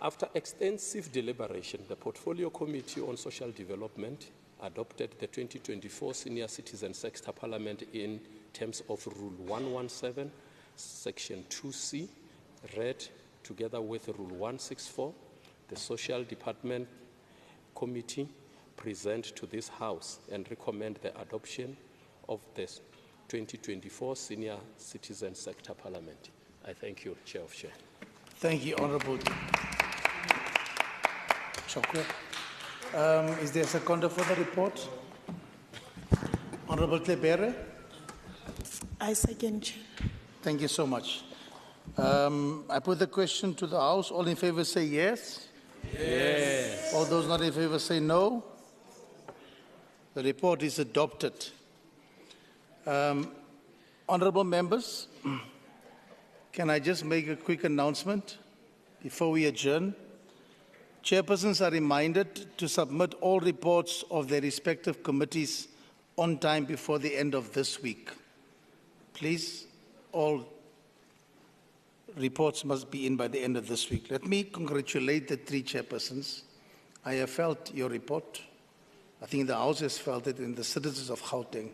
after extensive deliberation, the Portfolio Committee on Social Development adopted the 2024 Senior Citizen Sector Parliament in terms of Rule 117, Section 2C, read together with Rule 164. The Social Department Committee present to this House and recommend the adoption of this 2024 Senior Citizen Sector Parliament. I thank you, Chair of Chair. Thank you, Honorable Chokwe. Is there a seconder for the report? Honorable Tlebere? I second, Chair. Thank you so much. I put the question to the House. All in favor say yes. Yes. All those not in favor say no. The report is adopted. Honorable members, can I just make a quick announcement before we adjourn? Chairpersons are reminded to submit all reports of their respective committees on time before the end of this week. Please, all reports must be in by the end of this week. Let me congratulate the three chairpersons. I have felt your report. I think the House has felt it, and the citizens of Gauteng.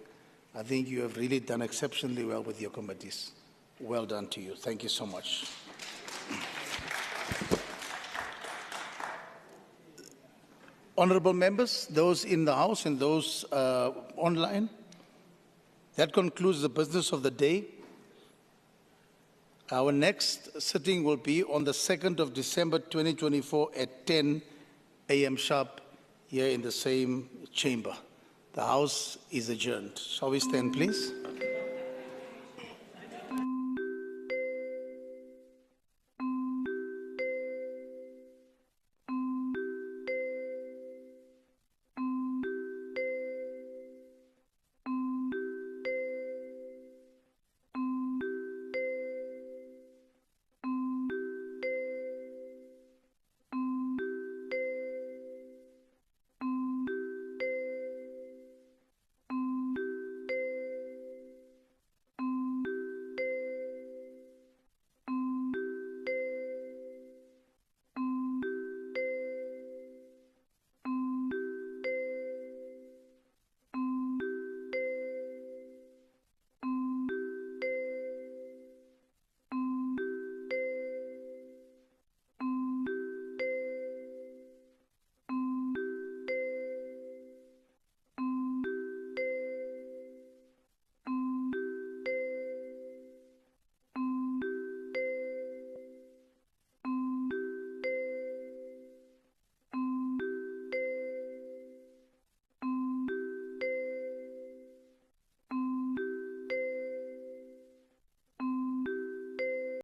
I think you have really done exceptionally well with your committees. Well done to you. Thank you so much. Honorable members, those in the House and those online, that concludes the business of the day. Our next sitting will be on the 2nd of December 2024 at 10 a.m. sharp here in the same chamber. The House is adjourned. Shall we stand, please?